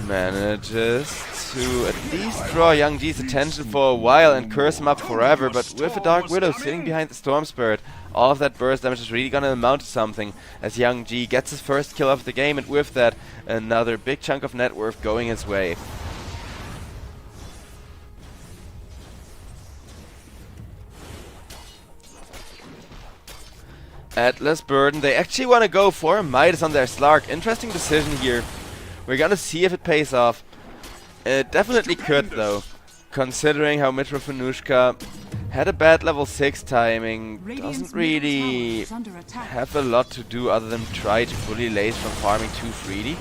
Manages to at least draw Young G's attention for a while and curse him up forever, but with a Dark Widow sitting behind the Storm Spirit, all of that burst damage is really gonna amount to something as Young G gets his first kill of the game, and with that, another big chunk of net worth going his way. Atlas Burden, they actually want to go for Midas on their Slark. Interesting decision here. We're gonna see if it pays off. It definitely could though, considering how Mitrofanushka had a bad level 6 timing, doesn't really have a lot to do other than try to bully Lace from farming too freely.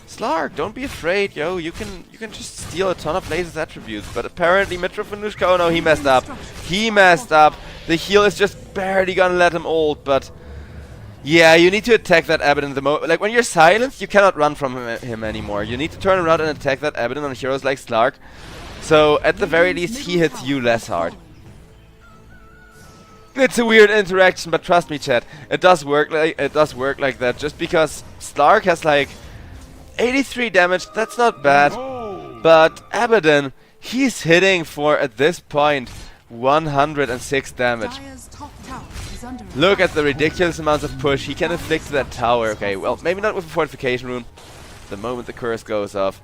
Slark, don't be afraid, yo, you can just steal a ton of Lace's attributes, but apparently Mitrofanushka, oh no, he messed up. He messed up. The heal is just barely gonna let him ult, but yeah, you need to attack that Abaddon the moment. Like, when you're silenced, you cannot run from him anymore. You need to turn around and attack that Abaddon on heroes like Slark. So, at the very least, he hits you less hard. It's a weird interaction, but trust me, chat, it does work like that. Just because Slark has like 83 damage, that's not bad. But Abaddon, he's hitting for, at this point, 106 damage. Look at the ridiculous amounts of push he can inflict to that tower. Okay, well, maybe not with a fortification rune. The moment the curse goes off.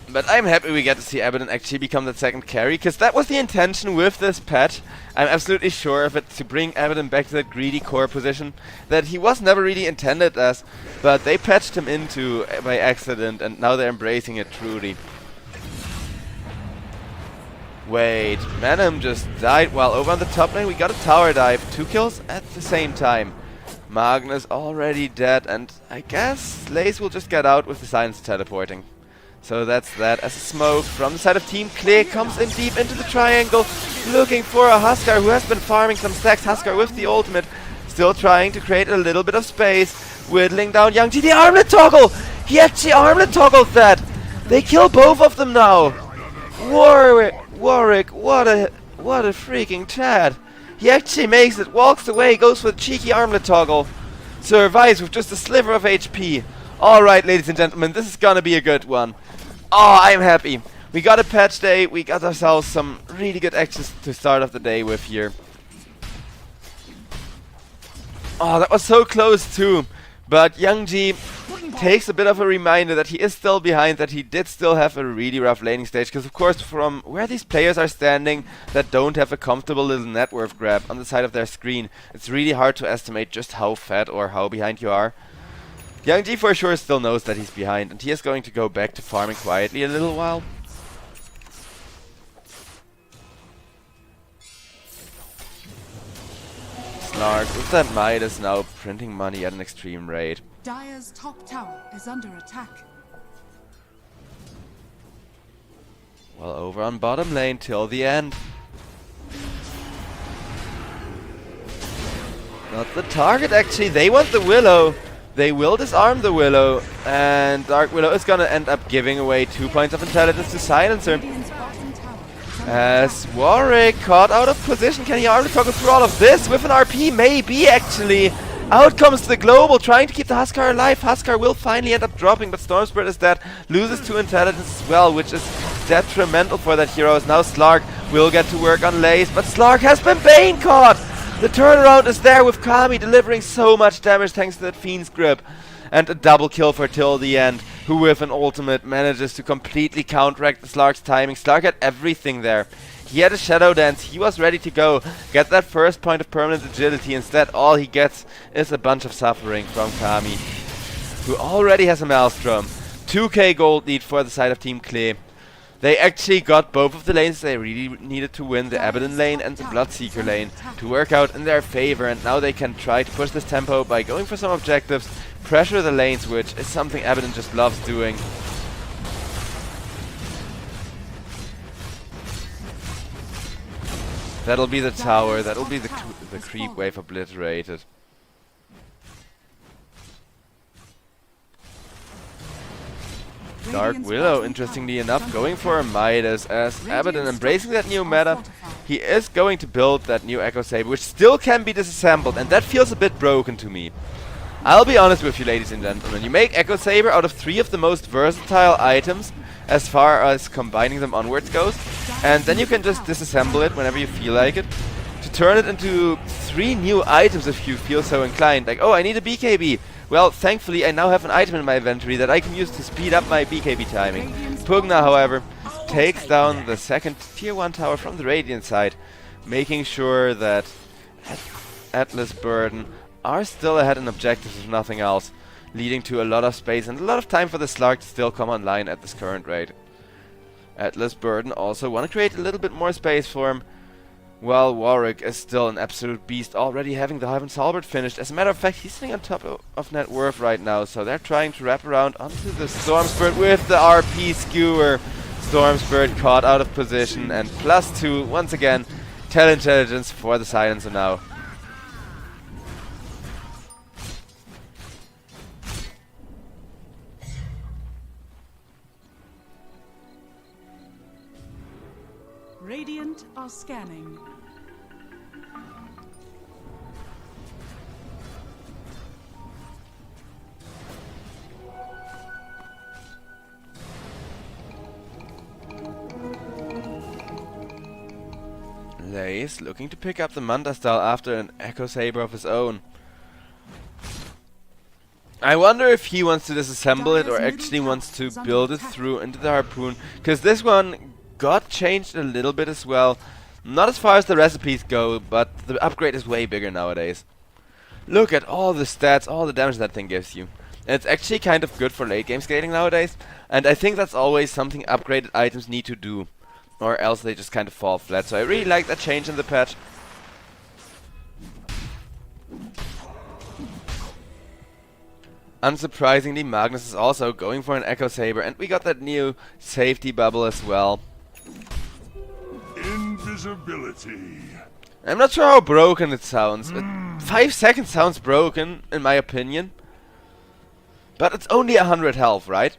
But I'm happy we get to see Abaddon actually become that second carry, because that was the intention with this patch. I'm absolutely sure of it, to bring Abaddon back to that greedy core position that he was never really intended as, but they patched him into by accident, and now they're embracing it truly. Wait, Manham just died while over on the top lane we got a tower dive. 2 kills at the same time. Magnus already dead, and I guess Lace will just get out with the silence teleporting. So that's that, as a smoke from the side of Team Clay comes in deep into the triangle, looking for a Huskar who has been farming some stacks. Huskar with the ultimate, still trying to create a little bit of space, whittling down Young G. The armlet toggle! He actually armlet toggled that! They kill both of them now! Warwick, what a freaking Chad. He actually makes it, walks away, goes for the cheeky armlet toggle. Survives with just a sliver of HP. Alright, ladies and gentlemen, this is gonna be a good one. Oh, I'm happy. We got a patch day, we got ourselves some really good actions to start off the day with here. Oh, that was so close too. But Young G takes a bit of a reminder that he is still behind, that he did still have a really rough laning stage, because of course from where these players are standing that don't have a comfortable little net worth grab on the side of their screen, it's really hard to estimate just how fat or how behind you are. Young G for sure still knows that he's behind, and he is going to go back to farming quietly a little while. Slark with that Midas now printing money at an extreme rate. Dire's top tower is under attack. Well, over on bottom lane till the end. Not the target actually, they want the Willow. They will disarm the Willow, and Dark Willow is gonna end up giving away 2 points of intelligence to Silencer. As Warwick caught out of position, can he armlet toggle through all of this with an RP? Maybe actually. Out comes the Global, trying to keep the Huskar alive. Huskar will finally end up dropping, but Storm Spirit is dead. Loses 2 intelligence as well, which is detrimental for that hero. As now Slark will get to work on Lace, but Slark has been Bane caught! The turnaround is there with Kami delivering so much damage thanks to that Fiend's grip. And a double kill for till the end, who with an ultimate manages to completely counteract the Slark's timing. Slark had everything there. He had a Shadow Dance, he was ready to go, get that first point of permanent agility. Instead, all he gets is a bunch of suffering from Kami, who already has a Maelstrom. 2k gold lead for the side of Team Clay. They actually got both of the lanes they really needed to win, the Abaddon lane and the Bloodseeker lane, to work out in their favor, and now they can try to push this tempo by going for some objectives, pressure the lanes, which is something Abaddon just loves doing. That'll be the tower, that'll be the creep wave obliterated. Dark Willow, interestingly enough, going for a Midas, as Abaddon embracing that new meta he is going to build that new Echo Saber, which still can be disassembled, and that feels a bit broken to me. I'll be honest with you, ladies and gentlemen. You make Echo Saber out of 3 of the most versatile items as far as combining them onwards goes, and then you can just disassemble it whenever you feel like it to turn it into 3 new items if you feel so inclined. Like, oh, I need a BKB. Well, thankfully I now have an item in my inventory that I can use to speed up my BKB timing. Pugna, however, takes down the second tier 1 tower from the Radiant side, making sure that Atlas Burden are still ahead in objectives if nothing else, leading to a lot of space and a lot of time for the Slark to still come online at this current rate. Atlas Burden also want to create a little bit more space for him, while Warwick is still an absolute beast, already having the Hive and Salbert finished. As a matter of fact, he's sitting on top of net worth right now, so they're trying to wrap around onto the Storm Spirit with the RP Skewer. Storm Spirit caught out of position, and +2 once again. Intelligence for the Silencer now. Radiant are scanning. Lace looking to pick up the Manta style after an Echo Saber of his own. I wonder if he wants to disassemble it or actually wants to build it through into the Harpoon, because this one got changed a little bit as well. Not as far as the recipes go, but the upgrade is way bigger nowadays. Look at all the stats, all the damage that thing gives you. And it's actually kind of good for late game scaling nowadays, and I think that's always something upgraded items need to do, or else they just kind of fall flat. So I really like that change in the patch. Unsurprisingly, Magnus is also going for an Echo Saber, and we got that new safety bubble as well. Invisibility. I'm not sure how broken it sounds. 5 seconds sounds broken, in my opinion. But it's only 100 health, right?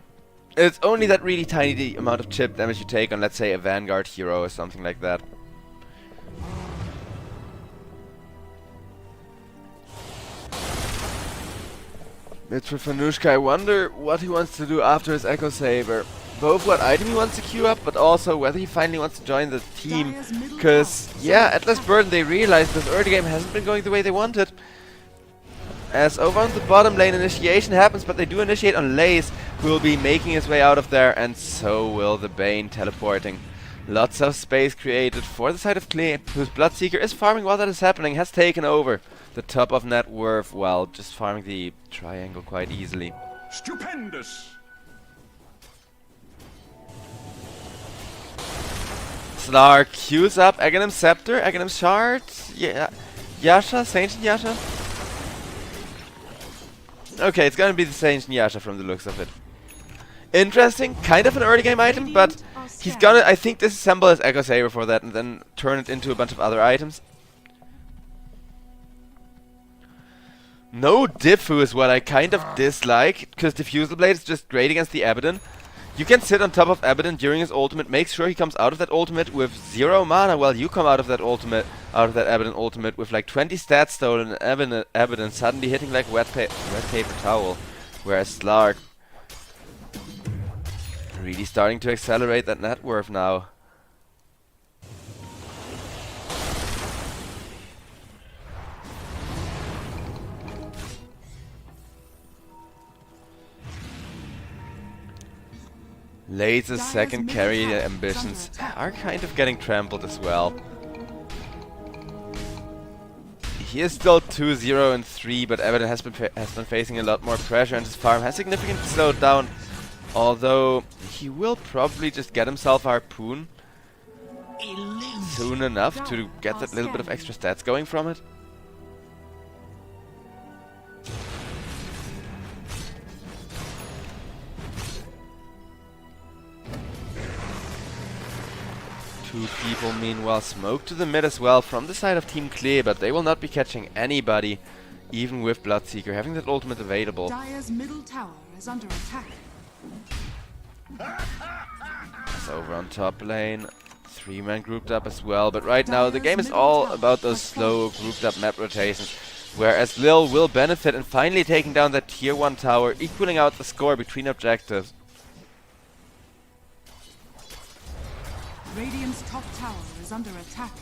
It's only that really tiny amount of chip damage you take on, let's say, a Vanguard hero or something like that. It's for Fanushka. I wonder what he wants to do after his Echo Saber. Both what item he wants to queue up, but also whether he finally wants to join the team. Because, yeah, Atlas Burden, they realized this early game hasn't been going the way they wanted. As over on the bottom lane, initiation happens, but they do initiate on Lace, who will be making his way out of there, and so will the Bane teleporting. Lots of space created for the side of Klee, whose Bloodseeker is farming while that is happening, has taken over the top of net worth while just farming the triangle quite easily. Stupendous. Slark queues up Aghanim's Scepter, Aghanim's Shard, yeah, Yasha, Ancient Yasha. Okay, it's gonna be the Ancient Yasha from the looks of it. Interesting, kind of an early game item, but he's gonna, I think, disassemble his Echo Saber for that and then turn it into a bunch of other items. No Diffu is what I kind of dislike, because Diffusal Blade is just great against the Abaddon. You can sit on top of Abaddon during his ultimate, make sure he comes out of that ultimate with 0 mana while you come out of that ultimate, Abaddon ultimate with like 20 stats stolen and Abaddon suddenly hitting like wet paper towel. Whereas Slark really starting to accelerate that net worth now. Laze's second carry ambitions are kind of getting trampled as well. He is still 2-0 and 3, but Abaddon has been facing a lot more pressure, and his farm has significantly slowed down. Although he will probably just get himself a Harpoon soon enough to get that little bit of extra stats going from it. Two people meanwhile smoke to the mid as well from the side of Team Klee, but they will not be catching anybody, even with Bloodseeker having that ultimate available. Dire's middle tower is under attack. It's over on top lane. 3-man grouped up as well, but right now the game is all about those slow grouped up map rotations, whereas Lil will benefit in finally taking down that tier 1 tower, equaling out the score between objectives. Radiant's top tower is under attack.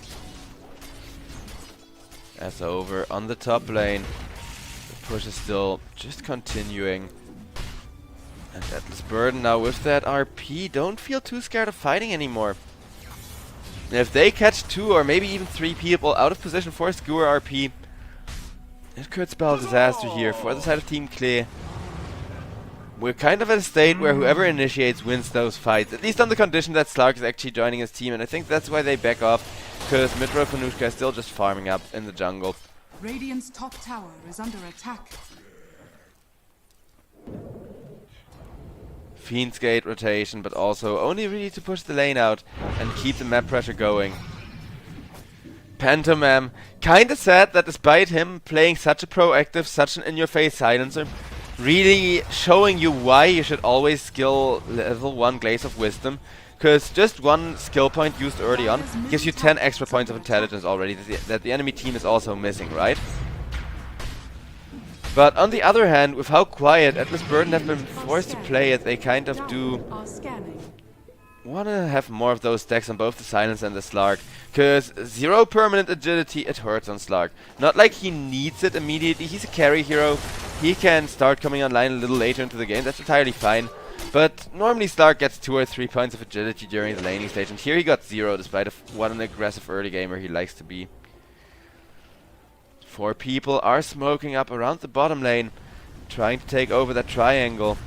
As over on the top lane, the push is still just continuing. And Atlas Burden now with that RP don't feel too scared of fighting anymore. And if they catch 2 or maybe even 3 people out of position for a skewer RP, it could spell disaster here for the side of Team Klee. We're kind of at a state where whoever initiates wins those fights, at least on the condition that Slark is actually joining his team, and I think that's why they back off, because Midro Panushka is still just farming up in the jungle. Radiant's top tower is under attack. Fiend's Gate rotation, but also only really to push the lane out and keep the map pressure going. Pantomam, kinda sad that despite him playing such a proactive, such an in-your-face silencer, really showing you why you should always skill level 1 Glaze of Wisdom, because just one skill point used early on gives you 10 extra points of intelligence already that the enemy team is also missing, right? But on the other hand, with how quiet Atlas Burden have been forced to play it, they kind of do want to have more of those stacks on both the Silence and the Slark. Because 0 permanent agility, it hurts on Slark. Not like he needs it immediately, he's a carry hero. He can start coming online a little later into the game, that's entirely fine. But normally Slark gets 2 or 3 points of agility during the laning stage, and here he got 0 despite what an aggressive early gamer he likes to be. 4 people are smoking up around the bottom lane, trying to take over that triangle.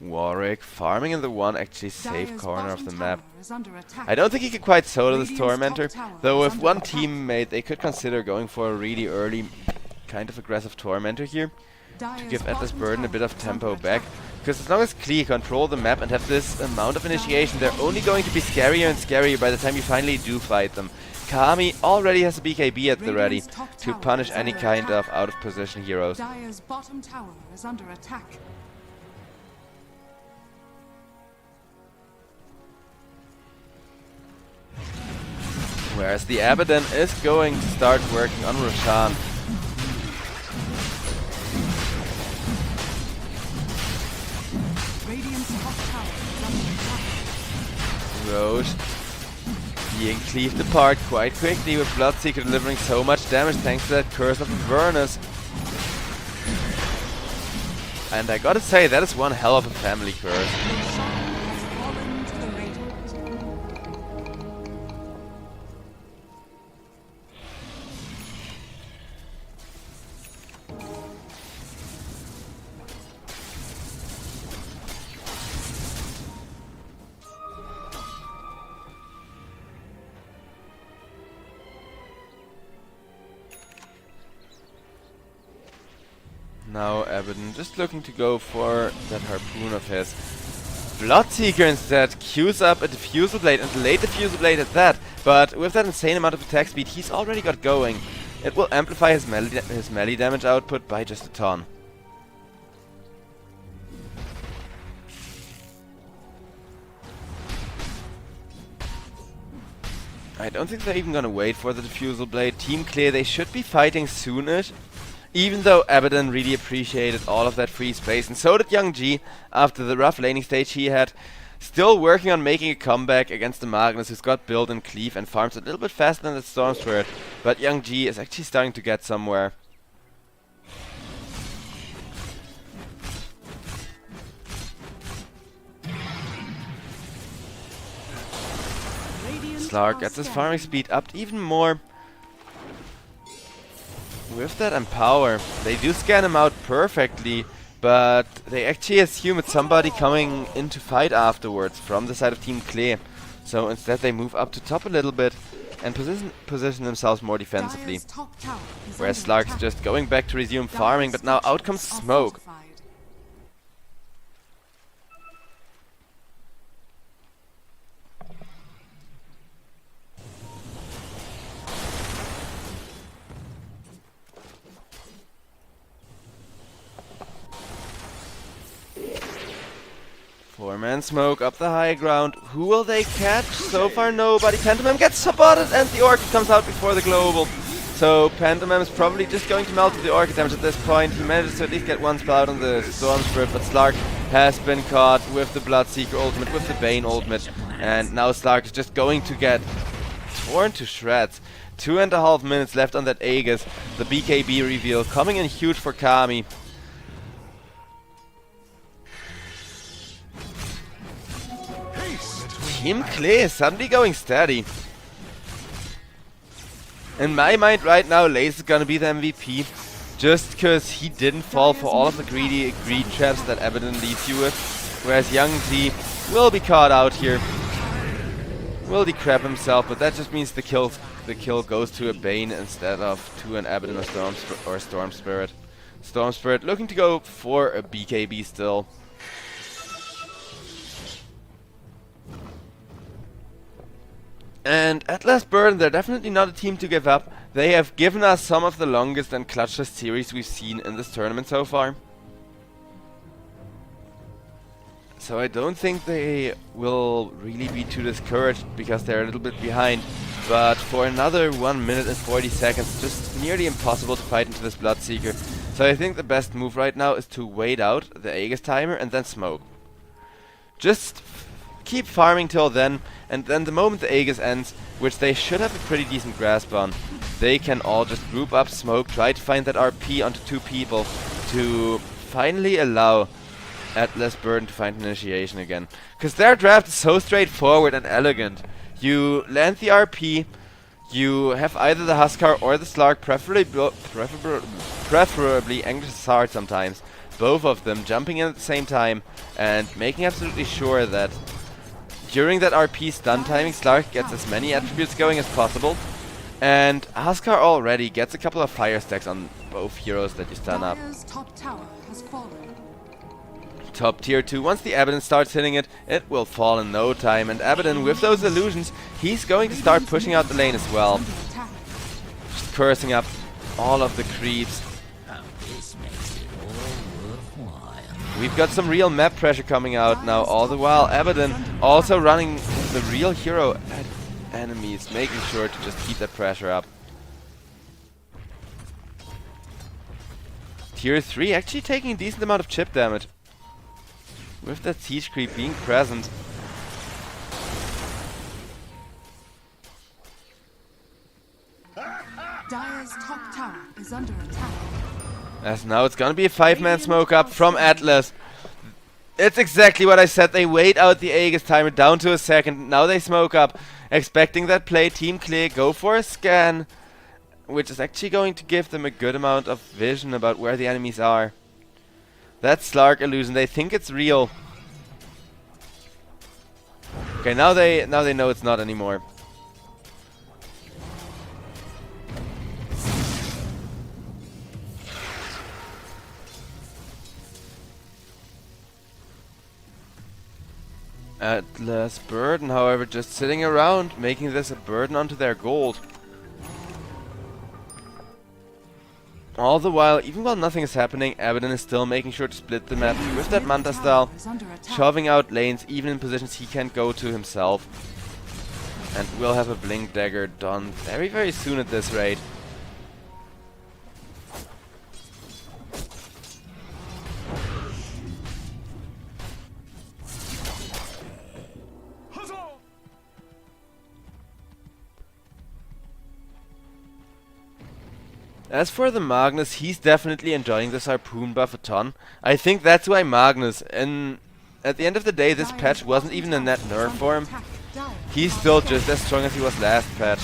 Warwick farming in the one actually safe corner of the map. I don't think he can quite solo this Tormentor, though with one teammate they could consider going for a really early kind of aggressive Tormentor here to give Atlas Burden a bit of tempo back. Because as long as Klee control the map and have this amount of initiation, they're only going to be scarier and scarier by the time you finally do fight them. Kami already has a BKB at the ready to punish any kind of out of position heroes. Dire's bottom tower is under attack. Whereas the Abaddon is going to start working on Roshan. Radiant's top tower is under attack. Roche being cleaved apart quite quickly with Bloodseeker delivering so much damage thanks to that Curse of Avernus. And I gotta say, that is one hell of a family curse. Now Abaddon just looking to go for that harpoon of his. Bloodseeker instead queues up a diffusal blade, and a late diffusal blade at that, but with that insane amount of attack speed he's already got going. It will amplify his melee damage output by just a ton. I don't think they're even gonna wait for the diffusal blade. Team Klee, they should be fighting soonish. Even though Abaddon really appreciated all of that free space, and so did Young G after the rough laning stage he had. Still working on making a comeback against the Magnus, who's got build and cleave and farms a little bit faster than the Storm Spirit, but Young G is actually starting to get somewhere. Slark gets his farming speed upped even more. With that Empower, they do scan him out perfectly, but they actually assume it's somebody coming in to fight afterwards from the side of Team Klee. So instead they move up to top a little bit and position themselves more defensively. Whereas Slark's just going back to resume farming, but now out comes Smoke. Four-man smoke up the high ground. Who will they catch? So far nobody. Pantomime gets spotted and the Orchid comes out before the global. So Pantomime is probably just going to melt the Orchid damage at this point. He manages to at least get one spell out on the Storm Spirit, but Slark has been caught with the Bloodseeker ultimate, with the Bane ultimate. And now Slark is just going to get torn to shreds. 2.5 minutes left on that Aegis. The BKB reveal coming in huge for Kami. Team Clay suddenly going steady. In my mind right now, Lace is gonna be the MVP. Just because he didn't fall for all of the greedy greed traps that Abaddon leaves you with. Whereas Young T will be caught out here. Will decrep himself, but that just means the kill goes to a Bane instead of to an Abaddon or Storm Spirit. Storm Spirit looking to go for a BKB still. And Atlas Burden, they're definitely not a team to give up. They have given us some of the longest and clutchest series we've seen in this tournament so far. So I don't think they will really be too discouraged because they're a little bit behind. But for another 1 minute and 40 seconds, just nearly impossible to fight into this Bloodseeker. So I think the best move right now is to wait out the Aegis timer and then smoke. Just keep farming till then, and then the moment the Aegis ends, which they should have a pretty decent grasp on, they can all just group up, smoke, try to find that RP onto 2 people to finally allow Atlas Burden to find initiation again. Because their draft is so straightforward and elegant. You land the RP, you have either the Huskar or the Slark, preferably Angus Heart sometimes, both of them jumping in at the same time and making absolutely sure that during that RP stun timing, Slark gets as many attributes going as possible, and Huskar already gets a couple of fire stacks on both heroes that you stun up. Top tower has fallen. Top tier 2, once the Abaddon starts hitting it, it will fall in no time, and Abaddon with those illusions, he's going to start pushing out the lane as well. Just cursing up all of the creeps. We've got some real map pressure coming out now, all the while Abaddon also running the real hero at enemies, making sure to just keep that pressure up. Tier 3 actually taking a decent amount of chip damage, with that siege creep being present. Dire's top tower is under attack. As now it's gonna be a 5-man smoke up from Atlas. It's exactly what I said. They wait out the Aegis timer down to a second. Now they smoke up, expecting that play. Team Clear go for a scan, which is actually going to give them a good amount of vision about where the enemies are. That Slark illusion, they think it's real. Okay, now they know it's not anymore. Atlas Burden, however, just sitting around, making this a burden onto their gold. All the while, even while nothing is happening, Abaddon is still making sure to split the map with that Manta style, shoving out lanes even in positions he can't go to himself. And we'll have a Blink Dagger done very, very soon at this rate. As for the Magnus, he's definitely enjoying this harpoon buff a ton. I think that's why Magnus, and at the end of the day, this patch wasn't even a net nerf for him. He's still just as strong as he was last patch.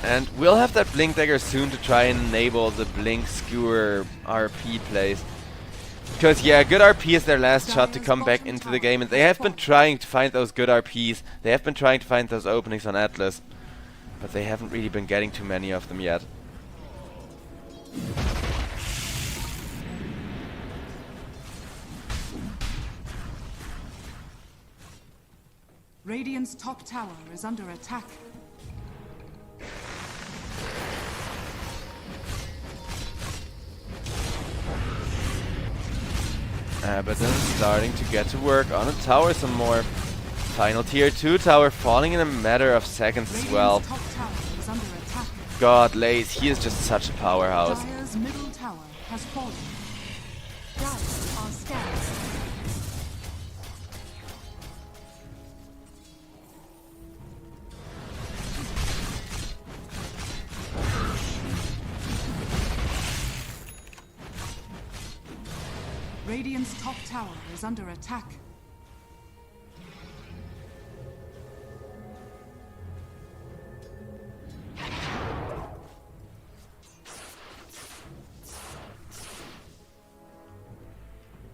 And we'll have that Blink Dagger soon to try and enable the Blink Skewer RP plays. Because yeah, good RP is their last shot to come back into the game, and they have been trying to find those good RPs. They have been trying to find those openings on Atlas. But they haven't really been getting too many of them yet. Radiant's top tower is under attack. Abaddon starting to get to work on a tower some more. Final tier 2 tower falling in a matter of seconds as well. Top tower is under attack. God, Lace, he is just such a powerhouse. Dire's middle tower has fallen. Dire are scattered. Radiant's top tower is under attack.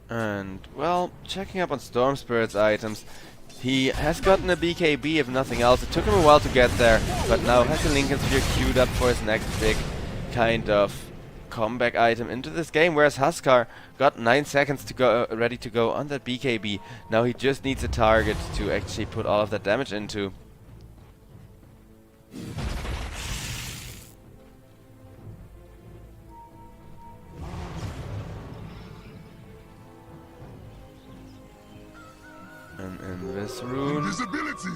And, well, checking up on Storm Spirit's items, he has gotten a BKB if nothing else. It took him a while to get there, but now has a Lincoln Sphere queued up for his next big kind of comeback item into this game, whereas Huskar got 9 seconds to go, ready to go on that BKB. Now he just needs a target to actually put all of that damage into. And in this room, Invisibility.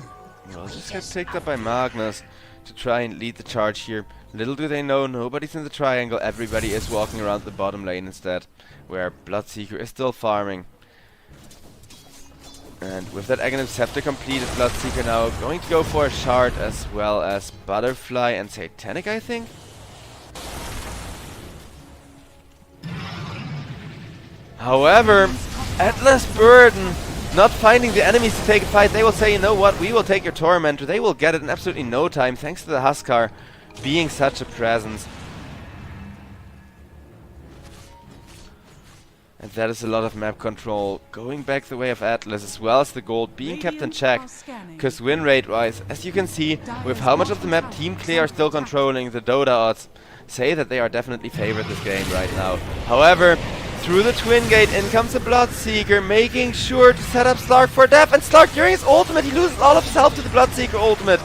we'll just get picked up by Magnus to try and lead the charge here. Little do they know, nobody's in the triangle, everybody is walking around the bottom lane instead, where Bloodseeker is still farming. And with that Aghanim Scepter completed, Bloodseeker now going to go for a shard as well as Butterfly and Satanic, I think? However, Atlas Burden not finding the enemies to take a fight, they will say, you know what, we will take your Tormentor. They will get it in absolutely no time, thanks to the Huskar being such a presence. And that is a lot of map control going back the way of Atlas, as well as the gold being kept in check. Because win rate wise, as you can see, with how much of the map Team Clear are still controlling, the Dota odds say that they are definitely favored this game right now. However, through the Twin Gate, in comes the Bloodseeker, making sure to set up Slark for death. And Slark, during his ultimate, he loses all of his health to the Bloodseeker ultimate.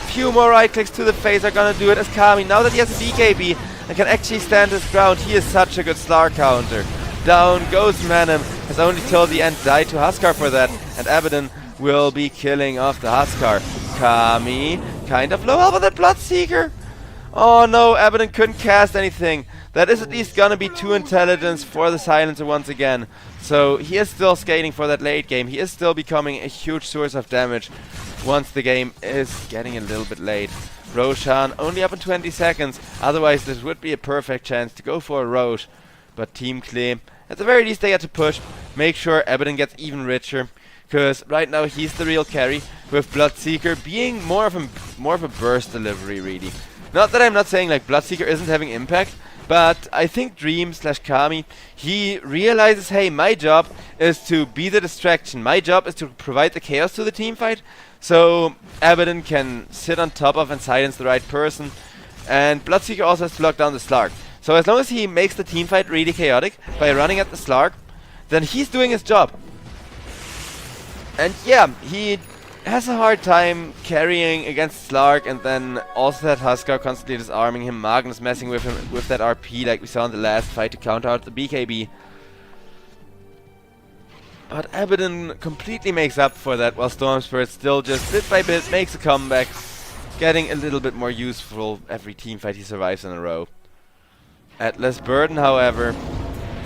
Few more right clicks to the face are gonna do it as Kami, now that he has a BKB and can actually stand his ground, he is such a good Slark counter. Down goes Manim, has only till the end died to Huskar for that, and Abaddon will be killing off the Huskar. Kami, kind of low health with that Bloodseeker. Oh no, Abaddon couldn't cast anything. That is at least gonna be 2 intelligence for the Silencer once again. So he is still skating for that late game. He is still becoming a huge source of damage once the game is getting a little bit late. Roshan only up in 20 seconds. Otherwise this would be a perfect chance to go for a Roche. But Team Clay, at the very least they had to push. Make sure Abaddon gets even richer. Because right now he's the real carry. With Bloodseeker being more of a burst delivery really. Not that I'm not saying like Bloodseeker isn't having impact. But I think Dream/Kami, he realizes, hey, my job is to be the distraction. My job is to provide the chaos to the team fight. So Abaddon can sit on top of and silence the right person. And Bloodseeker also has to lock down the Slark. So as long as he makes the team fight really chaotic by running at the Slark, then he's doing his job. And yeah, he has a hard time carrying against Slark, and then also that Huskar constantly disarming him, Magnus messing with him with that RP like we saw in the last fight to counter out the BKB. But Abaddon completely makes up for that, while Storm Spirit still just bit by bit makes a comeback, getting a little bit more useful every teamfight he survives in a row. Atlas Burden, however,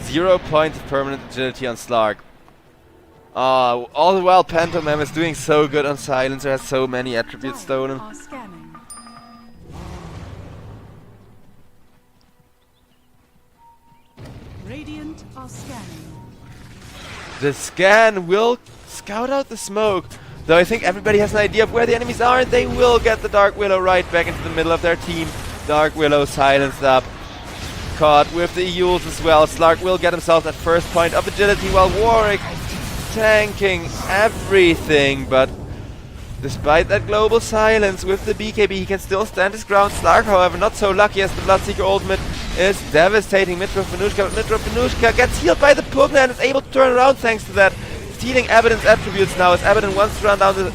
0 points of permanent agility on Slark. All the while Pantomime is doing so good on Silencer, has so many attributes stolen. Radiant are scanning. The scan will scout out the smoke, though I think everybody has an idea of where the enemies are, and they will get the Dark Willow right back into the middle of their team. Dark Willow silenced up. Caught with the Euls as well. Slark will get himself that first point of agility, while Warwick tanking everything, but despite that global silence with the BKB, he can still stand his ground. Slark, however, not so lucky, as the Bloodseeker ultimate is devastating Mitro Venushka, but Mitro Venushka gets healed by the Pugna and is able to turn around thanks to that, stealing Abaddon's attributes now, as Abaddon wants to run down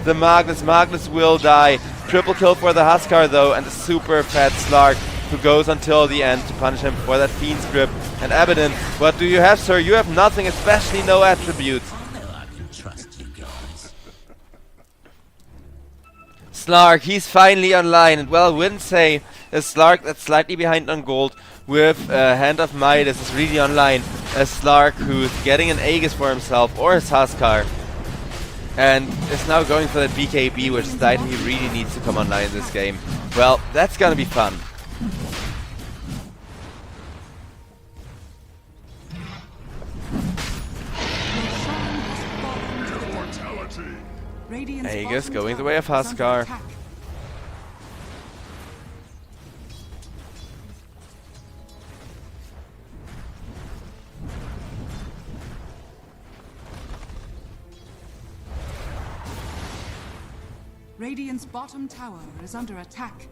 the Magnus. Magnus will die. Triple kill for the Huskar though, and a super fat Slark who goes until the end to punish him for that Fiend's Grip. And Abaddon, what do you have, sir? You have nothing, especially no attributes. Slark, he's finally online, and well, wouldn't say a Slark that's slightly behind on gold with Hand of Midas is really online. A Slark who's getting an Aegis for himself or a Huskar, and is now going for that BKB, which is the item he really needs to come online in this game. Well, that's gonna be fun. Aegis going the way of Huskar. Radiant's bottom tower is under attack.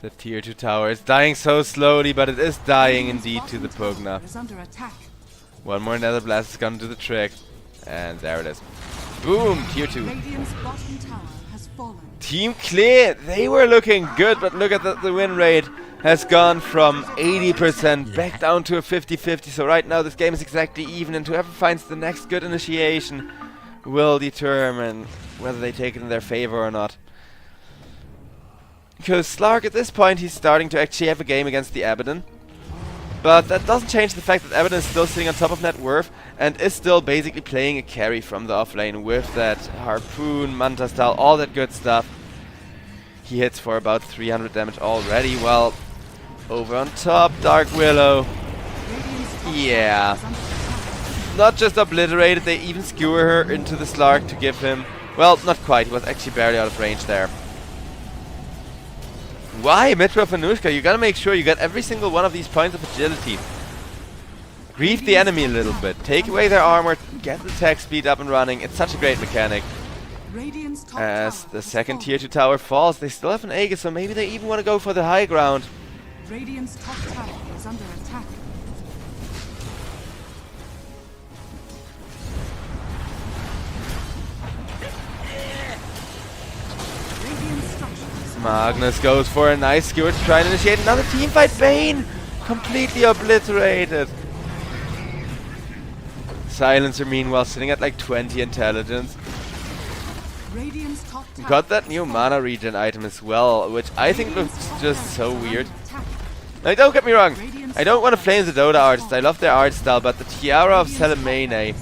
The tier 2 tower is dying so slowly, but it is dying indeed to the Pugna. Is under attack. One more Nether Blast is gonna do the trick. And there it is. Boom! Tier 2. Radiant's bottom tower has fallen. Team Clear, they were looking good, but look at the win rate has gone from 80% back down to a 50-50. So right now this game is exactly even, and whoever finds the next good initiation will determine whether they take it in their favor or not. Because Slark at this point, he's starting to actually have a game against the Abaddon. But that doesn't change the fact that Abaddon is still sitting on top of net worth and is still basically playing a carry from the offlane with that Harpoon, Manta style, all that good stuff. He hits for about 300 damage already. Well, over on top, Dark Willow. Yeah. Not just obliterated, they even skewer her into the Slark to give him... Well, not quite, he was actually barely out of range there. Why, Mitra Fanushka? You gotta make sure you get every single one of these points of agility. Grief the enemy a little bit, take away their armor, get the attack speed up and running. It's such a great mechanic. As the second tier 2 tower falls, they still have an Aegis, so maybe they even want to go for the high ground. Radiant's top tower is under attack. Magnus goes for a nice skewer to try and initiate another teamfight. Bane completely obliterated. Silencer meanwhile sitting at like 20 intelligence. Got that new mana regen item as well, which I think looks just so weird. Now don't get me wrong, I don't want to flame the Dota artist, I love their art style, but the Tiara of Salamene,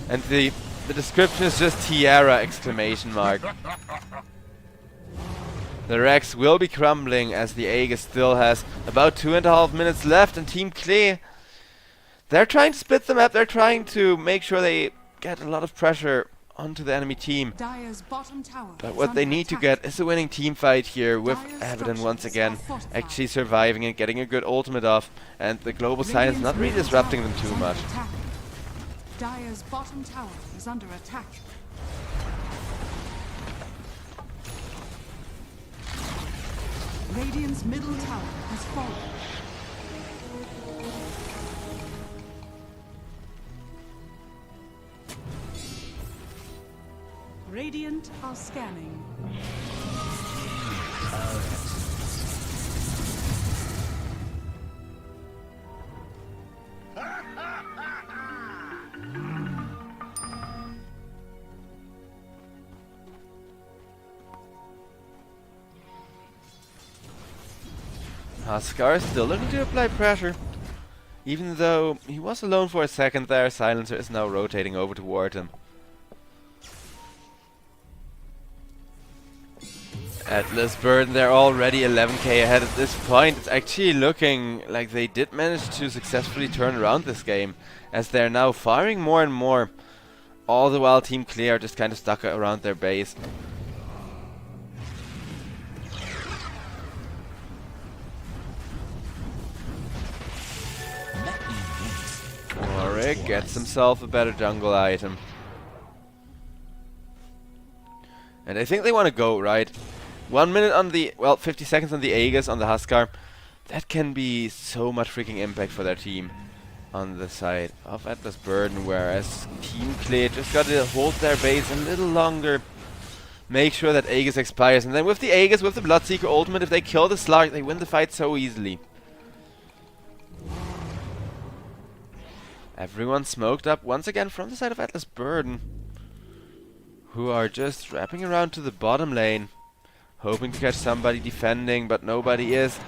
and the description is just Tiara exclamation mark. The Rex will be crumbling as the Aegis still has about 2.5 minutes left, and Team Klee, they're trying to split the map, they're trying to make sure they get a lot of pressure onto the enemy team. But what they need to get is a winning team fight here with Abaddon once again actually surviving and getting a good ultimate off, and the global silence not really disrupting them too much. Dire's bottom tower is under attack. Radiant's middle tower has fallen. Radiant are scanning. Huskar is still looking to apply pressure. Even though he was alone for a second there, Silencer is now rotating over toward him. Atlas Burden, they're already 11k ahead at this point. It's actually looking like they did manage to successfully turn around this game, as they're now firing more and more. All the while Team Clear are just kind of stuck around their base. Warwick gets himself a better jungle item. And I think they want to go, right? 1 minute on the, well, 50 seconds on the Aegis, on the Huskar. That can be so much freaking impact for their team on the side of Atlas Burden, whereas Team Clay just got to hold their base a little longer. make sure that Aegis expires. And then with the Aegis, with the Bloodseeker ultimate, if they kill the Slark, they win the fight so easily. Everyone smoked up once again from the side of Atlas Burden, who are just wrapping around to the bottom lane, hoping to catch somebody defending, but nobody is.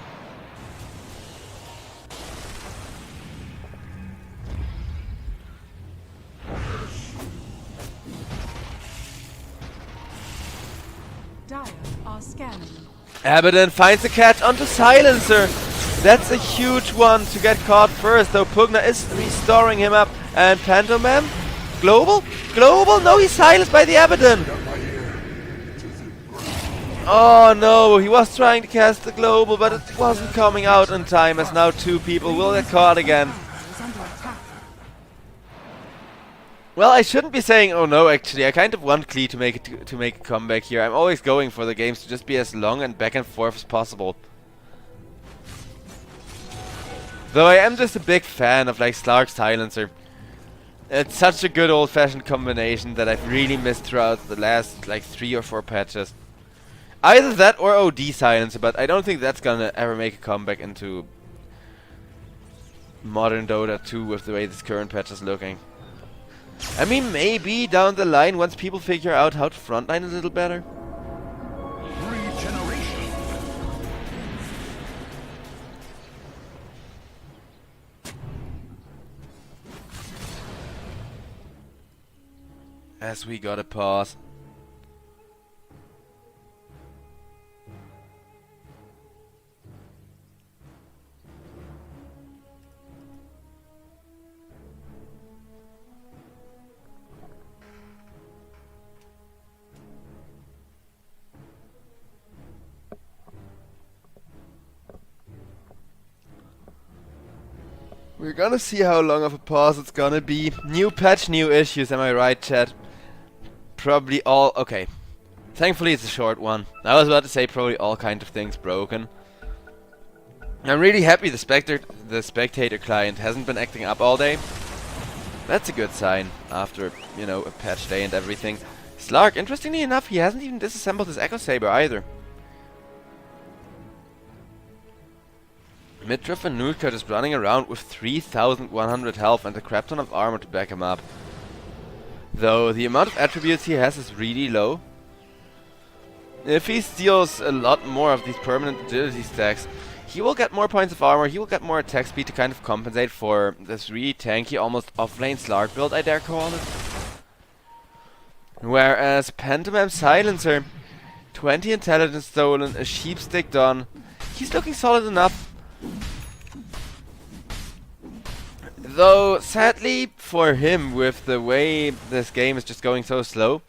Dire are scanning. Abaddon finds a catch onto Silencer. That's a huge one to get caught first, though Pugna is restoring him up. And Pantomime? Global? Global? No, he's silenced by the Abaddon. Oh no, he was trying to cast the Global, but it wasn't coming out in time, as now 2 people will get caught again. Is under attack. Well, I shouldn't be saying oh no, actually. I kind of want Klee to make a comeback here. I'm always going for the games to just be as long and back and forth as possible. Though I am just a big fan of like Slark Silencer. It's such a good old-fashioned combination that I've really missed throughout the last like 3 or 4 patches. Either that or OD Silencer, but I don't think that's gonna ever make a comeback into modern Dota 2 with the way this current patch is looking. I mean, maybe down the line once people figure out how to frontline a little better. Regeneration. As we got a pause. We're gonna see how long of a pause it's gonna be. New patch, new issues, am I right, chat? Probably all... okay. Thankfully it's a short one. I was about to say probably all kinds of things broken. I'm really happy the spectator client hasn't been acting up all day. That's a good sign after, you know, a patch day and everything. Slark, interestingly enough, he hasn't even disassembled his Echo Saber either. Midriff and Nurka just running around with 3,100 health and a crap ton of armor to back him up. Though the amount of attributes he has is really low. If he steals a lot more of these permanent agility stacks, he will get more points of armor, he will get more attack speed to kind of compensate for this really tanky, almost off-lane Slark build, I dare call it. Whereas Pantomime Silencer, 20 intelligence stolen, a sheep stick done, he's looking solid enough. Though, sadly for him, with the way this game is just going so slow,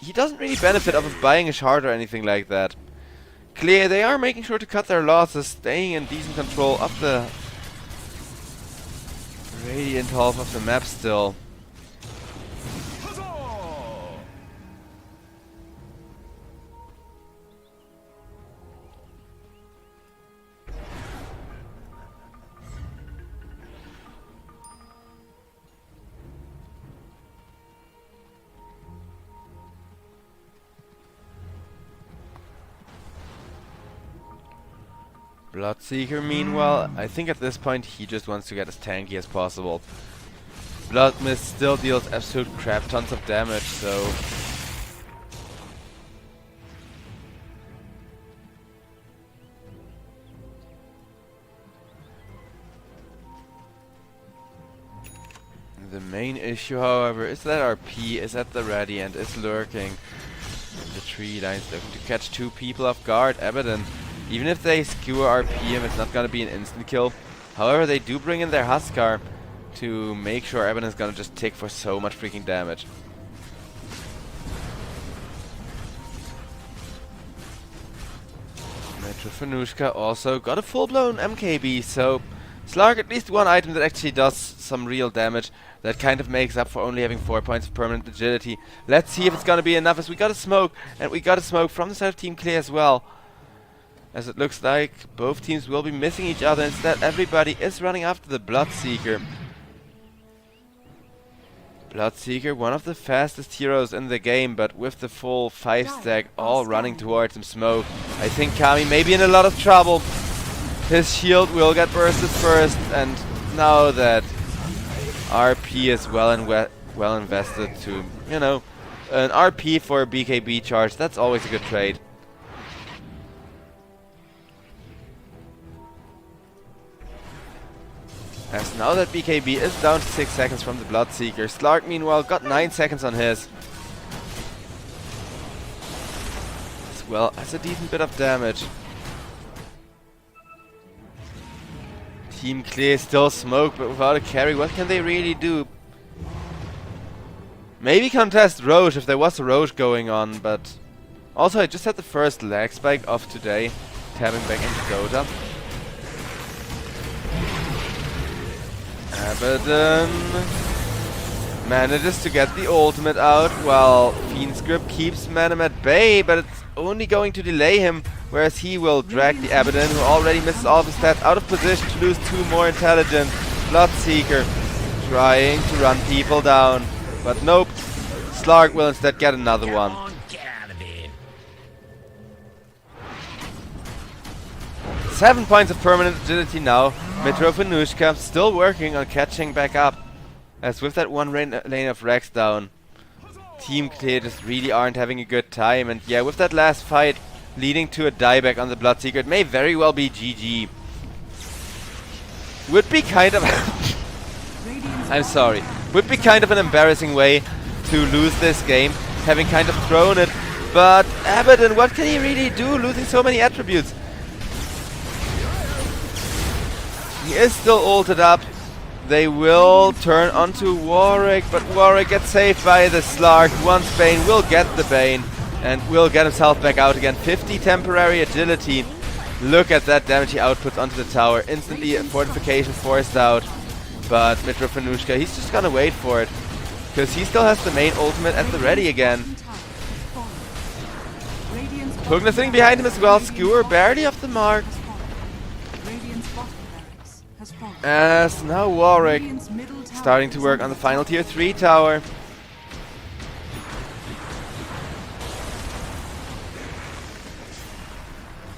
he doesn't really benefit off of buying a shard or anything like that. Clear, they are making sure to cut their losses, staying in decent control of the radiant half of the map still. Bloodseeker, meanwhile, I think at this point he just wants to get as tanky as possible. Blood Mist still deals absolute crap tons of damage, so... the main issue, however, is that RP is at the ready and is lurking in the tree lines, looking to catch 2 people off guard. Abaddon, even if they skewer RP him, it's not gonna be an instant kill. However, they do bring in their Huskar to make sure Abaddon is gonna just tick for so much freaking damage. Metro Fanushka also got a full-blown MKB, so Slark at least one item that actually does some real damage, that kind of makes up for only having 4 points of permanent agility. Let's see if it's gonna be enough, as we got a smoke, and we got a smoke from the side of Team Clear as well. As it looks like both teams will be missing each other. Instead, everybody is running after the Bloodseeker. Bloodseeker, one of the fastest heroes in the game, but with the full 5-stack all running towards him smoke, I think Kami may be in a lot of trouble. His shield will get bursted first, and now that RP is well invested to, you know, an RP for a BKB charge, that's always a good trade. As now that BKB is down to 6 seconds from the Bloodseeker, Slark meanwhile got 9 seconds on his. As well as a decent bit of damage. Team Clear still smoke, but without a carry, what can they really do? Maybe contest Roche if there was a Roche going on, but also I just had the first lag spike of today, tapping back into Dota. Abaddon manages to get the ultimate out while Fiend's Grip keeps Manam at bay, but it's only going to delay him, whereas he will drag the Abaddon, who already misses all of his stats, out of position to lose 2 more intelligence. Bloodseeker trying to run people down, but nope. Slark will instead get another one. 7 points of permanent agility now. Mitrofanushka still working on catching back up. As with that one lane of Rex down, Team Clear just really aren't having a good time. And yeah, with that last fight leading to a dieback on the Bloodseeker, it may very well be GG. Would be kind of... I'm sorry. Would be kind of an embarrassing way to lose this game, having kind of thrown it. But Abaddon, what can he really do, losing so many attributes? He is still ulted up. They will turn onto Warwick, but Warwick gets saved by the Slark. Once Bane will get the Bane and will get himself back out again. 50 temporary agility. Look at that damage he outputs onto the tower. Instantly fortification forced out. But Mitrofanushka, he's just gonna wait for it, because he still has the main ultimate at the ready again. Pugna sitting behind him as well. Skewer barely off the mark. As now Warwick starting to work on the final tier 3 tower.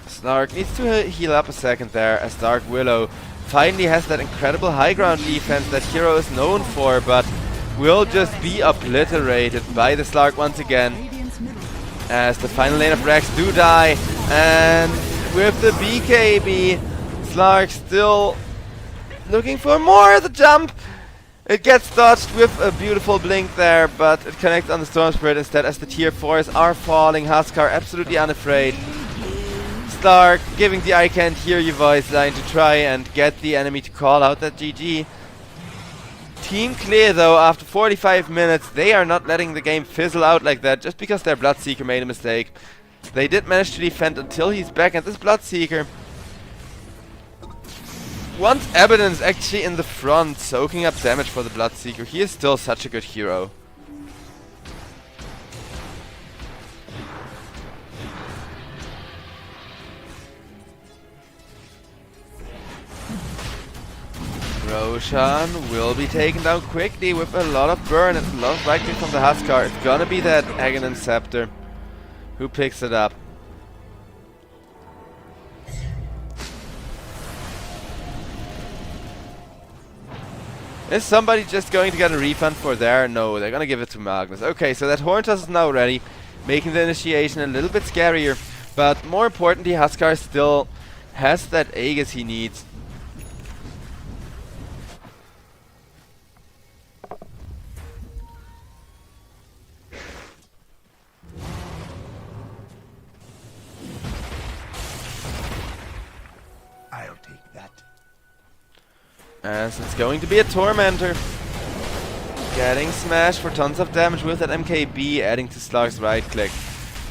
Slark needs to heal up a second there, as Dark Willow finally has that incredible high ground defense that Hero is known for, but will just be obliterated by the Slark once again. As the final lane of Rex do die, and with the BKB, Slark still looking for more of the jump. It gets dodged with a beautiful blink there, but it connects on the Storm Spirit instead as the tier 4s are falling. Huskar absolutely unafraid. Slark giving the I can't hear you voice line to try and get the enemy to call out that GG. Team Clear though, after 45 minutes, they are not letting the game fizzle out like that just because their Bloodseeker made a mistake. They did manage to defend until he's back, and this Bloodseeker, once Abaddon's actually in the front, soaking up damage for the Bloodseeker, he is still such a good hero. Roshan will be taken down quickly with a lot of burn and a lot of right click from the Huskar. It's gonna be that Aghanim Scepter who picks it up. Is somebody just going to get a refund for there? No, they're gonna give it to Magnus. Okay, so that Horn Toss is now ready, making the initiation a little bit scarier. But more importantly, Huskar still has that Aegis he needs. I'll take that. As it's going to be a Tormentor. Getting smashed for tons of damage with that MKB, adding to Slark's right click.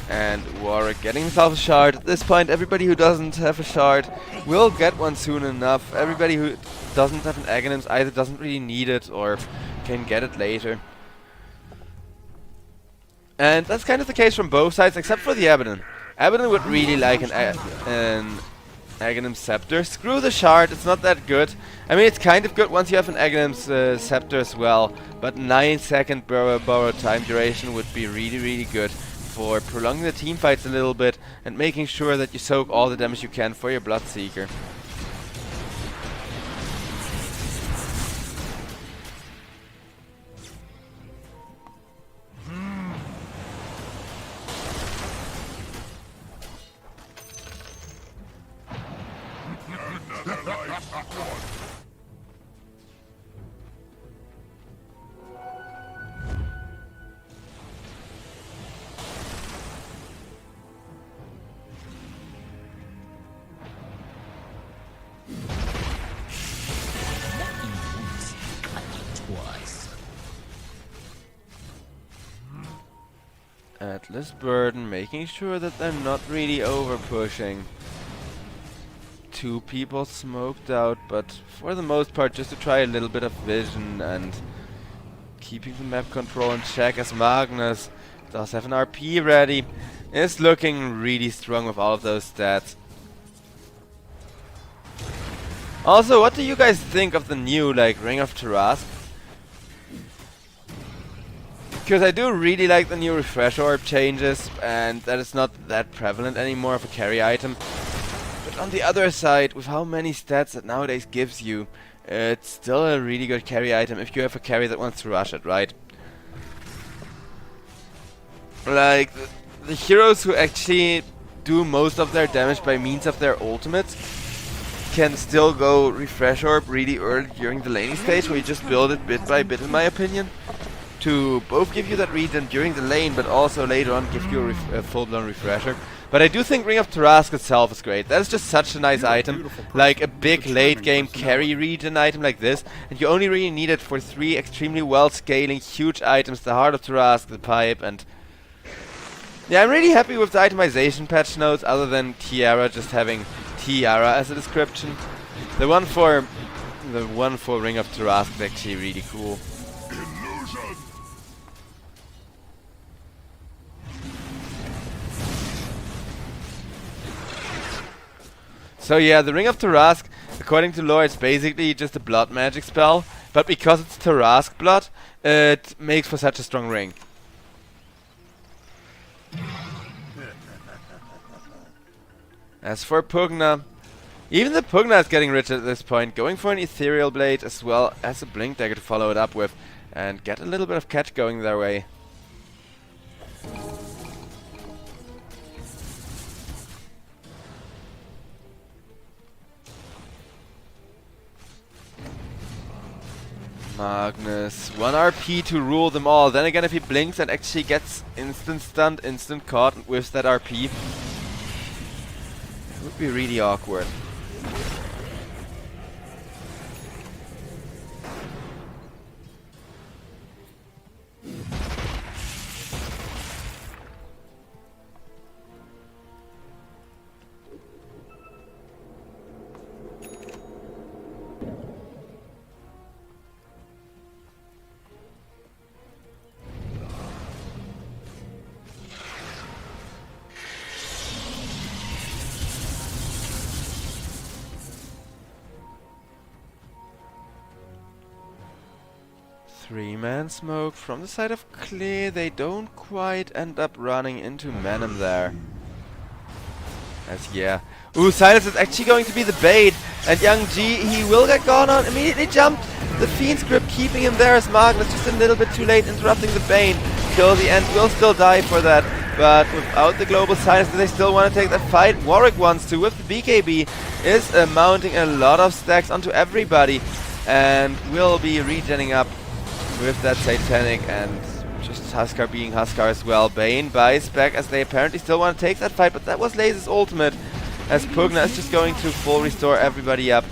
And Warwick getting himself a shard. At this point, everybody who doesn't have a shard will get one soon enough. Everybody who doesn't have an Aghanims either doesn't really need it or can get it later. And that's kind of the case from both sides, except for the Abaddon. Abaddon would really like an Aghanim Scepter. Screw the shard, it's not that good. I mean, it's kind of good once you have an Aghanim Scepter as well, but 9-second borrow time duration would be really good for prolonging the team fights a little bit and making sure that you soak all the damage you can for your Bloodseeker. Atlas Burden, making sure that they're not really over pushing. 2 people smoked out, but for the most part just to try a little bit of vision and keeping the map control in check, as Magnus does have an RP ready. Is looking really strong with all of those stats. Also, what do you guys think of the new Ring of Tarask? Because I do really like the new Refresh Orb changes, and that it's not that prevalent anymore of a carry item. But on the other side, with how many stats it nowadays gives you, it's still a really good carry item if you have a carry that wants to rush it, right? Like, the heroes who actually do most of their damage by means of their ultimates can still go Refresh Orb really early during the laning stage, where you just build it bit by bit, in my opinion, to both give you that regen during the lane, but also later on give you a full-blown refresher. But I do think Ring of Tarask itself is great. That is just such a nice item, like a big late-game carry regen item like this, and you only really need it for 3 extremely well-scaling huge items: the Heart of Tarask, the Pipe, and yeah, I'm really happy with the itemization patch notes, other than Tiara just having Tiara as a description. The one for Ring of Tarask is actually really cool. So yeah, the Ring of Tarask, according to lore, it's basically just a blood magic spell, but because it's Tarask blood, it makes for such a strong ring. As for Pugna, even the Pugna is getting rich at this point, going for an Ethereal Blade as well as a Blink Dagger to follow it up with, and get a little bit of catch going their way. Magnus, 1 RP to rule them all. Then again, if he blinks and actually gets instant stunned, instant caught with that RP, it would be really awkward. Three-man smoke from the side of Clear. They don't quite end up running into Manum there. As yeah. Ooh, Silas is actually going to be the bait. And Young G, he will get gone on. Immediately jumped. The Fiend's Grip keeping him there as Magnus just a little bit too late, interrupting the Bane. Till the end, will still die for that. But without the global Silas, do they still want to take that fight? Warwick wants to, with the BKB, is mounting a lot of stacks onto everybody. And will be regenning up with that Satanic, and just Huskar being Huskar as well. Bane buys back as they apparently still want to take that fight, but that was Laze's ultimate, as Pugna is just going to full restore everybody up.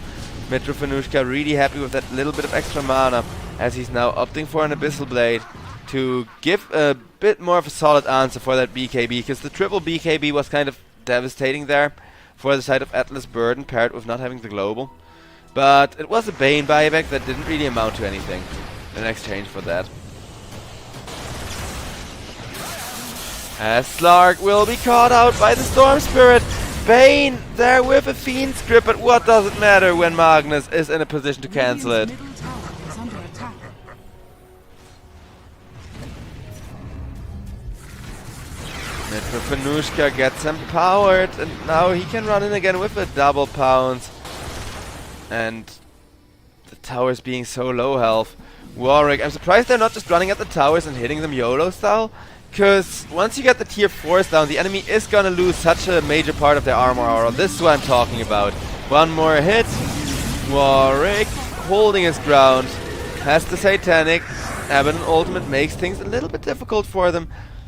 Mitrofanushka really happy with that little bit of extra mana, as he's now opting for an Abyssal Blade to give a bit more of a solid answer for that BKB, because the triple BKB was kind of devastating there for the side of Atlas Burden, paired with not having the global. But it was a Bane buyback that didn't really amount to anything in exchange for that. As Slark will be caught out by the Storm Spirit. Bane there with a Fiend's Grip, but what does it matter when Magnus is in a position to cancel it? Radiant's middle tower is under attack. Fanushka gets empowered, and now he can run in again with a double pounce. And the towers being so low health. Warwick, I'm surprised they're not just running at the towers and hitting them YOLO style. Because once you get the tier 4s down, the enemy is gonna lose such a major part of their armor aura. This is what I'm talking about. One more hit. Warwick holding his ground. Has the Satanic. Abaddon ultimate makes things a little bit difficult for them.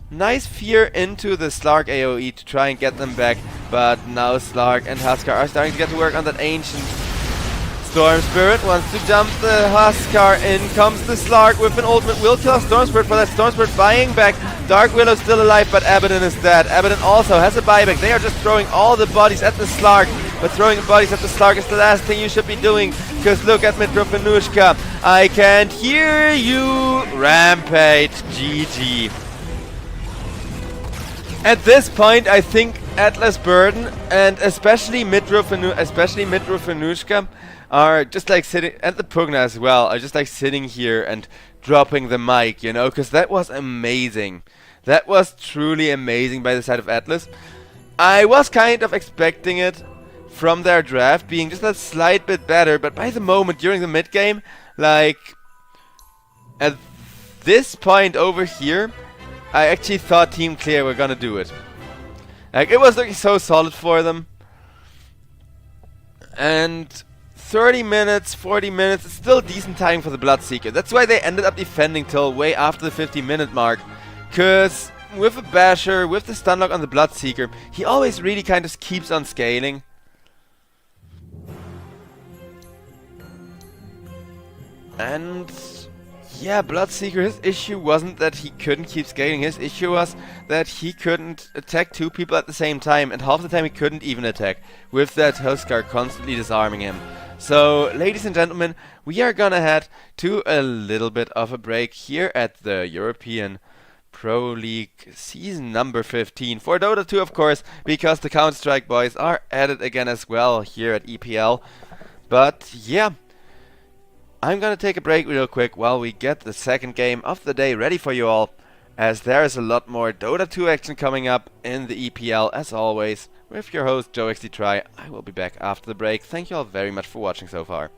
Nice fear into the Slark AoE to try and get them back. But now Slark and Huskar are starting to get to work on that ancient. Storm Spirit wants to jump the Huskar. In comes the Slark with an ultimate. Will kill Storm Spirit for that. Storm Spirit buying back. Dark Willow's still alive, but Abaddon is dead. Abaddon also has a buyback. They are just throwing all the bodies at the Slark. But throwing bodies at the Slark is the last thing you should be doing. Because look at Mitrofanushka. I can't hear you. Rampage. GG. At this point, I think Atlas Burden and especially Mitrofanushka are just like sitting, and the Pugna as well, are just like sitting here and dropping the mic, you know, because that was amazing. That was truly amazing by the side of Atlas. I was kind of expecting it from their draft being just a slight bit better, but by the moment during the mid game, like at this point over here, I actually thought Team Clear were gonna do it. Like, it was looking so solid for them. And 30 minutes, 40 minutes, it's still decent time for the Bloodseeker. That's why they ended up defending till way after the 50-minute mark. Because with a Basher, with the stunlock on the Bloodseeker, he always really kind of keeps on scaling. And yeah, Bloodseeker, his issue wasn't that he couldn't keep scaling. His issue was that he couldn't attack two people at the same time. And half the time he couldn't even attack, with that Huskar constantly disarming him. So, ladies and gentlemen, we are gonna head to a little bit of a break here at the European Pro League season number 15 for Dota 2, of course, because the Counter-Strike boys are at it again as well here at EPL. But yeah, I'm gonna take a break real quick while we get the second game of the day ready for you all, as there is a lot more Dota 2 action coming up in the EPL as always. With your host JoeXDTry, I will be back after the break. Thank you all very much for watching so far.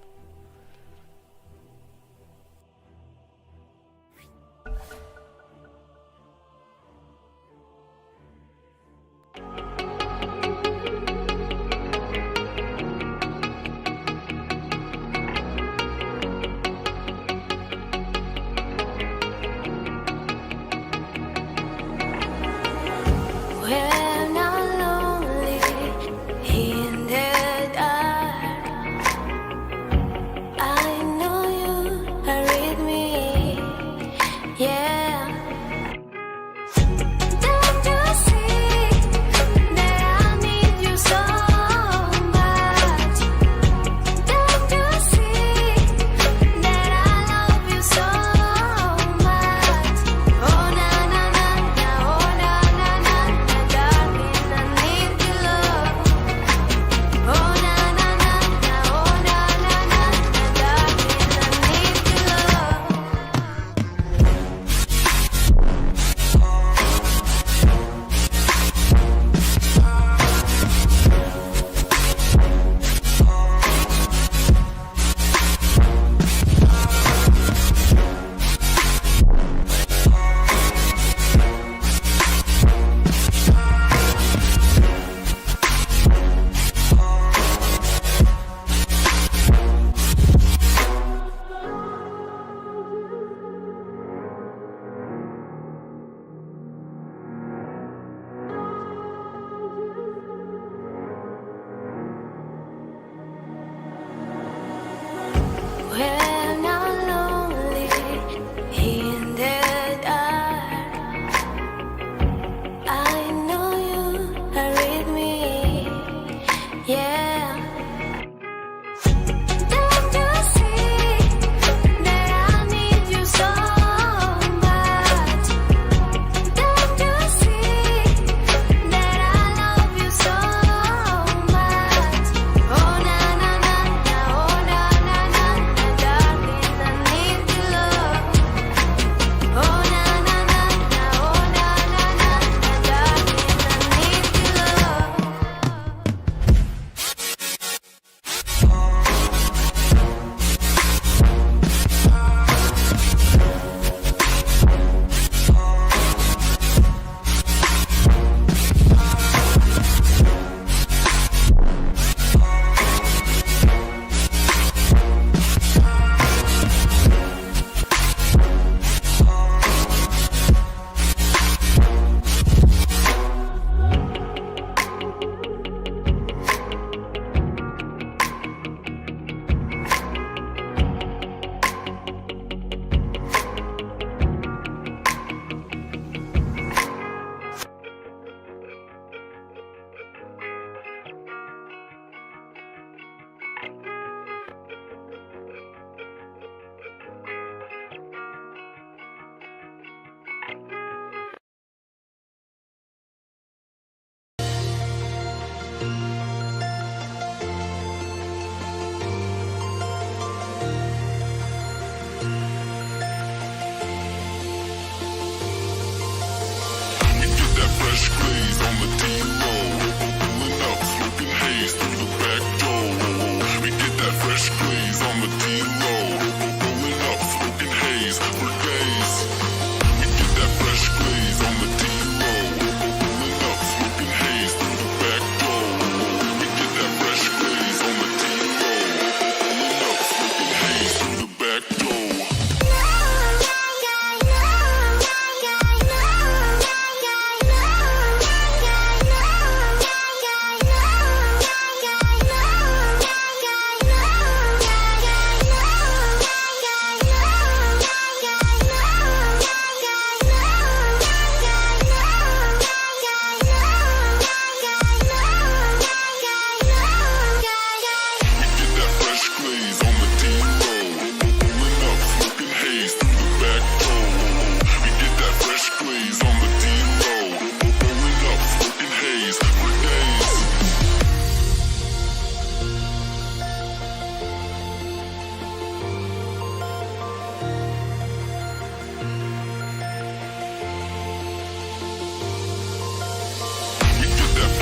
When I'm lonely in the dark, I know you are with me, yeah. Don't you see that I need you so much? Don't you see that I love you so much? Oh na na na na, oh na na na na, darling.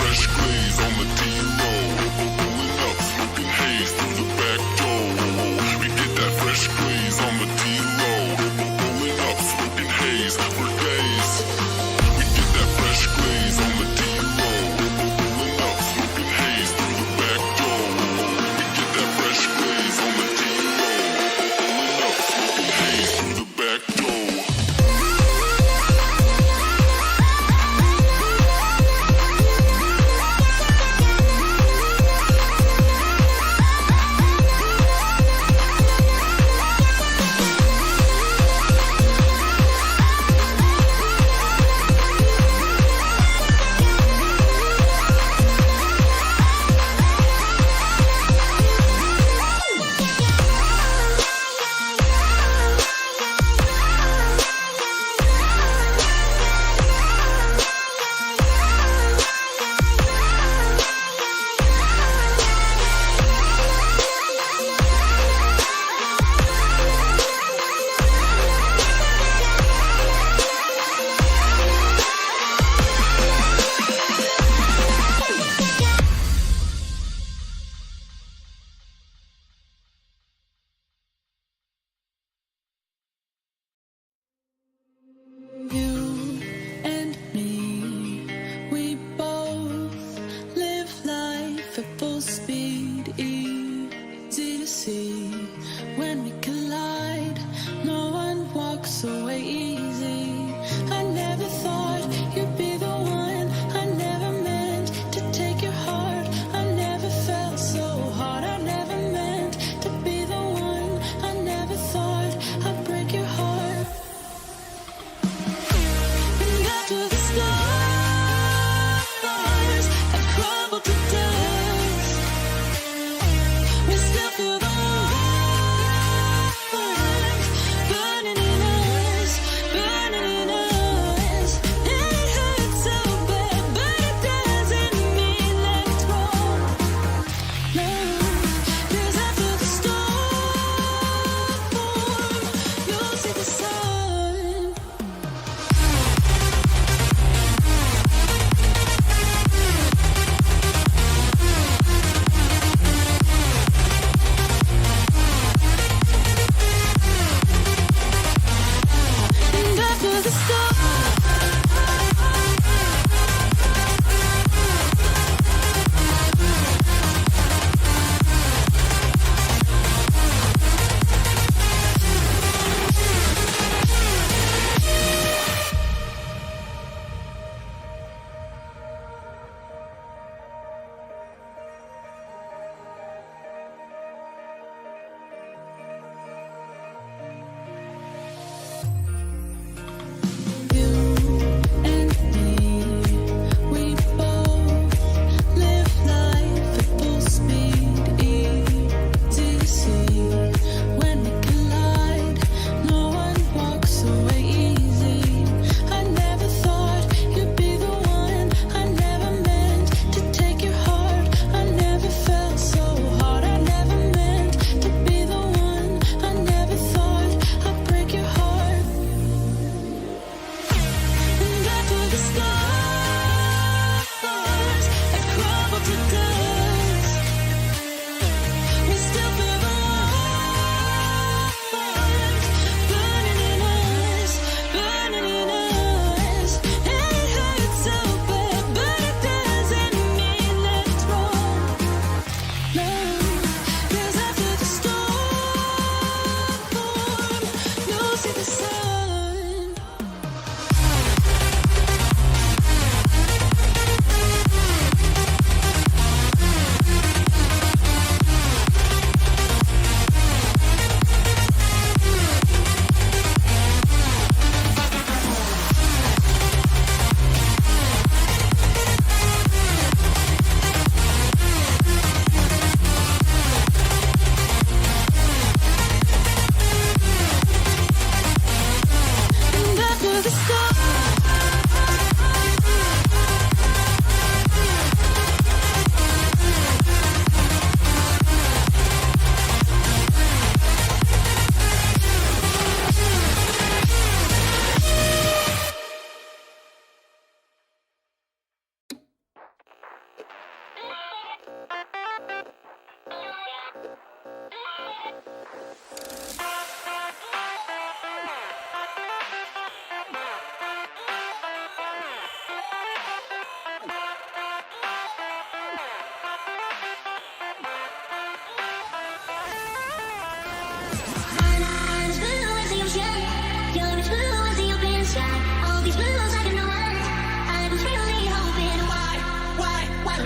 fresh glaze on the D-roll. Pulling up, smoking haze through the back door. We get that fresh glaze on the D-roll. Pulling up, smoking haze for days. We get that fresh glaze on the D-roll. Pulling up, smoking haze through the back door. We get that fresh glaze on the D-roll. Pulling up, smoking haze through the back door.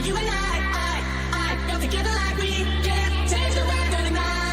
you and I come together like we can change the weather tonight.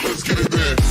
Let's get it there.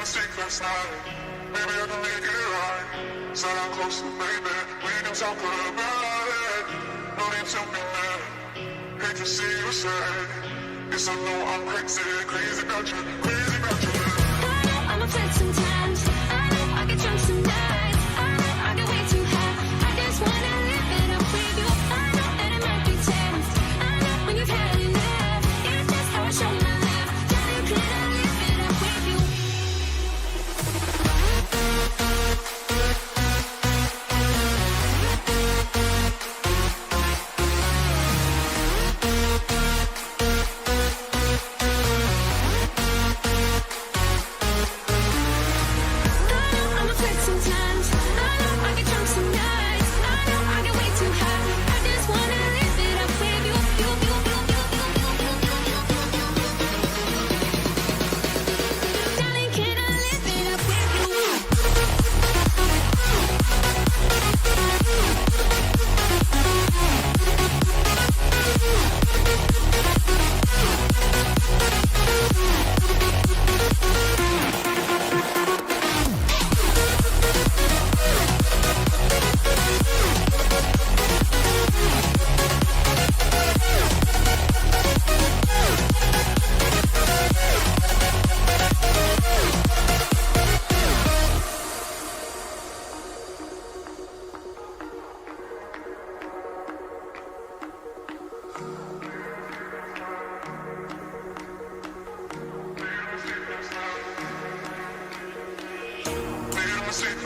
mistake last night. Maybe I can make it right. Said I'm close to baby. We can talk about it. No need to be mad. Hate to see you sad. Yes, I know I'm crazy, crazy about you, crazy about you. I know I'ma flex sometimes. I know I get drunk some nights. I know I get way too high. I just wanna live it up with you. I know that it might be tense. I know when you've had enough. It's just how I show my love. Tell you can I live it up with you?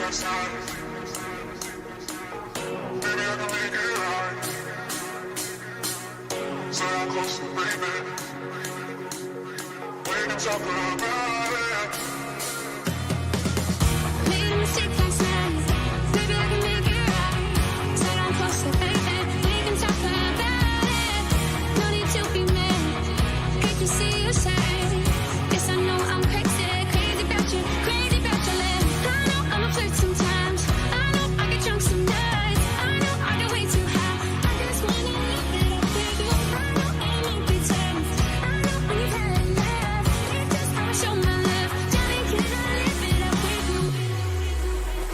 your side. Maybe I can make it right. So I'm close to baby. We can talk about it. Made a mistake last night. Maybe I can make it right. Said I'm closer, baby. We can talk about it. No need to be mad. Great to see you sad. Yes, I know I'm crazy, crazy about you, crazy about your lips. I know I'm a flirt sometimes. I know I get drunk some nights. I know I get way too high. I just wanna live it up with you. I know I won't be tense. I know when you've had enough. It's just how I show my love. Darling, can I live it up with you? I'm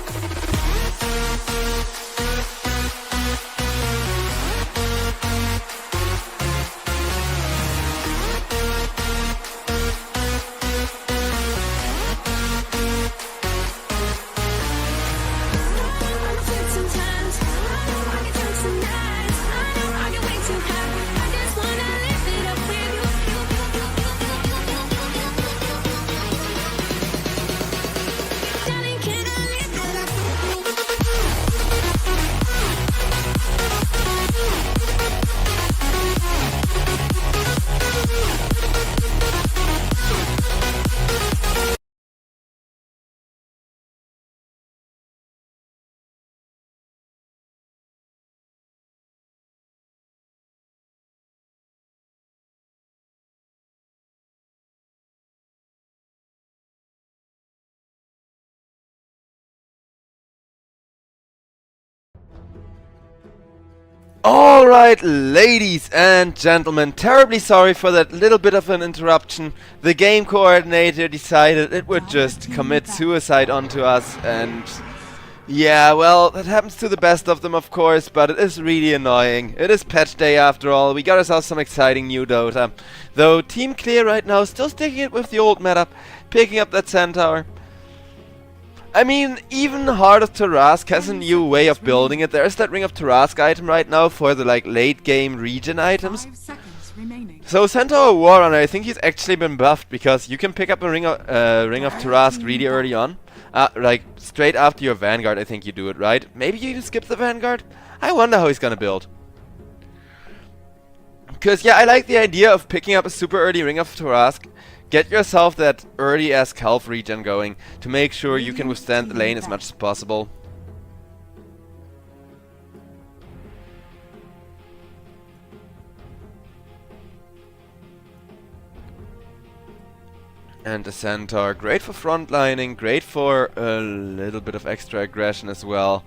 a flirt sometimes. I know I get drunk some nights. I know I get way too high. I just wanna live it up with you. Darling, can I live it up Alright, ladies and gentlemen, terribly sorry for that little bit of an interruption. The game coordinator decided it would just commit suicide onto us, and yeah, well, that happens to the best of them, of course, but it is really annoying. It is patch day after all. We got ourselves some exciting new Dota. Though Team Clear right now still sticking it with the old meta, picking up that Centaur. I mean, even Heart of Tarask has a new way of building it. There's that Ring of Tarask item right now for the late game regen items. 5 seconds remaining. So Centaur Warrunner, I think he's actually been buffed because you can pick up a Ring of Tarask really early on. Like straight after your Vanguard, I think you do it, right? Maybe you even skip the Vanguard? I wonder how he's gonna build. Because yeah, I like the idea of picking up a super early Ring of Tarask. Get yourself that early-ass health regen going to make sure you can withstand the lane as much as possible. And the Centaur, great for frontlining, great for a little bit of extra aggression as well.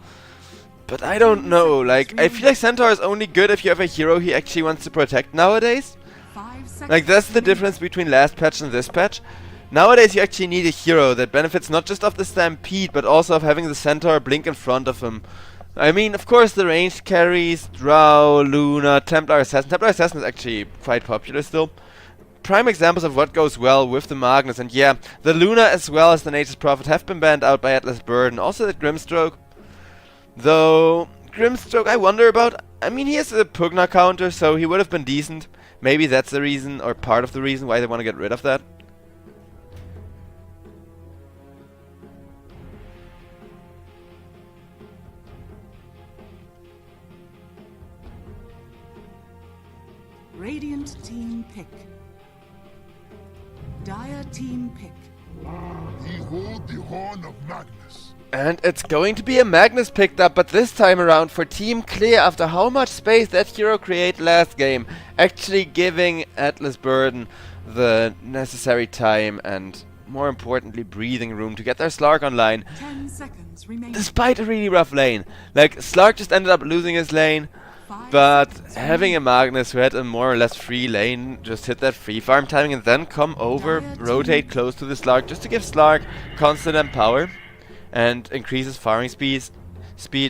But I don't know, like, I feel like Centaur is only good if you have a hero he actually wants to protect nowadays. 5 seconds Like, that's the remaining. difference between last patch and this patch. Nowadays you actually need a hero that benefits not just of the Stampede, but also of having the Centaur blink in front of him. I mean, of course the ranged carries, Drow, Luna, Templar Assassin. Templar Assassin is actually quite popular still. Prime examples of what goes well with the Magnus, and yeah, the Luna as well as the Nature's Prophet have been banned out by Atlas Burden. Also the Grimstroke. Though, Grimstroke I wonder about. I mean, he has a Pugna counter, so he would have been decent. Maybe that's the reason, or part of the reason why they want to get rid of that. Radiant team pick. Dire team pick. Behold the horn of Magnus. And it's going to be a Magnus picked up, but this time around for Team Clear after how much space that hero created last game. Actually giving Atlas Burden the necessary time and, more importantly, breathing room to get their Slark online. 10 seconds remaining. Despite a really rough lane. Like, Slark just ended up losing his lane, 5 but seconds having a remaining. Magnus who had a more or less free lane, just hit that free farm timing and then come over, rotate close to the Slark just to give Slark constant empower and increases farming speed,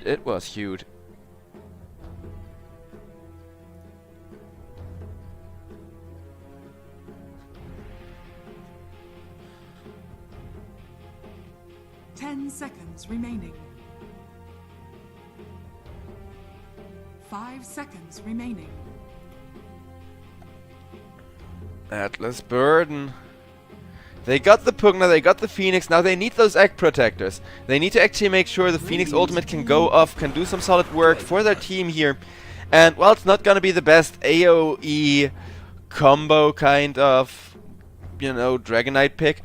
it was huge. Ten seconds remaining. 5 seconds remaining. Atlas Burden. They got the Pugna, they got the Phoenix, now they need those egg protectors. They need to actually make sure the Phoenix ultimate can go off, can do some solid work for their team here. And while it's not gonna be the best AoE combo kind of, you know, Dragon Knight pick,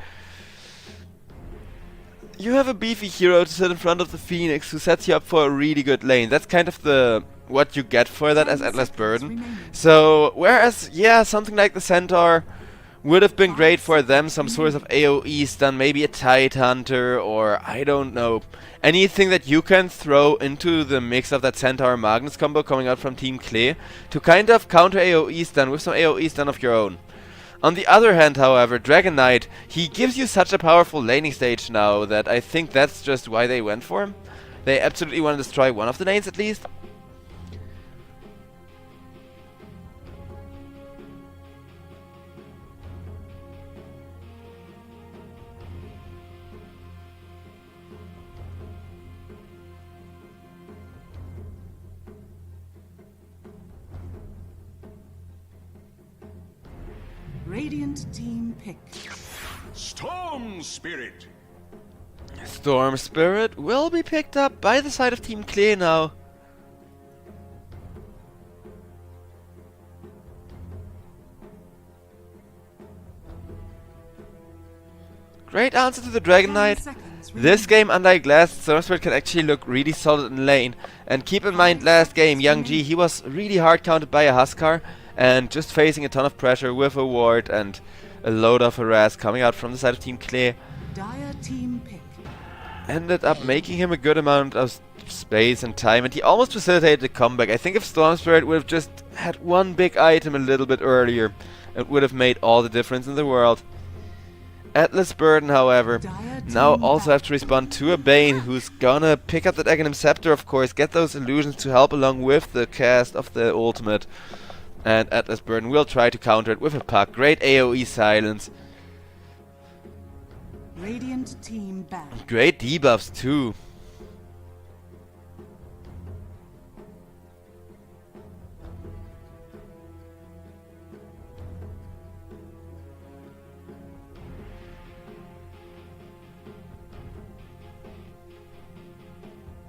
you have a beefy hero to sit in front of the Phoenix who sets you up for a really good lane. That's kind of the what you get for that as Atlas Burden. So, whereas, yeah, something like the Centaur would have been great for them, some sort of AoE stun, maybe a Tide Hunter, or I don't know, anything that you can throw into the mix of that Centaur Magnus combo coming out from Team Klee to kind of counter AoE stun with some AoE stun of your own. On the other hand, however, Dragon Knight, he gives you such a powerful laning stage now that I think that's just why they went for him. They absolutely want to destroy one of the lanes at least. Radiant team pick. Storm Spirit. Storm Spirit will be picked up by the side of Team Klee now. Great answer to the Dragon Knight. This game, unlike last, Storm Spirit can actually look really solid in lane. And keep in mind, last game, Young G, he was really hard counted by a Huskar, and just facing a ton of pressure with a ward and a load of harass coming out from the side of Team Klee. Dire team pick. Ended up making him a good amount of space and time, and he almost facilitated the comeback. I think if Storm Spirit would have just had one big item a little bit earlier, it would have made all the difference in the world. Atlas Burden, however, now also have to respond to a Bane who's gonna pick up that Aghanim Scepter, of course, get those illusions to help along with the cast of the ultimate. And Atlas Burden will try to counter it with a puck. Great AoE silence. Radiant team back. Great debuffs too.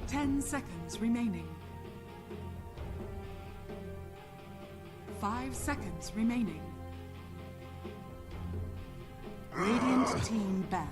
Ten seconds remaining. 5 seconds remaining. Radiant team back.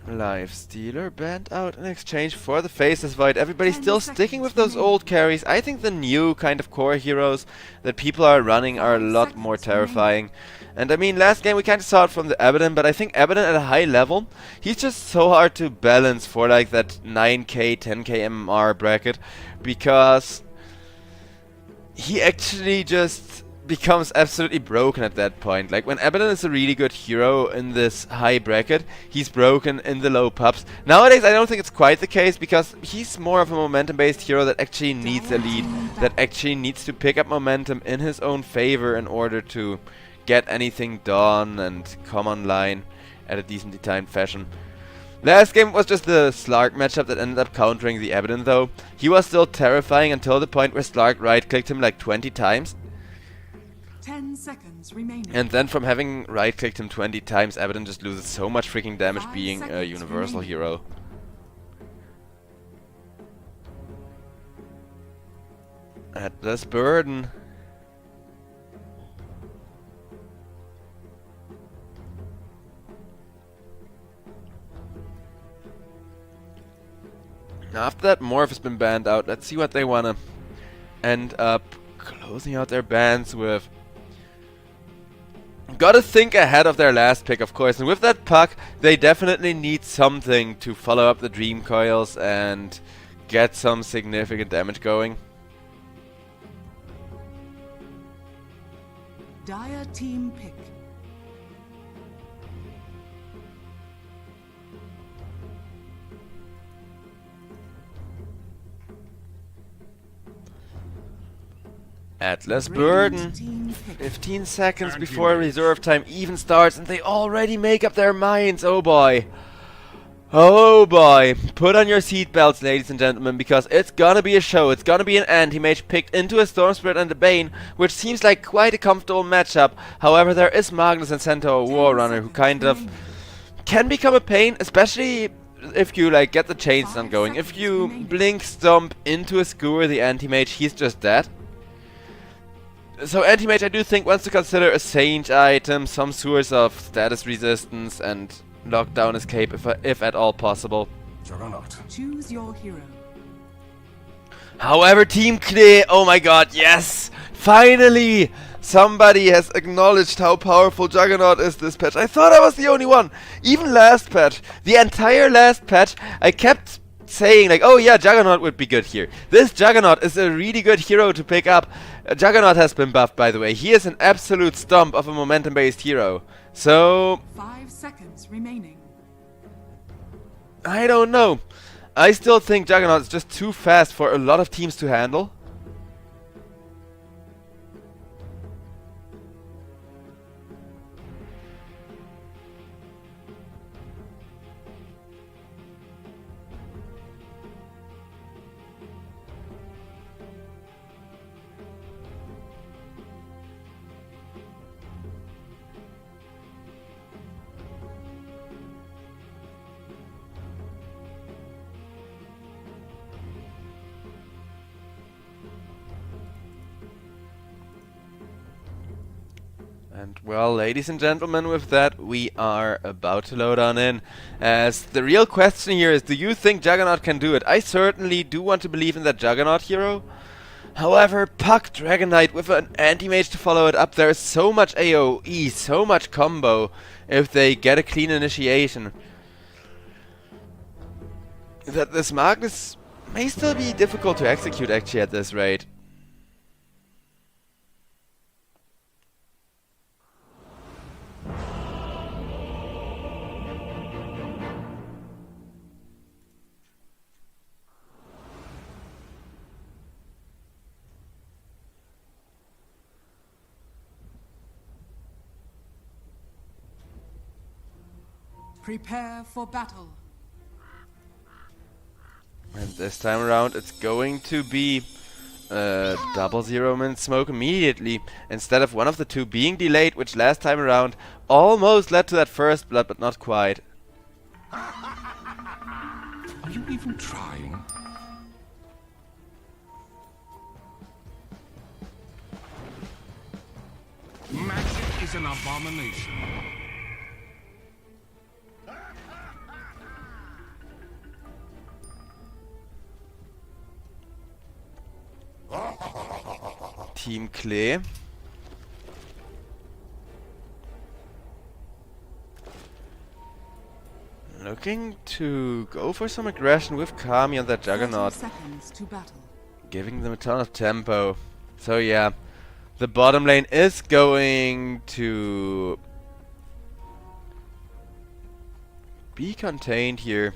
Lifestealer banned out in exchange for the Faceless Void. Everybody's still sticking with those old carries. I think the new kind of core heroes that people are running are a lot more terrifying. And I mean, last game we kind of saw it from the Abaddon, but I think Abaddon at a high level, he's just so hard to balance for like that 9k, 10k MMR bracket, because he actually just becomes absolutely broken at that point. Like, when Abaddon is a really good hero in this high bracket, he's broken in the low pups. Nowadays I don't think it's quite the case, because he's more of a momentum based hero that actually needs a lead, that actually needs to pick up momentum in his own favor in order to get anything done and come online at a decently timed fashion. Last game was just the Slark matchup that ended up countering the Abaddon though. He was still terrifying until the point where Slark right clicked him like 20 times. 10 seconds remaining. And then from having right-clicked him 20 times, Abaddon just loses so much freaking damage being a universal hero. Atlas Burden. After that, Morph has been banned out. Let's see what they wanna end up closing out their bans with. Gotta think ahead of their last pick, of course, and with that puck, they definitely need something to follow up the Dream Coils and get some significant damage going. Dire team pick. Atlas Burden. 15 seconds before reserve time even starts, and they already make up their minds. Oh boy. Oh boy, put on your seatbelts, ladies and gentlemen, because it's gonna be a show. It's gonna be an anti-mage picked into a Storm Spirit and a Bane, which seems like quite a comfortable matchup. However, there is Magnus and Centaur Warrunner, who kind of can become a pain, especially if you like get the chain stun going. If you blink stomp into a Skewer, the anti-mage, he's just dead. So anti-mage, I do think, wants to consider a Sage item, some source of status resistance, and lockdown escape if at all possible. Juggernaut. Choose your hero. However, Team Klee, oh my god, yes! Finally! Somebody has acknowledged how powerful Juggernaut is this patch. I thought I was the only one. Even last patch, the entire last patch, I kept saying like, oh yeah, Juggernaut would be good here. This Juggernaut is a really good hero to pick up. Juggernaut has been buffed, by the way. He is an absolute stomp of a momentum-based hero. So 5 seconds remaining. I don't know. I still think Juggernaut is just too fast for a lot of teams to handle. And well, ladies and gentlemen, with that, we are about to load on in. As the real question here is, do you think Juggernaut can do it? I certainly do want to believe in that Juggernaut hero. However, Puck Dragon Knight with an anti-mage to follow it up, there is so much AoE, so much combo if they get a clean initiation, that this Magnus may still be difficult to execute actually at this rate. Prepare for battle. And this time around it's going to be double zero min smoke immediately, instead of one of the two being delayed, which last time around almost led to that first blood, but not quite. Are you even trying? Magic is an abomination. Team Klee. Looking to go for some aggression with Kami on that 30 Juggernaut, seconds to battle. giving them a ton of tempo. So yeah, the bottom lane is going to be contained here.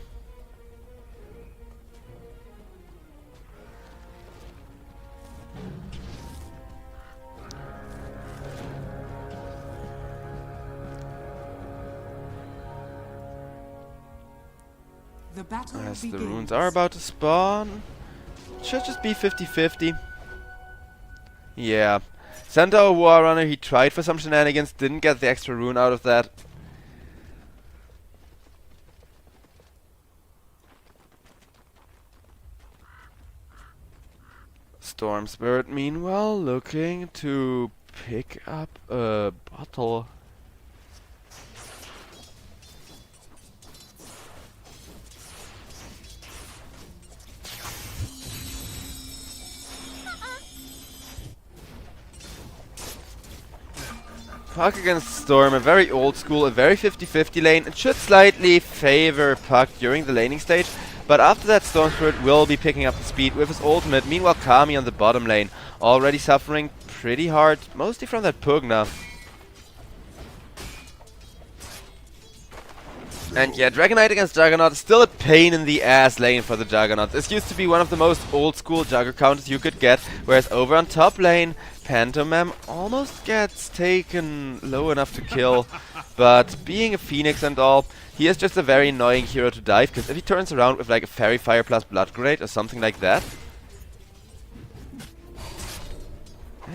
The battle As the begins. runes are about to spawn, should just be 50-50. Yeah, Centaur Warrunner, he tried for some shenanigans, didn't get the extra rune out of that. Storm Spirit, meanwhile, looking to pick up a bottle. Puck against Storm, a very old school, a very 50-50 lane. It should slightly favor Puck during the laning stage, but after that Storm Spirit will be picking up the speed with his ultimate. Meanwhile, Kami on the bottom lane, already suffering pretty hard, mostly from that Pugna. And yeah, Dragon Knight against Juggernaut is still a pain in the ass lane for the Juggernaut. This used to be one of the most old school Jugger counters you could get, whereas over on top lane, Pantomime almost gets taken low enough to kill. But being a Phoenix and all, he is just a very annoying hero to dive, because if he turns around with like a Fairy Fire plus Blood Grenade or something like that,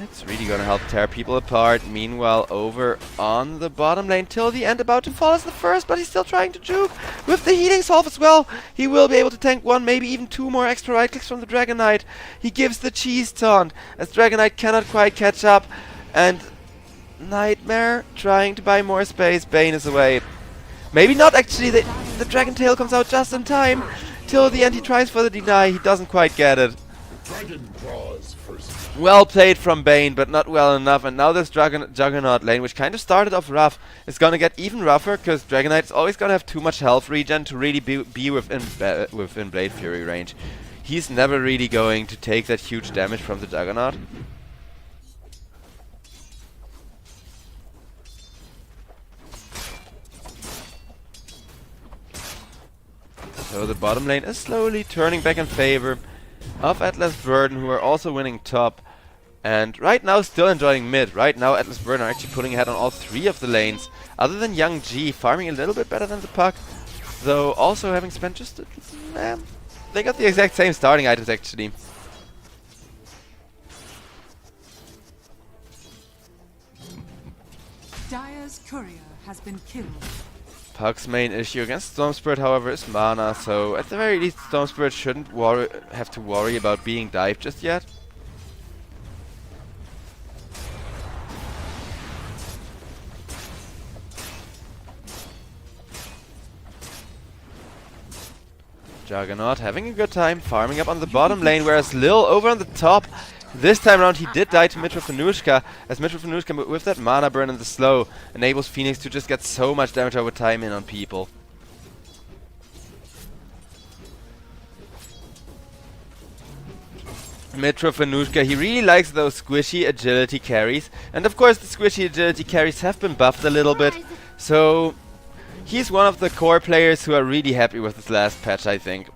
it's really gonna help tear people apart. Meanwhile, over on the bottom lane, till the end about to fall as the first, but he's still trying to juke. With the healing salve as well, he will be able to tank 1, maybe even 2 more extra right clicks from the Dragon Knight. He gives the cheese taunt, as Dragon Knight cannot quite catch up, and Nightmare trying to buy more space. Bane is away. Maybe not actually, the Dragon Tail comes out just in time. Till the end he tries for the deny, he doesn't quite get it. Dragon claws first. Well played from Bane, but not well enough. And now this Juggernaut lane, which kind of started off rough, is gonna get even rougher, because Dragon Knight is always gonna have too much health regen to really be within Blade Fury range. He's never really going to take that huge damage from the Juggernaut. So the bottom lane is slowly turning back in favor of Atlas Burden, who are also winning top. And right now still enjoying mid. Right now Atlas Burden are actually pulling ahead on all 3 of the lanes. Other than Young G, farming a little bit better than the Puck. Though also having spent just... they got the exact same starting items actually. Dire's courier has been killed. Puck's main issue against Storm Spirit, however, is mana, so at the very least Storm Spirit shouldn't have to worry about being dived just yet. Juggernaut having a good time, farming up on the bottom lane, whereas Lil over on the top, this time around he did die to Mitrofanushka, as Mitrofanushka with that mana burn and the slow enables Phoenix to just get so much damage over time in on people. Mitrofanushka, he really likes those squishy agility carries, and of course the squishy agility carries have been buffed a little bit, so he's one of the core players who are really happy with this last patch, I think.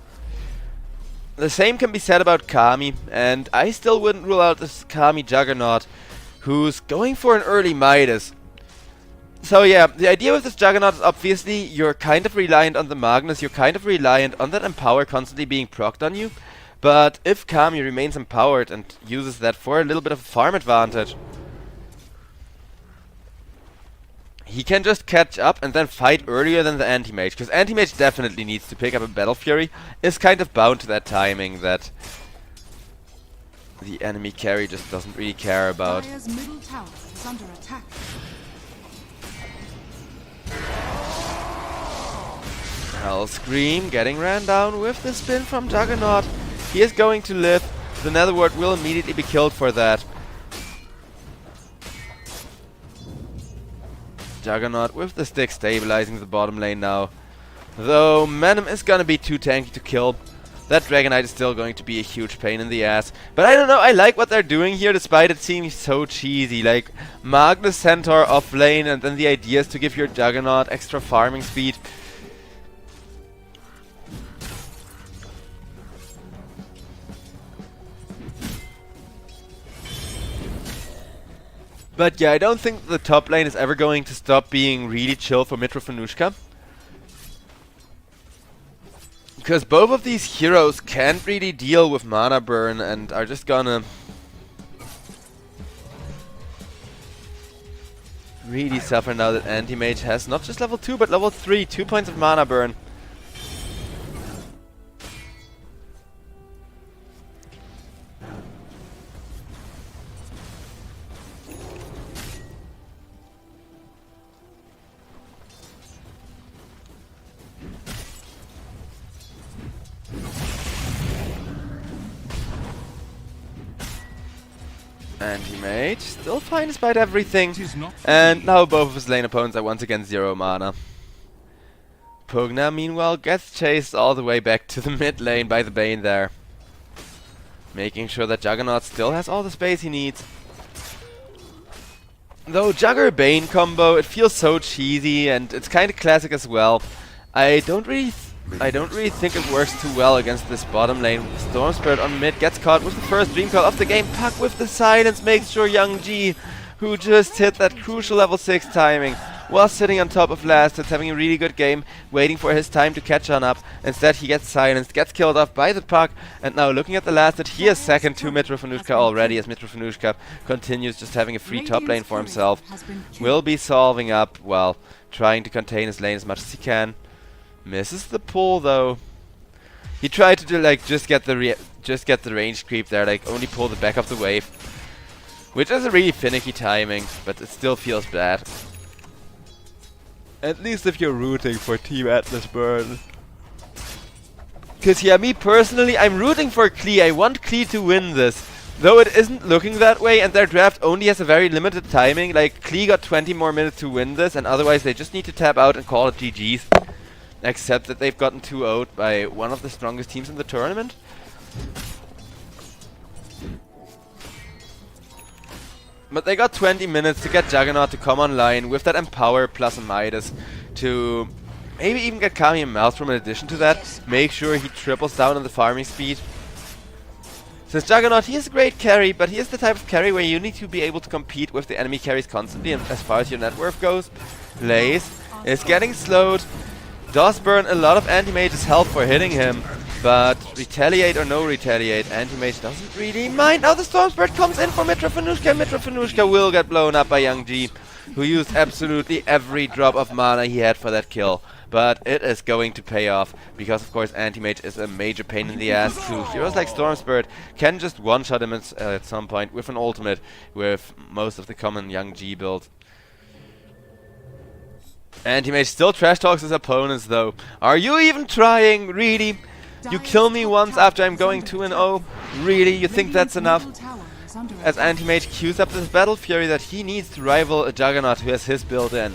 The same can be said about Kami, and I still wouldn't rule out this Kami Juggernaut, who's going for an early Midas. So yeah, the idea with this Juggernaut is obviously you're kind of reliant on the Magnus, you're kind of reliant on that Empower constantly being procced on you, but if Kami remains empowered and uses that for a little bit of a farm advantage, he can just catch up and then fight earlier than the Anti-Mage, because Anti-Mage definitely needs to pick up a Battle Fury, is kind of bound to that timing that the enemy carry just doesn't really care about. Dire's middle tower is under attack. Hellscream getting ran down with the spin from Juggernaut. He is going to live. The Netherward will immediately be killed for that. Juggernaut with the stick stabilizing the bottom lane now. Though Manom is gonna be too tanky to kill. That Dragon Knight is still going to be a huge pain in the ass. But I don't know, I like what they're doing here despite it seeming so cheesy. Like Magnus Centaur off lane, and then the idea is to give your Juggernaut extra farming speed. But yeah, I don't think the top lane is ever going to stop being really chill for Mitrofanushka. Because both of these heroes can't really deal with mana burn and are just gonna really suffer now that Anti-Mage has not just level 2 but level 3, 2 points of mana burn. Anti-Mage still fine despite everything, and now both of his lane opponents are once again 0 mana. Pugna meanwhile gets chased all the way back to the mid lane by the Bane there, making sure that Juggernaut still has all the space he needs. Though Jugger Bane combo, it feels so cheesy and it's kind of classic as well. I don't really think it works too well against this bottom lane. Storm Spirit on mid gets caught with the first Dream Call of the game. Puck with the silence makes sure Young G, who just hit that crucial level 6 timing, was sitting on top of last. It's having a really good game, waiting for his time to catch on up. Instead, he gets silenced, gets killed off by the puck, and now looking at the last hit, he is second to Mitrofanushka already, as Mitrofanushka continues just having a free top lane for himself. Will be solving up, well, trying to contain his lane as much as he can. Misses the pull though. He tried to do, like, just get the range creep there, like only pull the back of the wave, which is a really finicky timing, but it still feels bad. At least if you're rooting for Team Atlas Burn. Cause yeah, me personally, I'm rooting for Klee. I want Klee to win this. Though it isn't looking that way, and their draft only has a very limited timing. Like, Klee got 20 more minutes to win this, and otherwise they just need to tap out and call it GG's. Except that they've gotten 2-0'd by one of the strongest teams in the tournament. But they got 20 minutes to get Juggernaut to come online with that Empower plus a Midas to maybe even get Kami and Maelstrom in addition to that. Make sure he triples down on the farming speed. Since Juggernaut, he is a great carry, but he is the type of carry where you need to be able to compete with the enemy carries constantly, and as far as your net worth goes. Blaze is getting slowed. Does burn a lot of anti-mage's health for hitting him, but retaliate or no retaliate, anti-mage doesn't really mind. Now the Storm Spirit comes in for Mitrofanushka. Mitrofanushka will get blown up by Young G, who used absolutely every drop of mana he had for that kill. But it is going to pay off, because of course anti-mage is a major pain in the ass too. Heroes like Storm Spirit can just one-shot him at some point with an ultimate, with most of the common Young G builds. Anti-mage still trash talks his opponents though. Are you even trying? Really? You kill me once after I'm going 2-0? Really? You think that's enough? As anti-mage queues up this battle fury that he needs to rival a Juggernaut who has his build in.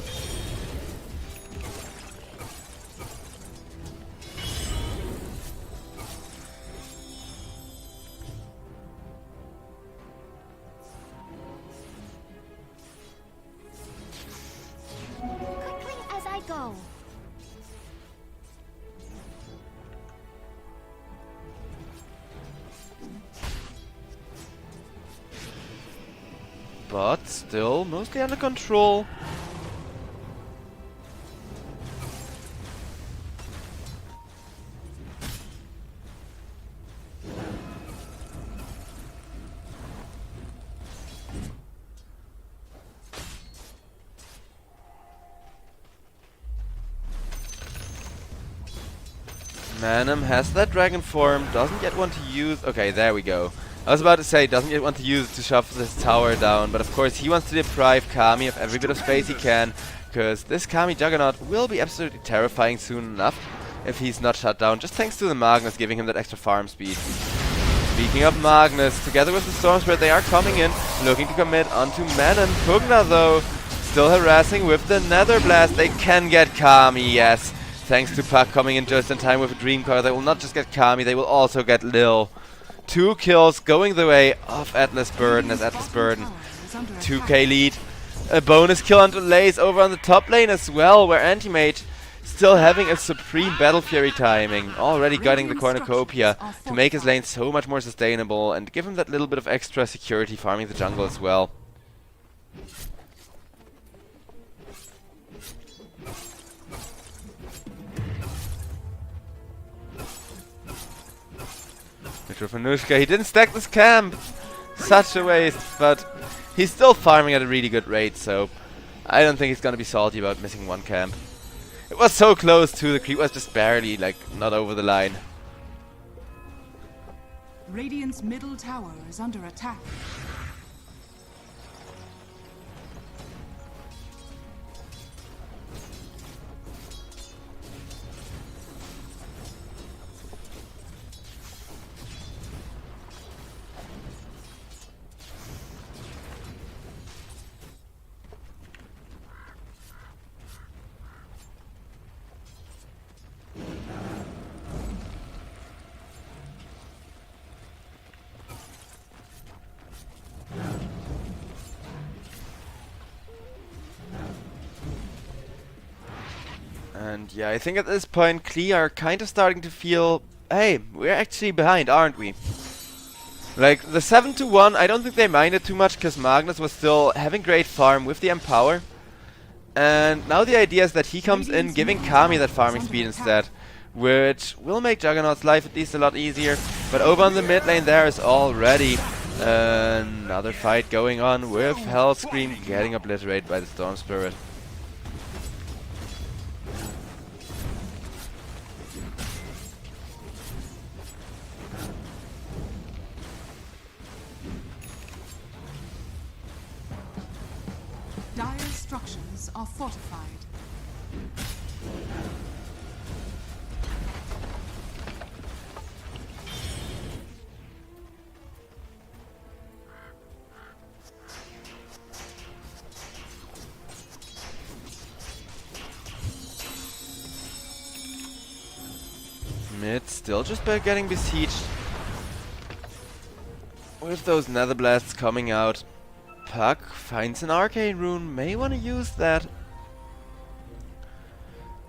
Quickly as I go. But still mostly under control. Manum has that dragon form, doesn't yet want to use... Okay, there we go. I was about to say, doesn't yet want to use it to shove this tower down, but of course he wants to deprive Kami of every bit of space he can, because this Kami Juggernaut will be absolutely terrifying soon enough if he's not shut down, just thanks to the Magnus giving him that extra farm speed. Speaking of Magnus, together with the Storm Spirit they are coming in, looking to commit onto Manum. Pugna though, still harassing with the Nether Blast. They can get Kami, yes. Thanks to Puck coming in just in time with a Dream Car, they will not just get Kami, they will also get Lil. 2 kills going the way of Atlas Burden, as Atlas Burden 2k lead. A bonus kill onto Lace over on the top lane as well, where Anti-Mage still having a supreme Battle Fury timing, already gutting the Cornucopia to make his lane so much more sustainable and give him that little bit of extra security farming the jungle as well. Mitrofanushka, he didn't stack this camp! Such a waste, but he's still farming at a really good rate, so I don't think he's gonna be salty about missing one camp. It was so close too, the creep was just barely, like, not over the line. Radiant's middle tower is under attack. And yeah, I think at this point Klee are kind of starting to feel, hey, we're actually behind, aren't we? Like, the 7-1, I don't think they minded too much because Magnus was still having great farm with the Empower. And now the idea is that he comes in giving Kami that farming speed instead, which will make Juggernaut's life at least a lot easier. But over on the mid lane there is already another fight going on with Hellscream getting obliterated by the Storm Spirit. Dire structures are fortified. Mid still just by getting besieged. With those nether blasts coming out. Puck finds an arcane rune, may want to use that.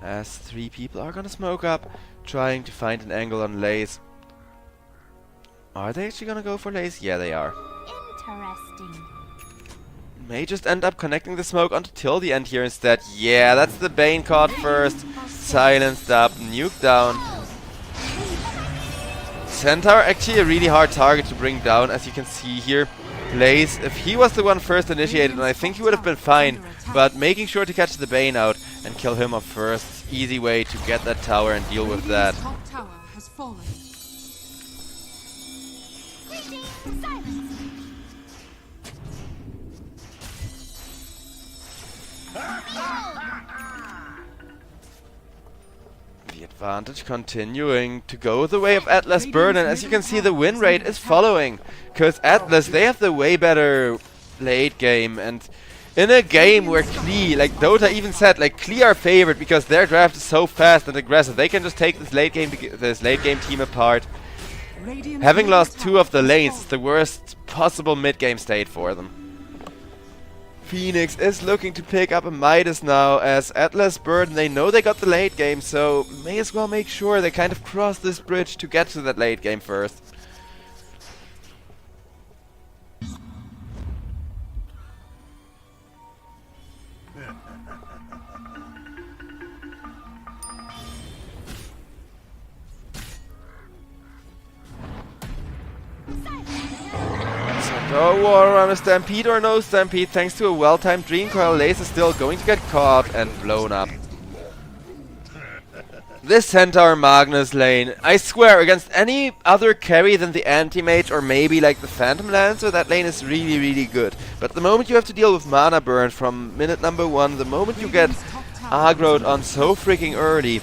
As 3 people are gonna smoke up, trying to find an angle on Lace. Are they actually gonna go for Lace? Yeah, they are. Interesting. May just end up connecting the smoke until the end here instead. Yeah, that's the Bane caught first. Silenced up, nuke down. Centaur actually a really hard target to bring down, as you can see here. Lace, if he was the one first initiated, and I think he would have been fine, but making sure to catch the Bane out and kill him off first. Easy way to get that tower and deal with that. Top tower has fallen. The advantage continuing to go the way of Atlas Burn, and as you can see the win rate is following. Because Atlas, they have the way better late game, and in a game where Klee, like Dota even said, like Klee are favored because their draft is so fast and aggressive, they can just take this late game team apart. Having lost 2 of the lanes is the worst possible mid game state for them. Phoenix is looking to pick up a Midas now, as Atlas Burden, they know they got the late game, so may as well make sure they kind of cross this bridge to get to that late game first. No war around a Stampede or no Stampede, thanks to a well-timed Dream Coil, Lace is still going to get caught and blown up. This Centaur Magnus lane, I swear, against any other carry than the Anti-Mage or maybe like the Phantom Lancer, that lane is really, really good. But the moment you have to deal with mana burn from minute number 1, the moment you get aggroed on so freaking early,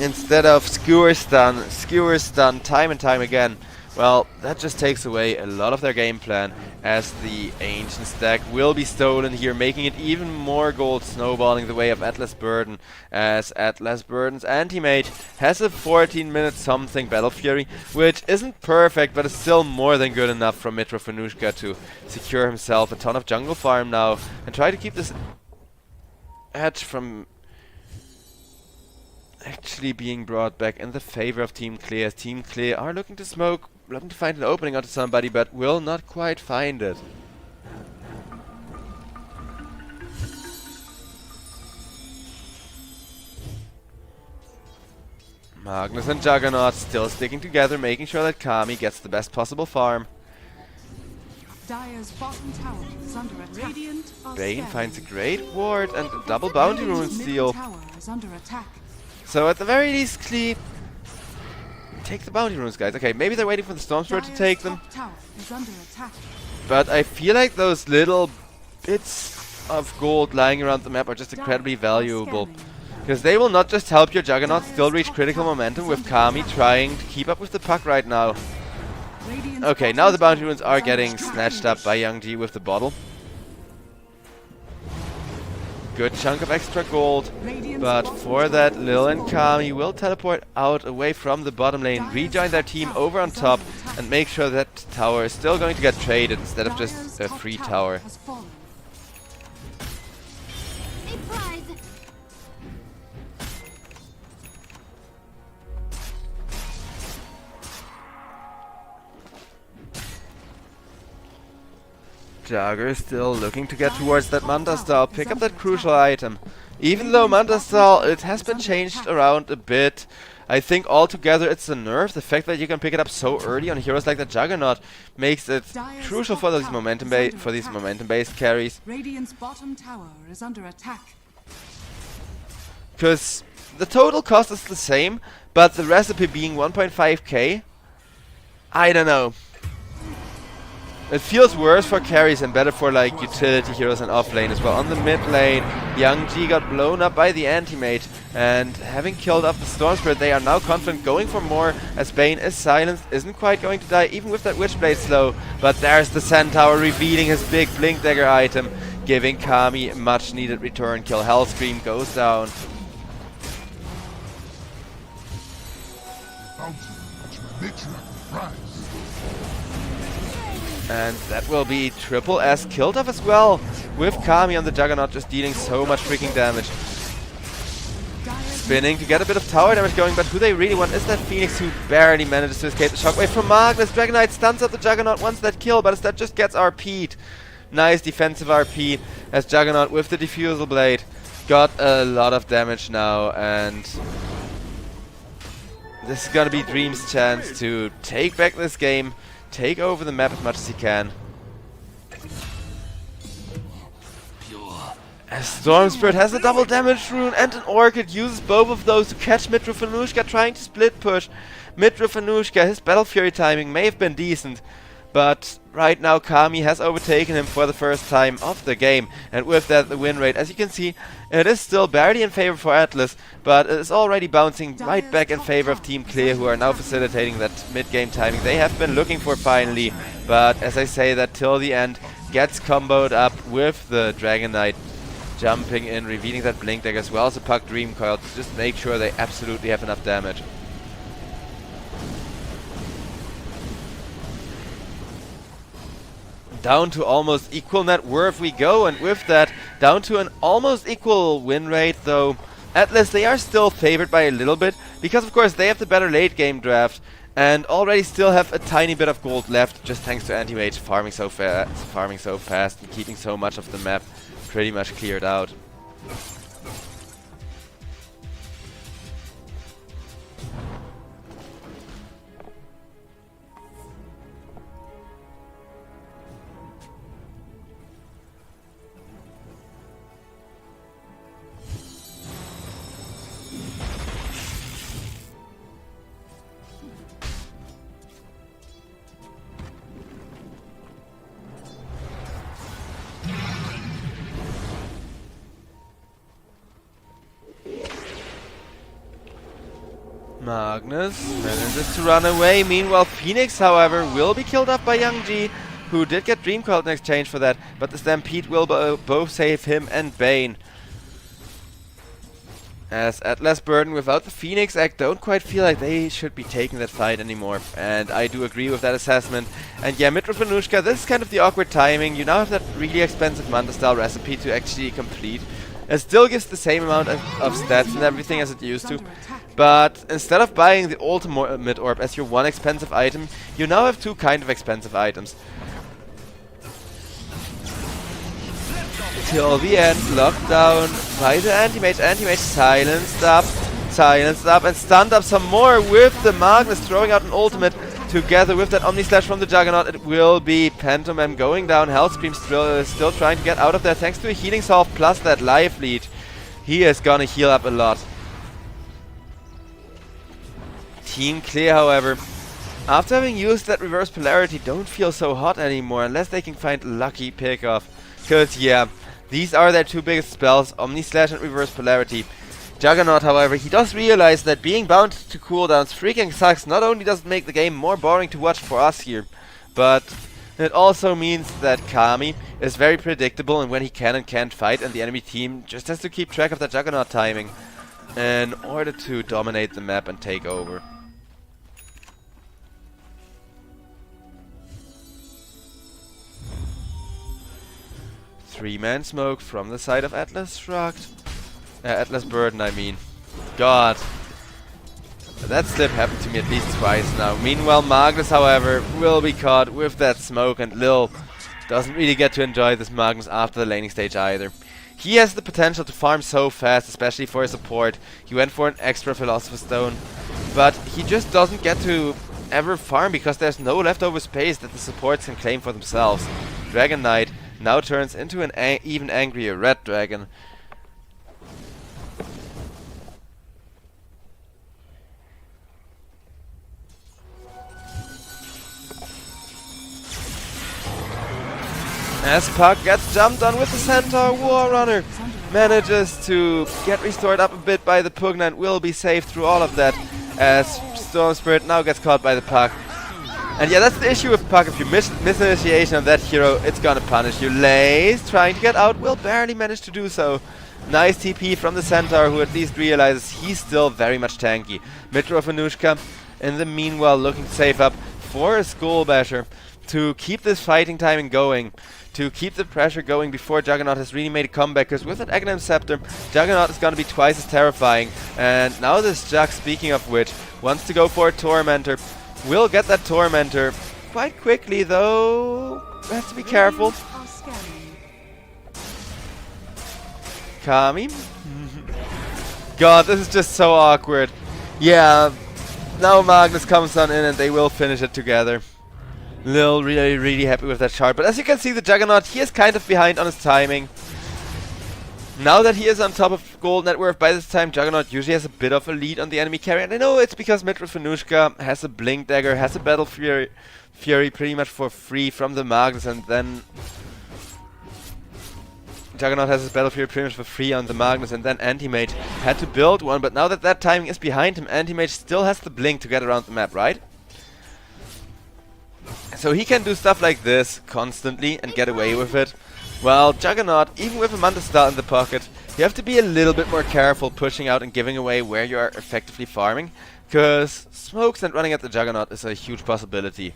instead of skewer stun time and time again, well, that just takes away a lot of their game plan, as the Ancient stack will be stolen here, making it even more gold snowballing the way of Atlas Burden, as Atlas Burden's Anti-Mage has a 14-minute something Battle Fury, which isn't perfect, but is still more than good enough from Mitra Fanushka to secure himself a ton of jungle farm now, and try to keep this edge from actually being brought back in the favor of Team Clear, as Team Clear are looking to smoke, looking to find an opening onto somebody, but will not quite find it. Magnus and Juggernaut still sticking together, making sure that Kami gets the best possible farm. Dire's bottom tower is under attack. Radiant are Bane scanning. finds a great ward and a double bounty rune Radiant's steal. middle tower is under attack. So at the very least, Klee, take the bounty runes, guys. Okay, maybe they're waiting for the Storm Spirit to Dire's take them, top tower is under attack. but I feel like those little bits of gold lying around the map are just incredibly valuable. Because they will not just help your Juggernaut still reach critical momentum with Kami trying to keep up with the puck right now. Radiant's Okay, now the bounty runes are getting snatched up by Young G with the bottle. Good chunk of extra gold, but for that, Lil and Kami will teleport out away from the bottom lane, rejoin their team over on top, and make sure that tower is still going to get traded instead of just a free tower. Has fallen. Surprise! Jagger still looking to get towards that Manta Style, pick up that crucial item. Even though Manta Style, it has been changed around a bit. I think altogether it's a nerf. The fact that you can pick it up so early on heroes like the Juggernaut makes it crucial for these momentum-based carries. Radiant's bottom tower is under attack. Because the total cost is the same, but the recipe being 1.5k, I don't know. It feels worse for carries and better for like utility heroes and off lane as well. On the mid lane, Young G got blown up by the anti-mage, and having killed off the Storm Spirit, they are now confident going for more, as Bane is silenced, isn't quite going to die even with that Witchblade slow. But there's the Centaur revealing his big Blink Dagger item, giving Kami a much needed return kill. Hellscream goes down. Bounty, which may make you like a prize. And that will be triple S killed off as well, with Kami on the Juggernaut just dealing so much freaking damage. Spinning to get a bit of tower damage going, but who they really want is that Phoenix, who barely manages to escape the shockwave from Magnus. Dragonite stuns up the Juggernaut, wants that kill, but instead just gets RP'd. Nice defensive RP, as Juggernaut with the Diffusal Blade got a lot of damage now, and this is gonna be Dream's chance to take back this game, take over the map as much as he can. As Storm Spirit has a double damage rune and an Orchid, uses both of those to catch Midriff Anushka trying to split push. Midriff Anushka, his Battle Fury timing may have been decent, but right now Kami has overtaken him for the first time of the game, and with that the win rate, as you can see, it is still barely in favor for Atlas, but it is already bouncing right back in favor of Team Clear, who are now facilitating that mid-game timing they have been looking for finally. But as I say, that till the end gets comboed up with the Dragon Knight jumping in, revealing that Blink Dagger as well as a Puck Dream Coil to just make sure they absolutely have enough damage. Down to almost equal net worth we go, and with that, down to an almost equal win rate, though Atlas, they are still favored by a little bit, because of course they have the better late game draft, and already still have a tiny bit of gold left, just thanks to Anti-Mage farming so fast and keeping so much of the map pretty much cleared out. Magnus manages to run away. Meanwhile, Phoenix, however, will be killed off by Young G, who did get Dream Coiled in exchange for that, but the Stampede will both save him and Bane. As Atlas Burden without the Phoenix Act don't quite feel like they should be taking that fight anymore, and I do agree with that assessment. And yeah, Midriff Anushka, this is kind of the awkward timing. You now have that really expensive Manta style recipe to actually complete. It still gives the same amount of stats and everything as it used to, but instead of buying the ultimate orb as your one expensive item, you now have two kind of expensive items. Till the end, locked down by the Anti-Mage. Anti-Mage silenced up, and stunned up some more with the Magnus throwing out an ultimate. Together with that Omni Slash from the Juggernaut, it will be Pantomime going down. Hellscream still trying to get out of there thanks to a healing salve plus that life lead. He is gonna heal up a lot. Team Clear, however, after having used that reverse polarity, don't feel so hot anymore unless they can find lucky pickoff. Cause yeah, these are their two biggest spells, Omni Slash and reverse polarity. Juggernaut, however, he does realize that being bound to cooldowns freaking sucks. Not only does it make the game more boring to watch for us here, but it also means that Kami is very predictable in when he can and can't fight, and the enemy team just has to keep track of the Juggernaut timing in order to dominate the map and take over. Three-man smoke from the side of Atlas Shrugged. Atlas Burden, I mean. God. That slip happened to me at least twice now. Meanwhile, Magnus, however, will be caught with that smoke, and Lil doesn't really get to enjoy this Magnus after the laning stage either. He has the potential to farm so fast, especially for his support. He went for an extra Philosopher's Stone, but he just doesn't get to ever farm because there's no leftover space that the supports can claim for themselves. Dragon Knight now turns into an even angrier Red Dragon. As Puck gets jumped on with the Centaur Warrunner, manages to get restored up a bit by the Pugna and will be saved through all of that, as Storm Spirit now gets caught by the Puck. And yeah, that's the issue with Puck. If you miss initiation on that hero, it's gonna punish you. Lace trying to get out, will barely manage to do so. Nice TP from the Centaur, who at least realizes he's still very much tanky. Mitro Venushka in the meanwhile looking to save up for a Skull Basher to keep this fighting timing going, to keep the pressure going before Juggernaut has really made a comeback, because with that Aghanim Scepter, Juggernaut is going to be twice as terrifying. And now this Jug, speaking of which, wants to go for a Tormentor. Will get that Tormentor quite quickly, though. Has to be careful. Are scanning. Kami? God, this is just so awkward. Yeah, now Magnus comes on in and they will finish it together. Lil really happy with that chart, but as you can see, the Juggernaut, he is kind of behind on his timing. Now that he is on top of gold net worth, by this time Juggernaut usually has a bit of a lead on the enemy carry, and I know it's because Mitro Venushka has a Blink Dagger, has a Battle Fury pretty much for free from the Magnus, and then Juggernaut has his Battle Fury pretty much for free on the Magnus, and then Anti-Mage had to build one, but now that timing is behind him, Anti-Mage still has the Blink to get around the map, right? So he can do stuff like this constantly and get away with it. While Juggernaut, even with a Manta Star in the pocket, you have to be a little bit more careful pushing out and giving away where you are effectively farming, because smokes and running at the Juggernaut is a huge possibility.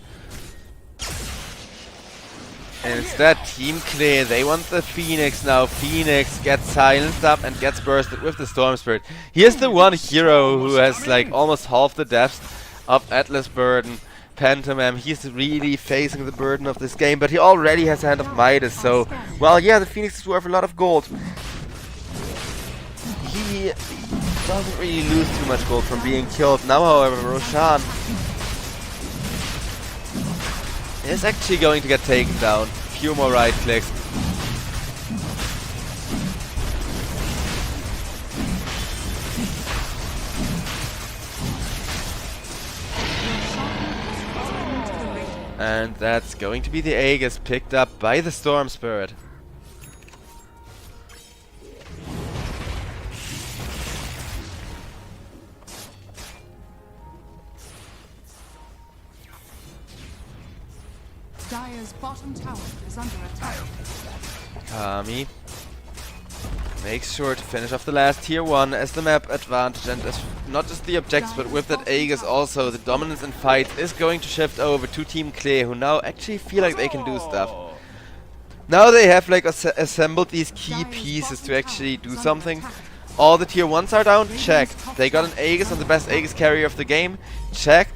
And instead, Team Clear, they want the Phoenix now. Phoenix gets silenced up and gets bursted with the Storm Spirit. He is the one hero who has like almost half the deaths of Atlas Burden. Pantomime, he's really facing the burden of this game, but he already has a Hand of Midas, so, well, yeah, the Phoenix is worth a lot of gold. He doesn't really lose too much gold from being killed. Now, however, Roshan is actually going to get taken down. A few more right clicks. And that's going to be the Aegis picked up by the Storm Spirit. Dire's bottom tower is under attack. Kami makes sure to finish off the last tier 1 as the map advantage, and as not just the objectives, but with that Aegis also, the dominance in fights is going to shift over to Team Clay, who now actually feel like they can do stuff. Now they have like assembled these key pieces to actually do something. All the tier 1s are down, check. They got an Aegis on the best Aegis carrier of the game, check.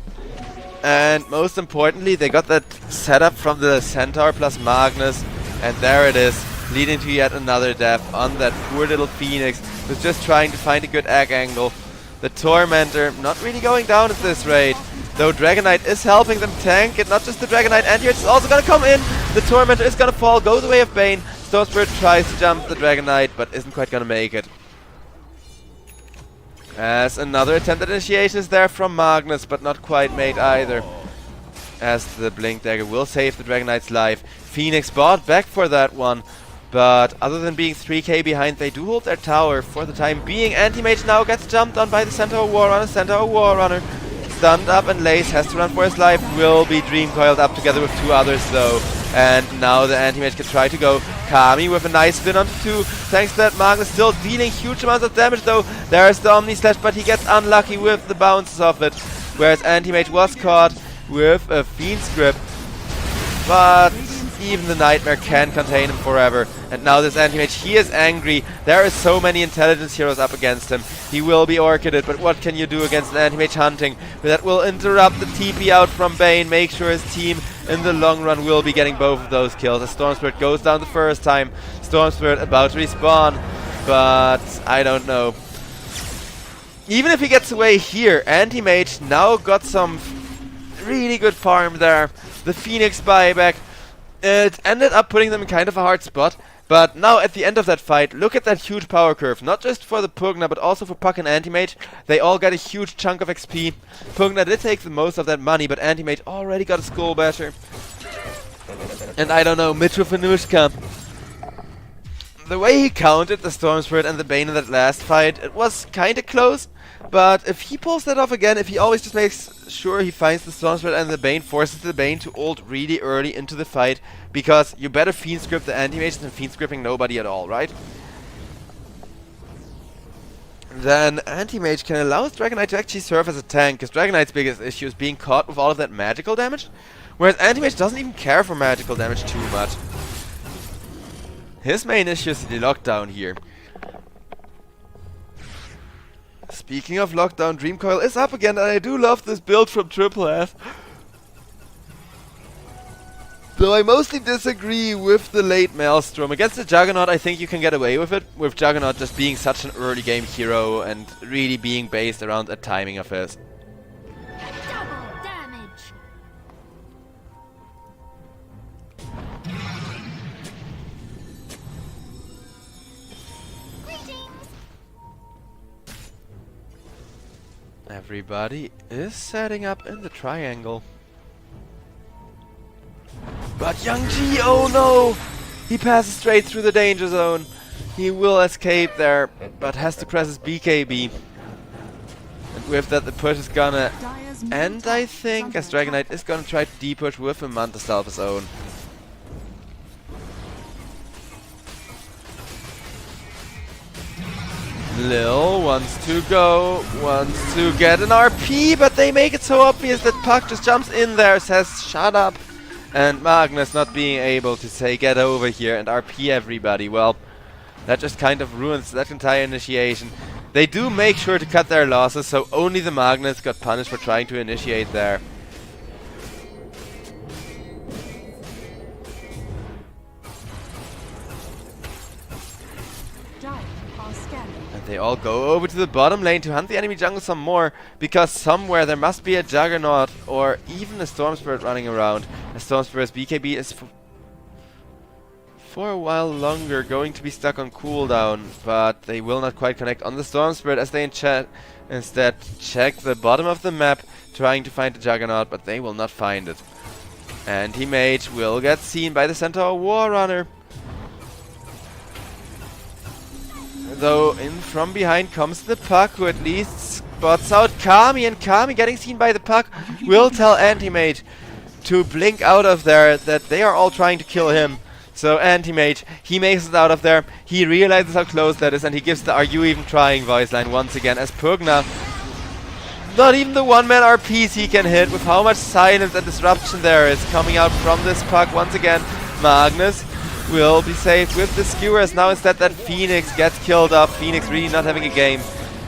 And most importantly, they got that setup from the Centaur plus Magnus, and there it is, leading to yet another death on that poor little Phoenix, who's just trying to find a good egg angle. The Tormentor not really going down at this rate, though Dragon Knight is helping them tank it. Not just the Dragon Knight, and here it's also gonna come in. The Tormentor is gonna fall, go the way of Bane. Storm Spirit tries to jump the Dragon Knight, but isn't quite gonna make it. As another attempted initiation is there from Magnus, but not quite made either. As the Blink Dagger will save the Dragon Knight's life. Phoenix bought back for that one. But other than being 3k behind, they do hold their tower for the time being. Anti-Mage now gets jumped on by the Centaur Warrunner. Centaur Warrunner stunned up, and Lace has to run for his life. Will be Dream Coiled up together with 2 others though. And now the Anti-Mage can try to go. Kami with a nice spin onto 2. Thanks to that, Magnus still dealing huge amounts of damage though. There's the Omni Slash, but he gets unlucky with the bounces of it. Whereas Anti-Mage was caught with a Fiend's Grip. But even the Nightmare can contain him forever. And now this Anti-Mage, he is angry. There are so many intelligence heroes up against him. He will be Orchided, but what can you do against an Anti-Mage hunting? That will interrupt the TP out from Bane, make sure his team in the long run will be getting both of those kills. As Storm Spirit goes down the first time, Storm Spirit about to respawn, but I don't know. Even if he gets away here, Anti-Mage now got some really good farm there. The Phoenix buyback, it ended up putting them in kind of a hard spot. But now at the end of that fight, look at that huge power curve. Not just for the Pugna, but also for Puck and Anti-Mage. They all got a huge chunk of XP. Pugna did take the most of that money, but Anti-Mage already got a Skull Basher. And I don't know, Mitrofanushka. The way he countered the Storm Spirit and the Bane in that last fight, it was kinda close. But if he pulls that off again, if he always just makes sure he finds the Storm Spirit and the Bane, forces the Bane to ult really early into the fight, because you better Fiend Script the Anti-Mage than Fiend Scripting nobody at all, right? Then Anti-Mage can allow Dragonite to actually serve as a tank, because Dragonite's biggest issue is being caught with all of that magical damage, whereas Anti-Mage doesn't even care for magical damage too much. His main issue is the lockdown here. Speaking of lockdown, Dream Coil is up again, and I do love this build from Triple F. Though I mostly disagree with the late Maelstrom. Against the Juggernaut, I think you can get away with it, with Juggernaut just being such an early game hero and really being based around the timing of his. Double damage. Everybody is setting up in the triangle. But Young G, oh no! He passes straight through the danger zone. He will escape there, but has to press his BKB. And with that, the push is gonna end, I think, as Dragonite is gonna try to D-push with a Manta Style of his own. Lil wants to go, wants to get an RP, but they make it so obvious that Puck just jumps in there, says shut up. And Magnus not being able to say get over here and RP everybody. Well, that just kind of ruins that entire initiation. They do make sure to cut their losses, so only the Magnus got punished for trying to initiate there. And they all go over to the bottom lane to hunt the enemy jungle some more, because somewhere there must be a Juggernaut or even a Storm Spirit running around. A Storm Spirit's BKB is for a while longer going to be stuck on cooldown, but they will not quite connect on the Storm Spirit as they instead check the bottom of the map trying to find the Juggernaut, but they will not find it. Anti-Mage will get seen by the Centaur Warrunner. Though in from behind comes the Puck, who at least spots out Kami, and Kami getting seen by the Puck will tell Anti-Mage to blink out of there, that they are all trying to kill him. So Anti-Mage, he makes it out of there, he realizes how close that is, and he gives the "Are you even trying" voice line once again, as Pugna, not even the one-man RPs he can hit, with how much silence and disruption there is coming out from this Puck once again. Magnus will be saved with the skewers. Now instead that Phoenix gets killed up. Phoenix really not having a game.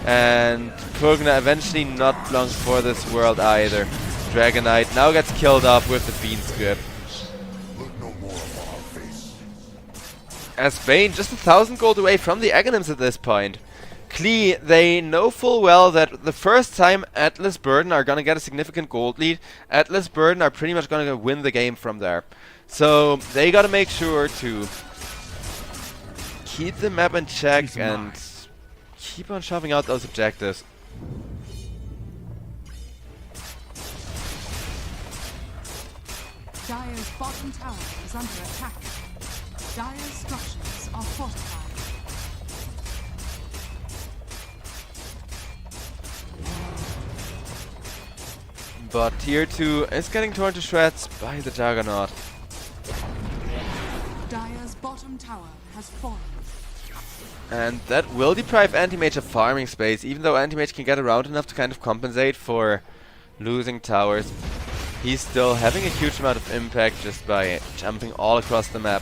And Pugna eventually not long for this world either. Dragonite now gets killed off with the Fiend Script. Look no more upon our face. As Bane just 1,000 gold away from the Aghanims at this point. Klee, they know full well that the first time Atlas Burden are gonna get a significant gold lead, Atlas Burden are pretty much gonna win the game from there. So they gotta make sure to keep the map in check and keep on shoving out those objectives. Dire's bottom tower is under attack. Dire's structures are fortified. But tier 2 is getting torn to shreds by the Juggernaut. Dire's bottom tower has fallen. And that will deprive Anti-Mage of farming space, even though Anti-Mage can get around enough to kind of compensate for losing towers. He's still having a huge amount of impact just by jumping all across the map.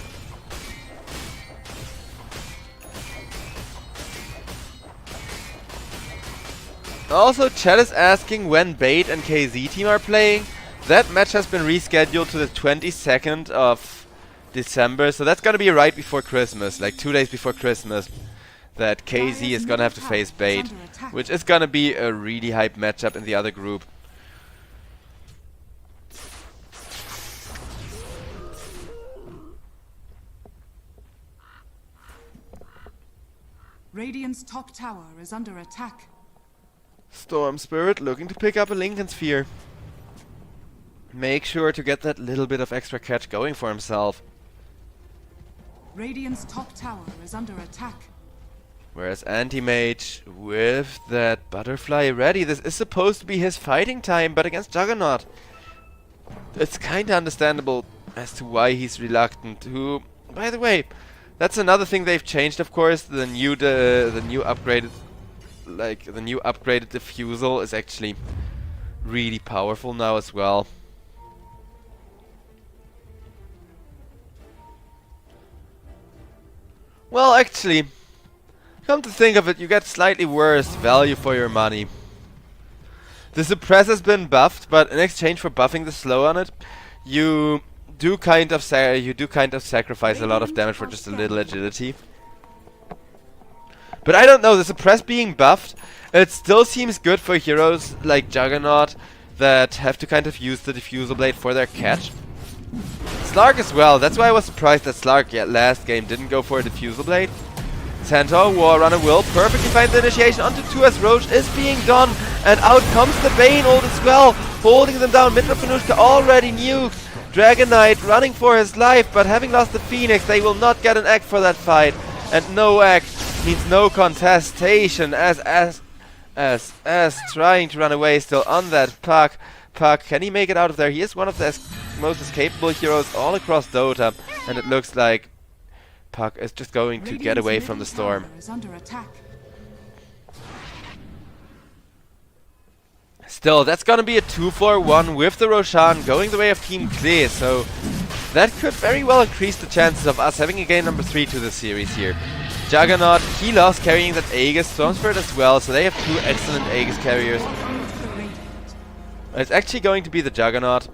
Also, chat is asking when Bait and KZ team are playing. That match has been rescheduled to the 22nd of December, so that's gonna be right before Christmas, like 2 days before Christmas, that KZ is gonna have to face Bait, which is gonna be a really hype matchup in the other group. Radiant's top tower is under attack. Storm Spirit looking to pick up a Lincoln Sphere. Make sure to get that little bit of extra catch going for himself. Radiant's top tower is under attack. Whereas Anti-Mage with that butterfly ready. This is supposed to be his fighting time, but against Juggernaut, it's kinda understandable as to why he's reluctant. Who, by the way, that's another thing they've changed, of course. The new upgraded diffusal is actually really powerful now as well. Well, actually, come to think of it, you get slightly worse value for your money. The suppress has been buffed, but in exchange for buffing the slow on it, you do kind of sacrifice a lot of damage for just a little agility. But I don't know, the suppress being buffed, it still seems good for heroes like Juggernaut that have to kind of use the diffusal blade for their catch. Slark as well, that's why I was surprised that Slark last game didn't go for a diffusal blade. Centaur, War Runner will perfectly find the initiation onto 2 as Roach is being done, and out comes the Bane ult as well, holding them down. Mitra Fanushka already nuked. Dragon Knight running for his life, but having lost the Phoenix, they will not get an egg for that fight. And no egg means no contestation as trying to run away still on that Puck. Puck, can he make it out of there? He is one of the most escapable heroes all across Dota, and it looks like Puck is just going to get away from the storm. Still, that's gonna be a 2-4-1 with the Roshan going the way of Team Klee, so that could very well increase the chances of us having a game number 3 to the series here. Juggernaut, he loves carrying that Aegis, Storm Spirit as well, so they have 2 excellent Aegis carriers. It's actually going to be the Juggernaut.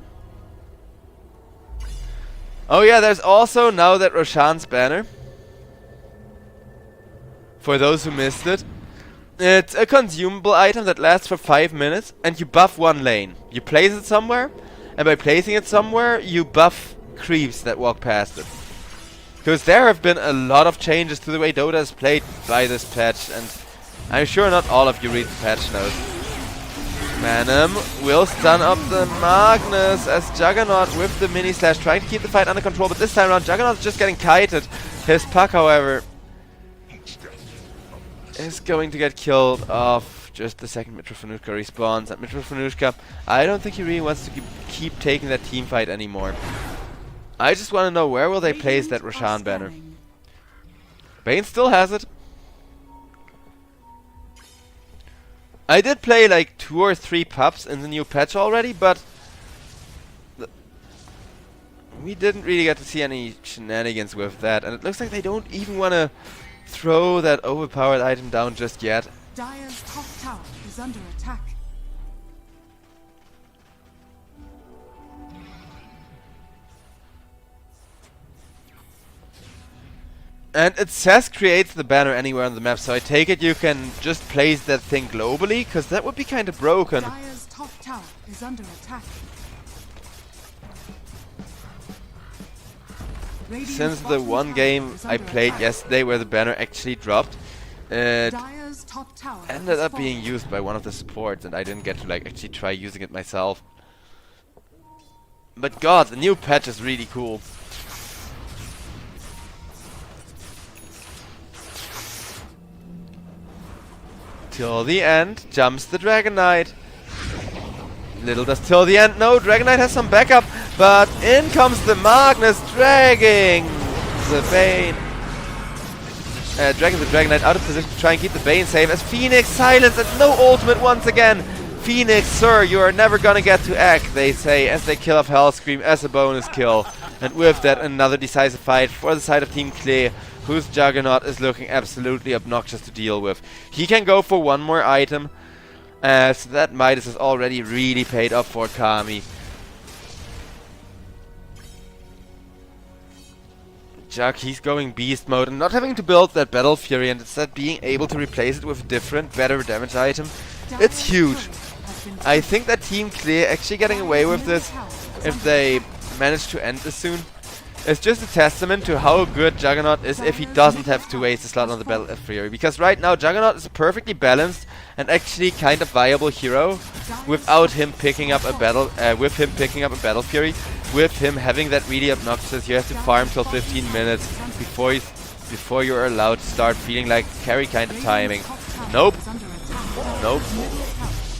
Oh yeah, there's also now that Roshan's banner. For those who missed it. It's a consumable item that lasts for 5 minutes, and you buff one lane. You place it somewhere, and by placing it somewhere, you buff creeps that walk past it. Because there have been a lot of changes to the way Dota is played by this patch, and I'm sure not all of you read the patch notes. Manum will stun up the Magnus as Juggernaut with the mini slash trying to keep the fight under control, but this time around Juggernaut's just getting kited. His Puck, however, is going to get killed off just the second Mitra Fanushka respawns. And Mitra Fanushka, I don't think he really wants to keep taking that team fight anymore. I just want to know, where will they place that Roshan banner? Bane still has it. I did play like 2 or 3 pups in the new patch already, but we didn't really get to see any shenanigans with that, and it looks like they don't even want to throw that overpowered item down just yet. Dire's top tower is under attack. And it says creates the banner anywhere on the map, so I take it you can just place that thing globally, because that would be kind of broken. Dire's top tower is under attack. Since the one game I played yesterday where the banner actually dropped, it ended up being used by one of the supports, and I didn't get to like actually try using it myself. But god, the new patch is really cool. Till the end, jumps the Dragon Knight. Little does till the end know, Dragon Knight has some backup, but in comes the Magnus, dragging the Bane. Dragging the Dragon Knight out of position to try and keep the Bane safe as Phoenix silenced and no ultimate once again. Phoenix, sir, you are never gonna get to act, they say, as they kill off Hellscream as a bonus kill. And with that, another decisive fight for the side of Team Klee, whose Juggernaut is looking absolutely obnoxious to deal with. He can go for one more item, as that Midas has already really paid off for Kami. Jug, he's going beast mode and not having to build that Battle Fury and instead being able to replace it with a different, better damage item. It's huge. I think that Team Clear actually getting away with this, if they manage to end this soon, it's just a testament to how good Juggernaut is if he doesn't have to waste a slot on the Battle Fury. Because right now Juggernaut is a perfectly balanced and actually kind of viable hero without him picking up a battle, Battle Fury, with him having that really obnoxious, you have to farm till 15 minutes before you're allowed to start feeling like carry kind of timing. Nope. Nope.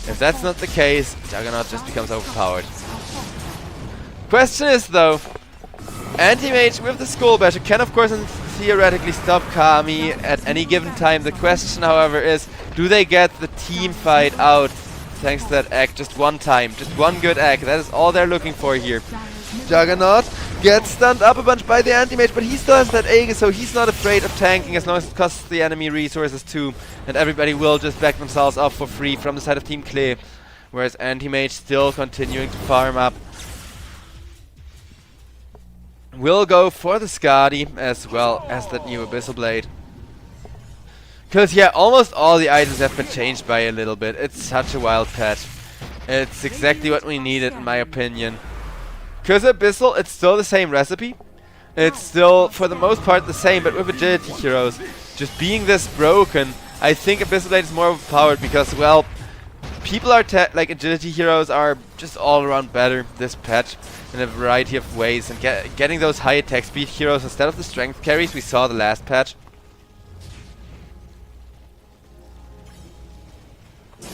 If that's not the case, Juggernaut just becomes overpowered. Question is though, Anti-Mage with the Skull Basher can of course theoretically stop Kami at any given time. The question however is, do they get the team fight out thanks to that egg just one time? Just one good egg, that is all they're looking for here. Juggernaut gets stunned up a bunch by the Anti-Mage, but he still has that Aegis, so he's not afraid of tanking as long as it costs the enemy resources too. And everybody will just back themselves up for free from the side of Team Clay. Whereas Anti-Mage still continuing to farm up. Will go for the Skadi as well as that new Abyssal Blade. Because yeah, almost all the items have been changed by a little bit. It's such a wild patch. It's exactly what we needed in my opinion. Because Abyssal, it's still the same recipe. It's still, for the most part, the same, but with agility heroes. Just being this broken, I think Abyssal Blade is more overpowered because, well, people are like agility heroes are just all around better this patch in a variety of ways, and getting those high attack speed heroes instead of the strength carries we saw the last patch.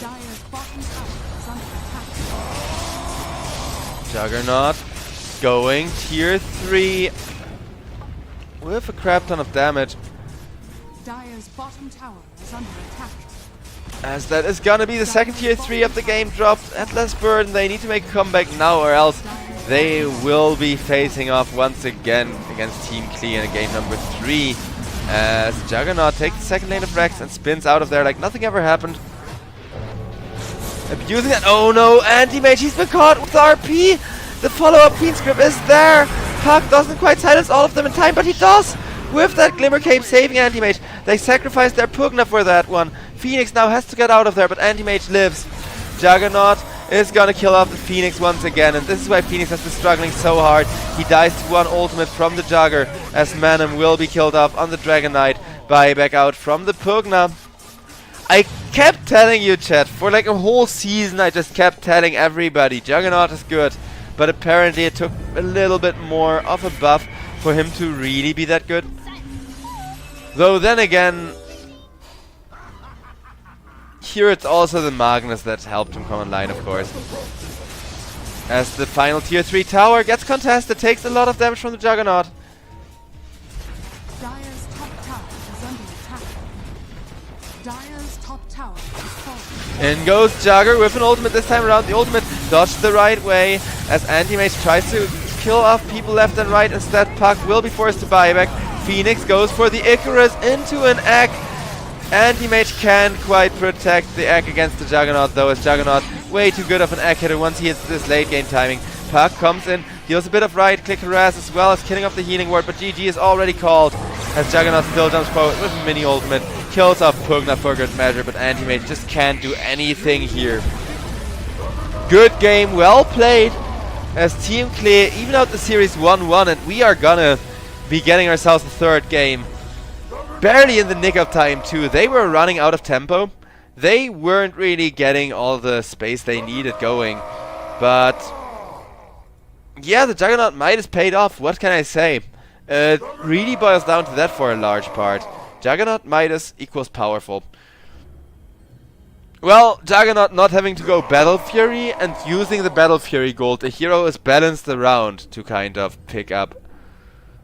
Dire's bottom tower is under attack. Juggernaut going tier 3 with a crap ton of damage. Dire's bottom tower is under attack. As that is gonna be the second tier 3 of the game dropped at less burden. They need to make a comeback now or else they will be facing off once again against Team Klee in game number 3. As Juggernaut takes the second lane of Rex and spins out of there like nothing ever happened. Abusing that. Oh no, Anti-Mage, he's been caught with RP! The follow-up Fiend's Grip is there! Puck doesn't quite silence all of them in time, but he does! With that Glimmer Cape saving Anti-Mage. They sacrificed their Pugna for that one. Phoenix now has to get out of there, but Anti-Mage lives. Juggernaut is gonna kill off the Phoenix once again, and this is why Phoenix has been struggling so hard. He dies to one ultimate from the Jugger, as Manum will be killed off on the Dragon Knight. Buyback out from the Pugna. I kept telling you, chat, for like a whole season I just kept telling everybody, Juggernaut is good. But apparently it took a little bit more of a buff for him to really be that good. Though then again, here it's also the Magnus that helped him come online, of course. As the final tier 3 tower gets contested, takes a lot of damage from the Juggernaut. Dire's top tower is under attack. Dire's top tower is falling. In goes Jugger with an ultimate this time around. The ultimate dodged the right way as Anti-Mage tries to kill off people left and right. Instead, Puck will be forced to buy back. Phoenix goes for the Icarus into an egg. Anti-Mage can't quite protect the egg against the Juggernaut though, as Juggernaut way too good of an egg hitter once he hits this late game timing. Puck comes in, deals a bit of right click harass as well as killing off the healing ward, but GG is already called as Juggernaut still jumps forward with a mini ultimate, kills off Pugna for good measure, but Anti-Mage just can't do anything here. Good game, well played, as Team Clay even out the series 1-1, and we are gonna be getting ourselves a third game. Barely in the nick of time too. They were running out of tempo. They weren't really getting all the space they needed going. But yeah, the Juggernaut might has paid off. What can I say? It really boils down to that for a large part. Juggernaut Midas equals powerful. Well, Juggernaut not having to go Battle Fury and using the Battle Fury gold, the hero is balanced around to kind of pick up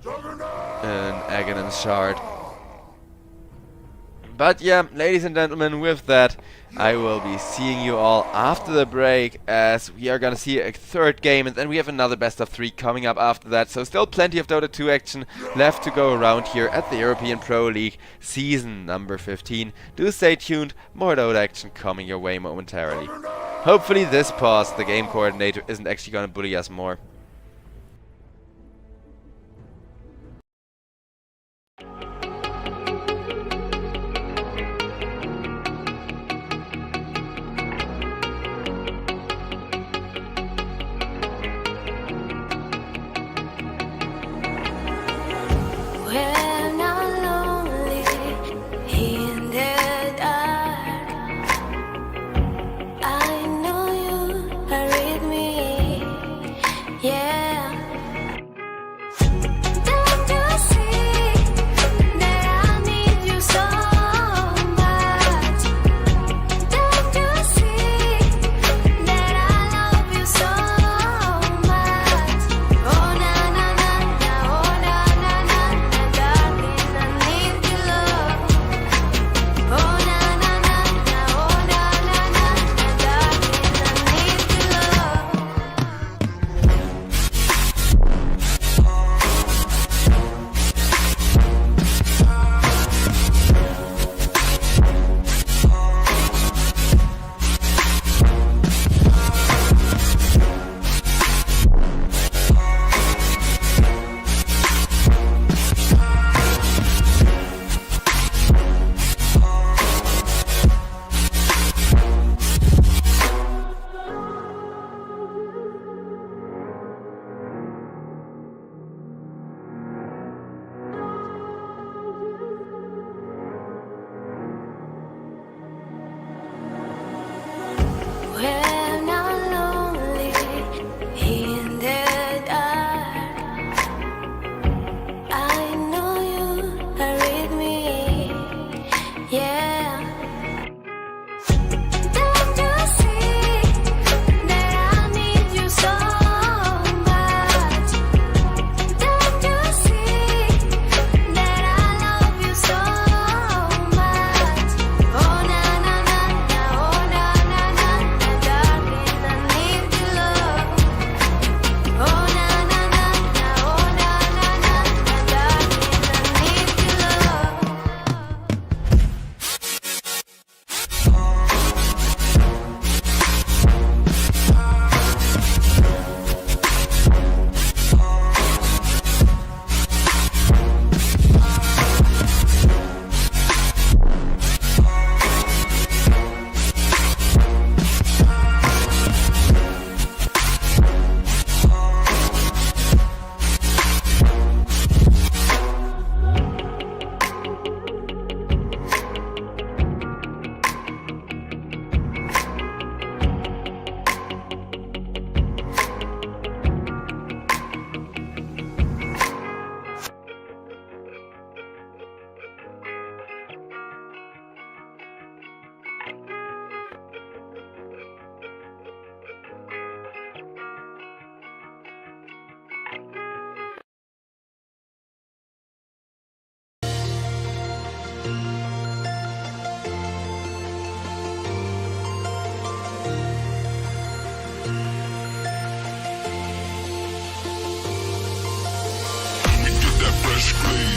an Aghanim shard. But yeah, ladies and gentlemen, with that, I will be seeing you all after the break, as we are gonna see a third game, and then we have another best of 3 coming up after that. So still plenty of Dota 2 action left to go around here at the European Pro League season number 15. Do stay tuned, more Dota action coming your way momentarily. Hopefully this pause, the game coordinator, isn't actually gonna bully us more.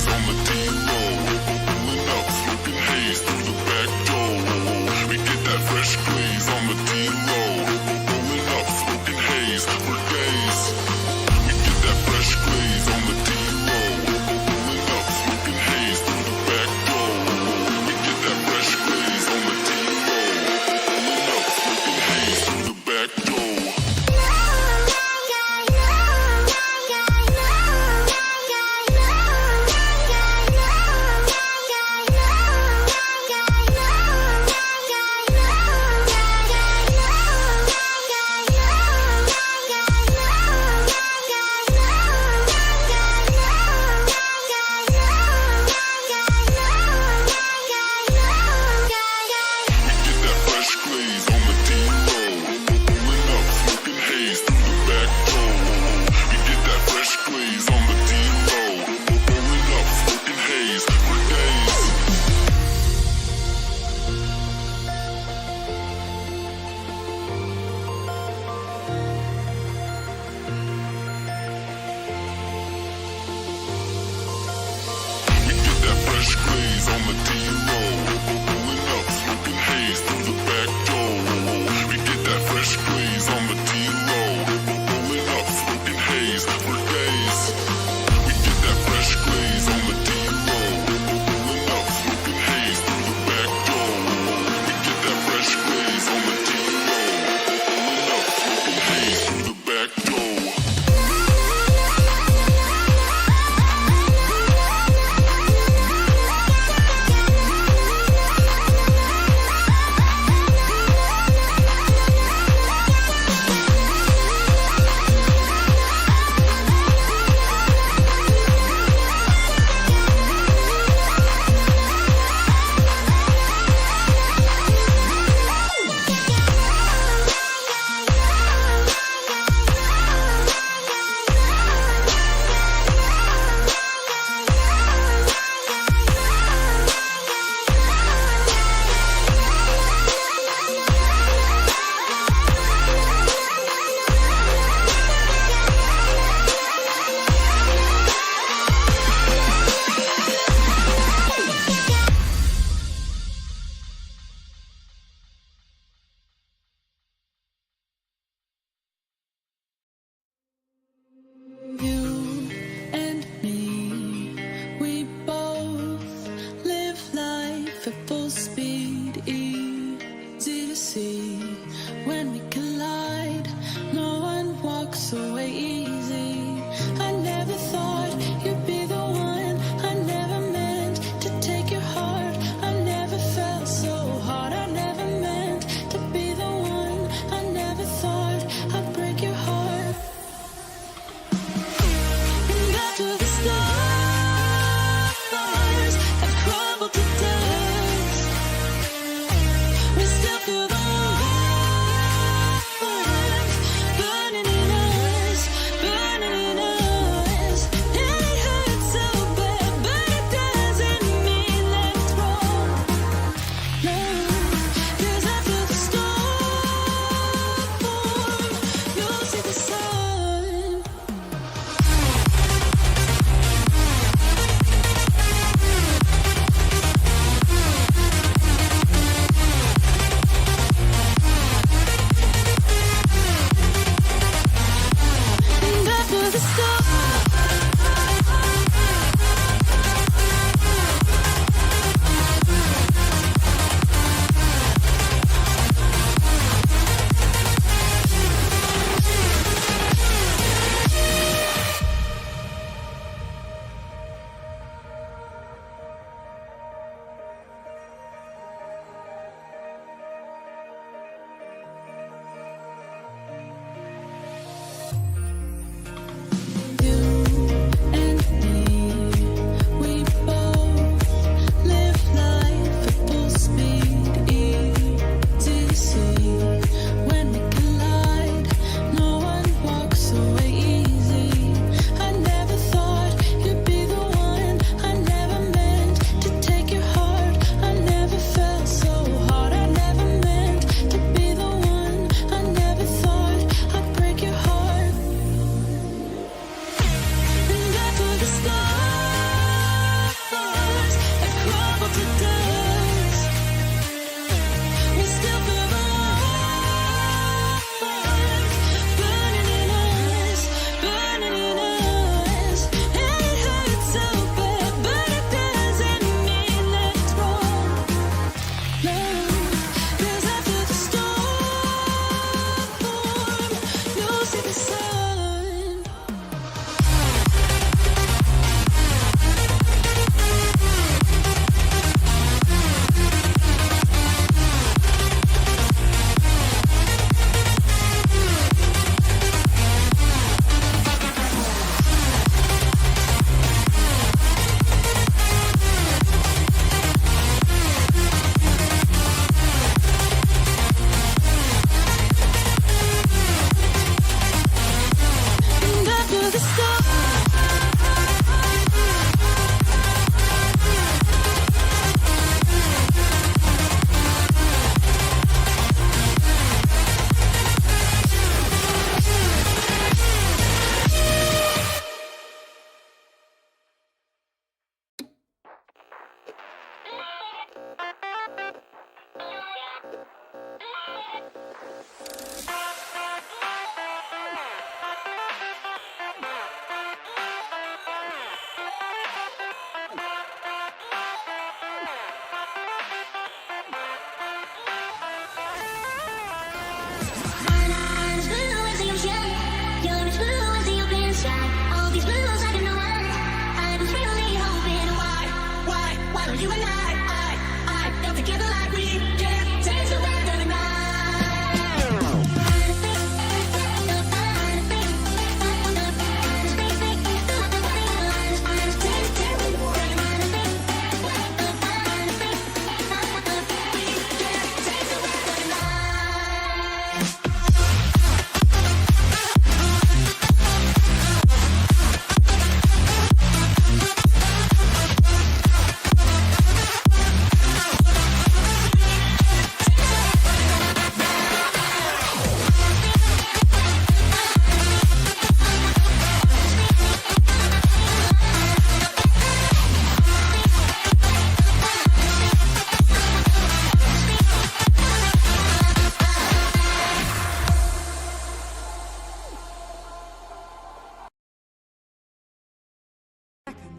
glaze on the D-roll. Pulling up, smoking haze through the back door. We get that fresh glaze on the D-roll. Pulling up, smoking haze for days. We get that fresh glaze on the D-roll. Pulling up, smoking haze through the back door. We get that fresh glaze on the D-roll. Pulling up, smoking haze through the back door.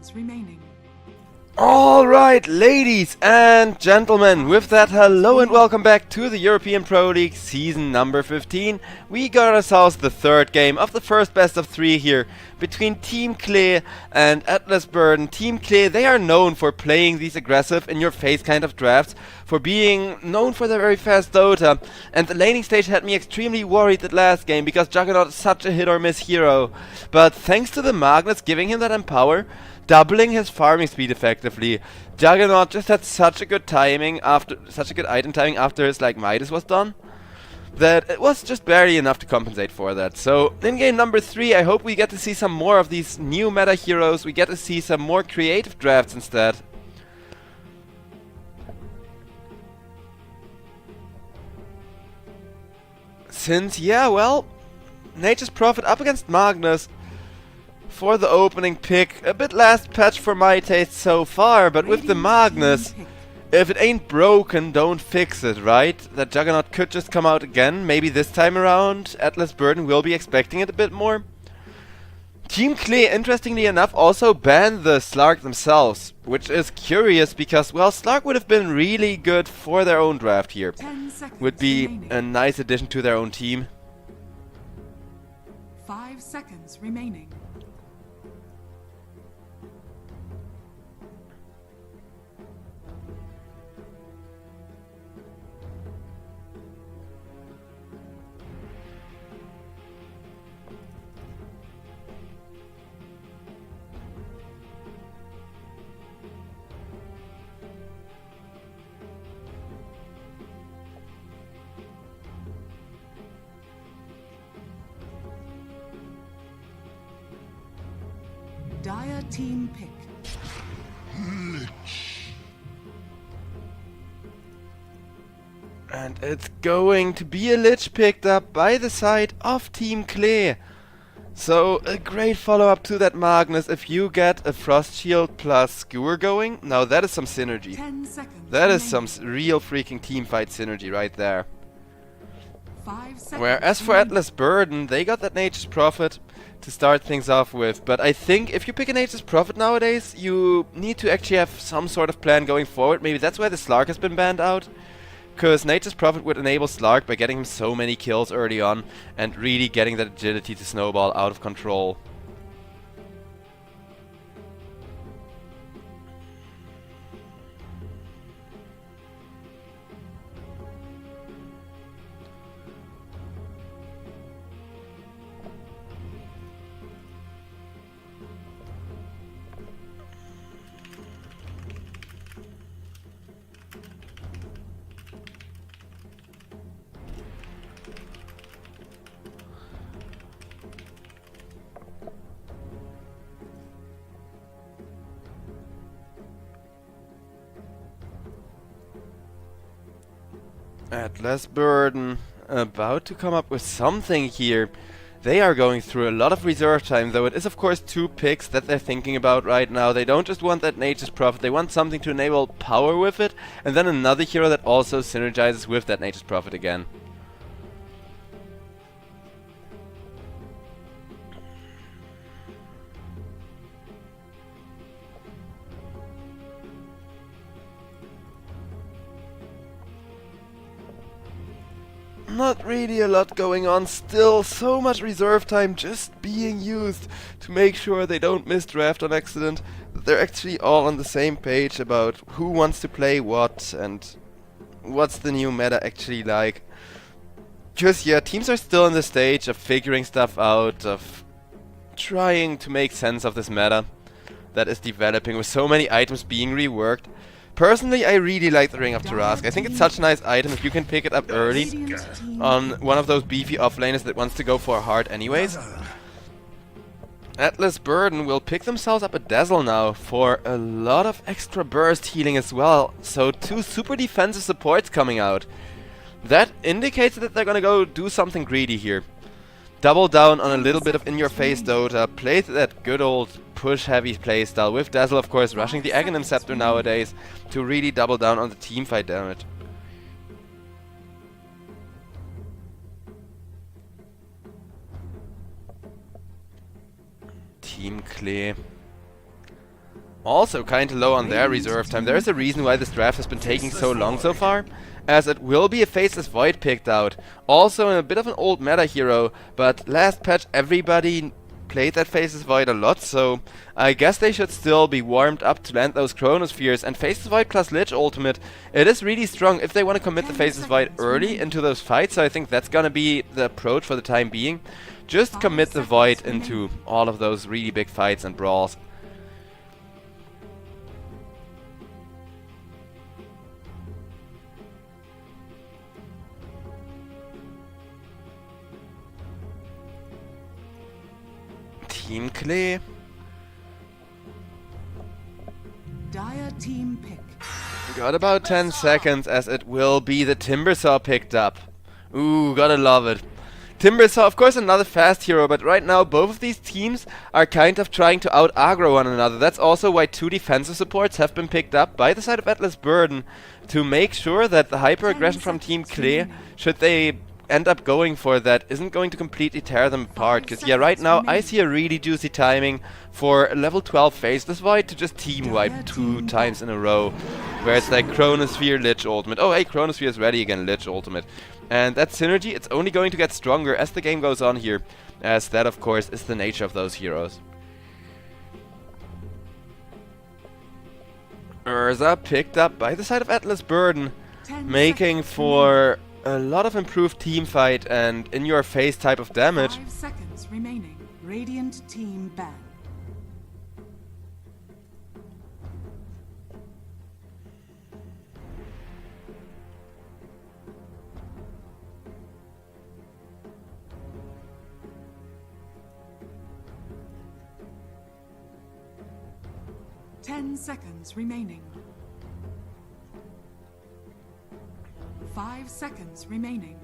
seconds remaining. Alright, ladies and gentlemen, with that, hello and welcome back to the European Pro League season number 15. We got ourselves the third game of the first best of 3 here between Team Klee and Atlas Burden. Team Klee, they are known for playing these aggressive, in-your-face kind of drafts, for being known for their very fast Dota, and the laning stage had me extremely worried that last game because Juggernaut is such a hit-or-miss hero. But thanks to the Magnets giving him that empower, doubling his farming speed effectively, Juggernaut just had such a good timing after item timing after his Midas was done, that it was just barely enough to compensate for that. So in game number 3, I hope we get to see some more of these new meta heroes. We get to see some more creative drafts instead. Since, yeah, well, Nature's Prophet up against Magnus for the opening pick. A bit last patch for my taste so far, but with the Magnus, if it ain't broken, don't fix it, right? That Juggernaut could just come out again. Maybe this time around, Atlas Burden will be expecting it a bit more. Team Klee, interestingly enough, also banned the Slark themselves, which is curious because, well, Slark would have been really good for their own draft here. 10 seconds Would be remaining. a nice addition to their own team. 5 seconds remaining. Dire team pick. And it's going to be a Lich picked up by the side of Team Klee. So a great follow-up to that Magnus if you get a Frost Shield plus Skewer going. Now that is some synergy. 10 seconds That is some remaining. real freaking teamfight synergy right there. 5 seconds Whereas for remaining. Atlas Burden, they got that Nature's Prophet to start things off with. But I think if you pick a Nature's Prophet nowadays, you need to actually have some sort of plan going forward. Maybe that's why the Slark has been banned out. Because Nature's Prophet would enable Slark by getting him so many kills early on and really getting that agility to snowball out of control. Atlas Burden about to come up with something here. They are going through a lot of reserve time, though it is of course 2 picks that they're thinking about right now. They don't just want that Nature's Prophet, they want something to enable power with it, and then another hero that also synergizes with that Nature's Prophet again. Not really a lot going on still, so much reserve time just being used to make sure they don't miss draft on accident, that they're actually all on the same page about who wants to play what and what's the new meta actually like. Because yeah, teams are still in the stage of figuring stuff out, of trying to make sense of this meta that is developing with so many items being reworked. Personally, I really like the Ring of Tarask. I think it's such a nice item if you can pick it up early Radiant team on one of those beefy offlaners that wants to go for a hard anyways. Atlas Burden will pick themselves up a Dazzle now for a lot of extra burst healing as well. So 2 super defensive supports coming out. That indicates that they're gonna go do something greedy here. Double down on a little bit of in-your-face Dota, play that good old push-heavy playstyle with Dazzle, of course, rushing the Aghanim Scepter nowadays to really double down on the teamfight damage. Team Klee. also kind of low on their reserve time. There's a reason why this draft has been taking so long so far, as it will be a Faceless Void picked out. Also a bit of an old meta hero, but last patch everybody played that Faceless Void a lot, so I guess they should still be warmed up to land those Chronospheres. And Faceless Void plus Lich ultimate, it is really strong if they want to commit the Faceless Void early into those fights, so I think that's gonna be the approach for the time being. Just commit the Void into all of those really big fights and brawls. Team Clay. Dire team pick. Got about 10 seconds as it will be the Timbersaw picked up. Ooh, gotta love it. Timbersaw, of course, another fast hero, but right now both of these teams are kind of trying to out-aggro one another. That's also why 2 defensive supports have been picked up by the side of Atlas Burden to make sure that the hyper-aggression from Team Clay, should they end up going for that, isn't going to completely tear them apart. Because yeah, right now I see a really juicy timing for a level 12 Faceless Void to just team wipe 2 times in a row, where it's like Chronosphere, Lich ultimate. Oh hey, Chronosphere is ready again, Lich ultimate. And that synergy, it's only going to get stronger as the game goes on here, as that of course is the nature of those heroes. Urza picked up by the side of Atlas Burden, making for a lot of improved team fight and in-your-face type of damage. 5 seconds remaining. Radiant team ban. Ten seconds remaining. 5 seconds remaining.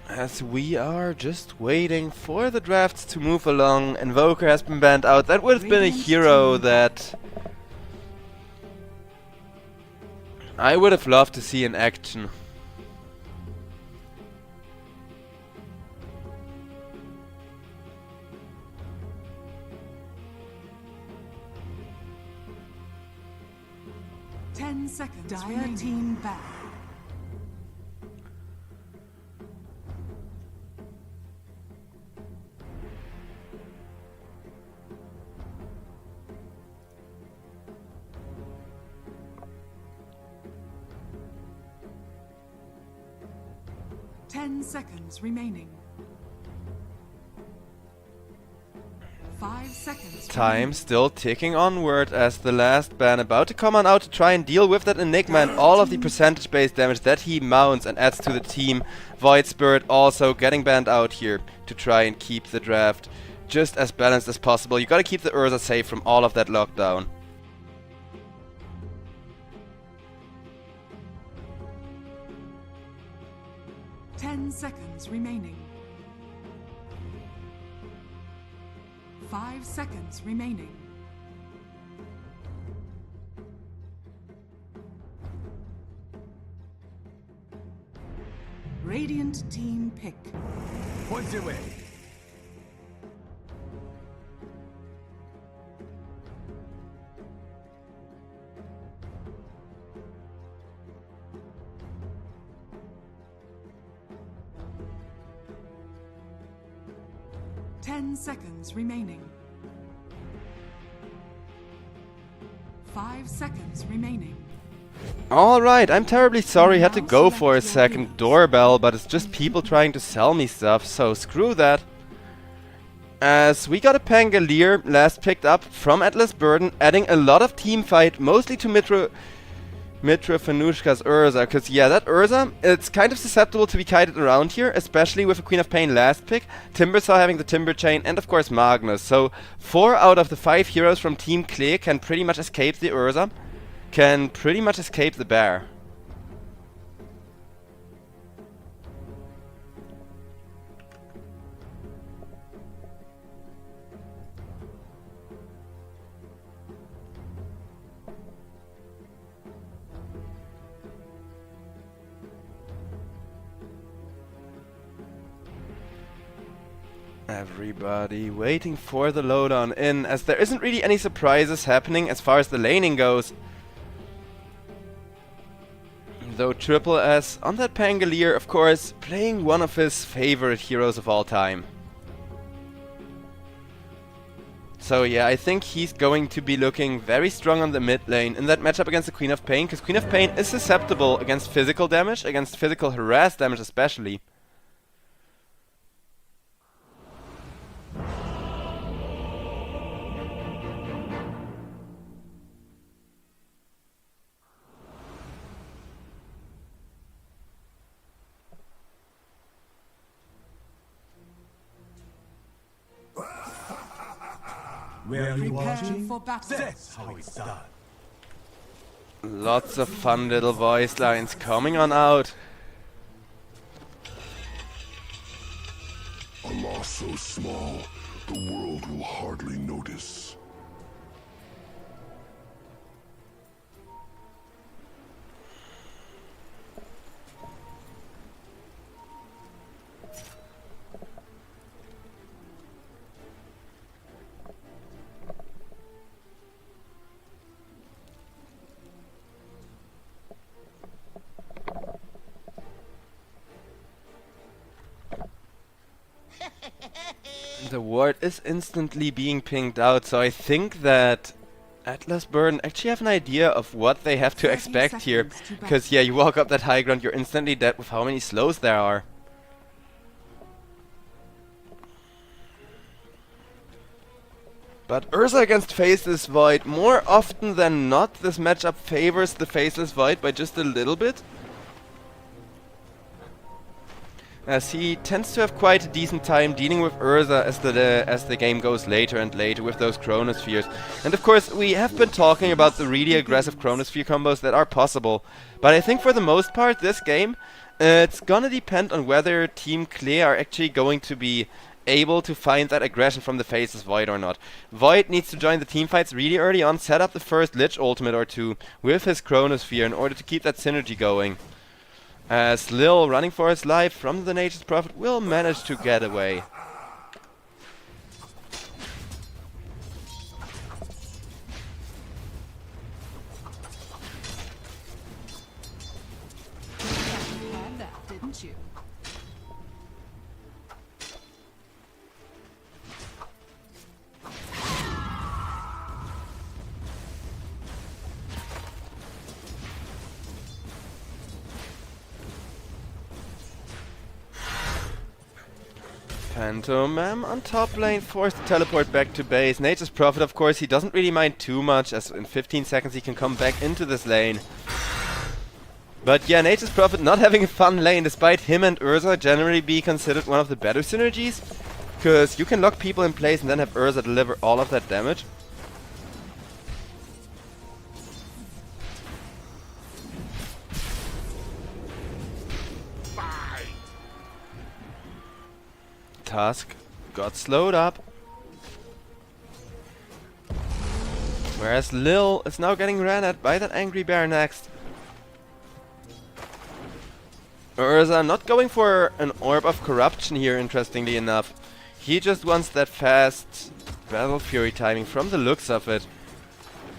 As we are just waiting for the drafts to move along, Invoker has been banned out. That would have been a hero that I would have loved to see in action. Dire team back. Ten seconds remaining. 5 seconds. Time still ticking onward as the last ban about to come on out to try and deal with that Enigma and all of the percentage-based damage that he mounts and adds to the team. Void Spirit also getting banned out here to try and keep the draft just as balanced as possible. You gotta keep the Urza safe from all of that lockdown. Seconds remaining. 5 seconds remaining. Radiant team pick. Point away. Seconds remaining. 5 seconds remaining. Alright, I'm terribly sorry, had to go for a second doorbell, but it's just people trying to sell me stuff, so screw that. As we got a Pangolier last picked up from Atlas Burden, adding a lot of team fight, mostly to Mitra Fanushka's Urza, because yeah, that Urza, it's kind of susceptible to be kited around here, especially with a Queen of Pain last pick, Timbersaw having the Timber Chain, and of course Magnus. So 4 out of the 5 heroes from Team Clay can pretty much escape the Urza, can pretty much escape the bear. Everybody waiting for the lowdown in, as there isn't really any surprises happening as far as the laning goes. Though Triple S on that Pangolier, of course, playing one of his favorite heroes of all time. So yeah, I think he's going to be looking very strong on the mid lane in that matchup against the Queen of Pain, because Queen of Pain is susceptible against physical damage, against physical harass damage especially. Where are you Prepare watching? for battle. That's how it's done. Lots of fun little voice lines coming on out. A loss so small, the world will hardly notice. The ward is instantly being pinged out, so I think that Atlas Burden actually have an idea of what they have to 30 expect here. seconds to Because yeah, you walk up that high ground, you're instantly dead with how many slows there are. But Ursa against Faceless Void, more often than not, this matchup favors the Faceless Void by just a little bit. As he tends to have quite a decent time dealing with Ursa as the game goes later and later with those Chronospheres. And of course, we have been talking about the really aggressive Chronosphere combos that are possible. But I think for the most part, this game, it's gonna depend on whether Team Clear are actually going to be able to find that aggression from the Faceless Void or not. Void needs to join the teamfights really early on, set up the first Lich ultimate or two with his Chronosphere in order to keep that synergy going. As Lil, running for his life from the Nature's Prophet, will manage to get away. You had that, didn't you? Pantomime on top lane, forced to teleport back to base. Nature's Prophet, of course, he doesn't really mind too much, as in 15 seconds he can come back into this lane. But yeah, Nature's Prophet not having a fun lane, despite him and Ursa generally be considered one of the better synergies. Because you can lock people in place and then have Ursa deliver all of that damage. Tusk got slowed up. Whereas Lil is now getting ran at by that angry bear next. Ursa not going for an Orb of Corruption here, interestingly enough. He just wants that fast Battle Fury timing from the looks of it.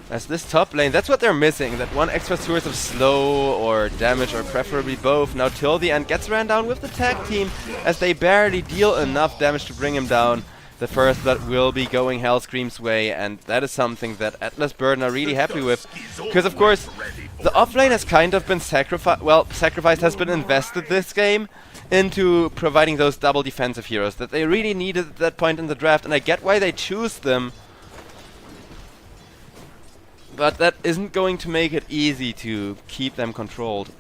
As this top lane, that's what they're missing, that one extra source of slow or damage, or preferably both. Now till the end gets ran down with the tag team, as they barely deal enough damage to bring him down. The first blood will be going Hellscream's way, and that is something that Atlas Burden are really happy with. Because of course, the offlane has kind of been sacrificed has been invested this game into providing those double defensive heroes that they really needed at that point in the draft, and I get why they choose them. But that isn't going to make it easy to keep them controlled.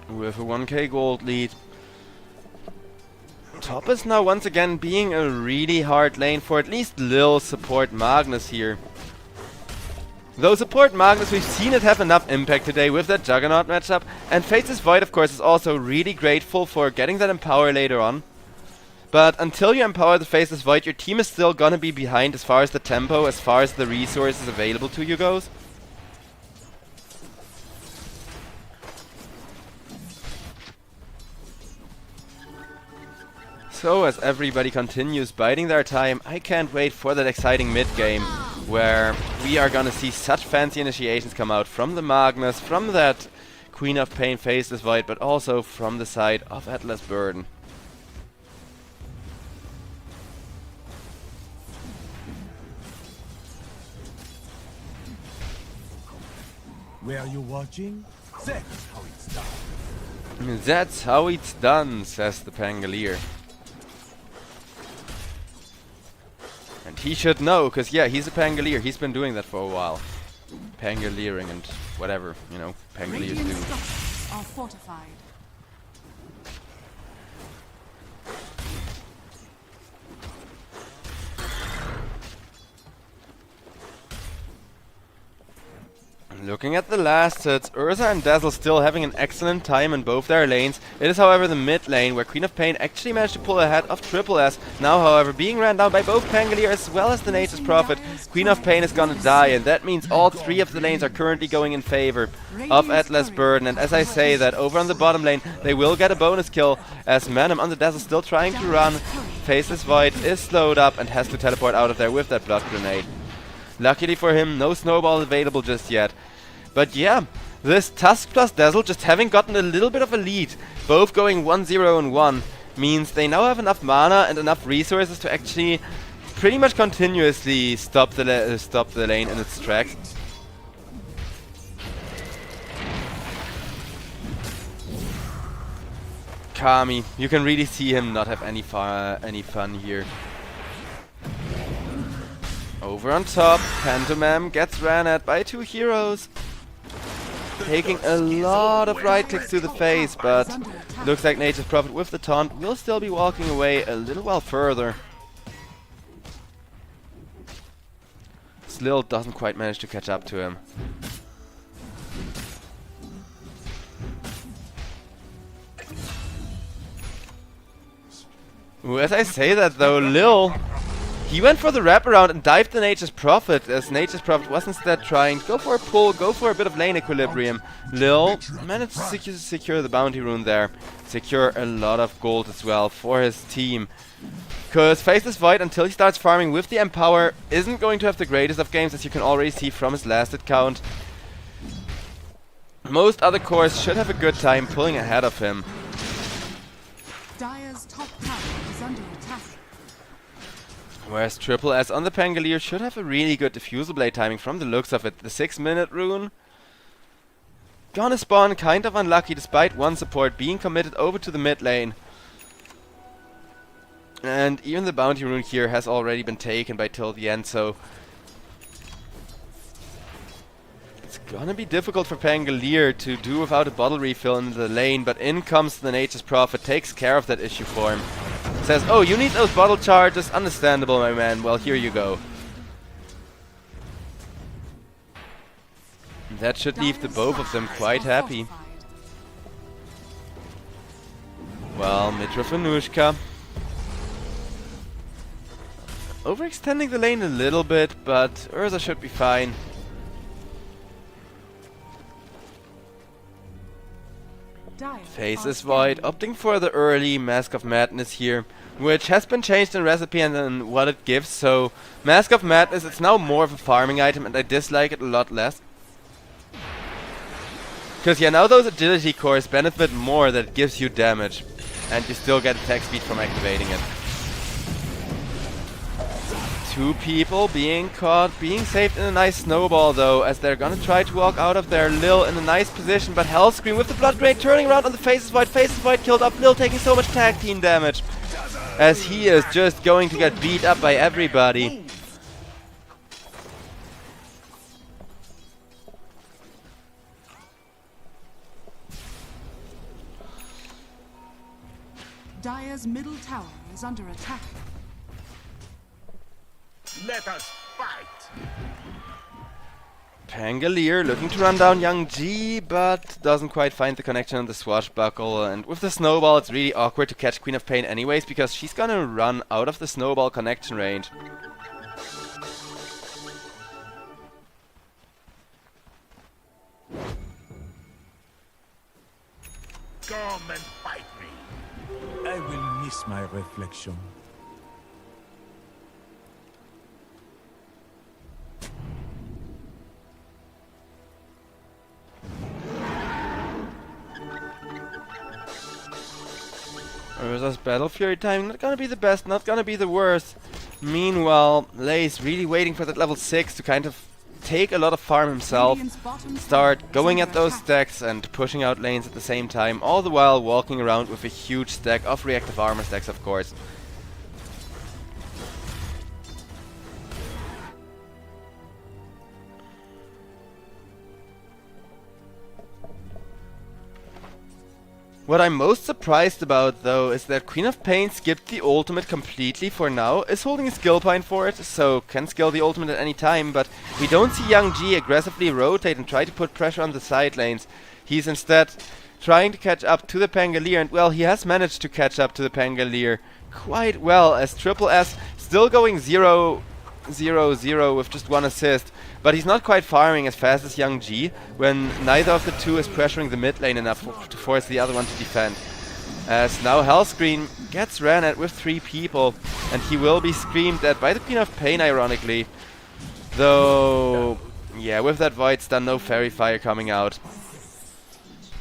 With a 1k gold lead. Top is now once again being a really hard lane for at least Lil support Magnus here. Though support Magnus, we've seen it have enough impact today with that Juggernaut matchup, and Faces Void of course is also really grateful for getting that Empower later on. But until you empower the Faceless Void, your team is still gonna be behind as far as the tempo, as far as the resources available to you goes. So as everybody continues biding their time, I can't wait for that exciting mid-game, where we are gonna see such fancy initiations come out from the Magnus, from that Queen of Pain Faceless Void, but also from the side of Atlas Burden. Where you watching? That's how it's done. That's how it's done, says the Pangolier. And he should know, because yeah, he's a Pangolier. He's been doing that for a while. Pangoliering and whatever, you know, Pangoliers Radiant do. structures are fortified. Looking at the last sets, Urza and Dazzle still having an excellent time in both their lanes. It is however the mid lane where Queen of Pain actually managed to pull ahead of Triple S. Now however being ran down by both Pangolier as well as the Nature's Prophet. Queen of Pain is gonna die, and that means all three of the lanes are currently going in favor of Atlas Burden. And as I say that, over on the bottom lane they will get a bonus kill as Manam on the Dazzle still trying to run. Faceless Void is slowed up and has to teleport out of there with that blood grenade. Luckily for him, no snowball available just yet. But yeah, this Tusk plus Dazzle just having gotten a little bit of a lead, both going 1-0 and 1, means they now have enough mana and enough resources to actually pretty much continuously stop the lane in its tracks. Kami, you can really see him not have any fun here. Over on top, Pantomime gets ran at by two heroes. Taking a lot of right clicks to the face, but looks like Nature's Prophet with the taunt will still be walking away a little while further. Slil doesn't quite manage to catch up to him. Ooh, as I say that though, Lil, he went for the wraparound and dived the Nature's Prophet, as Nature's Prophet was instead trying to go for a pull, go for a bit of lane equilibrium. Lil managed to secure the bounty rune there, secure a lot of gold as well for his team. Because Faceless Void, until he starts farming with the Empower, isn't going to have the greatest of games, as you can already see from his last hit count. Most other cores should have a good time pulling ahead of him. Dire's top tower is under attack. Whereas Triple S on the Pangolier should have a really good Diffusal Blade timing from the looks of it. The 6-minute rune gonna spawn kind of unlucky despite one support being committed over to the mid lane. And even the bounty rune here has already been taken by till the end, so it's gonna be difficult for Pangolier to do without a bottle refill in the lane, but in comes the Nature's Prophet, takes care of that issue for him. Says, oh, you need those bottle charges? Understandable, my man. Well, here you go. That should leave the both of them quite happy. Well, Mitra Fanushka overextending the lane a little bit, but Urza should be fine. Faceless Void opting for the early Mask of Madness here, which has been changed in recipe and what it gives. So Mask of Madness, it's now more of a farming item, and I dislike it a lot less. Because yeah, now those agility cores benefit more that it gives you damage, and you still get attack speed from activating it. Two people being caught, being saved in a nice snowball though, as they're gonna try to walk out of there. Lil in a nice position, but Hellscream with the blood grenade turning around on the Faceless Void. Faceless Void killed up, Lil taking so much tag team damage, as he is just going to get beat up by everybody. Dire's middle tower is under attack. Let us fight. Pangolier looking to run down Young G, but doesn't quite find the connection on the swashbuckle. And with the snowball, it's really awkward to catch Queen of Pain anyways, because she's gonna run out of the snowball connection range. Come and fight me. I will miss my reflection. Urza's Battle Fury timing, not gonna be the best, not gonna be the worst. Meanwhile, Lay's really waiting for that level 6 to kind of take a lot of farm himself, start going at those stacks and pushing out lanes at the same time, all the while walking around with a huge stack of reactive armor stacks, of course. What I'm most surprised about, though, is that Queen of Pain skipped the ultimate completely for now, is holding a skill point for it, so can skill the ultimate at any time, but we don't see Young G aggressively rotate and try to put pressure on the side lanes. He's instead trying to catch up to the Pangolier, and well, he has managed to catch up to the Pangolier quite well, as Triple S still going 0-0-0 with just one assist. But he's not quite farming as fast as Young G, when neither of the two is pressuring the mid lane enough to force the other one to defend. As now Hellscream gets ran at with 3 people, and he will be screamed at by the Queen of Pain, ironically. Though, yeah, with that Void Stun, no Fairy Fire coming out.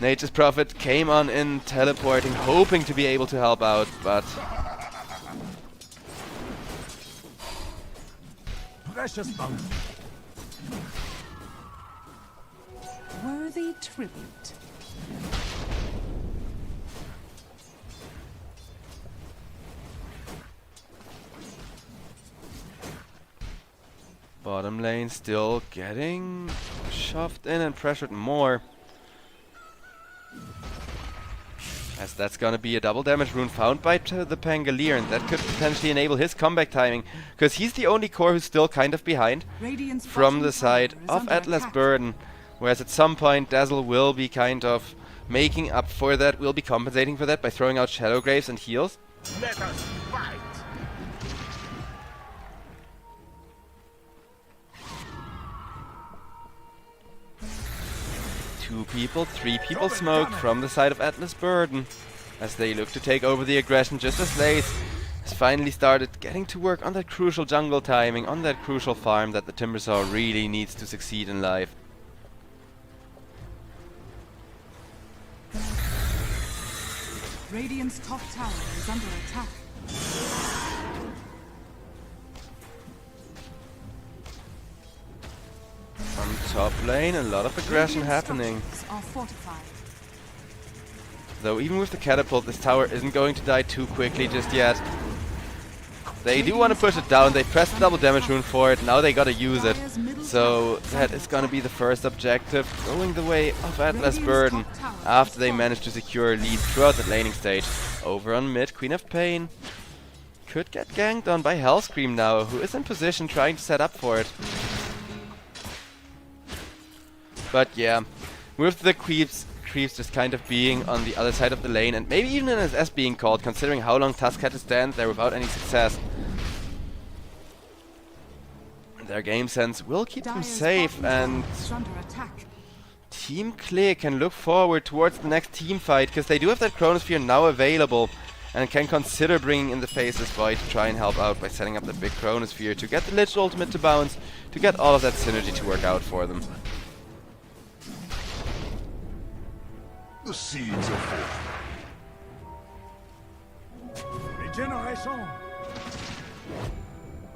Nature's Prophet came on in, teleporting, hoping to be able to help out, but... Precious bounty. Worthy tribute. Bottom lane still getting shoved in and pressured more. As that's gonna be a double damage rune found by the Pangolier, and that could potentially enable his comeback timing, because he's the only core who's still kind of behind from the side of Atlas Burden. Whereas at some point Dazzle will be kind of making up for that, will be compensating for that by throwing out Shadow Graves and heals. Let us fight. Two people, 3 people smoked from the side of Atlas Burden, as they look to take over the aggression just as Lace has finally started getting to work on that crucial jungle timing, on that crucial farm that the Timbersaw really needs to succeed in life. Radiant's top tower is under attack. On top lane, a lot of aggression happening. Are fortified. Though even with the catapult, this tower isn't going to die too quickly just yet. They do want to push it down, they pressed the double damage rune for it, now they gotta use it. So that is gonna be the first objective, going the way of Atlas Burden, after they manage to secure a lead throughout that laning stage. Over on mid, Queen of Pain could get ganked on by Hellscream now, who is in position trying to set up for it. But yeah, with the creeps just kind of being on the other side of the lane, and maybe even an SS being called, considering how long Tusk had to stand there without any success. Their game sense will keep them safe, and Team Clear can look forward towards the next team fight, because they do have that Chronosphere now available, and can consider bringing in the Faceless Void to try and help out by setting up the big Chronosphere to get the Lich ultimate to bounce, to get all of that synergy to work out for them. The seeds of hope. Regeneration.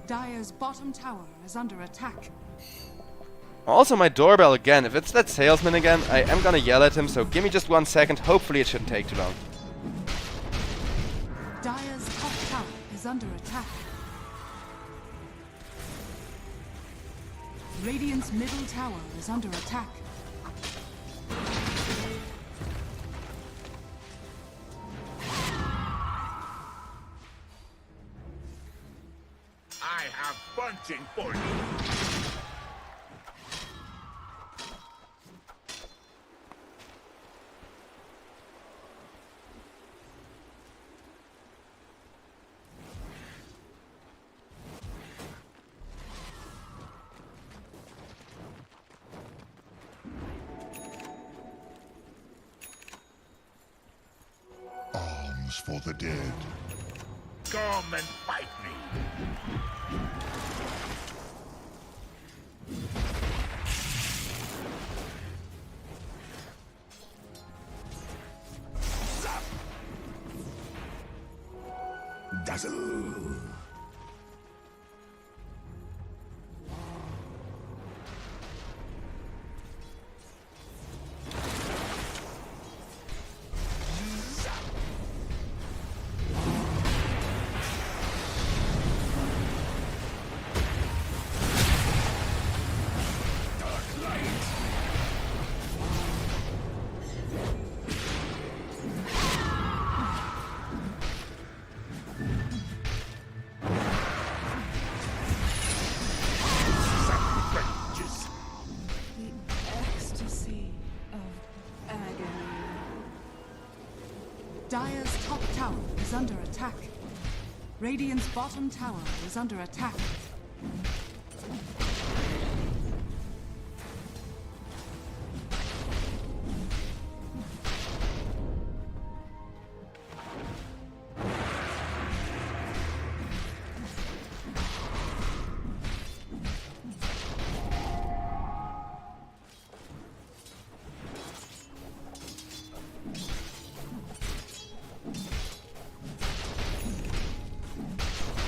Dire's bottom tower is under attack. Also my doorbell again. If it's that salesman again, I am gonna yell at him, so give me just 1 second. Hopefully it shouldn't take too long. Dire's top tower is under attack. Radiant's middle tower is under attack. I have punching for you. one's for the dead. Come and fight me. Dazzle. Dire's top tower is under attack. Radiant's bottom tower is under attack.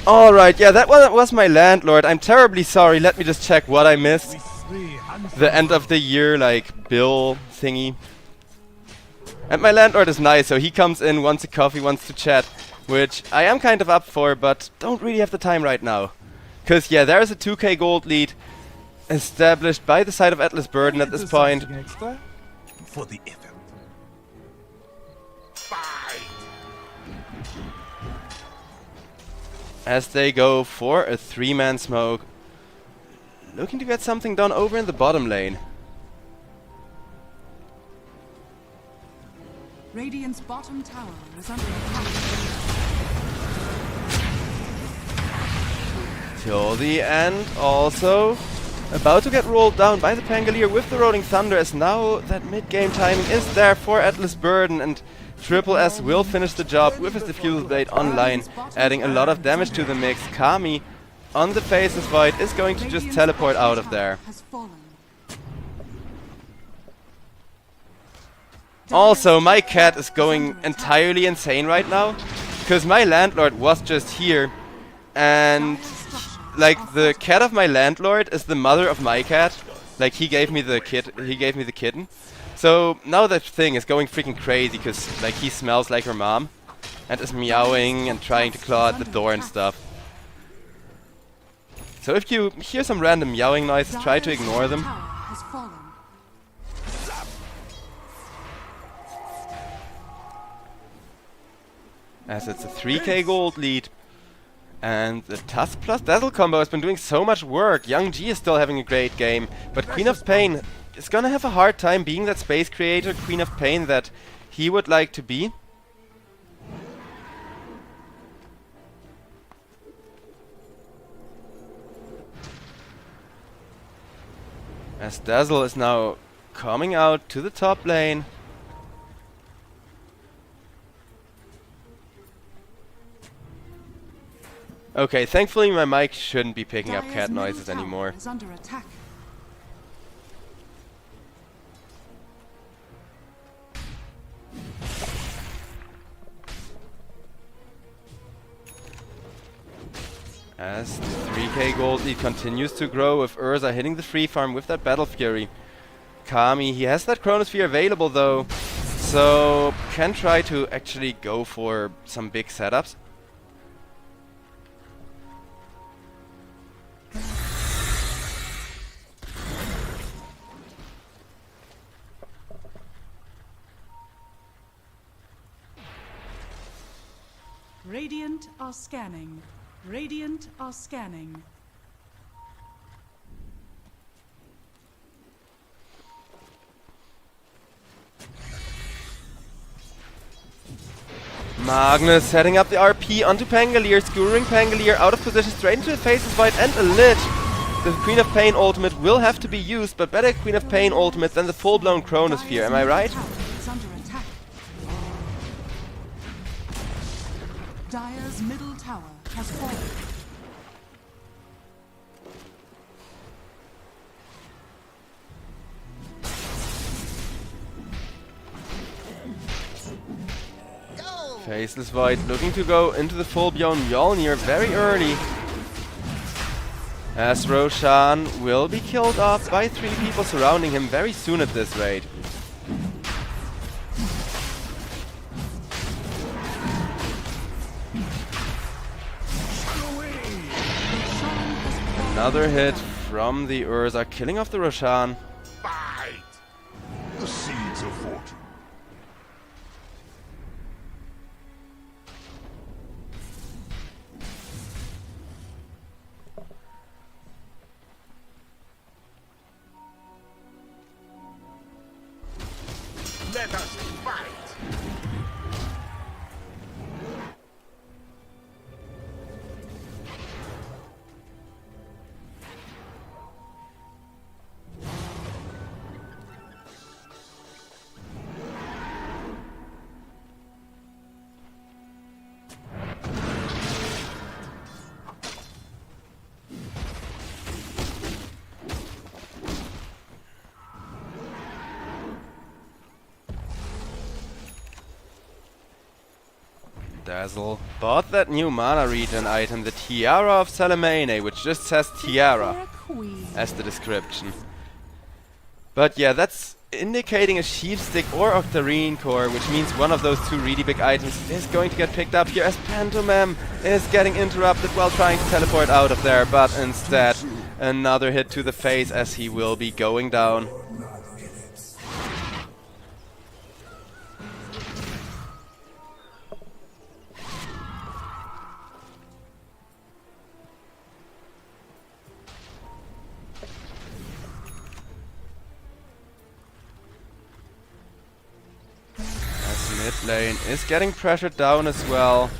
Alright, yeah, that was my landlord. I'm terribly sorry. Let me just check what I missed. The end of the year, like, bill thingy. And my landlord is nice, so he comes in, wants a coffee, wants to chat. Which I am kind of up for, but don't really have the time right now. Because, yeah, there's a 2k gold lead established by the side of Atlas Burden at this point. For the effort. As they go for a 3-man smoke. Looking to get something done over in the bottom lane. Radiant's bottom tower is under attack. Till the end, also about to get rolled down by the Pangolier with the Rolling Thunder, as now that mid-game timing is there for Atlas Burden, and Triple S will finish the job with his Diffusal Blade online, adding a lot of damage to the mix. Kami on the Faceless Void is going to just teleport out of there. Also, my cat is going entirely insane right now, because my landlord was just here, and like the cat of my landlord is the mother of my cat. Like he gave me the kitten. So now that thing is going freaking crazy, because like he smells like her mom and is meowing and trying to claw at the door and stuff. So if you hear some random meowing noises, try to ignore them. As it's a 3k gold lead. And the Tusk plus Dazzle combo has been doing so much work. Young G is still having a great game, but Queen of Pain is gonna have a hard time being that space creator Queen of Pain that he would like to be. As Dazzle is now coming out to the top lane. Okay, thankfully my mic shouldn't be picking up cat noises anymore. As the 3k gold lead continues to grow, with Urza hitting the free farm with that Battle Fury. Kami, he has that Chronosphere available though, so can try to actually go for some big setups. Radiant are scanning. Radiant are scanning. Magnus setting up the RP onto Pangolier, skewering Pangolier out of position straight into the Faceless Void and a Lich. The Queen of Pain ultimate will have to be used, but better Queen of Pain ultimate than the full-blown Chronosphere, am I right? Dire's middle tower has fallen. Faceless Void looking to go into the full Beyond Mjolnir very early. As Roshan will be killed off by 3 people surrounding him very soon at this rate. Another hit from the Urza, killing off the Roshan. Fight! The seeds of fortune. Let us fight! Dazzle bought that new mana regen item, the Tiara of Salamene, which just says Tiara as the description. But yeah, that's indicating a Sheep Stick or Octarine Core, which means one of those 2 really big items is going to get picked up here as Pantomime is getting interrupted while trying to teleport out of there, but instead another hit to the face as he will be going down. Mid lane is getting pressured down as well.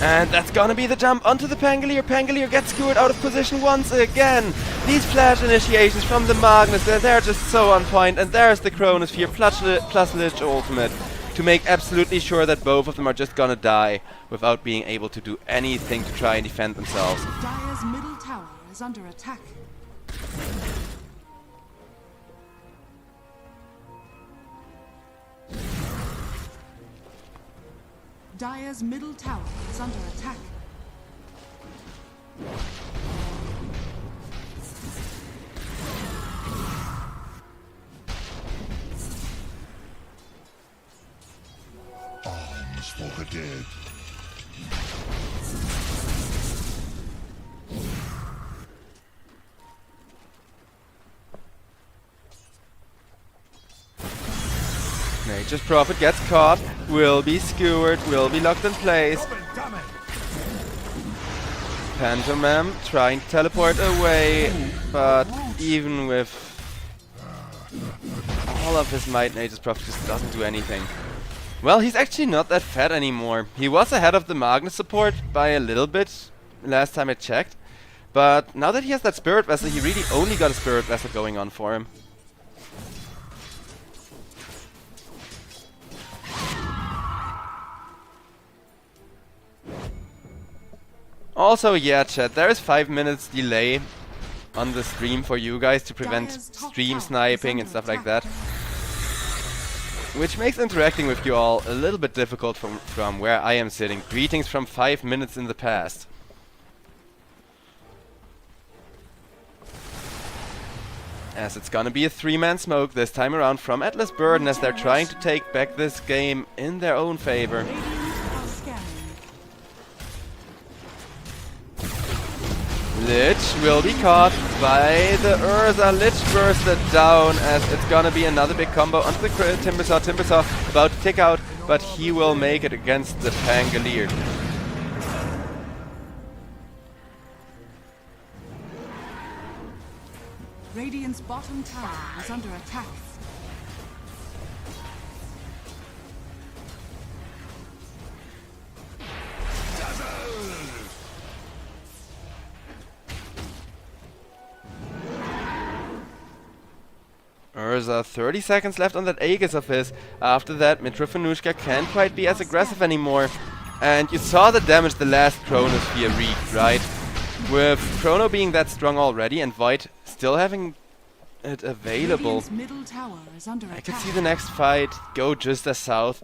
And that's gonna be the jump onto the Pangolier. Pangolier gets skewered out of position once again. These flash initiations from the Magnus, they're just so on point. And there's the Chronosphere plus Lich ultimate to make absolutely sure that both of them are just gonna die without being able to do anything to try and defend themselves. Dire's middle tower is under attack. Dire's middle tower is under attack. Arms for the dead. Nature's Prophet gets caught, will be skewered, will be locked in place. Pantomime trying to teleport away, but even with all of his might, Nature's Prophet just doesn't do anything. Well, he's actually not that fat anymore. He was ahead of the Magnus support by a little bit last time I checked, but now that he has that Spirit Vessel, he really only got a Spirit Vessel going on for him. Also, yeah, chat, there is 5 minutes delay on the stream for you guys to prevent stream sniping and stuff like that. Which makes interacting with you all a little bit difficult from where I am sitting. Greetings from 5 minutes in the past. As it's gonna be a 3-man smoke this time around from Atlas Burden as they're trying to take back this game in their own favor. Lich will be caught by the Urza. Lich bursted down as it's gonna be another big combo onto the Timbersaw. Timbersaw about to tick out, but he will make it against the Pangolier. Radiant's bottom tower is under attack. Urza. 30 seconds left on that Aegis of his. After that, Mitrofanushka can't quite be as aggressive anymore. And you saw the damage the last Chronosphere wreaked, right? With Chrono being that strong already and Void still having it available, Radiant's middle tower is under I could attack. see the next fight go just as south.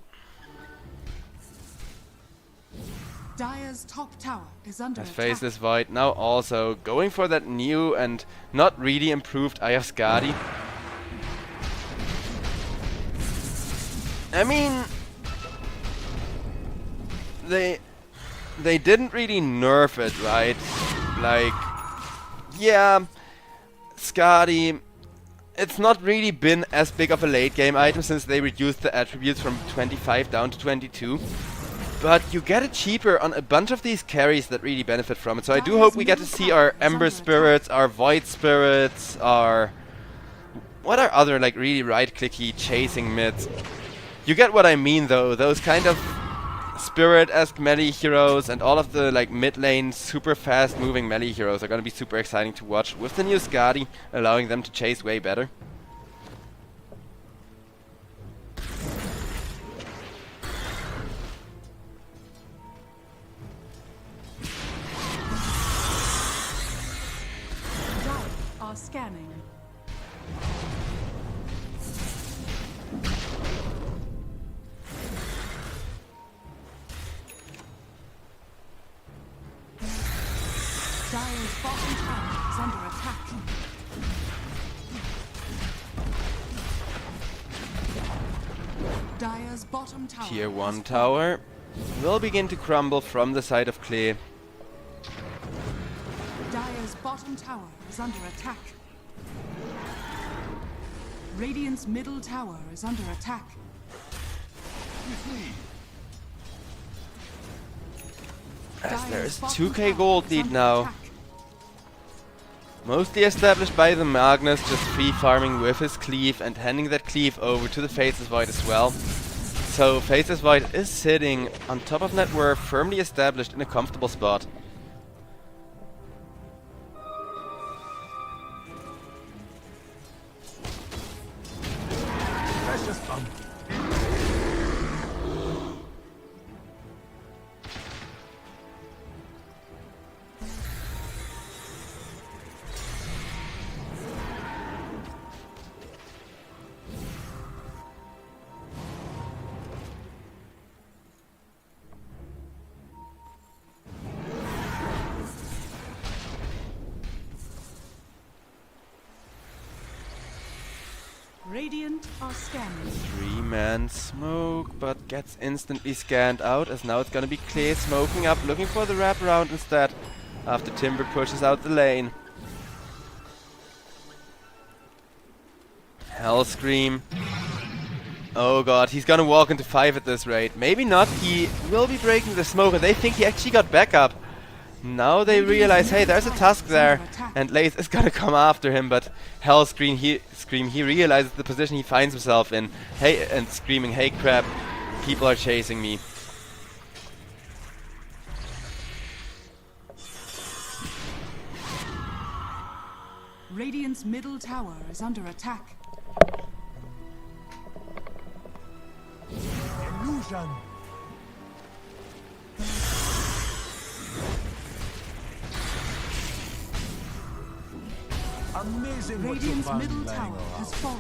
Dire's top tower is under As attack. Faceless Void now also going for that new and not really improved Eye of Skadi. I mean, they didn't really nerf it, right? Like, yeah, Skadi, it's not really been as big of a late game item since they reduced the attributes from 25 down to 22. But you get it cheaper on a bunch of these carries that really benefit from it. So I do hope we get to see our Ember Spirits, our Void Spirits, our... what are other like really right-clicky chasing mids? You get what I mean though, those kind of Spirit-esque melee heroes and all of the like mid-lane super fast moving melee heroes are gonna be super exciting to watch with the new Skadi, allowing them to chase way better. Dire are scanning. Dire's bottom tower is under attack. Dire's bottom tower. Tier has 1 fallen. tower will begin to crumble from the side of Klee. Dire's bottom tower is under attack. Radiant's middle tower is under attack. As there is Dire's bottom 2k tower gold is lead under now. attack. Mostly established by the Magnus, just free farming with his cleave and handing that cleave over to the Faceless Void as well. So Faceless Void is sitting on top of net worth, firmly established in a comfortable spot. Precious bump. Radiant are scanning. 3-man smoke, but gets instantly scanned out as now it's gonna be Klee smoking up, looking for the wraparound instead, after Timber pushes out the lane. Hellscream. Oh god, he's gonna walk into 5 at this rate. Maybe not, he will be breaking the smoke and they think he actually got backup. Now they realize, hey, there's a Tusk there, and Lace is gonna come after him, but Hellscream, he realizes the position he finds himself in, hey, and screaming, hey crap, people are chasing me. Radiant's middle tower is under attack. Illusion. Amazing what you Radiant's found middle lying tower around. has fallen.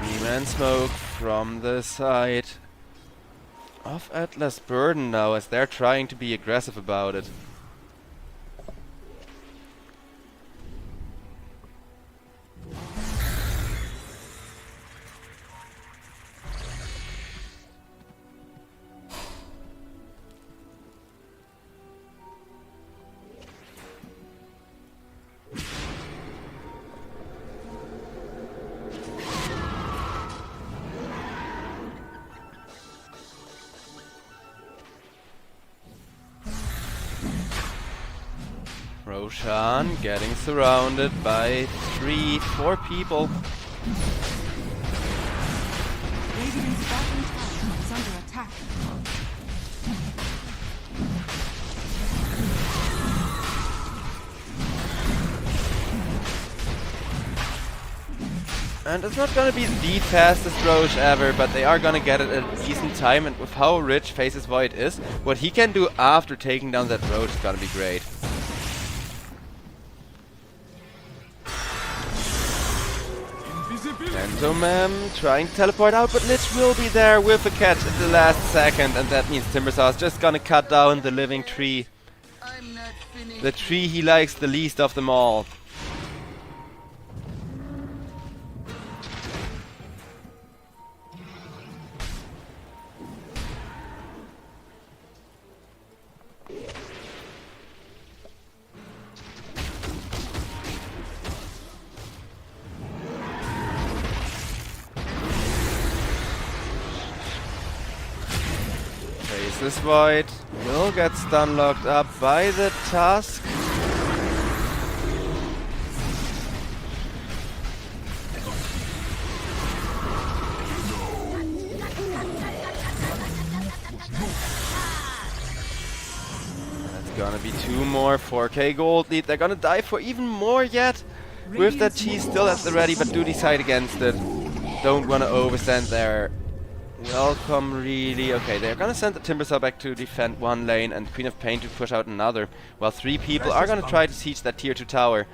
Three-man smoke from the side of Atlas Burden now, as they're trying to be aggressive about it. Roshan getting surrounded by 3-4 people. Radiant's bottom tower is under attack. And it's not gonna be the fastest Roche ever, but they are gonna get it at a decent time, and with how rich Face's Void is, what he can do after taking down that Roche is gonna be great. Entomem trying to teleport out, but Lich will be there with a catch at the last second, and that means Timbersaw is just gonna cut down the living tree. The tree he likes the least of them all. This Void will get stun locked up by the Tusk. That's gonna be 2 more 4k gold lead. They're gonna die for even more yet. With that cheese still at the ready, but do decide against it. Don't wanna overstand there. Welcome, really. Okay, they're gonna send the Timbersaw back to defend one lane and Queen of Pain to push out another, while 3 people are gonna try to siege that tier 2 tower.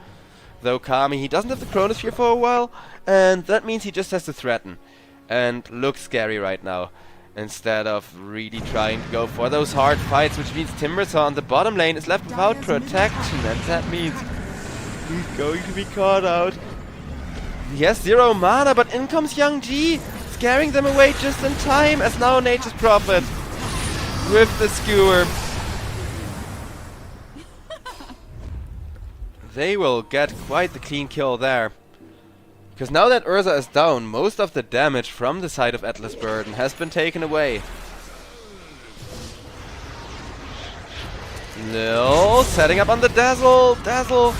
Though Kami, he doesn't have the Chronosphere for a while, and that means he just has to threaten. And looks scary right now, instead of really trying to go for those hard fights, which means Timbersaw on the bottom lane is left without protection, and that means he's going to be caught out. He has 0 mana, but in comes Young G, scaring them away just in time, as now Nature's Prophet with the skewer. They will get quite the clean kill there. Because now that Urza is down, most of the damage from the side of Atlas Burden has been taken away. Lil setting up on the Dazzle. Dazzle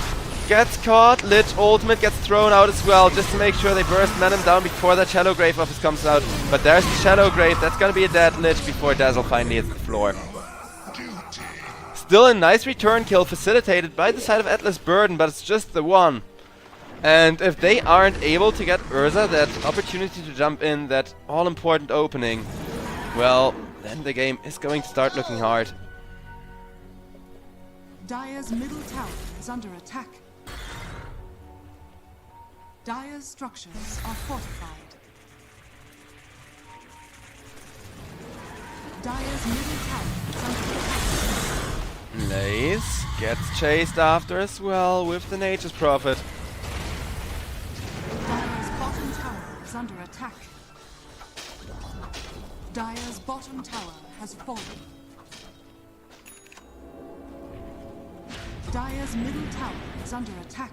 gets caught. Lich ultimate gets thrown out as well, just to make sure they burst Venom down before that Shadow Grave office comes out. But there's the Shadow Grave. That's gonna be a dead Lich before Dazzle finally hits the floor. Still a nice return kill facilitated by the side of Atlas Burden, but it's just the one. And if they aren't able to get Urza that opportunity to jump in, that all-important opening, well, then the game is going to start looking hard. Dire's middle tower is under attack. Dire's structures are fortified. Dire's middle tower is under attack. Lace gets chased after as well with the Nature's Prophet. Dire's bottom tower is under attack. Dire's bottom tower has fallen. Dire's middle tower is under attack.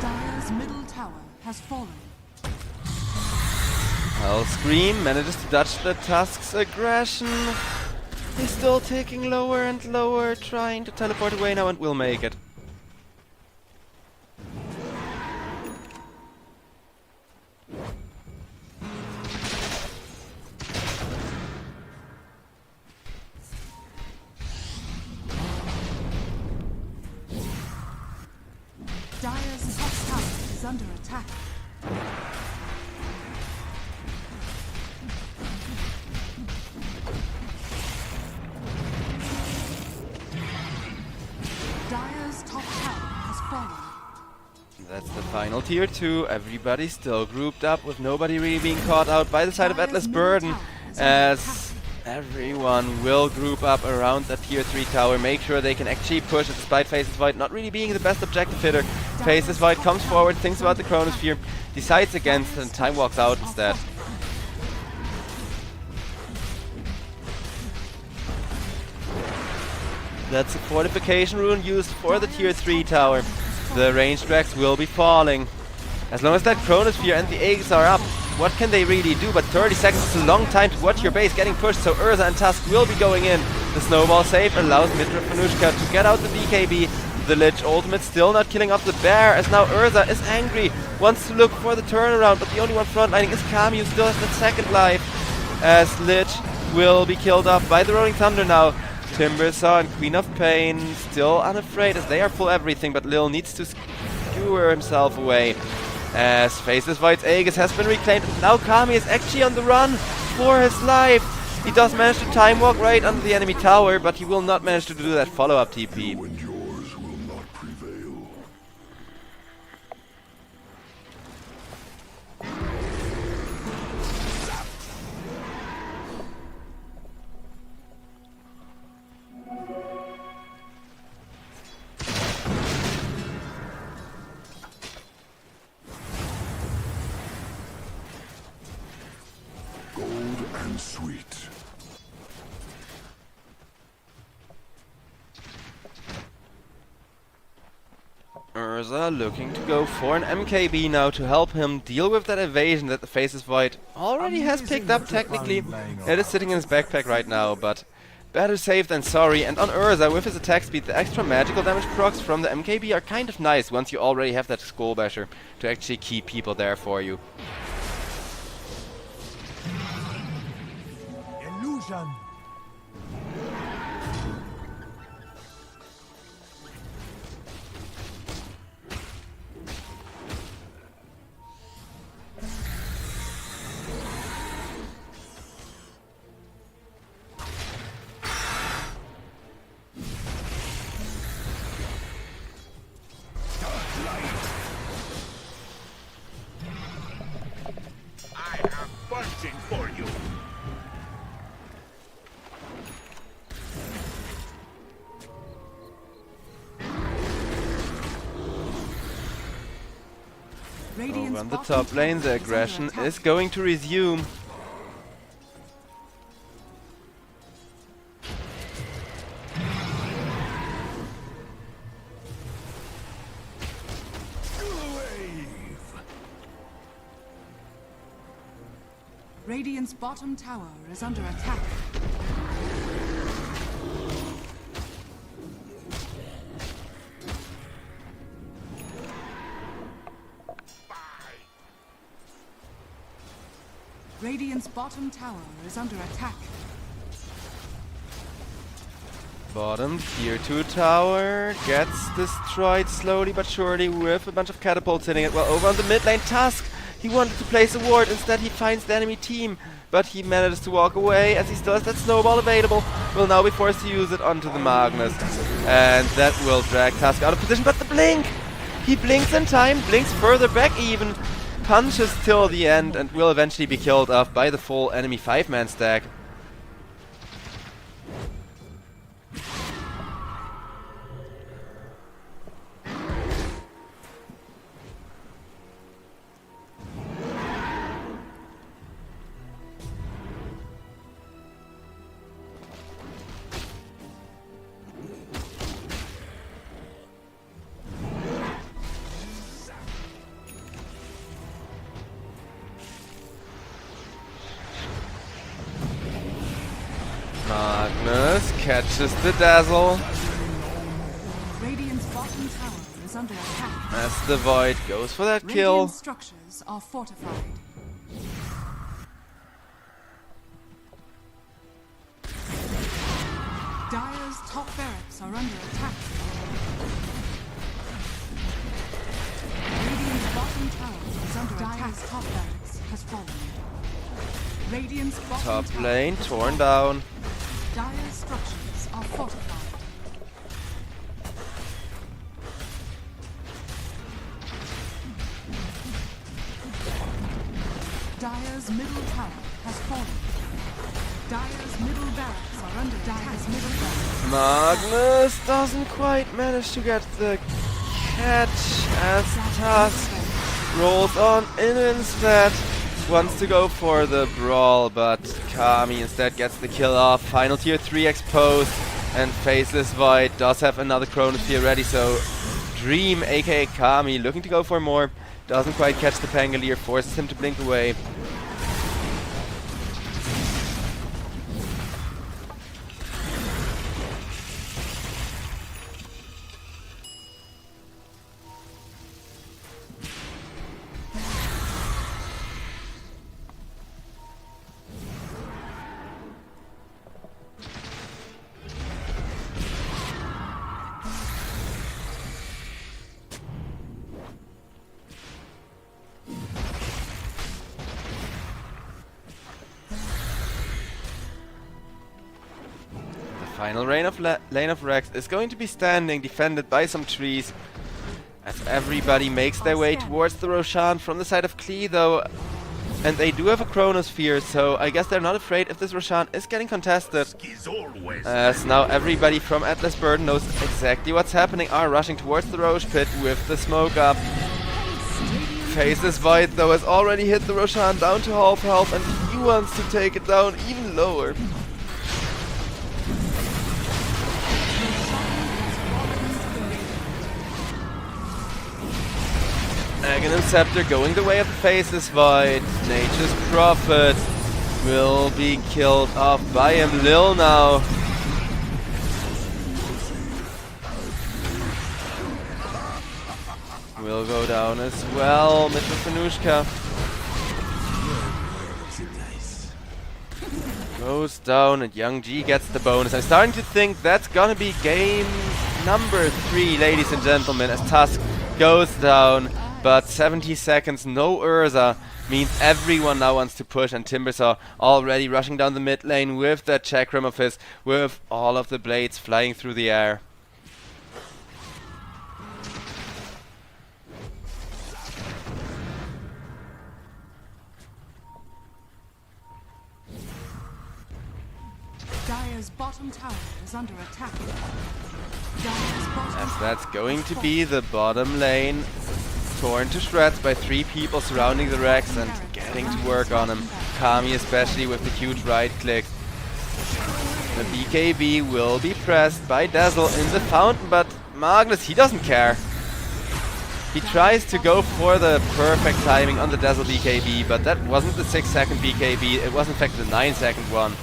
Dire's middle tower has fallen. Hellscream manages to dodge the Tusk's aggression. He's still ticking lower and lower, trying to teleport away now, and will make it. Dire's top tower is under attack. Dire's top tower has fallen. That's the final tier 2. Everybody's still grouped up, with nobody really being caught out by the side of Atlas Burden, as everyone will group up around the tier 3 tower, make sure they can actually push it despite Face's Void not really being the best objective hitter. Face's Void comes forward, thinks about the Chronosphere, decides against, and time walks out instead. That's a fortification rune used for the tier 3 tower. The ranged Rex will be falling. As long as that Chronosphere and the eggs are up, what can they really do? But 30 seconds is a long time to watch your base getting pushed, so Urza and Tusk will be going in. The snowball save allows Mitra Fanushka to get out the BKB. The Lich ultimate still not killing off the bear, as now Urza is angry, wants to look for the turnaround, but the only one frontlining is Kami, who still has that second life, as Lich will be killed off by the Rolling Thunder now. Timbersaw and Queen of Pain still unafraid as they are full everything, but Lil needs to skewer himself away. As Faceless Void's Aegis has been reclaimed, and now Kami is actually on the run for his life. He does manage to time walk right under the enemy tower, but he will not manage to do that follow-up TP. And yours will not prevail. Gold and sweet. Urza looking to go for an MKB now to help him deal with that evasion that the Faceless Void already has picked up technically. It is sitting in his backpack right now, but better safe than sorry. And on Urza, with his attack speed, the extra magical damage procs from the MKB are kind of nice once you already have that Skull Basher to actually keep people there for you. Illusion. I am punching for you. Radiant's Over on the bottom top lane, tower the is under aggression attack. is going to resume. Radiant's bottom tower is under attack. Radiant's bottom tower is under attack. Bottom tier 2 tower gets destroyed slowly but surely with a bunch of catapults hitting it. Well, over on the mid lane, Tusk, he wanted to place a ward, instead he finds the enemy team, but he manages to walk away as he still has that snowball available. Will now be forced to use it onto the Magnus, and that will drag Tusk out of position, but the blink! He blinks in time, blinks further back even, punches till the end, and will eventually be killed off by the full enemy 5-man stack. Magnus catches the dazzle Radiant's bottom tower is under attack. as the Void goes for that kill. Radiant structures are fortified. Dire's top barracks are under attack. Radiant's bottom tower is under attack. Dire's top barracks has fallen. Radiant's bottom Top tower lane has torn fallen. down. Dire's structures are fortified. Dire's middle tower has fallen. Dire's middle barracks are under Dire's middle barracks. Magnus doesn't quite manage to get the catch as Tusk rolls on in instead. Wants to go for the brawl, but Kami instead gets the kill off. Final tier 3 exposed, and Faceless Void does have another Chronosphere ready, so Dream, aka Kami, looking to go for more. Doesn't quite catch the Pangolier, forces him to blink away. Final lane of Rex is going to be standing, defended by some trees, as everybody makes their way towards the Roshan from the side of Klee though. And they do have a Chronosphere, so I guess they're not afraid if this Roshan is getting contested. As now everybody from Atlas Burden knows exactly what's happening, are rushing towards the Roche pit with the smoke up. Faceless Void though has already hit the Roshan down to half health, and he wants to take it down even lower. Aghanim Scepter going the way of the Faceless Void. Nature's Prophet will be killed off by him. Lil now. Will go down as well. Mr. Fanushka goes down and Young G gets the bonus. I'm starting to think that's gonna be game number 3, ladies and gentlemen, as Tusk goes down. But 70 seconds, no Urza, means everyone now wants to push, and Timbersaw already rushing down the mid lane with that chakram of his, with all of the blades flying through the air. Dire's bottom tower is under attack. Dire's bottom As that's going to be the bottom lane, torn to shreds by 3 people surrounding the Rex and getting to work on him. Kami especially with the huge right click. The BKB will be pressed by Dazzle in the fountain, but Magnus, he doesn't care. He tries to go for the perfect timing on the Dazzle BKB, but that wasn't the 6-second BKB, it was in fact the 9-second one.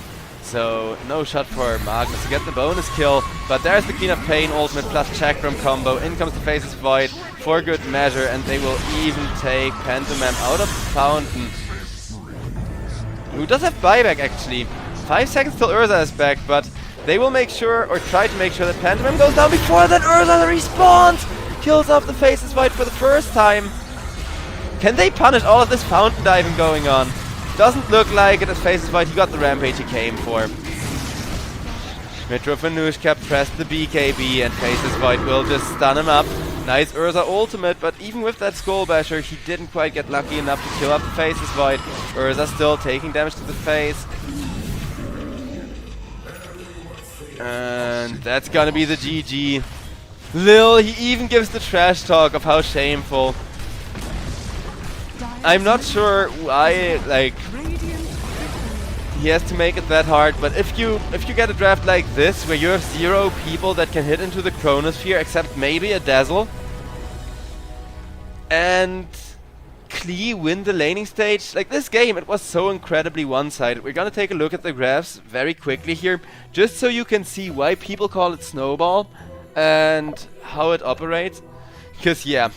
So no shot for Magnus to get the bonus kill, but there's the Queen of Pain ultimate plus Chakram combo. In comes the Faceless Void for good measure, and they will even take Pantomime out of the fountain. Who does have buyback actually. 5 seconds till Urza is back, but they will make sure, or try to make sure, that Pantomime goes down before that Urza respawns! Kills off the Faceless Void for the first time. Can they punish all of this fountain diving going on? Doesn't look like it as Faceless Void. He got the rampage he came for. Metro Fanushka pressed the BKB and Faceless Void will just stun him up. Nice Urza ultimate, but even with that Skull Basher, he didn't quite get lucky enough to kill up the Faceless Void. Urza still taking damage to the face. And that's gonna be the GG. Lil, he even gives the trash talk of how shameful. I'm not sure why, like, he has to make it that hard, but if you get a draft like this, where you have 0 people that can hit into the Chronosphere, except maybe a Dazzle, and Klee win the laning stage, like this game, it was so incredibly one-sided. We're gonna take a look at the graphs very quickly here, just so you can see why people call it Snowball, and how it operates, because yeah.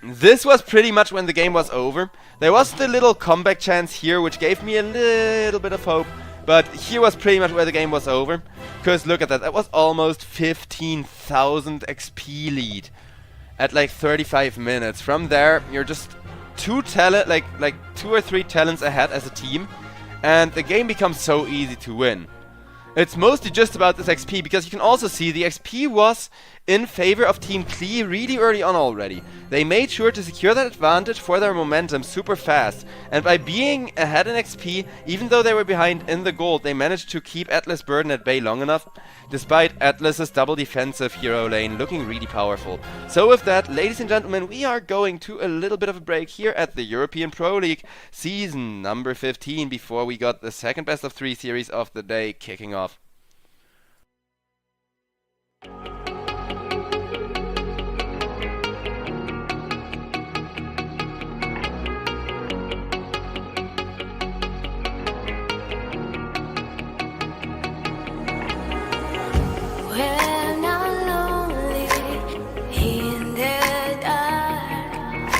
This was pretty much when the game was over. There was the little comeback chance here, which gave me a little bit of hope. But here was pretty much where the game was over. Because look at that, that was almost 15,000 XP lead at like 35 minutes. From there, you're just 2 or 3 talents ahead as a team. And the game becomes so easy to win. It's mostly just about this XP, because you can also see the XP was in favor of Team Klee really early on already. They made sure to secure that advantage for their momentum super fast, and by being ahead in XP, even though they were behind in the gold, they managed to keep Atlas Burden at bay long enough, despite Atlas's double defensive hero lane looking really powerful. So with that, ladies and gentlemen, we are going to a little bit of a break here at the European Pro League season number 15 before we got the second best of 3 series of the day kicking off. When I'm lonely in the dark,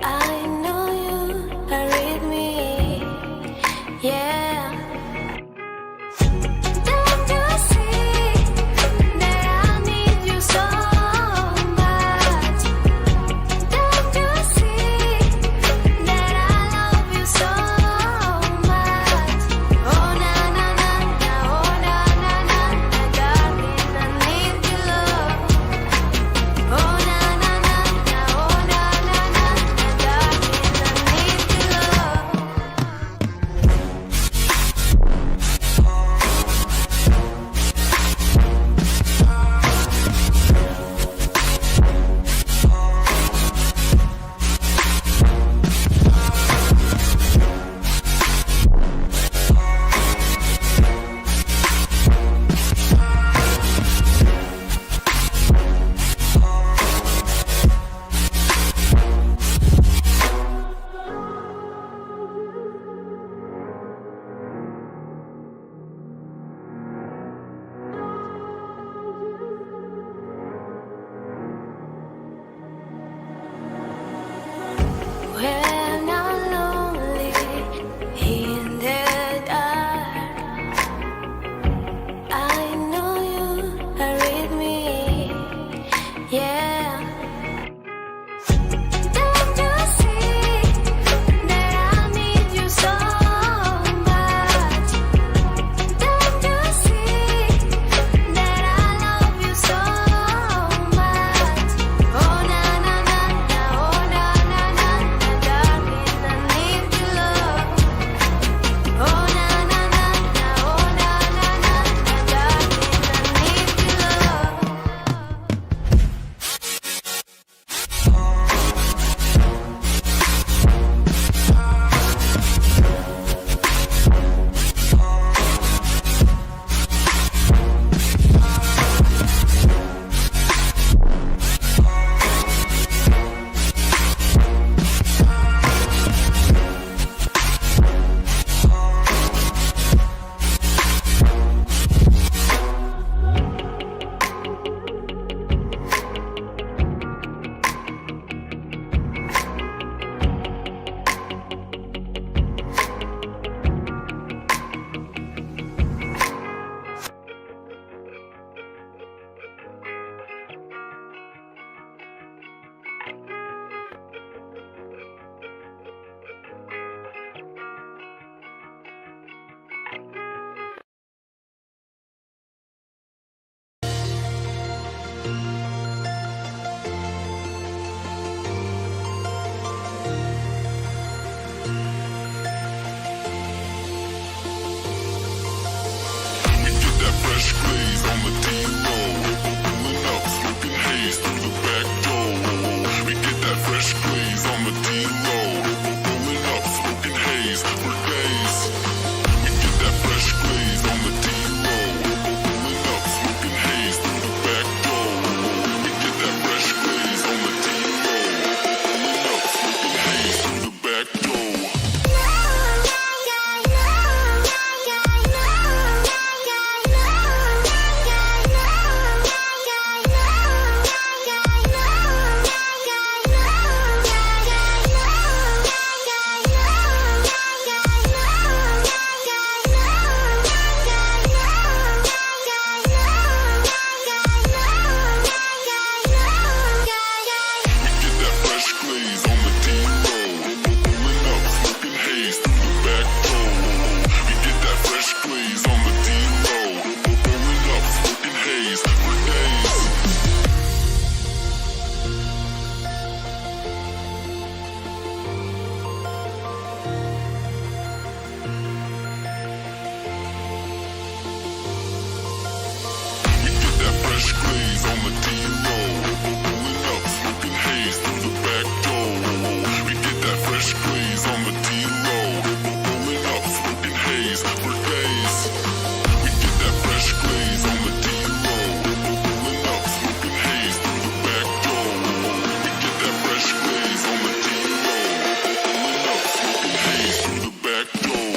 I know you are with me, yeah. Don't you see that I need you so much? Don't you see that I love you so much? Oh, na fresh glaze on the D-roll. Pulling up, smoking haze through the back door. We get that fresh glaze on the D-roll. Pulling up, smoking haze for days. We get that fresh glaze on the D-roll. Pulling up, smoking haze through the back door. We get that fresh glaze on the D-roll. Pulling up, smoking haze through the back door. Get that fresh glaze on the D-roll. Pulling up, smoking haze through the back door. We get that fresh glaze on the D-roll. Pulling up, smoking haze for days. We get that fresh glaze on the D-roll. Pulling up, smoking haze through the back door. We get that fresh glaze on the D-roll. Pulling up, smoking haze for days. We get that fresh glaze on the D-roll. Pulling up, smoking haze through the back door. We get that fresh glaze on the D-roll. Pulling up, smoking haze through the back door.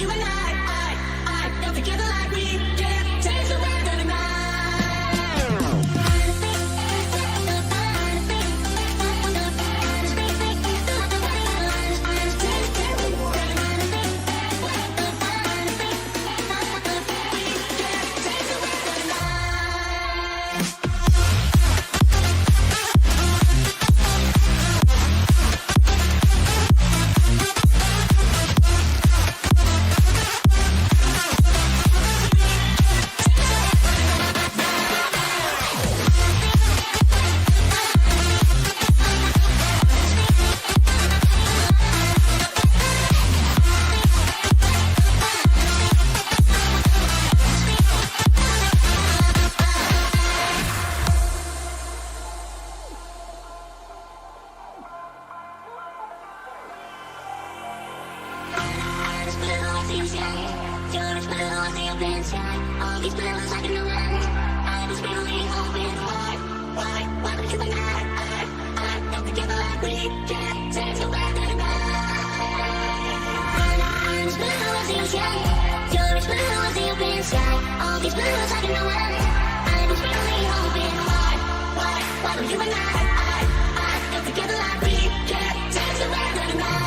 you and I got together like we can't change the weather tonight. All these battles I can run. I was really hoping hard. Why would you and I got together like we can't change the weather tonight. I'm as blue as the ocean. You're as blue as the open sky. All these battles I can run. I was really hoping hard. Why would you and I got together like we can't change the weather tonight.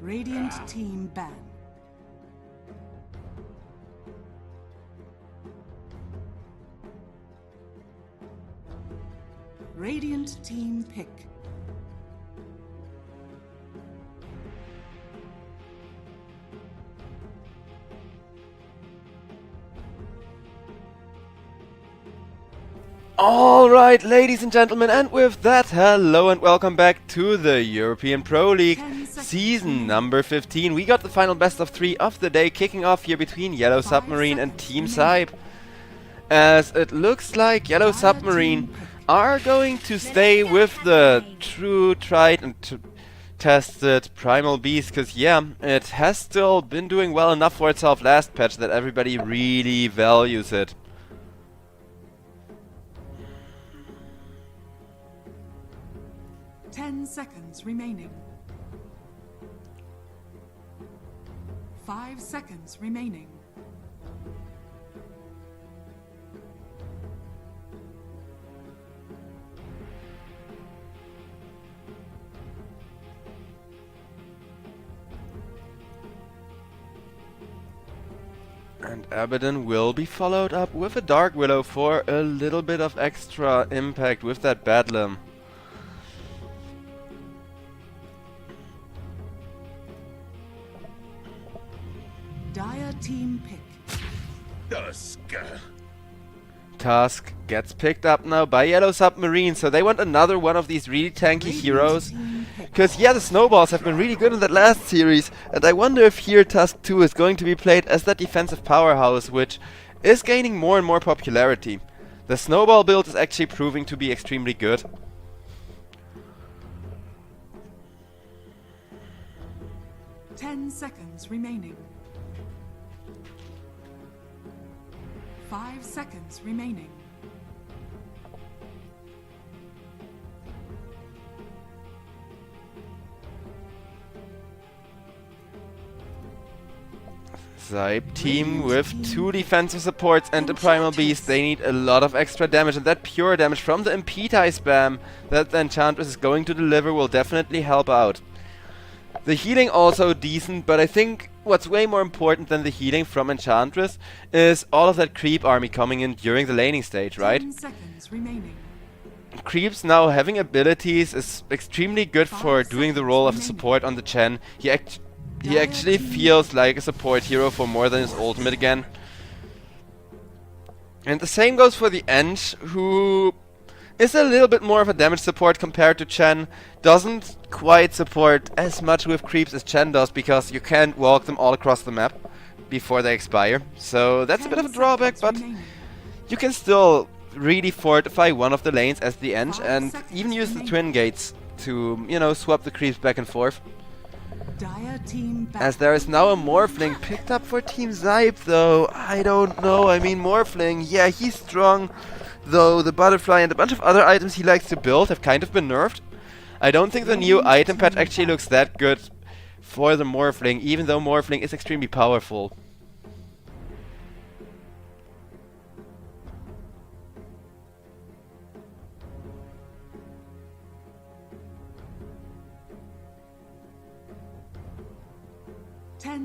Radiant team ban. Radiant team pick. Alright, ladies and gentlemen, and with that, hello and welcome back to the European Pro League season number 15. We got the final best of 3 of the day kicking off here between Yellow Submarine and Team SIBE. As it looks like Yellow Submarine are going to stay with the true, tried and tested Primal Beast, because yeah, it has still been doing well enough for itself last patch that everybody really values it. Seconds remaining. 5 seconds remaining. And Abaddon will be followed up with a Dark Willow for a little bit of extra impact with that Bedlam. Dire team pick. Tusk gets picked up now by Yellow Submarine, so they want another one of these really tanky heroes. Because yeah, the snowballs have been really good in that last series, and I wonder if here Tusk 2 is going to be played as that defensive powerhouse, which is gaining more and more popularity. The snowball build is actually proving to be extremely good. Seconds remaining. 5 seconds remaining. SIBE team with 2 defensive supports and the Primal Beast, they need a lot of extra damage, and that pure damage from the Impeti spam that the Enchantress is going to deliver will definitely help out. The healing also decent, but I think what's way more important than the healing from Enchantress is all of that creep army coming in during the laning stage, right? 10 seconds remaining. Creeps now having abilities is extremely good for doing the role of a support on the Chen. He actually feels like a support hero for more than his ultimate again. And the same goes for the Eng, who is a little bit more of a damage support compared to Chen. Doesn't quite support as much with creeps as Chen does, because you can't walk them all across the map before they expire. So that's a bit of a drawback, but you can still really fortify one of the lanes as the Eng, and even use the twin gates to, you know, swap the creeps back and forth. As there is now a Morphling picked up for Team SIBE, though. I don't know, I mean, Morphling, yeah, he's strong, though the Butterfly and a bunch of other items he likes to build have kind of been nerfed. I don't think the new item patch actually looks that good for the Morphling, even though Morphling is extremely powerful.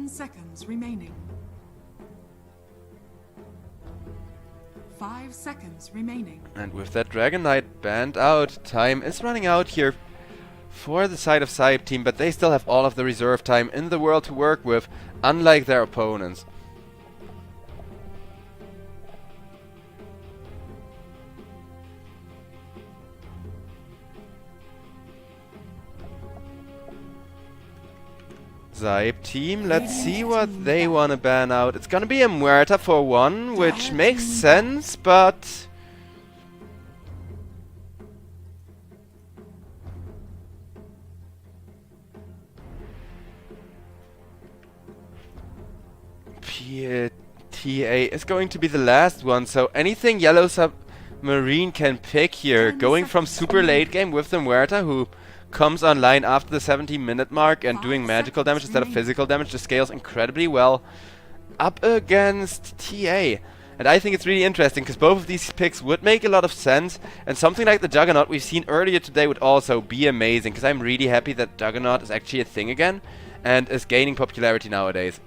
Seconds remaining. 5 seconds remaining. And with that Dragon Knight banned out, time is running out here for the side of SIBE team, but they still have all of the reserve time in the world to work with, unlike their opponents. SIBE team, let's see what they want to ban out. It's gonna be a Muerta for one, which makes sense, but TA is going to be the last one, so anything Yellow Submarine can pick here, going from super late game with the Muerta, who comes online after the 17-minute mark and doing magical damage instead of physical damage, just scales incredibly well up against TA. And I think it's really interesting, because both of these picks would make a lot of sense, and something like the Juggernaut we've seen earlier today would also be amazing, because I'm really happy that Juggernaut is actually a thing again. and is gaining popularity nowadays.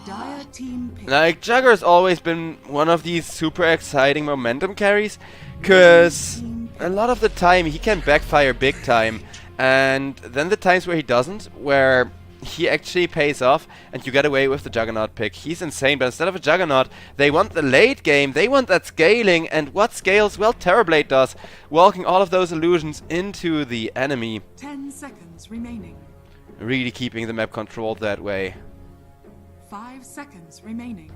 Dire team pick. Like, Jugger's always been one of these super exciting momentum carries, cause a lot of the time he can backfire big time, and then the times where he doesn't, where he actually pays off and you get away with the Juggernaut pick. He's insane, but instead of a Juggernaut, they want the late game, they want that scaling, and what scales? Well, Terrorblade does, walking all of those illusions into the enemy. 10 seconds remaining. Really keeping the map controlled that way. 5 seconds remaining.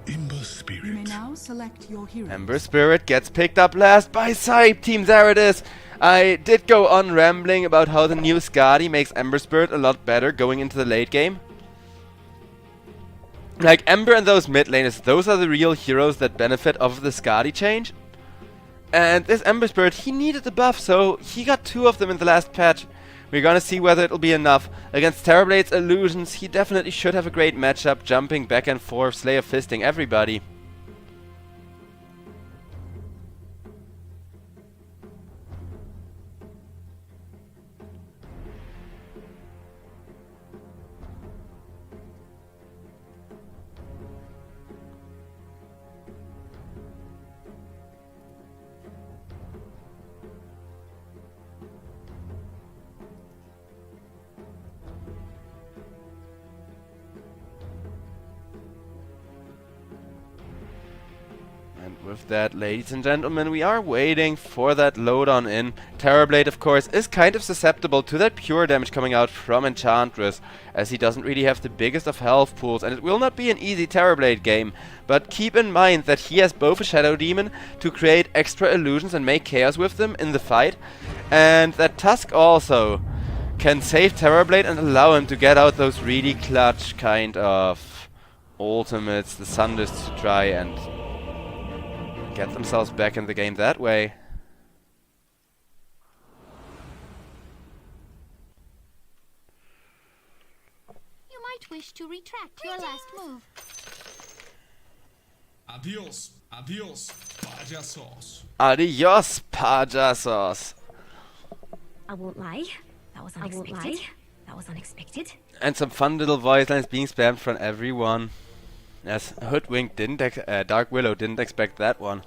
Ember You may Spirit. now select your hero. Ember Spirit gets picked up last by SIBE team, there it is! I did go on rambling about how the new Skadi makes Ember Spirit a lot better going into the late game. Like, Ember and those mid laners, those are the real heroes that benefit of the Skadi change. And this Ember Spirit, he needed the buff, so he got 2 of them in the last patch. We're gonna see whether it'll be enough. Against Terrorblade's illusions, he definitely should have a great matchup, jumping back and forth, Slayer fisting everybody. And with that, ladies and gentlemen, we are waiting for that load on in. Terrorblade, of course, is kind of susceptible to that pure damage coming out from Enchantress, as he doesn't really have the biggest of health pools, and it will not be an easy Terrorblade game. But keep in mind that he has both a Shadow Demon to create extra illusions and make chaos with them in the fight, and that Tusk also can save Terrorblade and allow him to get out those really clutch kind of ultimates, the Sunders, to try and get themselves back in the game that way. You might wish to retract your last move. Adios, adios, payasos. Adios, payasos. I won't lie. That was unexpected. That was unexpected. And some fun little voice lines being spammed from everyone. Yes, Hoodwink didn't, Dark Willow didn't expect that one.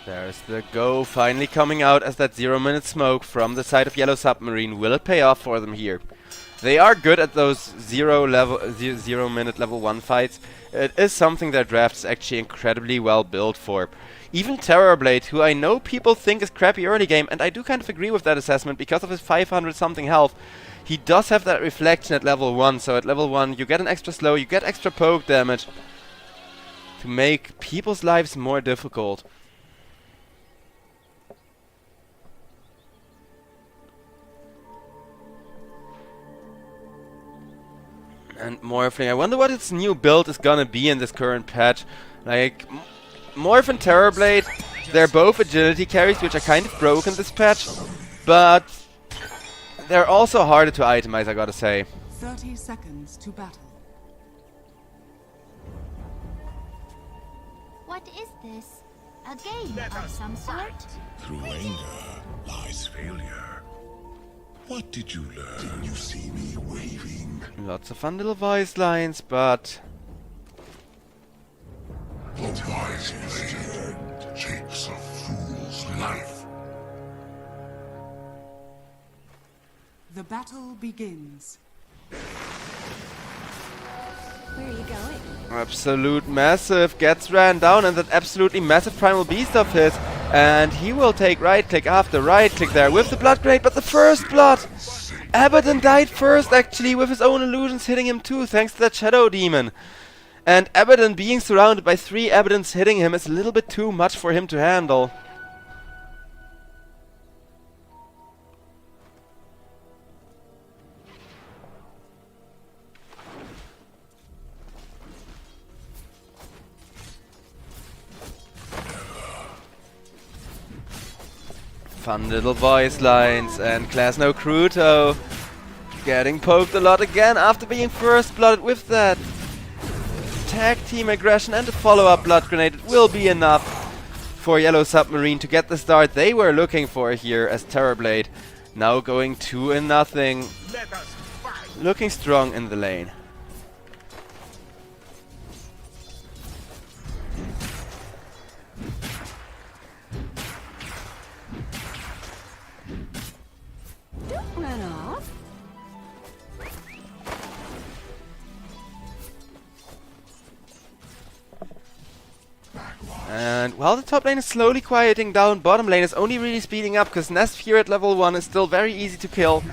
There's the go finally coming out as that 0-minute smoke from the side of Yellow Submarine. Will it pay off for them here? They are good at those 0-minute level 1 fights. It is something their draft is actually incredibly well built for. Even Terrorblade, who I know people think is crappy early game, and I do kind of agree with that assessment because of his 500 something health, he does have that reflection at level 1, so at level 1 you get an extra slow, you get extra poke damage to make people's lives more difficult. And Morphling, I wonder what its new build is gonna be in this current patch. Like, Morph and Terrorblade, they're both agility carries, which are kind of broken this patch, but they're also harder to itemize, I gotta say. 30 seconds to battle. What is this? A game of some sort? Through anger lies failure. What did you learn? Did you see me waving? Lots of fun little voice lines, but The wise blade takes a fool's life. The battle begins. Where are you going? Absolute Massive gets ran down, and that absolutely massive Primal Beast of his And he will take right click after right click there with the blood grenade, but the first blood! Abaddon died first actually with his own illusions hitting him too, thanks to that Shadow Demon. And Abaddon being surrounded by 3 Abaddons hitting him is a little bit too much for him to handle. Fun little voice lines, and Class No Cruto getting poked a lot again after being first blooded with that tag team aggression and a follow-up blood grenade. It will be enough for Yellow Submarine to get the start they were looking for here, as Terrorblade now going 2-0. Let us fight. Looking strong in the lane. Don't run off. And while the top lane is slowly quieting down, bottom lane is only really speeding up because Nest here at level 1 is still very easy to kill.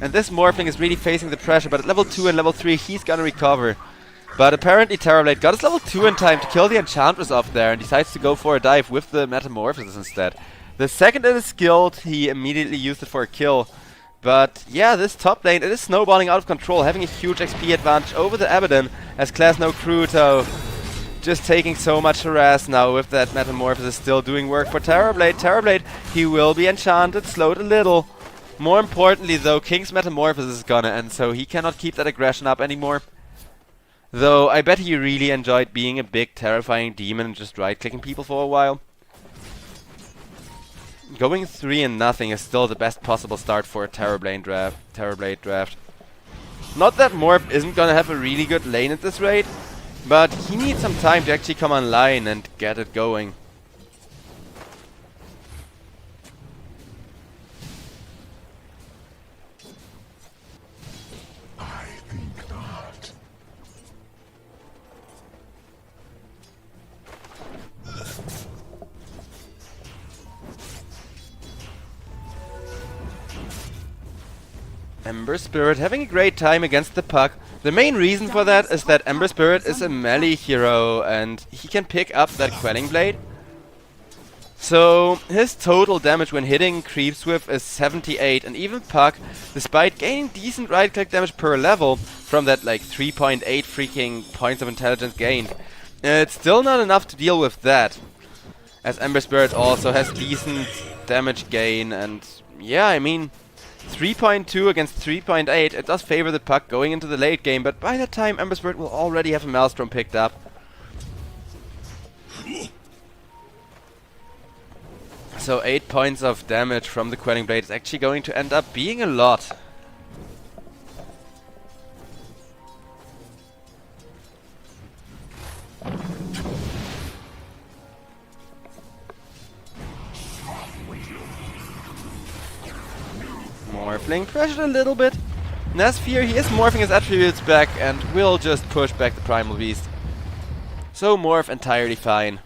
And this Morphling is really facing the pressure, but at level 2 and level 3 he's gonna recover. But apparently Terrorblade got his level 2 in time to kill the Enchantress off there and decides to go for a dive with the Metamorphosis instead. The second it is skilled, he immediately used it for a kill. But yeah, this top lane, it is snowballing out of control, having a huge XP advantage over the Abaddon, as Class No Cruto just taking so much harass now with that Metamorphosis still doing work for Terrorblade. Terrorblade, he will be enchanted, slowed a little. More importantly though, King's Metamorphosis is gonna end, so he cannot keep that aggression up anymore. Though, I bet he really enjoyed being a big terrifying demon and just right-clicking people for a while. Going 3-0 is still the best possible start for a Terrorblade draft. Not that Morph isn't gonna have a really good lane at this rate, but he needs some time to actually come online and get it going. I think not. Ember Spirit having a great time against the puck. The main reason for that is that Ember Spirit is a melee hero and he can pick up that Quelling Blade. So his total damage when hitting creeps with is 78, and even Puck, despite gaining decent right click damage per level from that like 3.8 freaking points of intelligence gained, it's still not enough to deal with that. As Ember Spirit also has decent damage gain, and yeah, I mean 3.2 against 3.8, it does favor the Puck going into the late game, but by that time Ember Spirit will already have a Maelstrom picked up. So 8 points of damage from the Quelling Blade is actually going to end up being a lot. Morphling pressured a little bit. Nasfear, he is morphing his attributes back and will just push back the Primal Beast. So Morph entirely fine.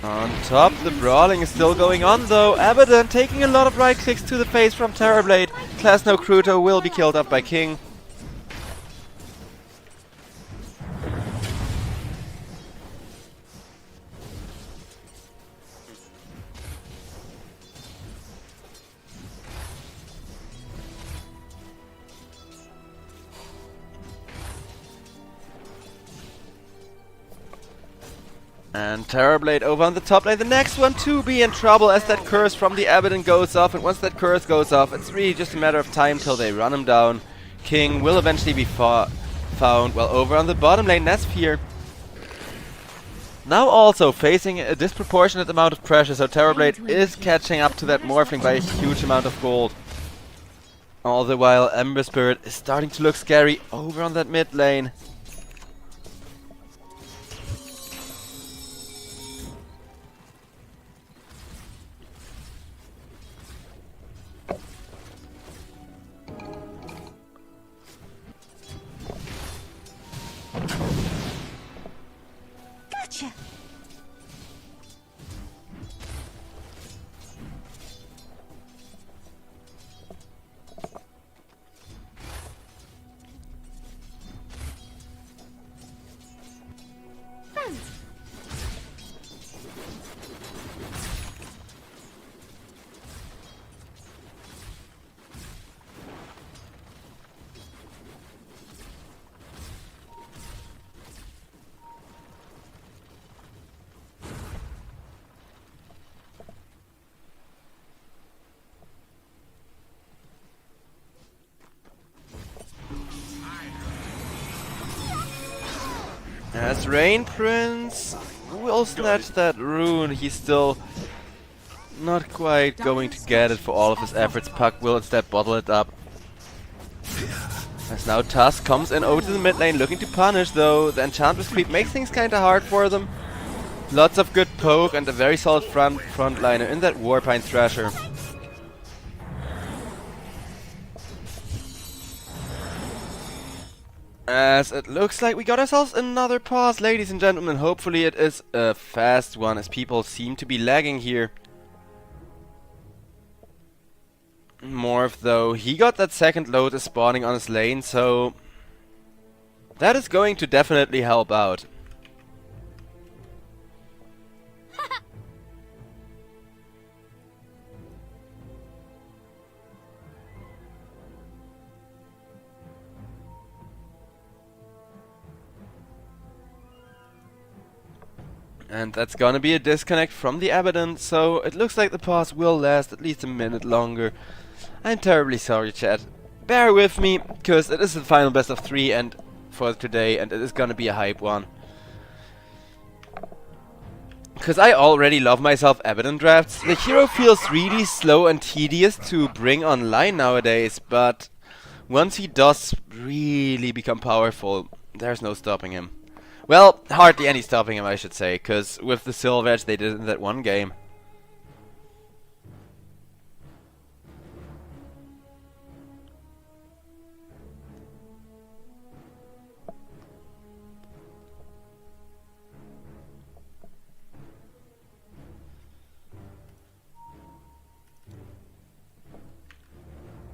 On top, the brawling is still going on though. Abaddon taking a lot of right clicks to the face from Terrorblade. Class No Cruto will be killed up by King. And Terrorblade over on the top lane, the next one to be in trouble as that curse from the Abaddon goes off, and once that curse goes off, it's really just a matter of time till they run him down. King will eventually be found, while over on the bottom lane, Nasfear now also facing a disproportionate amount of pressure, so Terrorblade is catching up to that Morphling by a huge amount of gold. All the while, Ember Spirit is starting to look scary over on that mid lane. As Rain Prince will snatch that rune, he's still not quite going to get it for all of his efforts. Puck will instead bottle it up. As now Tusk comes in over to the mid lane looking to punish, though the Enchantress creep makes things kinda hard for them. Lots of good poke and a very solid frontliner in that Warpine Thrasher. As it looks like we got ourselves another pause, ladies and gentlemen. Hopefully it is a fast one, as people seem to be lagging here. Morph, though, he got that second Lotus spawning on his lane, so that is going to definitely help out. And that's gonna be a disconnect from the Abaddon, so it looks like the pause will last at least a minute longer. I'm terribly sorry, chat. Bear with me, because it is the final best of 3 and for today, and it is gonna be a hype one. Because I already love myself Abaddon drafts. The hero feels really slow and tedious to bring online nowadays, but once he does really become powerful, there's no stopping him. Well, hardly any stopping him, I should say, because with the Silver Edge they did in that one game.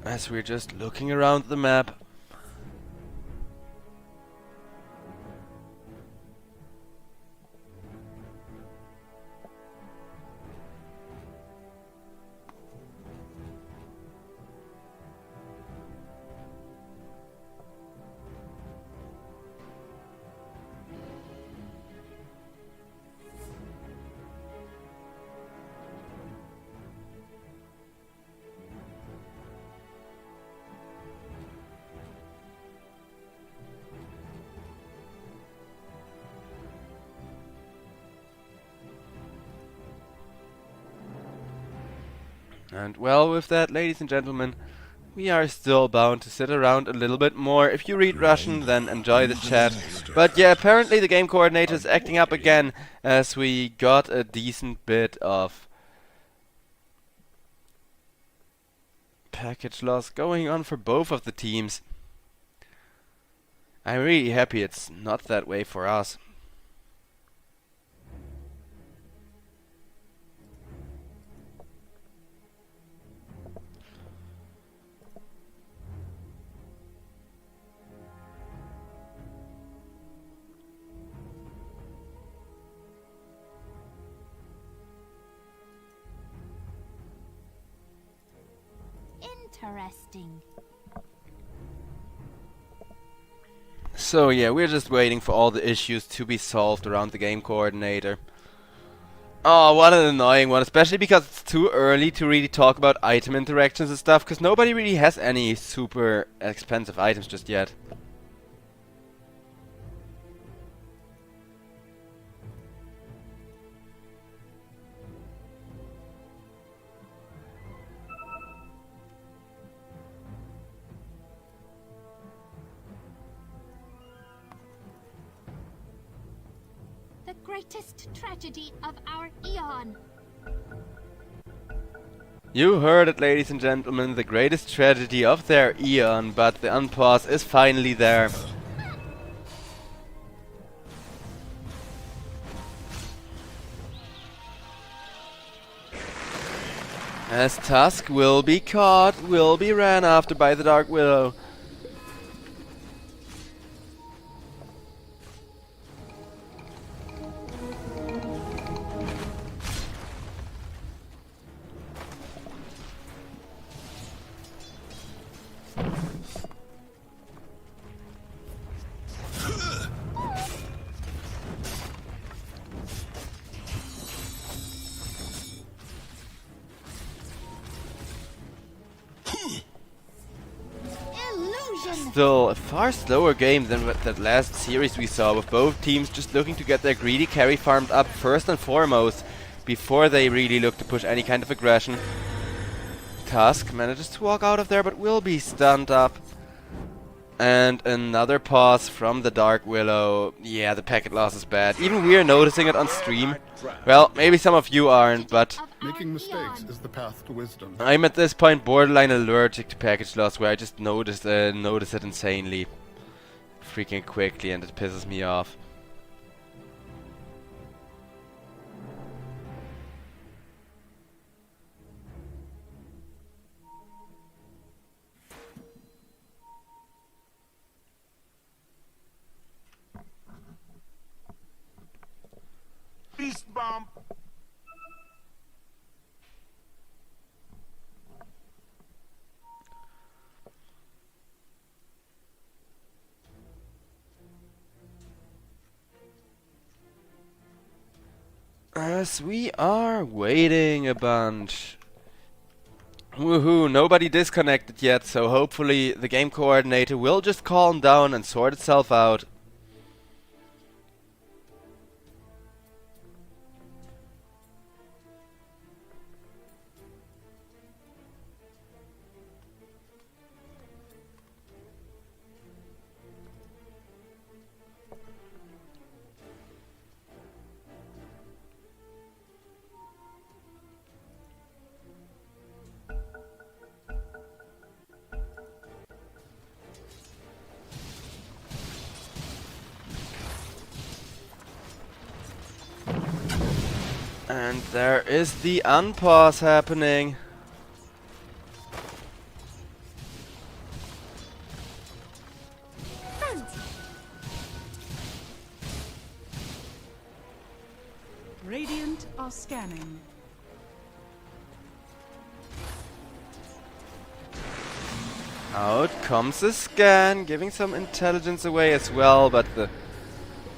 As we're just looking around the map. And well, with that, ladies and gentlemen, we are still bound to sit around a little bit more. If you read Russian, then enjoy the chat. But yeah, apparently the game coordinator is acting up again, as we got a decent bit of package loss going on for both of the teams. I'm really happy it's not that way for us. Interesting. So yeah, we're just waiting for all the issues to be solved around the game coordinator. Oh, what an annoying one, especially because it's too early to really talk about item interactions and stuff, because nobody really has any super expensive items just yet. The greatest tragedy of our eon. You heard it, ladies and gentlemen, the greatest tragedy of their eon, but the unpause is finally there. As Tusk will be caught, will be ran after by the Dark Widow. still a far slower game than that last series we saw, with both teams just looking to get their greedy carry farmed up first and foremost before they really look to push any kind of aggression. Tusk manages to walk out of there but will be stunned up. And another pause from the Dark Willow. Yeah, the packet loss is bad. Even we're noticing it on stream. Well, maybe some of you aren't, but Making mistakes is the path to wisdom. I'm at this point borderline allergic to package loss, where I just notice it insanely freaking quickly, and it pisses me off. Beast bomb. As we are waiting a bunch. Woohoo, nobody disconnected yet, so hopefully the game coordinator will just calm down and sort itself out. And there is the unpause happening. Radiant are scanning. Out comes a scan, giving some intelligence away as well, but the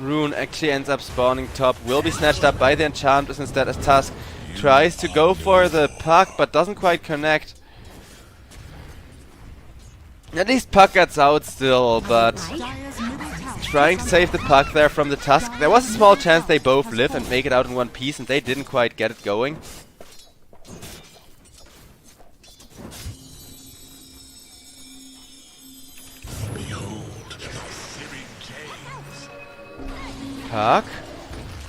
rune actually ends up spawning top. Will be snatched up by the Enchantress instead, as Tusk tries to go for the puck but doesn't quite connect. At least puck gets out still, but Dire's middle tower trying to save the puck there from the Tusk. There was a small chance they both live and make it out in one piece, and they didn't quite get it going. Puck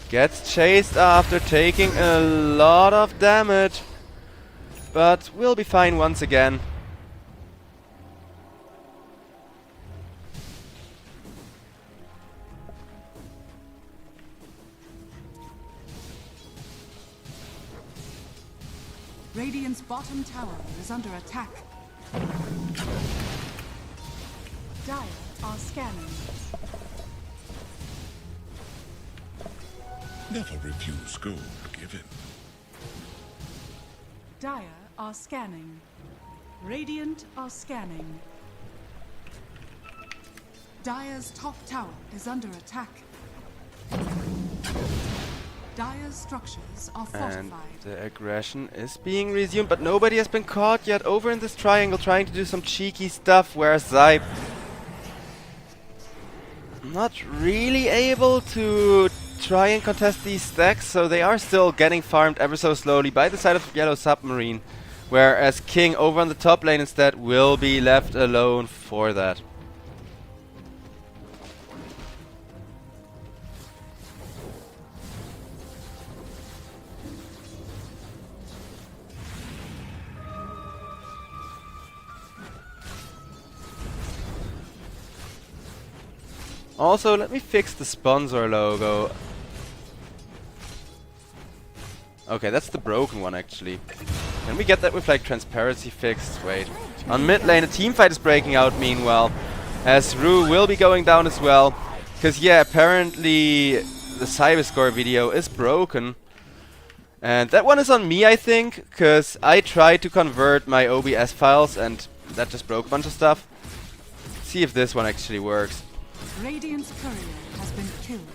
gets chased after taking a lot of damage, but will be fine once again. Radiant's bottom tower is under attack. Dire are scanning. Never refuse gold given. Dire are scanning. Radiant are scanning. Dire's top tower is under attack. Dire's structures are And fortified. the aggression is being resumed, but nobody has been caught yet over in this triangle trying to do some cheeky stuff, whereas SIBE not really able to try and contest these stacks, so they are still getting farmed ever so slowly by the side of yellow Submarine, whereas King over on the top lane instead will be left alone for that. Also, let me fix the sponsor logo. Okay, that's the broken one actually. Can we get that with like transparency fixed? Wait. On mid lane, a team fight is breaking out meanwhile, as Rue will be going down as well. Because yeah, apparently the Cyberscore video is broken. And that one is on me, I think, because I tried to convert my OBS files and that just broke a bunch of stuff. Let's see if this one actually works. Radiant's courier has been killed.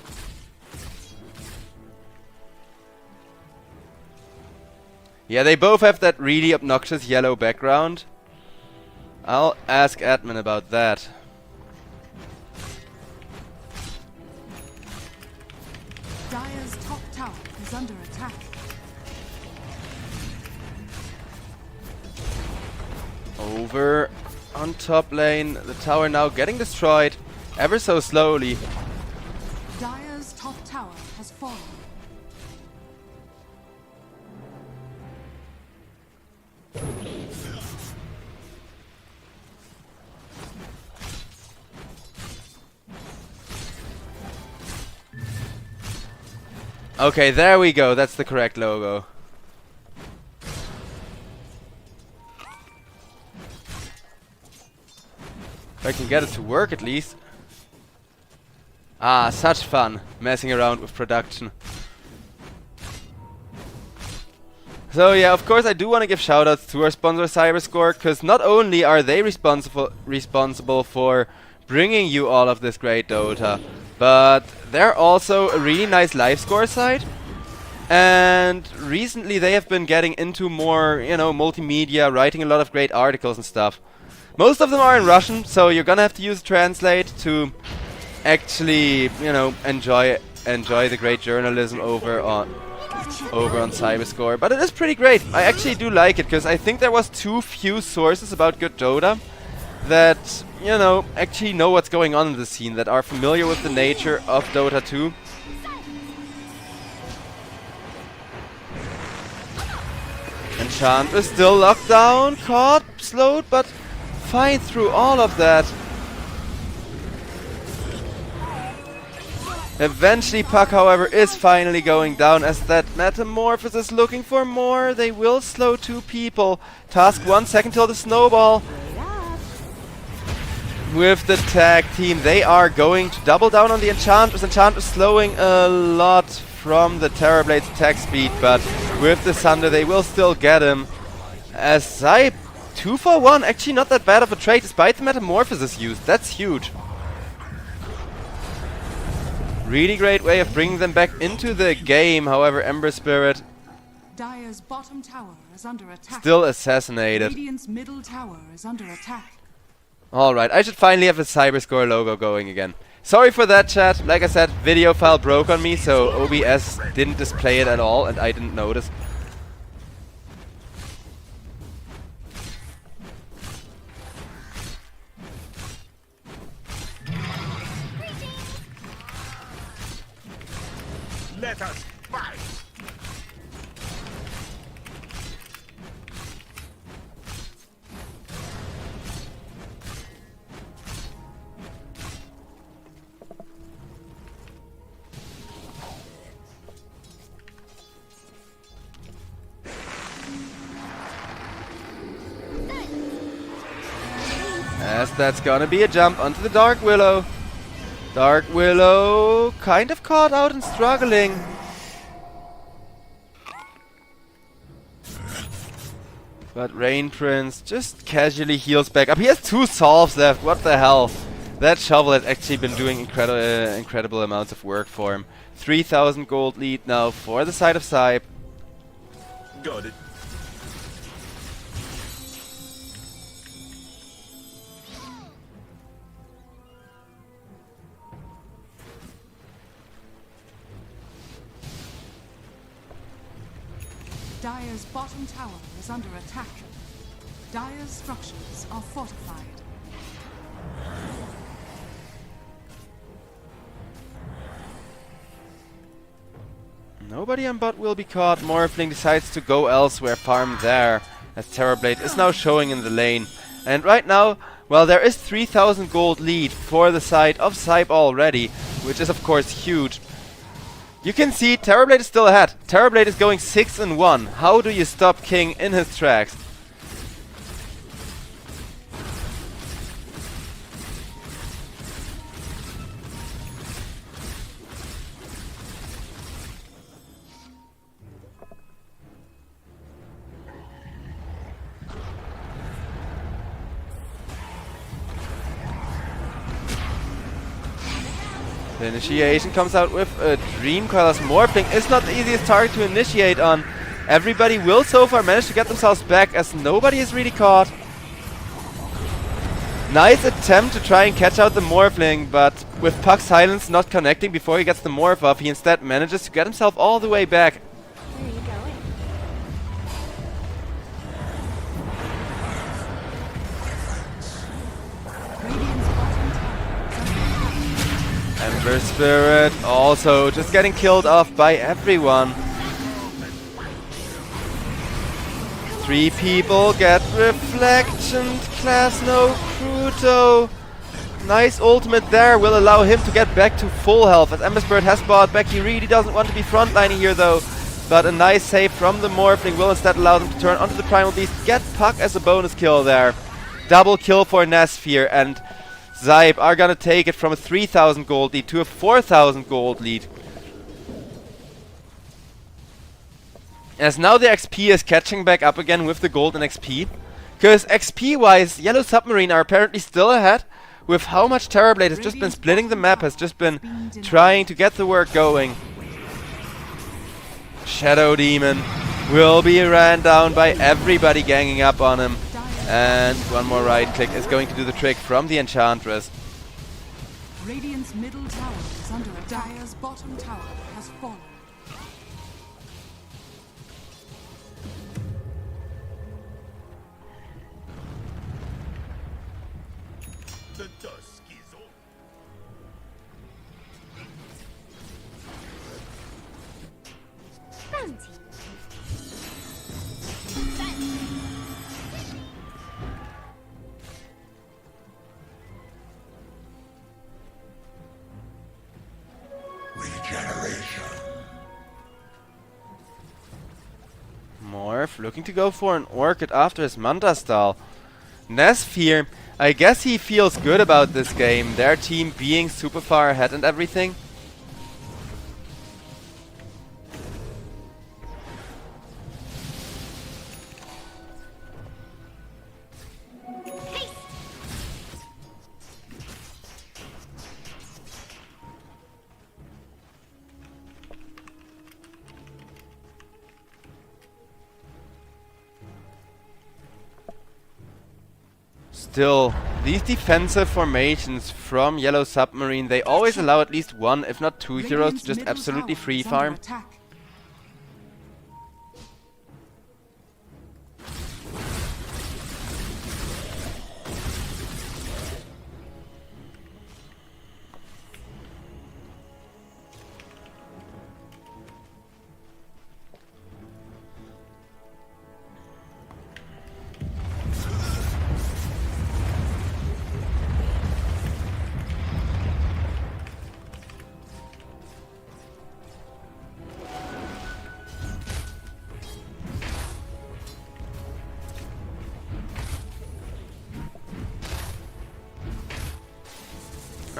Yeah, they both have that really obnoxious yellow background. I'll ask admin about that. under attack. Over on top lane, the tower now getting destroyed ever so slowly. Dire's top tower has fallen. Okay, there we go. That's the correct logo. If I can get it to work at least. Ah, such fun messing around with production. So yeah, of course I do want to give shoutouts to our sponsor Cyberscore, because not only are they responsible for bringing you all of this great Dota, but they're also a really nice live score site. And recently they have been getting into more, you know, multimedia, writing a lot of great articles and stuff. Most of them are in Russian, so you're gonna have to use Translate to actually, you know, enjoy the great journalism over on Cyberscore. But it is pretty great. I actually do like it, because I think there was too few sources about good Dota that, you know, actually know what's going on in the scene, that are familiar with the nature of Dota 2. Enchant is still locked down, caught, slowed, but fine through all of that. Eventually Puck, however, is finally going down as that Metamorphosis is looking for more. They will slow 2 people. Task 1 second till the snowball. With the tag team, they are going to double down on the Enchantress. Enchantress slowing a lot from the Terrorblade's attack speed, but with the Sunder they will still get him. As SIBE 2 for 1, actually not that bad of a trade despite the Metamorphosis used. That's huge. Really great way of bringing them back into the game. However, Ember Spirit Dire's bottom tower is under attack. still assassinated. Radiant's middle tower is under attack. Alright, I should finally have a Cyberscore logo going again. Sorry for that, chat. Like I said, video file broke on me, so OBS didn't display it at all, and I didn't notice. Let us fight! As that's gonna be a jump onto the Dark Willow. Dark Willow kind of caught out and struggling. But Rain Prince just casually heals back up. He has 2 solves left, what the hell. That shovel has actually been doing incredible amounts of work for him. 3,000 gold lead now for the side of SIBE. Got it. Dire's bottom tower is under attack. Dire's structures are fortified. Nobody on bot will be caught. Morphling decides to go elsewhere, farm there, as Terrorblade is now showing in the lane. And right now, well, there is 3,000 gold lead for the side of SIBE already, which is of course huge. You can see Terrorblade is still ahead. Terrorblade is going 6-1. How do you stop King in his tracks? The initiation comes out with a Dream Coil as Morphling is not the easiest target to initiate on. Everybody will so far manage to get themselves back as nobody is really caught. Nice attempt to try and catch out the Morphling, but with Puck's silence not connecting before he gets the Morph off, he instead manages to get himself all the way back. Ember Spirit also just getting killed off by everyone. 3 people get Reflection, Class no Cruto. Nice ultimate there will allow him to get back to full health as Ember Spirit has bought back. He really doesn't want to be frontlining here though. But a nice save from the Morphling will instead allow them to turn onto the Primal Beast. Get Puck as a bonus kill there. Double kill for Nesfear, and SIBE are gonna take it from a 3,000 gold lead to a 4,000 gold lead. As now the XP is catching back up again with the gold and XP. Because XP wise, Yellow Submarine are apparently still ahead. With how much Terrorblade has just been splitting the map, has just been trying to get the work going. Shadow Demon will be ran down by everybody ganging up on him. And one more right click is going to do the trick from the Enchantress. Radiant's middle tower is under attack. Dire's bottom tower has fallen. The dusk is over. Bounty. Regeneration. Morph looking to go for an Orchid after his Manta style. Nesfear, I guess he feels good about this game, their team being super far ahead and everything. Still, these defensive formations from Yellow Submarine, they always allow at least one, if not 2 heroes to just absolutely free farm.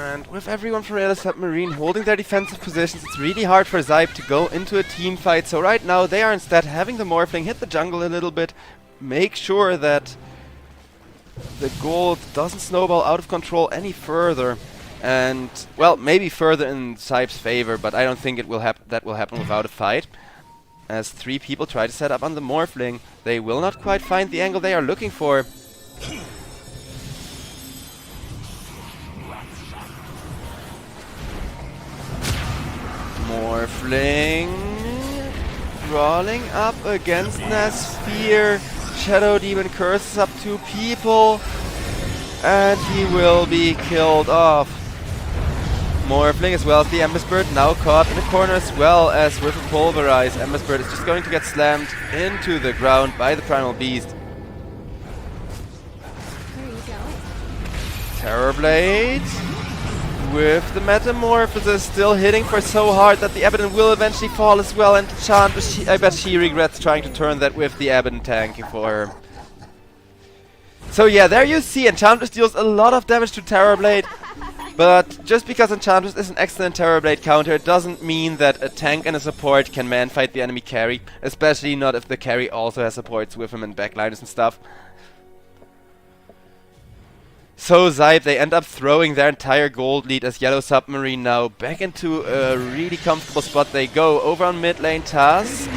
And with everyone from Yellow Submarine holding their defensive positions, it's really hard for SIBE to go into a team fight. So right now they are instead having the Morphling hit the jungle a little bit, make sure that the gold doesn't snowball out of control any further. And, well, maybe further in SIBE's favor, but I don't think it will that will happen without a fight. As 3 people try to set up on the Morphling, they will not quite find the angle they are looking for. Morphling crawling up against Nesfear. Shadow Demon curses up 2 people, and he will be killed off. Morphling as well as the Ember Spirit now caught in the corner as well as with a Pulverize. Ember Spirit is just going to get slammed into the ground by the Primal Beast. There you go. Terrorblade with the Metamorphosis still hitting for so hard that the Abaddon will eventually fall as well, and Enchantress, I bet she regrets trying to turn that with the Abaddon tanking for her. So yeah, there you see, Enchantress deals a lot of damage to Terrorblade, but just because Enchantress is an excellent Terrorblade counter, it doesn't mean that a tank and a support can man-fight the enemy carry, especially not if the carry also has supports with him and backliners and stuff. So SIBE, they end up throwing their entire gold lead as Yellow Submarine now back into a really comfortable spot. They go over on mid lane. Task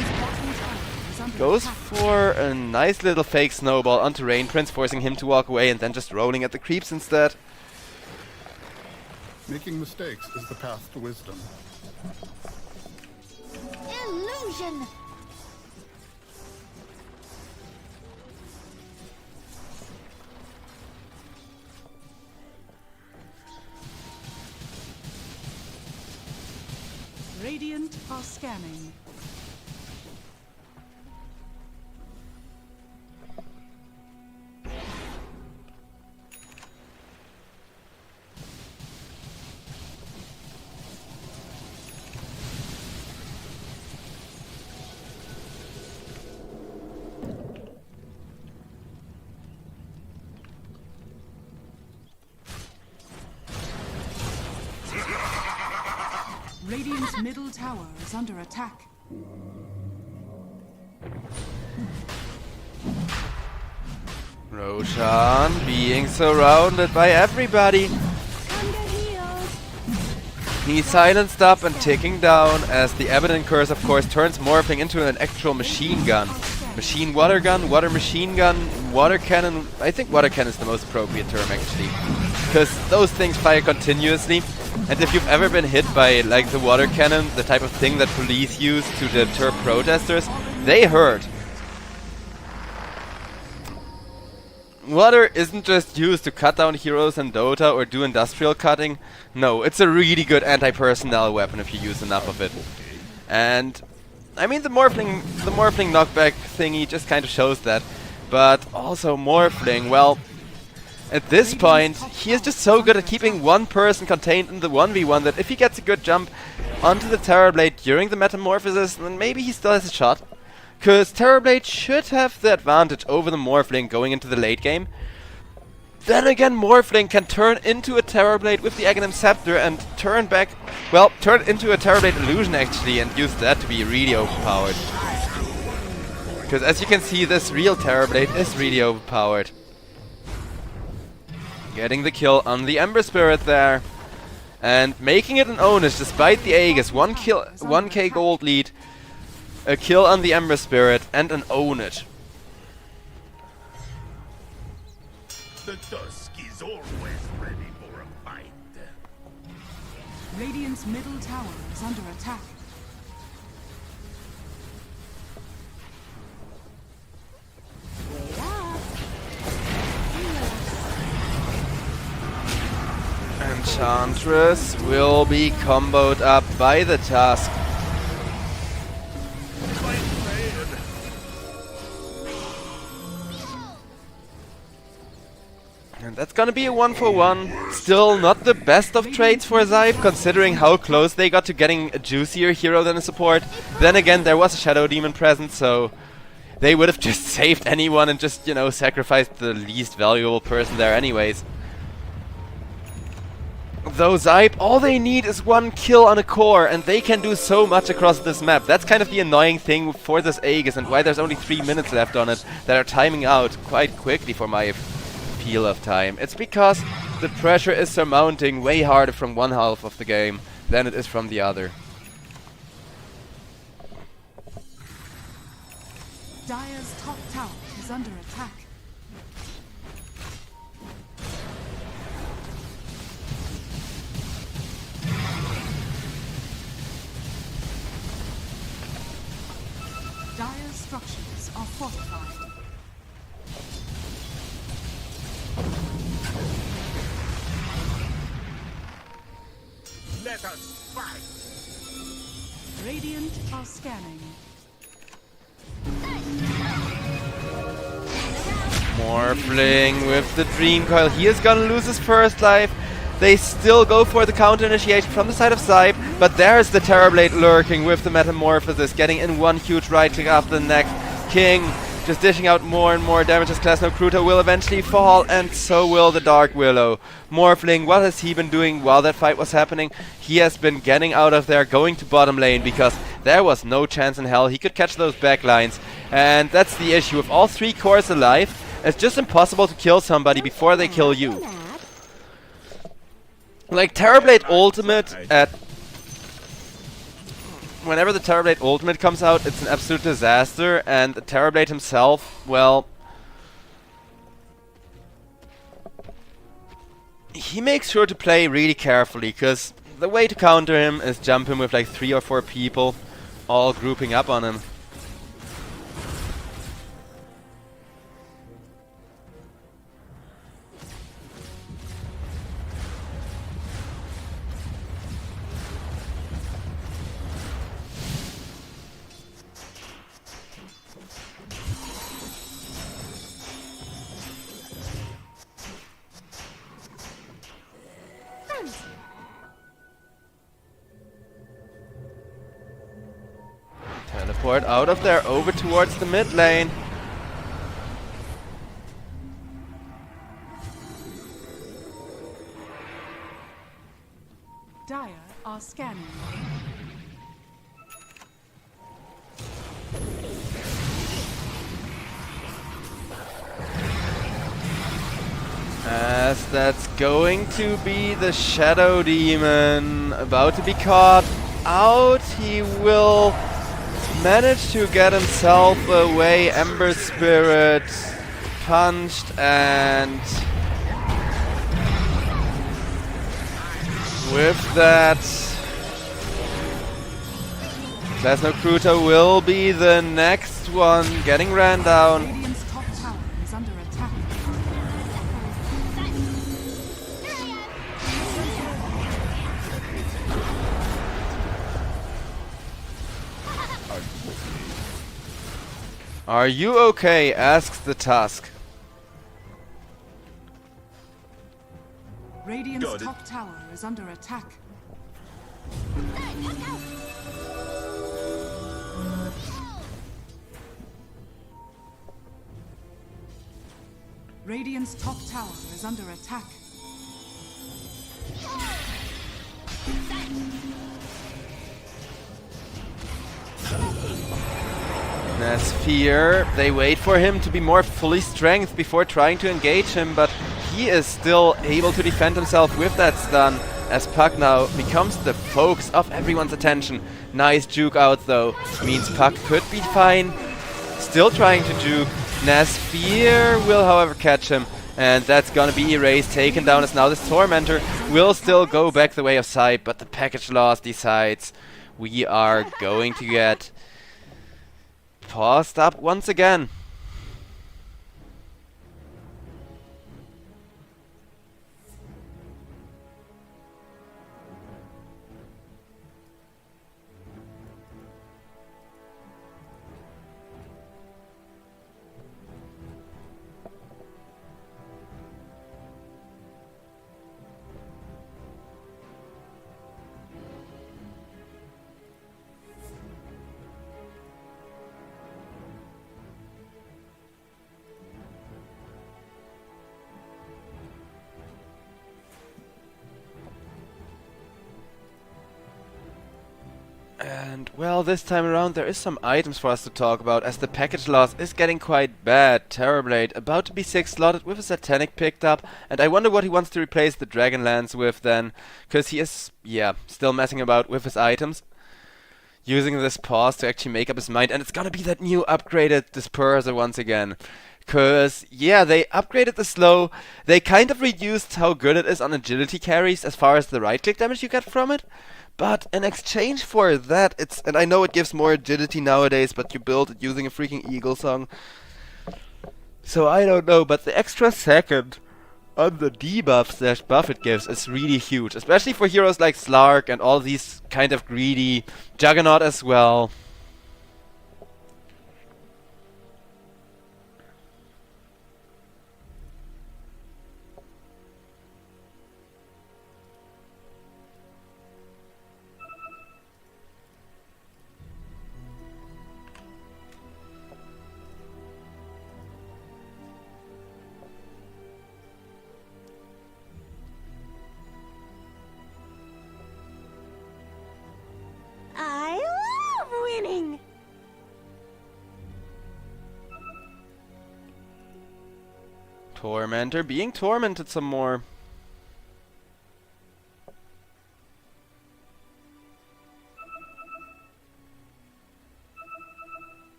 goes for a nice little fake snowball onto Rain Prince, forcing him to walk away and then just rolling at the creeps instead. Making mistakes is the path to wisdom. Illusion. Radiant are scanning. Radiant's middle tower is under attack. Roshan being surrounded by everybody. He's silenced up and ticking down as the Abaddon Curse, of course, turns Morphling into an actual machine gun. Machine water gun, water machine gun, water cannon. I think water cannon is the most appropriate term, actually. Because those things fire continuously. And if you've ever been hit by, like, the water cannon, the type of thing that police use to deter protesters, they hurt. Water isn't just used to cut down heroes in Dota or do industrial cutting. No, it's a really good anti-personnel weapon if you use enough of it. And I mean, the Morphling knockback thingy just kind of shows that. But also Morphling, well, at this point, he is just so good at keeping one person contained in the 1v1 that if he gets a good jump onto the Terrorblade during the metamorphosis, then maybe he still has a shot. Because Terrorblade should have the advantage over the Morphling going into the late game. Then again, Morphling can turn into a Terrorblade with the Aghanim Scepter and turn back, well, turn into a Terrorblade illusion actually and use that to be really overpowered. Because as you can see, this real Terrorblade is really overpowered. Getting the kill on the Ember Spirit there. And making it an onus despite the Aegis. 1k gold lead. A kill on the Ember Spirit and an own it. The dusk is always ready for a fight. Radiant's middle tower is under attack. Enchantress will be comboed up by the Tusk. And that's gonna be a 1-for-1. Still not the best of trades for SIBE, considering how close they got to getting a juicier hero than a support. Then again, there was a Shadow Demon present, so they would have just saved anyone and just, you know, sacrificed the least valuable person there anyways. Though SIBE, all they need is one kill on a core, and they can do so much across this map. That's kind of the annoying thing for this Aegis, and why there's only 3 minutes left on it that are timing out quite quickly for my feel of time. It's because the pressure is surmounting way harder from one half of the game than it is from the other. Dire's top tower is under attack. Dire's structures are fortified. Let us fight. Radiant are scanning. Morphling with the Dream Coil. He is gonna lose his first life. They still go for the counter initiation from the side of SIBE, but there's the Terrorblade lurking with the Metamorphosis, getting in one huge right click after the next. King just dishing out more and more damage as Class No Kruta will eventually fall, and so will the Dark Willow. Morphling, what has he been doing while that fight was happening? He has been getting out of there, going to bottom lane, because there was no chance in hell he could catch those backlines. And that's the issue. With all 3 cores alive, it's just impossible to kill somebody before they kill you. Like Terrorblade Ultimate at... Whenever the Terrorblade Ultimate comes out, it's an absolute disaster, and the Terrorblade himself, well... he makes sure to play really carefully, because the way to counter him is jump him with like 3 or 4 people, all grouping up on him. teleport out of there over towards the mid lane. Dire are scanning. As that's going to be the Shadow Demon about to be caught out. He will manage to get himself away. Ember Spirit punched, and with that, Klasno-Kruta will be the next one getting ran down. Radiant's top tower is under attack. Are you okay? Asks the Tusk. Radiant's Got it. top tower is under attack. Radiant's top tower is under attack. Sphere, they wait for him to be more fully strength before trying to engage him, but he is still able to defend himself with that stun, as Puck now becomes the focus of everyone's attention. Nice juke out though, means Puck could be fine, still trying to juke. Sphere will however catch him, and that's gonna be erased, taken down, as now this Tormentor will still go back the way of SIBE, but the package loss decides we are going to get paused up once again. And, well, this time around there is some items for us to talk about, as the package loss is getting quite bad. Terrorblade about to be 6 slotted with a Satanic picked up, and I wonder what he wants to replace the Dragonlance with then, because he is, yeah, still messing about with his items, using this pause to actually make up his mind, and it's gonna be that new upgraded Disperser once again. Cause, yeah, they upgraded the slow, they kind of reduced how good it is on agility carries as far as the right-click damage you get from it. But in exchange for that, and I know it gives more agility nowadays, but you build it using a freaking Eagle Song. So I don't know, but the extra second on the debuff / buff it gives is really huge. Especially for heroes like Slark and all these kind of greedy, Juggernaut as well. I love winning! Tormentor being tormented some more.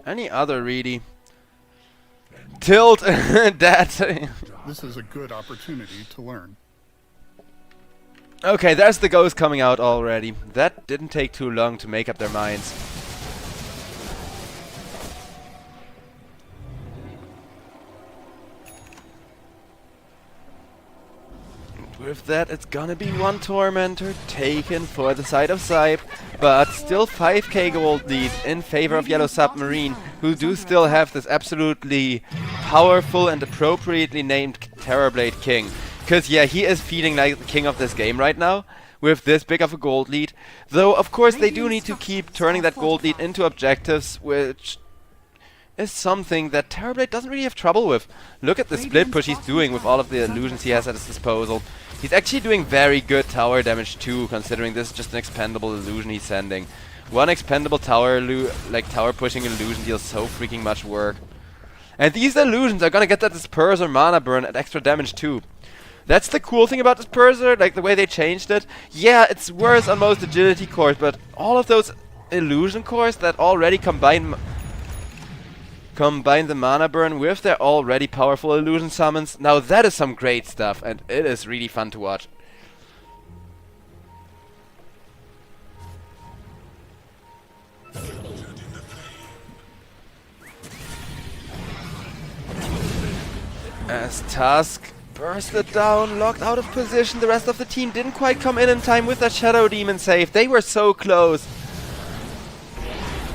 Any other really? Tilt that. This is a good opportunity to learn. Okay, there's the ghost coming out already. That didn't take too long to make up their minds. With that, it's gonna be one Tormentor taken for the side of SIBE, but still 5k gold lead in favor of Yellow Submarine, who do still have this absolutely powerful and appropriately named Terrorblade King. Because, yeah, he is feeling like the king of this game right now. with this big of a gold lead. Though, of course, they do need to keep turning that gold lead into objectives, which is something that Terrorblade doesn't really have trouble with. Look at the split push he's doing with all of the illusions he has at his disposal. He's actually doing very good tower damage too, considering this is just an expendable illusion he's sending. One expendable tower tower pushing illusion deals so freaking much work. And these illusions are gonna get that disperser mana burn at extra damage too. That's the cool thing about disperser, like the way they changed it. Yeah, it's worse on most agility cores, but all of those illusion cores that already combine the mana burn with their already powerful illusion summons, now that is some great stuff, and it is really fun to watch. As Tusk bursted down, locked out of position, the rest of the team didn't quite come in time with that Shadow Demon save. They were so close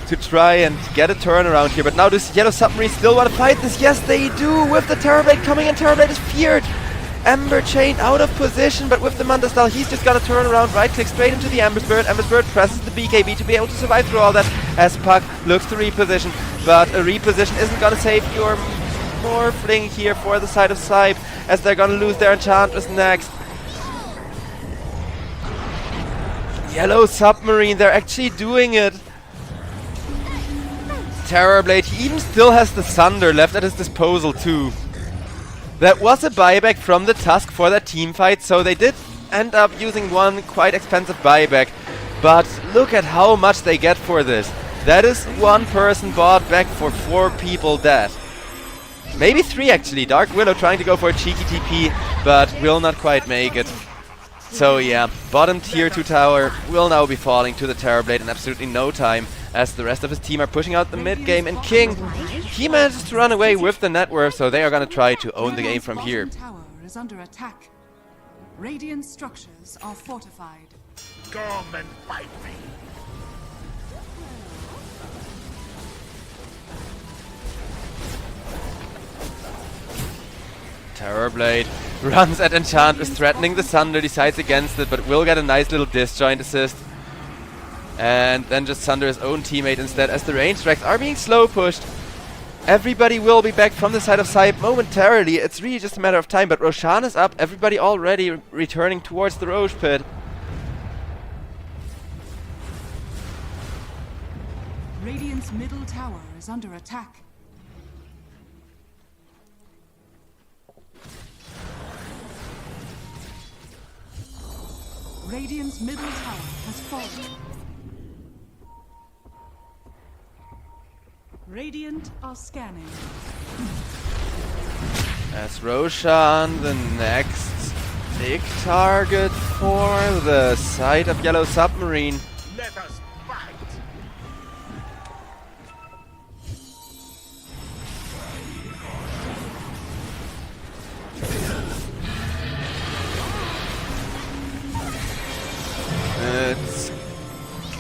to try and get a turnaround here, but now does Yellow Submarine still want to fight this? Yes, they do, with the Terrorblade coming in. Terrorblade is feared. Ember Chain out of position, but with the Manta Style, he's just gonna turn around, right-click straight into the Ember Spirit. Ember Spirit presses the BKB to be able to survive through all that, as Puck looks to reposition, but a reposition isn't gonna save your Morphling here for the side of SIBE, as they're gonna lose their Enchantress next. Yellow Submarine, they're actually doing it. Terrorblade, he even still has the Thunder left at his disposal too. That was a buyback from the Tusk for that team fight, so they did end up using one quite expensive buyback. But look at how much they get for this. That is one person bought back for 4 people dead. Maybe 3 actually. Dark Willow trying to go for a cheeky TP, but will not quite make it. So yeah, bottom tier 2 tower will now be falling to the Terrorblade in absolutely no time, as the rest of his team are pushing out the mid game, and King, he manages to run away with the net worth, so they are gonna try to own the game from here. Tower is under attack. Radiant structures are fortified. Come and fight me. Terrorblade runs at Enchantress, threatening the Thunder, decides against it, but will get a nice little disjoint assist. And then just Thunder his own teammate instead, as the range tracks are being slow pushed. Everybody will be back from the side of SIBE momentarily. It's really just a matter of time, but Roshan is up. Everybody already returning towards the Roche pit. Radiant's middle tower is under attack. Radiant's middle tower has fallen. Radiant are scanning. As Roshan, the next big target for the side of Yellow Submarine. Let us fight. It's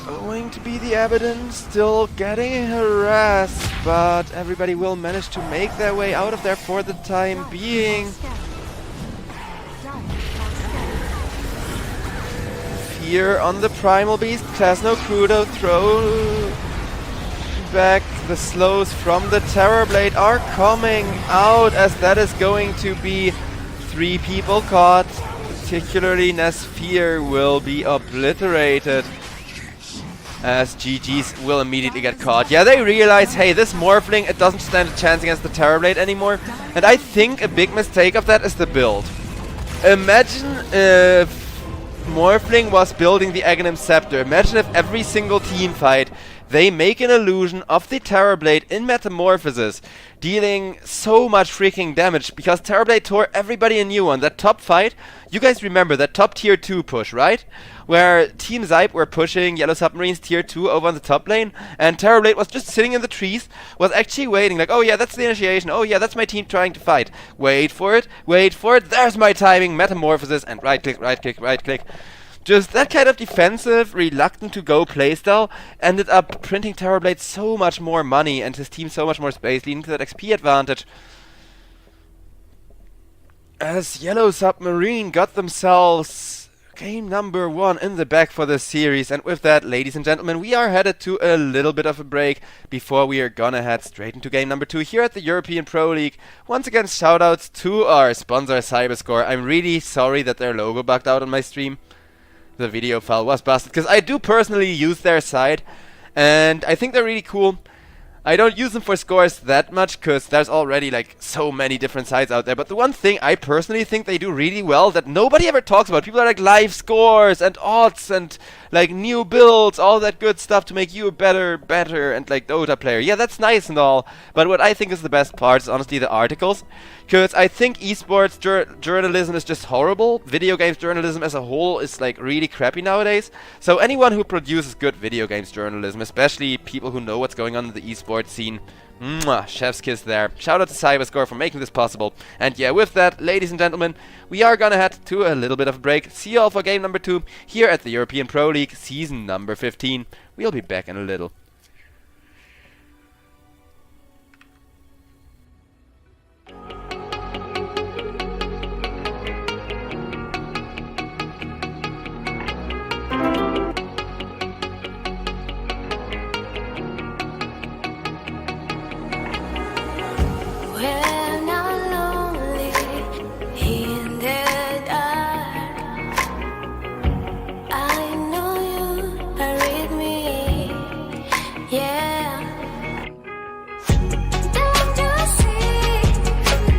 going to be the evidence, still getting harassed, but everybody will manage to make their way out of there for the time being. Fear on the Primal Beast, Klasno Crudo, throw back. The slows from the Terrorblade are coming out, as that is going to be 3 people caught. Particularly Nasfear will be obliterated, as GG's will immediately get caught. Yeah, they realize, hey, this Morphling, it doesn't stand a chance against the Terrorblade anymore. And I think a big mistake of that is the build. Imagine if Morphling was building the Aghanim Scepter. Imagine if every single team fight they make an illusion of the Terrorblade in Metamorphosis, dealing so much freaking damage, because Terrorblade tore everybody a new one. That top fight, you guys remember that top tier 2 push, right? Where Team SIBE were pushing Yellow Submarine's tier 2 over on the top lane, and Terrorblade was just sitting in the trees, was actually waiting, like, oh yeah, that's the initiation, oh yeah, that's my team trying to fight. Wait for it, there's my timing, Metamorphosis, and right click, right click, right click. Just that kind of defensive, reluctant to go playstyle ended up printing Terrorblade so much more money and his team so much more space, leading to that XP advantage. As Yellow Submarine got themselves Game number 1 in the bag for this series, and with that, ladies and gentlemen, we are headed to a little bit of a break before we are gonna head straight into game number 2 here at the European Pro League. Once again, shoutouts to our sponsor SIBE. I'm really sorry that their logo bugged out on my stream. The video file was busted, because I do personally use their site, and I think they're really cool. I don't use them for scores that much, because there's already like so many different sites out there. But the one thing I personally think they do really well that nobody ever talks about, people are like live scores and odds and like new builds, all that good stuff to make you a better and like Dota player. Yeah, that's nice and all, but what I think is the best part is honestly the articles. Because I think esports journalism is just horrible. Video games journalism as a whole is like really crappy nowadays. So anyone who produces good video games journalism, especially people who know what's going on in the esports scene, mwah, chef's kiss there. Shout out to SIBE for making this possible. And yeah, with that, ladies and gentlemen, we are gonna head to a little bit of a break. See you all for game number 2 here at the European Pro League, season number 15. We'll be back in a little. When I'm lonely in the dark, I know you are with me, yeah. Don't you see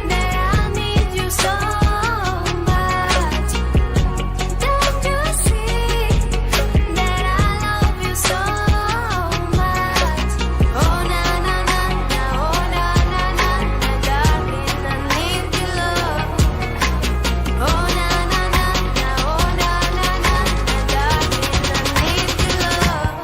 that I need you so much? Don't you see that I love you so much? Oh na na na na, oh na na na na, darling, I need your love. Oh na na na na, oh na na na na, darling, I need your love.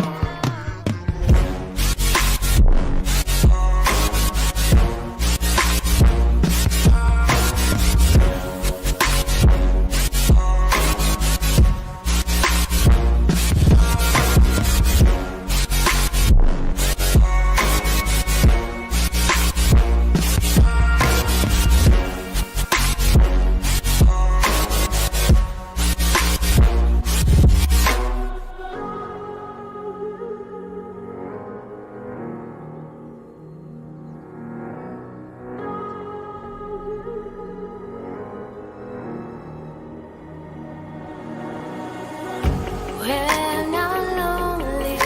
When I'm lonely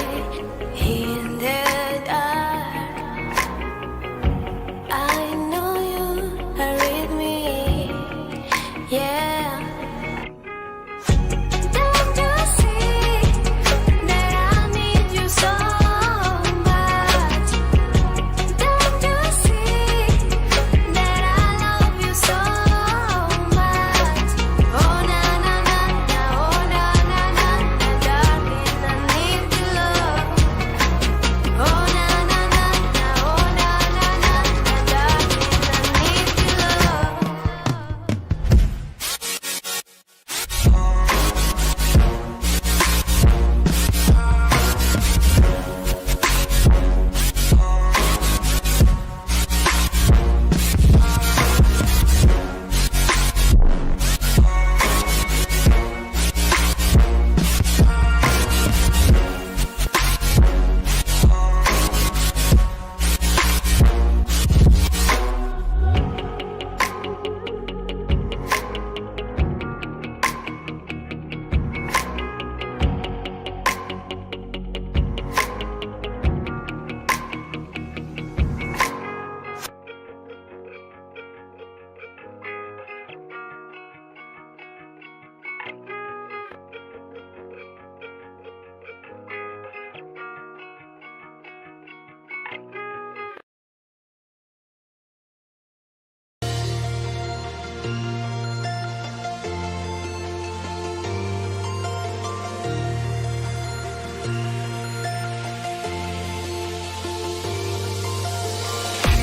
in the dark, I know you are with me, yeah. Don't you see that I need you so much? Don't you see that I love you so much? Oh na na na na, oh na na na na, darling, I need your love. Oh na na na na, oh na na na na, darling, I need your love.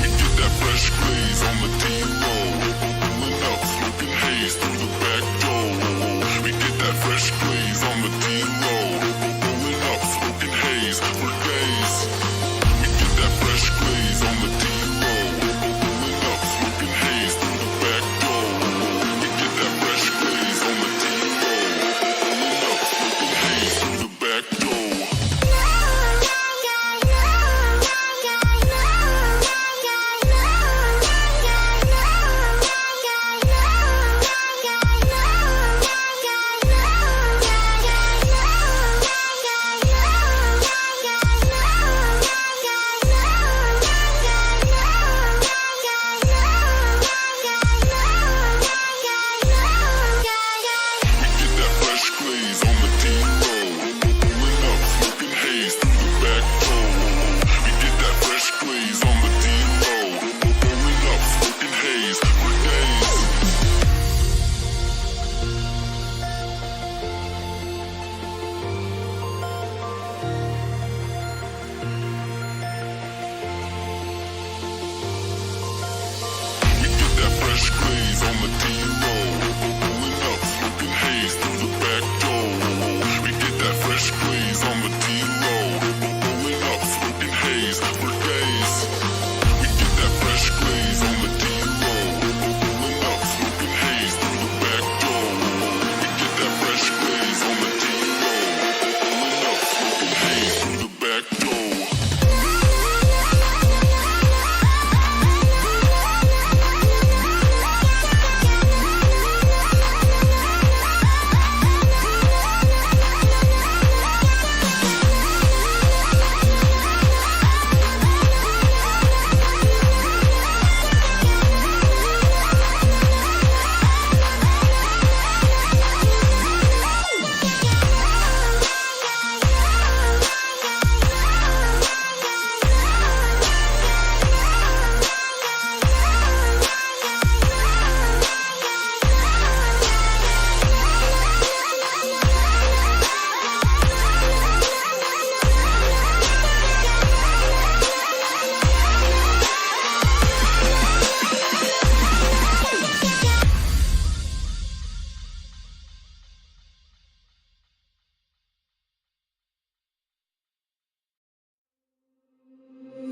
We get that fresh glaze on the D-roll. Pulling up, smoking haze through the back door. We get that fresh glaze on the D-roll. Pulling up, smoking haze for days. We get that fresh glaze on the D-roll. Pulling up, smoking haze through the back door. We get that fresh glaze on the D-roll. fresh glaze on the D-roll. Pulling up, smoking haze through the back door. We get that fresh glaze on the D-roll. Pulling up, smoking haze for days. We get that fresh glaze on the D-roll. Pulling up, smoking haze through the back door. We get that fresh glaze on the D-roll. Pulling up, smoking haze through the back door.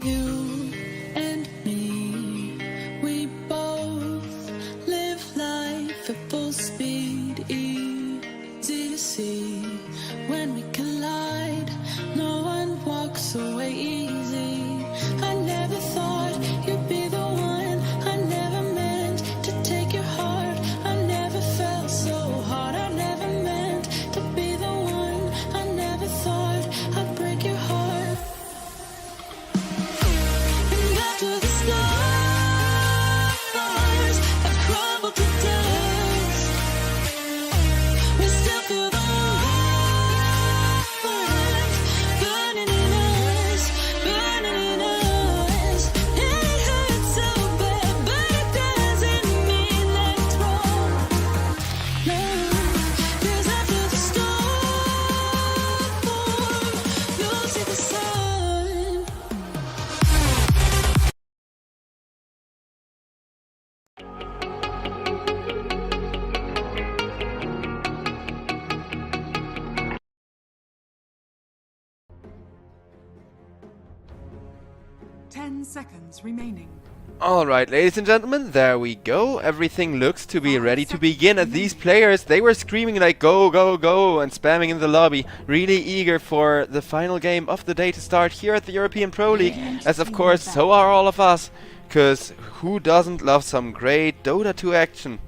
You and me, we both live life at full speed. Easy to see when we collide. No one walks away easy. I never thought you'd be the one. I never meant to take your heart. I never felt so hard. I never meant to be the one. I never thought I'd break your heart. And after the stars have crumbled to dust, we still feel the warmth burning in us, burning in us. It hurts so bad, but it doesn't mean that it's wrong. No, 'cause after the storm, you'll see the sun. Ten seconds remaining. Alright, ladies and gentlemen, there we go. Everything looks to be ready to begin. And these players, they were screaming like go, go, go and spamming in the lobby. Really eager for the final game of the day to start here at the European Pro League. As of course, so are all of us. Cause who doesn't love some great Dota 2 action?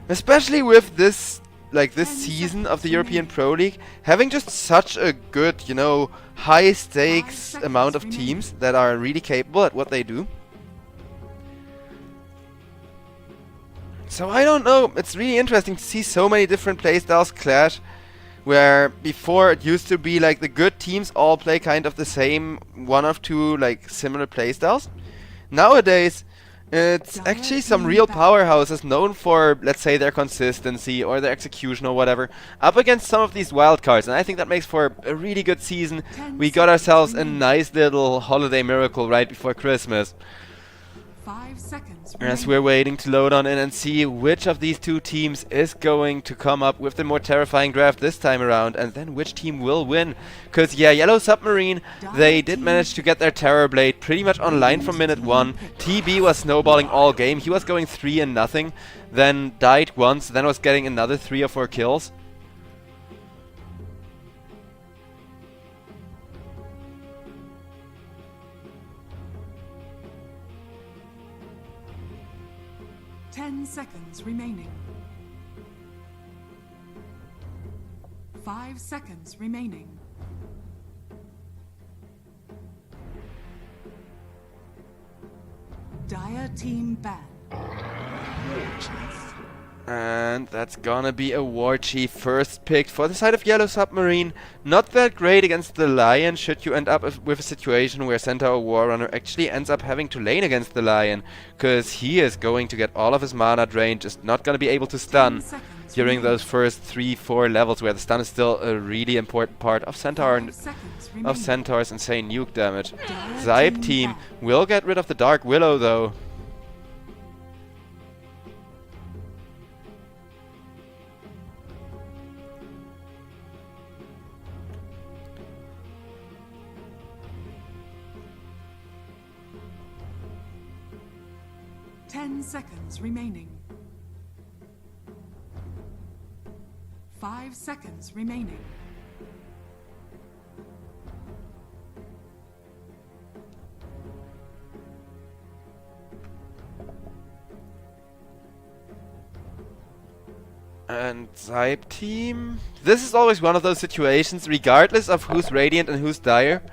Especially with this season of the European Pro League, having just such a good, you know, high stakes amount of teams that are really capable at what they do. So I don't know, it's really interesting to see so many different playstyles clash, where before it used to be like the good teams all play kind of the same one or two like similar playstyles. Nowadays it's actually some real powerhouses known for, let's say, their consistency or their execution or whatever, up against some of these wildcards, and I think that makes for a really good season. We got ourselves a nice little holiday miracle right before Christmas. 5 seconds As we're waiting to load on in and see which of these two teams is going to come up with the more terrifying draft this time around, and then which team will win. Cause yeah, Yellow Submarine, they did manage to get their Terror Blade pretty much online from minute 1. TB was snowballing all game, he was going 3-0, then died once, then was getting another 3 or 4 kills. Seconds remaining. 5 seconds remaining. Dire team ban. And that's gonna be a War Chief first picked for the side of Yellow Submarine. Not that great against the Lion, should you end up with a situation where Centaur War Runner actually ends up having to lane against the Lion, because he is going to get all of his mana drained, just not gonna be able to stun during those first 3-4 levels where the stun is still a really important part of Centaur's insane nuke damage. SIBE team will get rid of the Dark Willow though. 10 seconds remaining. 5 seconds remaining. And SIBE team. This is always one of those situations, regardless of who's Radiant and who's Dire.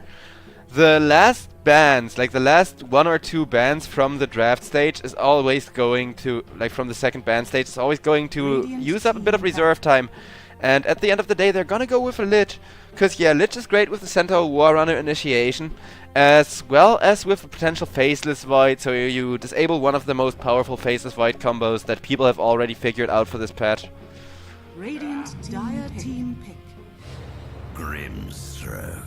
The last bans, like the last 1 or 2 bans from the draft stage, is always going to, like from the second ban stage, is always going to use up a bit of reserve time. And at the end of the day, they're gonna go with a Lich. Because yeah, Lich is great with the Centaur War Runner initiation, as well as with a potential Faceless Void, so you disable one of the most powerful Faceless Void combos that people have already figured out for this patch. Radiant Dire team pick. Grimstroke.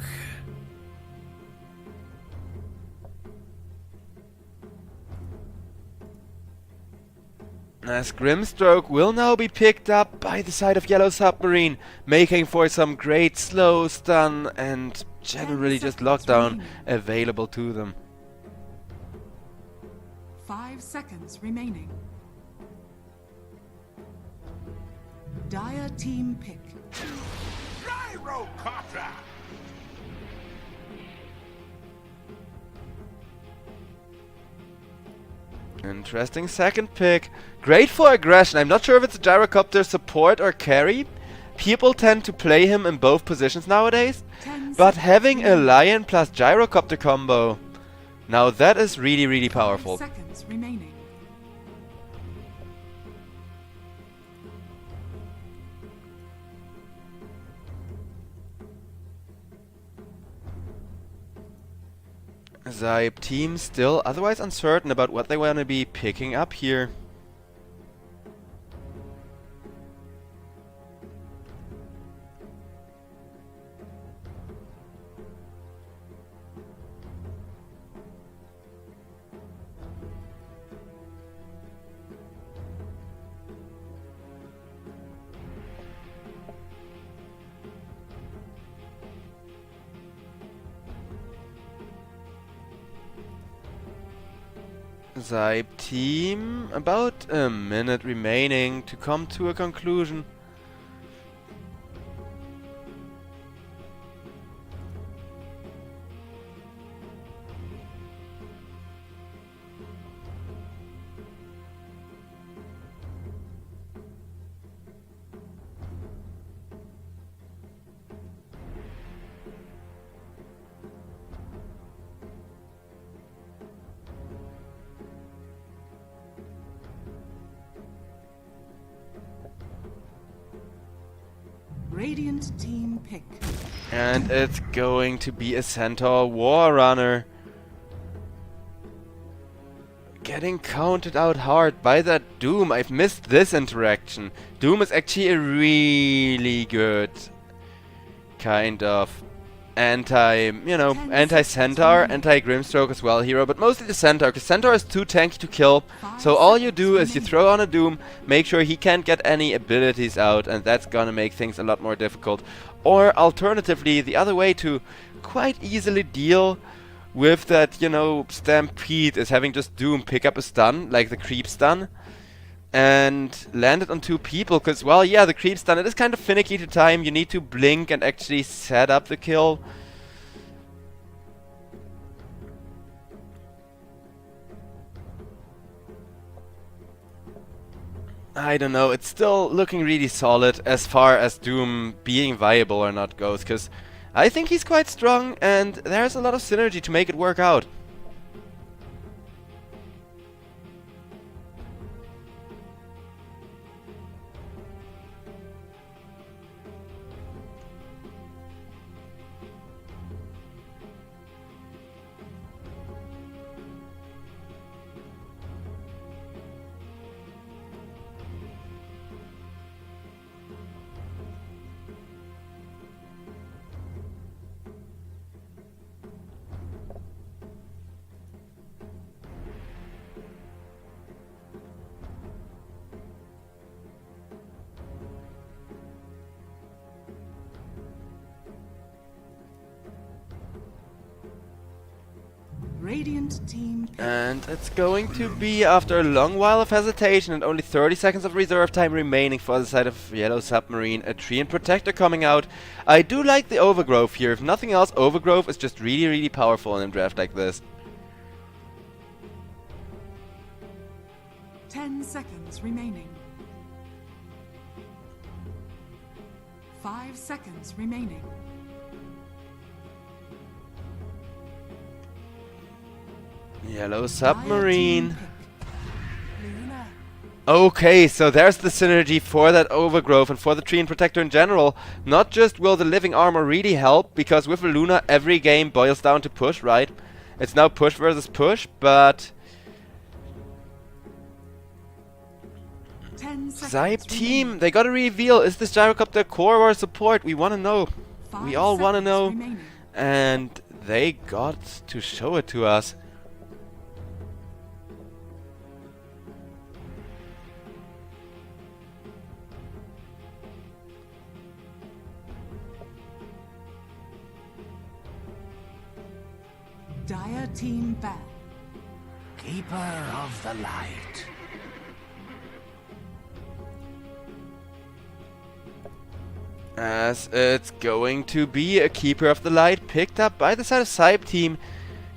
As Grimstroke will now be picked up by the side of Yellow Submarine, making for some great slow stun and generally just lockdown available to them. 5 seconds remaining. Dire team pick. Gyrocopter! Interesting second pick. Great for aggression. I'm not sure if it's a Gyrocopter support or carry. People tend to play him in both positions nowadays. But having a Lion plus Gyrocopter combo, now that is really, really powerful. 5 seconds remaining. SIBE team still otherwise uncertain about what they want to be picking up here. SIBE team, about a minute remaining to come to a conclusion. Radiant team pick. And it's going to be a Centaur War Runner. Getting counted out hard by that Doom. I've missed this interaction. Doom is actually a really good kind of anti-Centaur, anti-Grimstroke as well hero, but mostly the Centaur, because Centaur is too tanky to kill, so all you do is you throw on a Doom, make sure he can't get any abilities out, and that's gonna make things a lot more difficult. Or alternatively, the other way to quite easily deal with that, Stampede is having just Doom pick up a stun, like the creep stun, and land it on 2 people, because, well, yeah, the creep stun, it is kind of finicky to time. You need to blink and actually set up the kill. I don't know, it's still looking really solid as far as Doom being viable or not goes, because I think he's quite strong and there's a lot of synergy to make it work out. Radiant team pick. And it's going to be after a long while of hesitation and only 30 seconds of reserve time remaining for the side of Yellow Submarine, a Tree and Protector coming out. I do like the Overgrowth here. If nothing else, Overgrowth is just really, really powerful in a draft like this. 10 seconds remaining. 5 seconds remaining. Yellow Submarine. Dire team pick. Luna. Okay, so there's the synergy for that Overgrowth and for the Tree and Protector in general. Not just will the Living Armor really help, because with Luna every game boils down to push, right? It's now push versus push, but 10 seconds SIBE team, remaining. they gotta reveal, is this Gyrocopter core or support? We wanna know. 5 We all wanna seconds know. remaining. And they got to show it to us. Dire team ban. Keeper of the light. As it's going to be a Keeper of the Light picked up by the side of SIBE team.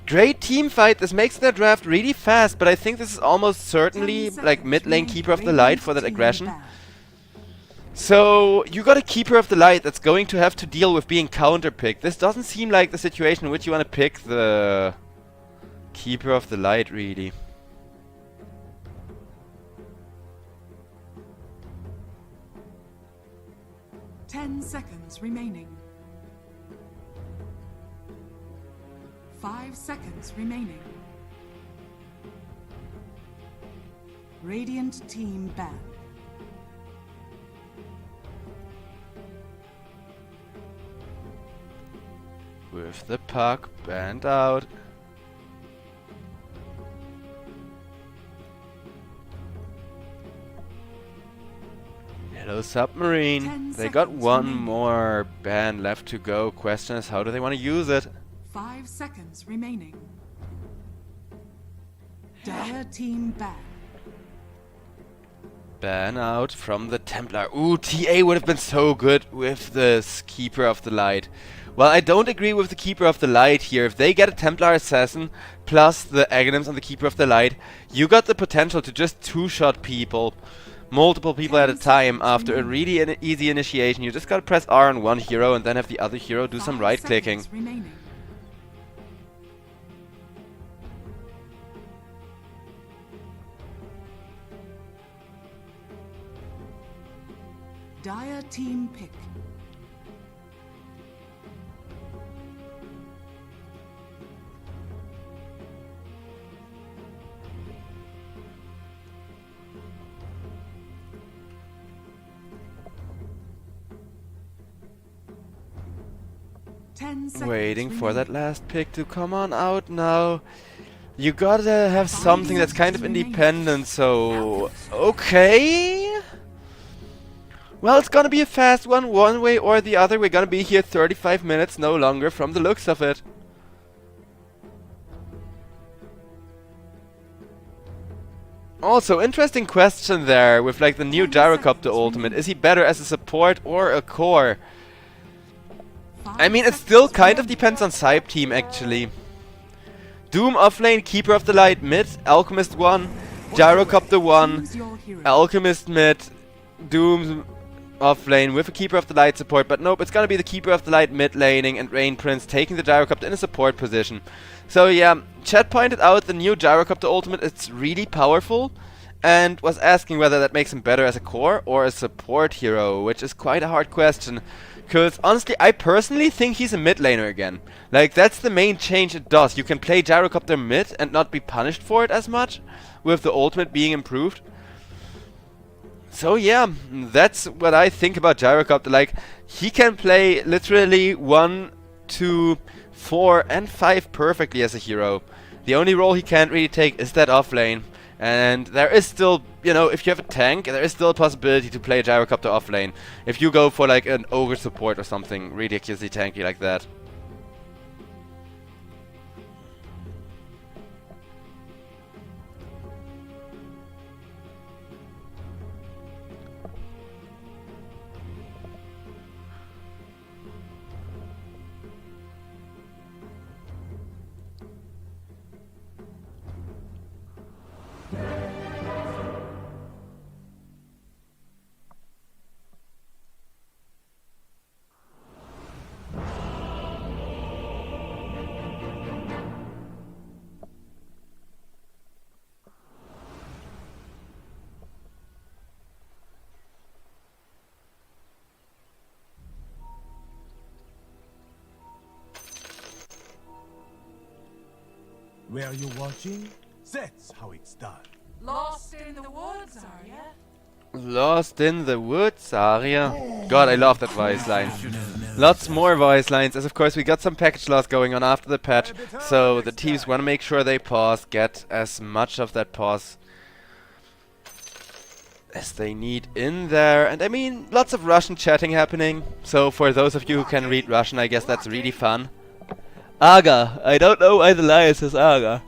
Great team fight. This makes their draft really fast, but I think this is almost certainly 10 like seconds mid lane remaining. Keeper of the Light for that Radiant aggression. team ban. So you got a Keeper of the Light that's going to have to deal with being counterpicked. This doesn't seem like the situation in which you want to pick the Keeper of the Light, really. Ten seconds remaining. 5 seconds remaining. Radiant team ban. With the puck banned out. Yellow Submarine. 10 They got seconds one remaining. more ban left to go. Question is, how do they want to use it? 5 seconds remaining. Dire team ban. Ban out from the Templar. Ooh, TA would have been so good with this Keeper of the Light. Well, I don't agree with the Keeper of the Light here. If they get a Templar Assassin plus the Aghanims on the Keeper of the Light, you got the potential to just two-shot people, multiple people at a time after a really easy initiation. You just gotta press R on one hero and then have the other hero do some 5 right-clicking. seconds remaining. Dire team pick. Waiting for that last pick to come on out now. You gotta have something that's kind of independent, so... Okay... Well, it's gonna be a fast one way or the other. We're gonna be here 35 minutes, no longer, from the looks of it. Also, interesting question there with like the new 10 Gyrocopter seconds ultimate. remaining. Is he better as a support or a core? 5 I mean, it still seconds kind of remaining. depends on SIBE team, actually. Doom offlane, Keeper of the Light mid, Alchemist 1, Gyrocopter 1, Choose your hero. Alchemist mid, Doom offlane with a Keeper of the Light support, but nope, it's gonna be the Keeper of the Light mid laning and Rain Prince taking the Gyrocopter in a support position. So yeah, Chat pointed out the new Gyrocopter ultimate, it's really powerful, and was asking whether that makes him better as a core or a support hero, which is quite a hard question. Because honestly, I personally think he's a mid laner again. Like, that's the main change it does. You can play Gyrocopter mid and not be punished for it as much, with the ultimate being improved. So yeah, that's what I think about Gyrocopter. Like, he can play literally 1, 2, 4 and 5 perfectly as a hero. The only role he can't really take is that offlane. And there is still, you know, if you have a tank, there is still a possibility to play a Gyrocopter offlane. If you go for like an ogre support or something ridiculously tanky like that. Where you watching? That's how it's done. Lost in the woods, are ya? Lost in the woods, Arya. God, I love that voice line. Lots more voice lines, as of course we got some package loss going on after the patch, so the teams want to make sure they pause, get as much of that pause as they need in there. And I mean, lots of Russian chatting happening, so for those of you who can read Russian, I guess that's really fun. Aga. I don't know why the lion says Aga.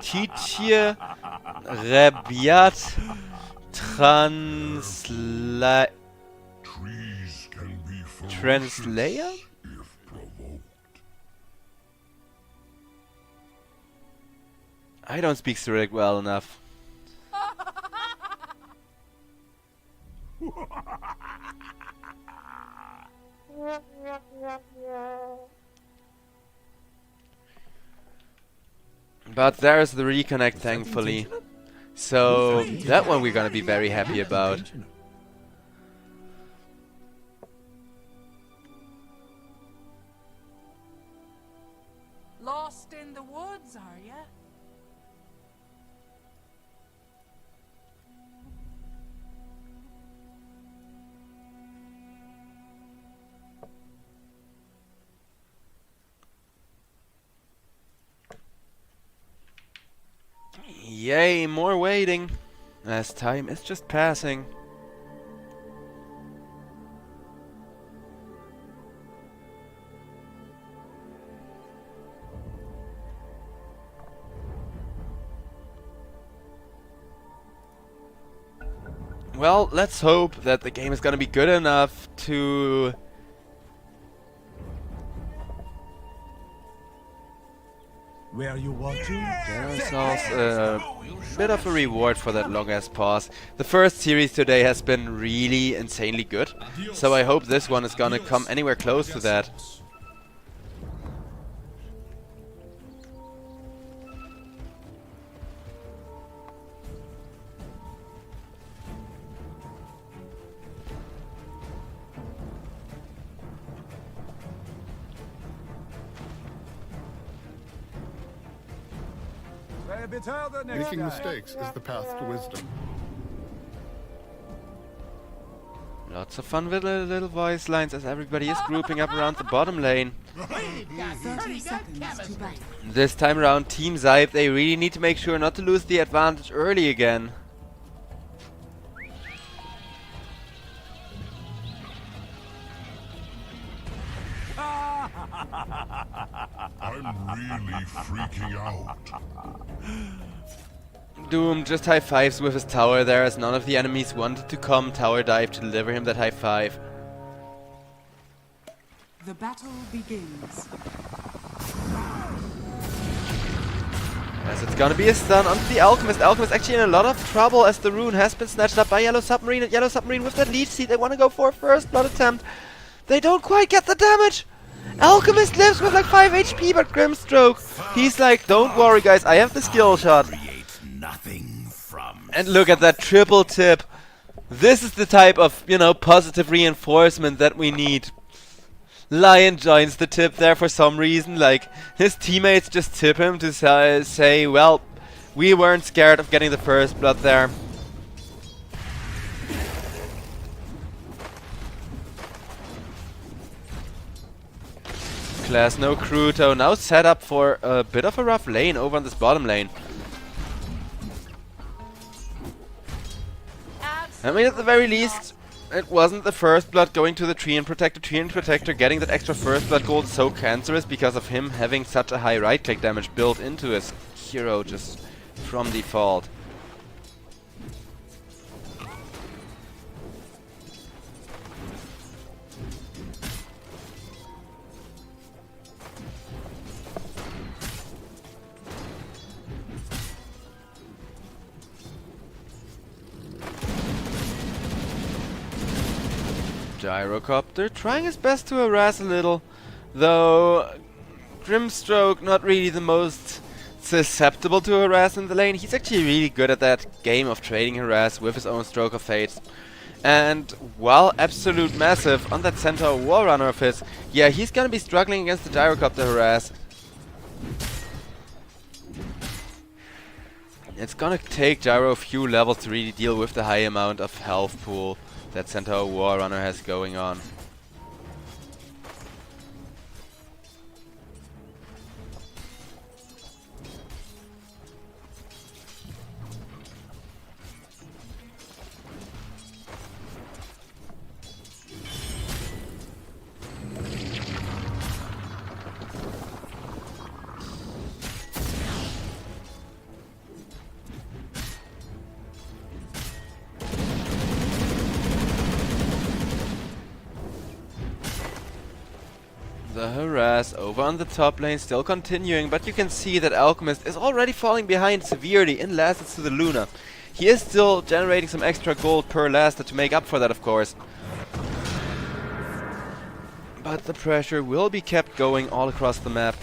Teacher Rabiat Translator? Trees can be Translator? if provoked. I don't speak Cyrillic well enough. But there's the reconnect, thankfully. So that one we're gonna be very happy about. Lost in the woods, are ya? Yay, more waiting. As time is just passing. Well, let's hope that the game is gonna be good enough to Where you watching? get ourselves a bit of a reward for that long ass pause. The first series today has been really insanely good, so I hope this one is gonna come anywhere close to that. Making mistakes is the path to wisdom. Lots of fun with the little voice lines as everybody is grouping up around the bottom lane. 30 seconds to battle. This time around, Team SIBE, they really need to make sure not to lose the advantage early again. I'm really freaking out. Doom just high fives with his tower there as none of the enemies wanted to come tower dive to deliver him that high five. The battle begins. As it's gonna be a stun onto the Alchemist. Alchemist actually in a lot of trouble as the rune has been snatched up by Yellow Submarine, and Yellow Submarine with that leech seed they want to go for a first blood attempt. They don't quite get the damage! Alchemist lives with like 5 HP, but Grimstroke, he's like, don't worry guys, I have the skill shot. Nothing from. And look at that triple tip. This is the type of, you know, positive reinforcement that we need. Lion joins the tip there for some reason, like, his teammates just tip him to say, well, we weren't scared of getting the first blood there. Class no Cruto now set up for a bit of a rough lane over on this bottom lane. I mean, at the very least, it wasn't the first blood going to the Treant Protector. Treant Protector getting that extra first blood gold is so cancerous because of him having such a high right click damage built into his hero just from default. Gyrocopter trying his best to harass a little, though Grimstroke not really the most susceptible to harass in the lane. He's actually really good at that game of trading harass with his own Stroke of Fate. And while absolute massive on that Centaur War Runner of his, yeah, he's gonna be struggling against the Gyrocopter harass. It's gonna take Gyro a few levels to really deal with the high amount of health pool that Centaur War Runner has going on. The harass over on the top lane still continuing, but you can see that Alchemist is already falling behind severely in lasters to the Luna. He is still generating some extra gold per laster to make up for that, of course. But the pressure will be kept going all across the map.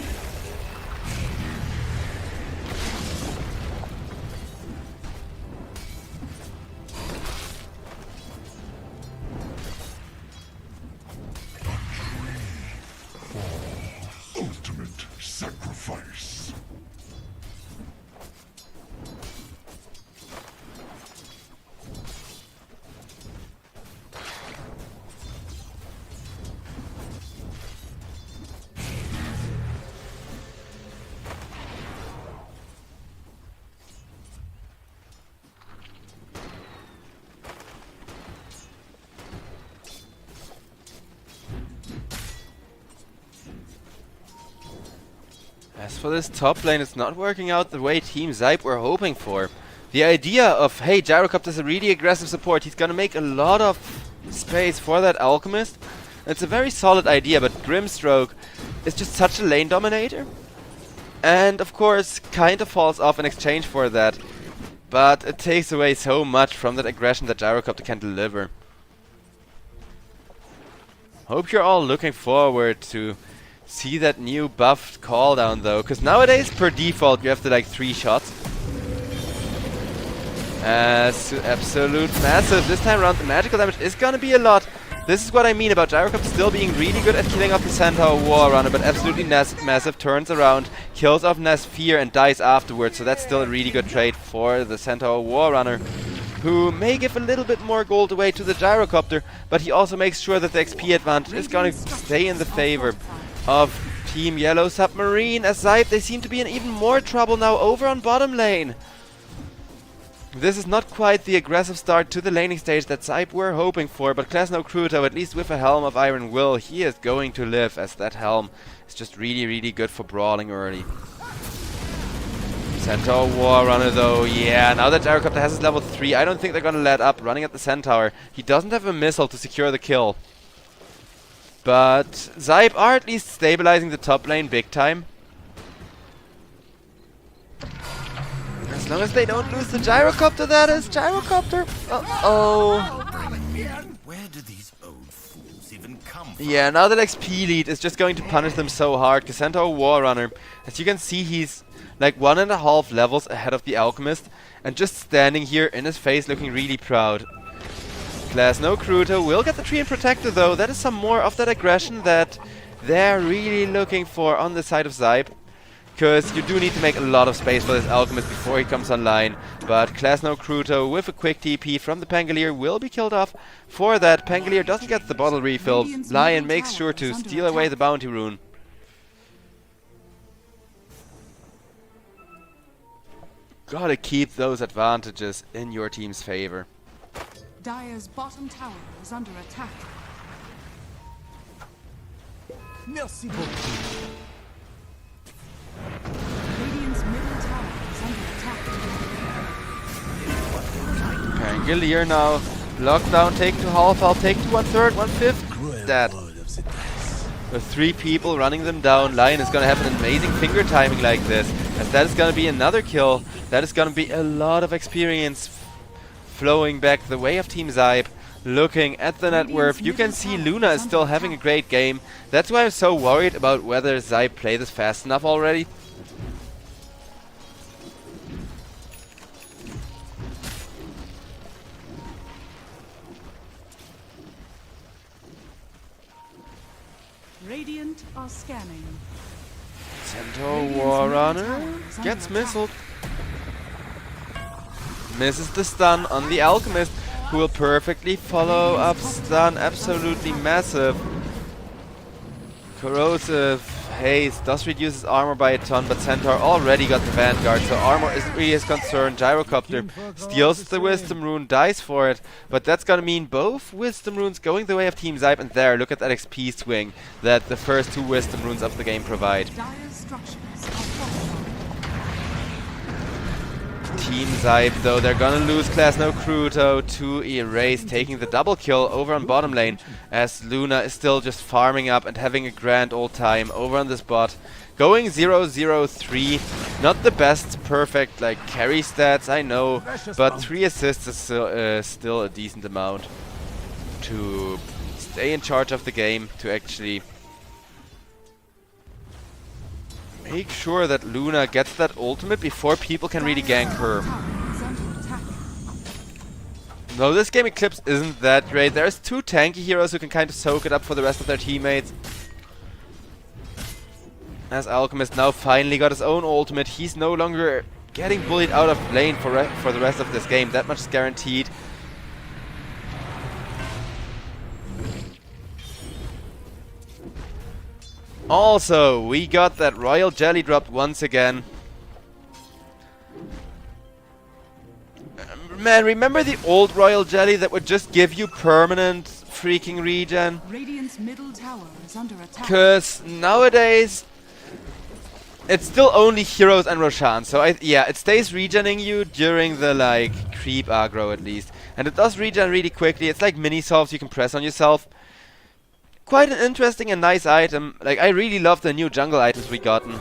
Ultimate sacrifice. As for this top lane, it's not working out the way Team SIBE were hoping for. The idea of, hey, Gyrocopter is a really aggressive support, he's gonna make a lot of space for that Alchemist. It's a very solid idea, but Grimstroke is just such a lane dominator. And of course, kind of falls off in exchange for that. But it takes away so much from that aggression that Gyrocopter can deliver. Hope you're all looking forward to see that new buffed cooldown though, because nowadays per default you have to like 3 shots. Absolute massive. This time around the magical damage is gonna be a lot. This is what I mean about Gyrocopter still being really good at killing off the Centaur War Runner, but absolutely massive, turns around, kills off Nasfir and dies afterwards, so that's still a really good trade for the Centaur War Runner, who may give a little bit more gold away to the Gyrocopter, but he also makes sure that the XP advantage is gonna stay in the favor of Team Yellow Submarine. As SIBE, they seem to be in even more trouble now over on bottom lane. This is not quite the aggressive start to the laning stage that SIBE were hoping for, but Klasno Kruto, at least with a Helm of Iron Will, he is going to live, as that Helm is just really good for brawling early. Centaur War Runner though, yeah, now that Gyrocopter has his level 3, I don't think they're gonna let up running at the Centaur. He doesn't have a missile to secure the kill. But SIBE are at least stabilizing the top lane big time. As long as they don't lose the Gyrocopter, that is. Gyrocopter! Uh-oh. Where do these old fools even come from? Yeah, now that XP lead is just going to punish them so hard. Because Centaur War Runner, as you can see, he's like 1.5 levels ahead of the Alchemist. And just standing here in his face looking really proud. Klasno Kruto will get the Treant Protector though. That is some more of that aggression that they're really looking for on the side of SIBE. Because you do need to make a lot of space for this Alchemist before he comes online. But Klasno Kruto with a quick TP from the Pangolier will be killed off. For that, Pangolier doesn't get the bottle refill. Lion makes sure to steal away the bounty rune. Gotta keep those advantages in your team's favor. Dire's bottom tower is under attack. Merci beaucoup. Radiant's middle tower is under attack. Pangolier now. Lockdown, take to half, I'll take to 1/3, 1/5. Dead. With 3 people running them down, Lion is gonna have an amazing finger timing like this. As that is gonna be another kill. That is gonna be a lot of experience flowing back the way of Team SIBE. Looking at the net worth, you can see Luna is still having a great game. That's why I'm so worried about whether SIBE play this fast enough already. Radiant are scanning. Centaur Warrunner gets missiled. Misses the stun on the Alchemist, who will perfectly follow up stun. Absolutely massive. Corrosive Haste does reduce his armor by a ton, but Centaur already got the Vanguard, so armor isn't really his concern. Gyrocopter steals the Wisdom Rune, dies for it, but that's gonna mean both Wisdom Runes going the way of Team SIBE, and there, look at that XP swing that the first 2 Wisdom Runes of the game provide. Dire structures are fortified. Team SIBE, though, they're gonna lose class no Cruto to Erase, taking the double kill over on bottom lane, as Luna is still just farming up and having a grand old time over on this bot. Going 0-0-3, not the best perfect like carry stats, I know, but 3 assists is still a decent amount to stay in charge of the game, to actually make sure that Luna gets that ultimate before people can really gank her. No, this game Eclipse isn't that great. There's 2 tanky heroes who can kind of soak it up for the rest of their teammates. As Alchemist now finally got his own ultimate, he's no longer getting bullied out of lane for the rest of this game. That much is guaranteed. Also, we got that Royal Jelly dropped once again. Man, remember the old Royal Jelly that would just give you permanent freaking regen? Radiant's middle tower is under attack. Cause nowadays it's still only heroes and Roshan, so yeah, it stays regening you during the like creep aggro at least. And it does regen really quickly. It's like mini solves you can press on yourself. Quite an interesting and nice item. Like, I really love the new jungle items we gotten.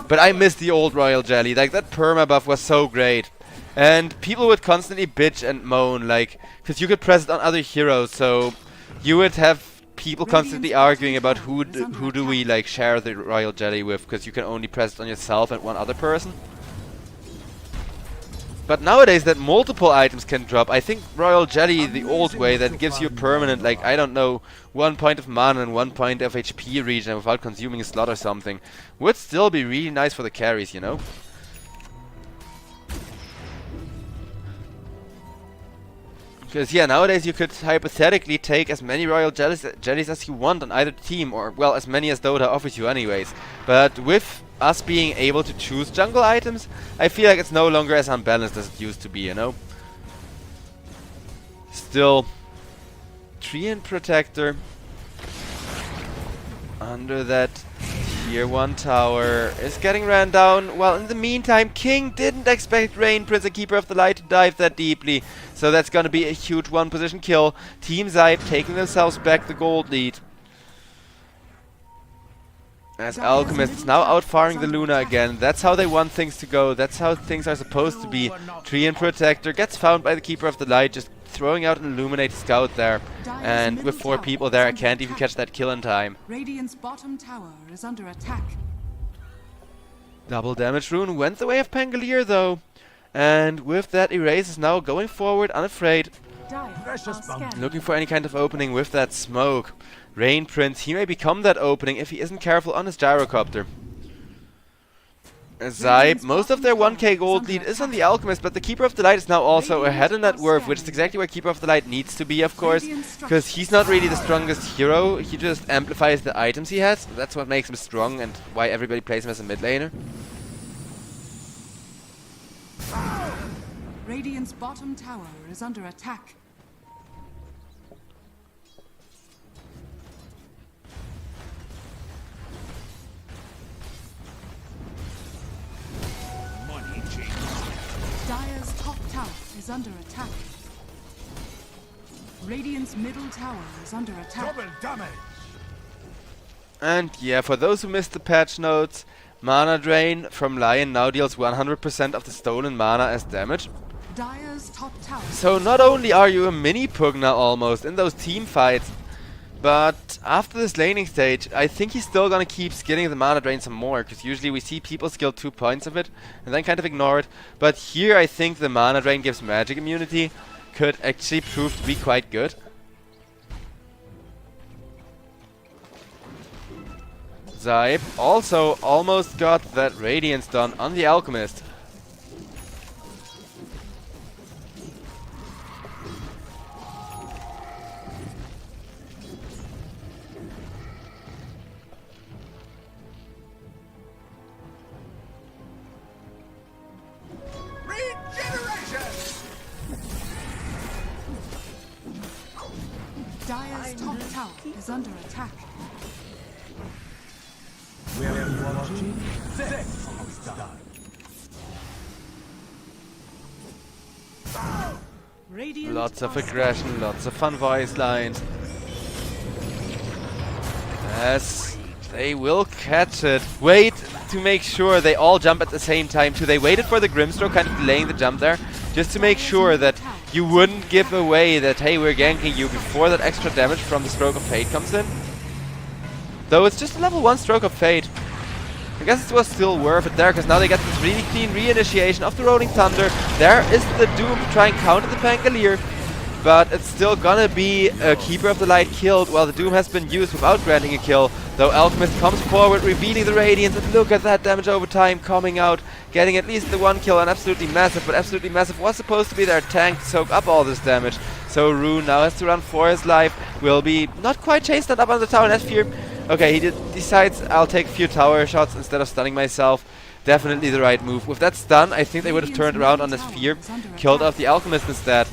But I miss the old Royal Jelly. Like, that perma buff was so great. And people would constantly bitch and moan, like, because you could press it on other heroes, so you would have people constantly arguing about who do we like share the Royal Jelly with, because you can only press it on yourself and one other person. But nowadays that multiple items can drop, I think Royal Jelly the old way that gives you a permanent, like, I don't know, 1 point of mana and 1 point of HP regen without consuming a slot or something, would still be really nice for the carries, you know? Because yeah, nowadays you could hypothetically take as many Royal Jellies as you want on either team, or well, as many as Dota offers you anyways. But with us being able to choose jungle items, I feel like it's no longer as unbalanced as it used to be, you know? Still, Treant Protector under that tier 1 tower is getting ran down. Well, in the meantime, King didn't expect Rain Prince, a Keeper of the Light, to dive that deeply. So that's gonna be a huge 1-position kill. Team SIBE taking themselves back the gold lead. As Alchemist is now outfiring the Luna again. That's how they want things to go. That's how things are supposed to be. Treant Protector gets found by the Keeper of the Light, just throwing out an Illuminate Scout there. And with 4 people there, I can't even catch that kill in time. Radiant's bottom tower is under attack. Double damage rune went the way of Pangolier though. And with that, Erase is now going forward unafraid. Looking for any kind of opening with that smoke. Rain Prince, he may become that opening if he isn't careful on his Gyrocopter. SIBE, most of their 1k gold lead is on the Alchemist, but the Keeper of the Light is now also ahead in net worth, which is exactly where Keeper of the Light needs to be, of course, because he's not really the strongest hero, he just amplifies the items he has. That's what makes him strong and why everybody plays him as a mid laner. Radiant's bottom tower is under attack. Dire's top tower is under attack. Radiant's middle tower is under attack. Double damage. And yeah, for those who missed the patch notes, Mana Drain from Lion now deals 100% of the stolen mana as damage. Dire's top tower. So not only are you a mini Pugna almost in those team fights, but after this laning stage, I think he's still gonna keep skilling the Mana Drain some more, because usually we see people skill 2 points of it and then kind of ignore it. But here I think the Mana Drain gives magic immunity, could actually prove to be quite good. SIBE also almost got that Radiance done on the Alchemist. Dire's top tower is under attack. Radiant Lots of are aggression, lots of fun voice lines. Yes, they will catch it. Wait to make sure they all jump at the same time too. They waited for the Grimstroke, kind of delaying the jump there, just to make sure that you wouldn't give away that, hey, we're ganking you before that extra damage from the Stroke of Fate comes in. Though it's just a level 1 Stroke of Fate. I guess it was still worth it there, because now they get this really clean reinitiation of the Rolling Thunder. There is the Doom to try and counter the Pangolier, but it's still gonna be a Keeper of the Light killed while the Doom has been used without granting a kill. Though Alchemist comes forward, revealing the Radiance, and look at that damage over time coming out, getting at least the 1 kill on Absolutely Massive, but Absolutely Massive was supposed to be their tank to soak up all this damage. So Rune now has to run for his life, will be not quite chased up on the tower and S-Fear. Okay, he decides I'll take a few tower shots instead of stunning myself. Definitely the right move. With that stun, I think they would have turned around on the Sphere, killed off the Alchemist instead.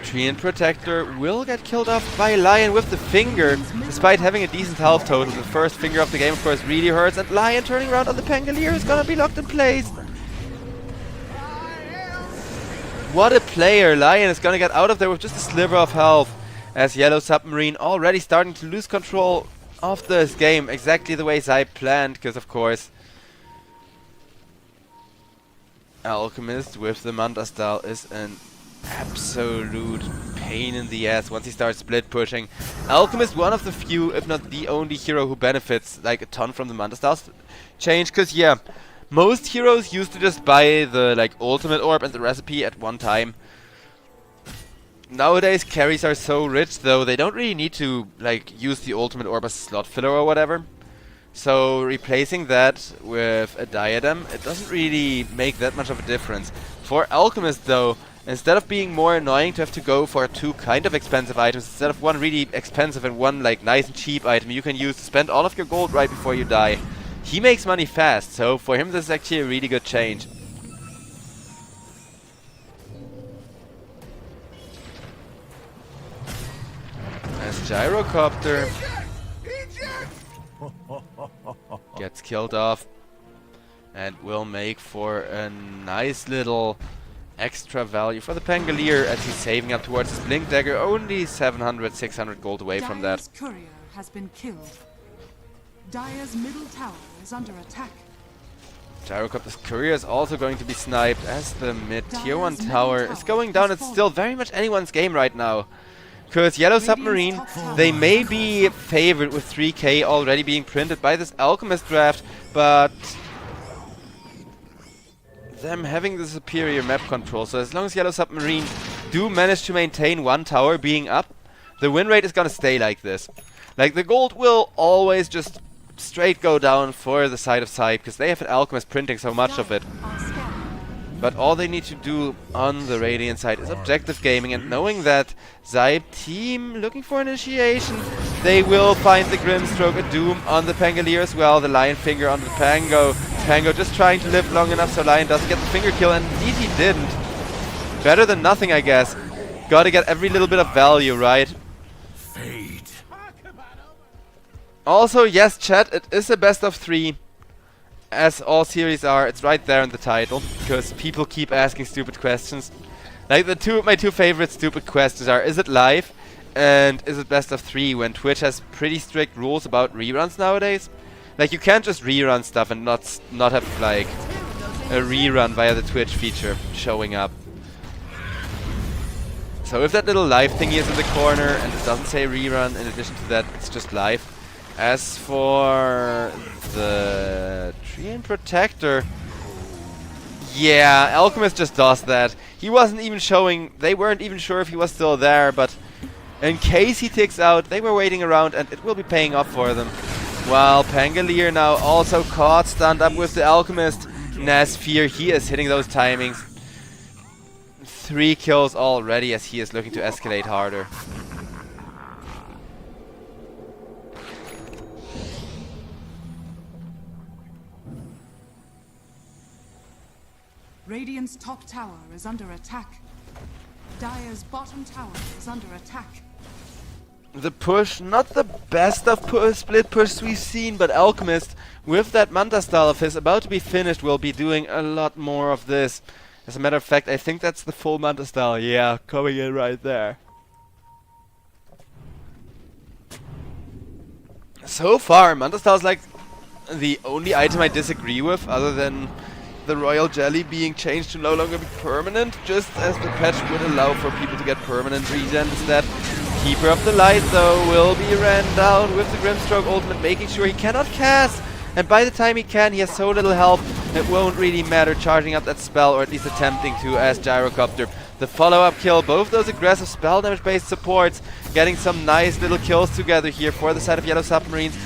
Treant Protector will get killed off by Lion with the finger, despite having a decent health total. The first finger of the game, of course, really hurts, and Lion turning around on the Pangolier is gonna be locked in place. What a player! Lion is gonna get out of there with just a sliver of health, as Yellow Submarine already starting to lose control of this game, exactly the way SIBE planned, because of course Alchemist with the Manta style is an absolute pain in the ass once he starts split pushing. Alchemist, one of the few, if not the only hero who benefits like a ton from the Manta style change, because yeah, most heroes used to just buy the like ultimate orb and the recipe at one time. Nowadays carries are so rich though, they don't really need to like use the ultimate orb as a slot filler or whatever. So replacing that with a diadem, it doesn't really make that much of a difference. For Alchemist though, instead of being more annoying to have to go for 2 kind of expensive items, instead of one really expensive and one like nice and cheap item you can use to spend all of your gold right before you die, he makes money fast, so for him this is actually a really good change. As Gyrocopter gets killed off and will make for a nice little extra value for the Pangolier as he's saving up towards his Blink Dagger, only 700, 600 gold away from that. Dire's courier has been killed. Dire's middle tower is under attack. Gyrocopter's courier is also going to be sniped as the mid tier 1 tower is going down. It's still very much anyone's game right now. Because Yellow Submarine, they may be favored with 3k already being printed by this Alchemist draft, but them having the superior map control, so as long as Yellow Submarine do manage to maintain 1 tower being up, the win rate is gonna stay like this. Like, the gold will always just straight go down for the side of SIBE, because they have an Alchemist printing so much of it. But all they need to do on the Radiant side is objective gaming, and knowing that SIBE team looking for initiation, they will find the Grimstroke, a Doom on the Pangolier as well, the Lion Finger on the Pango. Pango just trying to live long enough so Lion doesn't get the finger kill, and indeed he didn't. Better than nothing, I guess. Gotta get every little bit of value, right? Fate. Also, yes, chat, it is a best of 3. As all series are, it's right there in the title, because people keep asking stupid questions. Like my two favorite stupid questions are, is it live? And is it best of 3, when Twitch has pretty strict rules about reruns nowadays? Like, you can't just rerun stuff and not have like a rerun via the Twitch feature showing up. So if that little live thingy is in the corner and it doesn't say rerun, in addition to that, it's just live. As for the Treant Protector, yeah, Alchemist just does that. He wasn't even showing, they weren't even sure if he was still there, but in case he ticks out. They were waiting around and it will be paying off for them. While Pangolier now also caught, stunned up with the Alchemist. Nasfear, he is hitting those timings. 3 kills already as he is looking to escalate harder. Radiant's top tower is under attack. Dire's bottom tower is under attack. The push, not the best of split push we've seen, but Alchemist, with that Manta style of his about to be finished, will be doing a lot more of this. As a matter of fact, I think that's the full Manta style. Yeah, coming in right there. So far, Manta style is like the only item I disagree with, other than the Royal Jelly being changed to no longer be permanent, just as the patch would allow for people to get permanent regen instead. Keeper of the Light, though, will be ran down with the Grimstroke ultimate, making sure he cannot cast. And by the time he can, he has so little health, it won't really matter charging up that spell, or at least attempting to, as Gyrocopter. The follow-up kill, both those aggressive spell damage-based supports, getting some nice little kills together here for the side of Yellow Submarines,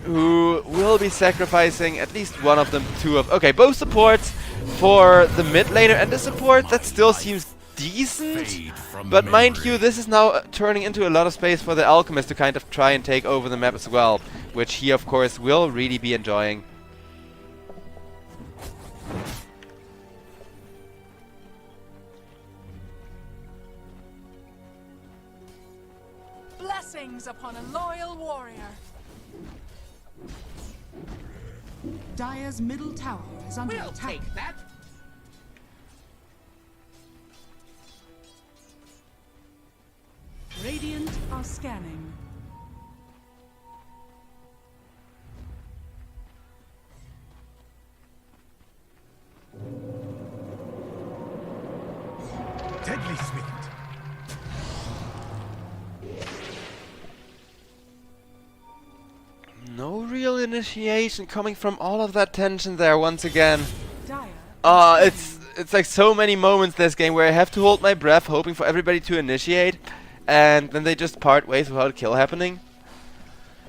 who will be sacrificing at least one of them, okay, both supports for the mid laner and the support. That still seems decent, but mind you, this is now turning into a lot of space for the Alchemist to kind of try and take over the map as well, which he of course will really be enjoying. Blessings upon a loyal warrior. Dire's middle tower is under attack. that. Radiant are scanning. Deadly sweet. No real initiation coming from all of that tension there once again. Dire. It's like so many moments this game where I have to hold my breath hoping for everybody to initiate, and then they just part ways without a kill happening.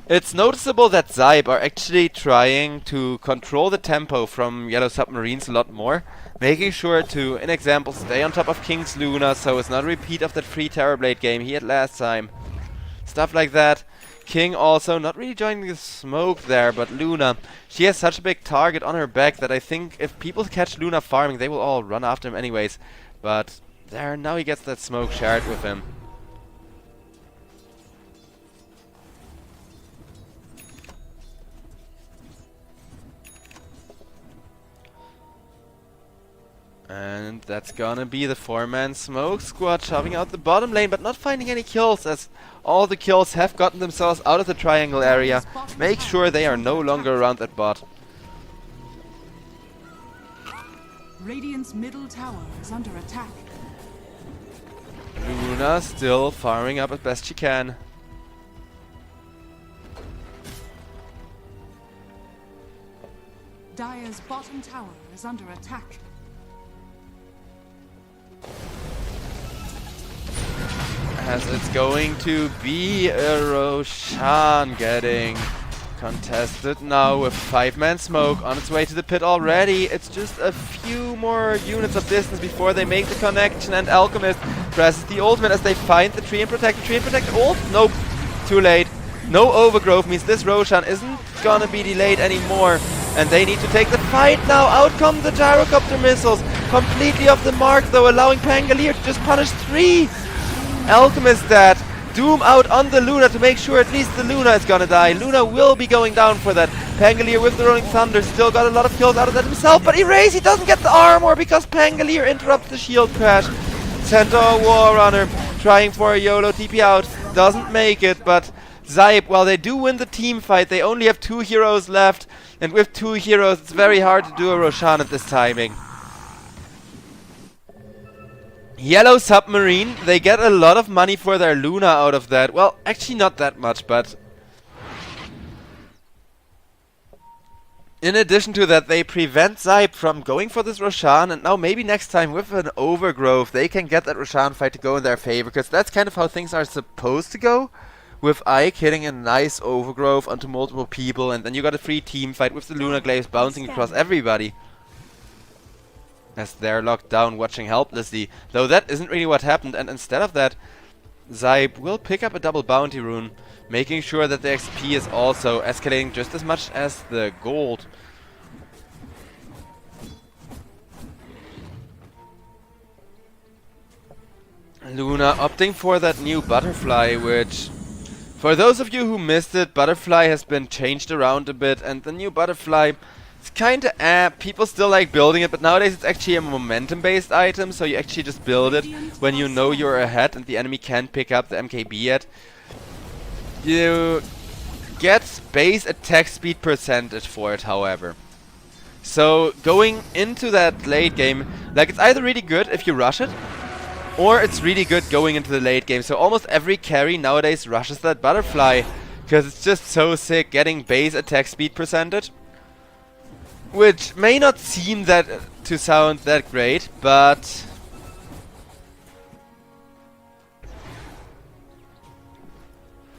It's noticeable that SIBE are actually trying to control the tempo from Yellow Submarines a lot more, making sure to, in example, stay on top of King's Luna so it's not a repeat of that free Terrorblade game he had last time. Stuff like that. King also not really joining the smoke there, but Luna, she has such a big target on her back that I think if people catch Luna farming, they will all run after him anyways. But there, now he gets that smoke shared with him. And that's gonna be the 4-man smoke squad shoving out the bottom lane, but not finding any kills, as all the kills have gotten themselves out of the triangle area. Make sure they are no longer around that bot. Radiant's middle tower is under attack. Luna still farming up as best she can. Dire's bottom tower is under attack. As it's going to be a Roshan getting contested now with 5-man smoke on its way to the pit already. It's just a few more units of distance before they make the connection, and Alchemist presses the ultimate as they find the tree and protect. The tree and protect ult? Nope, too late. No overgrowth means this Roshan isn't gonna be delayed anymore, and they need to take the fight now. Out come the Gyrocopter missiles, completely off the mark though, allowing Pangolier to just punish 3. Alchemist dead. Doom out on the Luna to make sure at least the Luna is gonna die. Luna will be going down for that. Pangolier with the Rolling Thunder still got a lot of kills out of that himself, but Erase, he doesn't get the armor because Pangolier interrupts the shield crash. Centaur Warrunner trying for a YOLO TP out, doesn't make it, but SIBE, while they do win the team fight, they only have 2 heroes left, and with 2 heroes it's very hard to do a Roshan at this timing. Yellow Submarine, they get a lot of money for their Luna out of that. Well, actually not that much, but In addition to that, they prevent SIBE from going for this Roshan, and now maybe next time with an Overgrowth, they can get that Roshan fight to go in their favor, because that's kind of how things are supposed to go, with Ike hitting a nice Overgrowth onto multiple people, and then you got a free team fight with the Lunar Glaives bouncing across everybody. As they're locked down, watching helplessly, though that isn't really what happened, and instead of that, SIBE will pick up a double bounty rune, making sure that the XP is also escalating just as much as the gold. Luna opting for that new butterfly, which, for those of you who missed it, butterfly has been changed around a bit, and the new butterfly, it's kinda people still like building it, but nowadays it's actually a momentum based item, so you actually just build it when you know you're ahead and the enemy can't pick up the MKB yet. You get base attack speed percentage for it, however. So going into that late game, like, it's either really good if you rush it, or it's really good going into the late game. So almost every carry nowadays rushes that butterfly, because it's just so sick getting base attack speed percentage. Which may not seem that to sound that great, but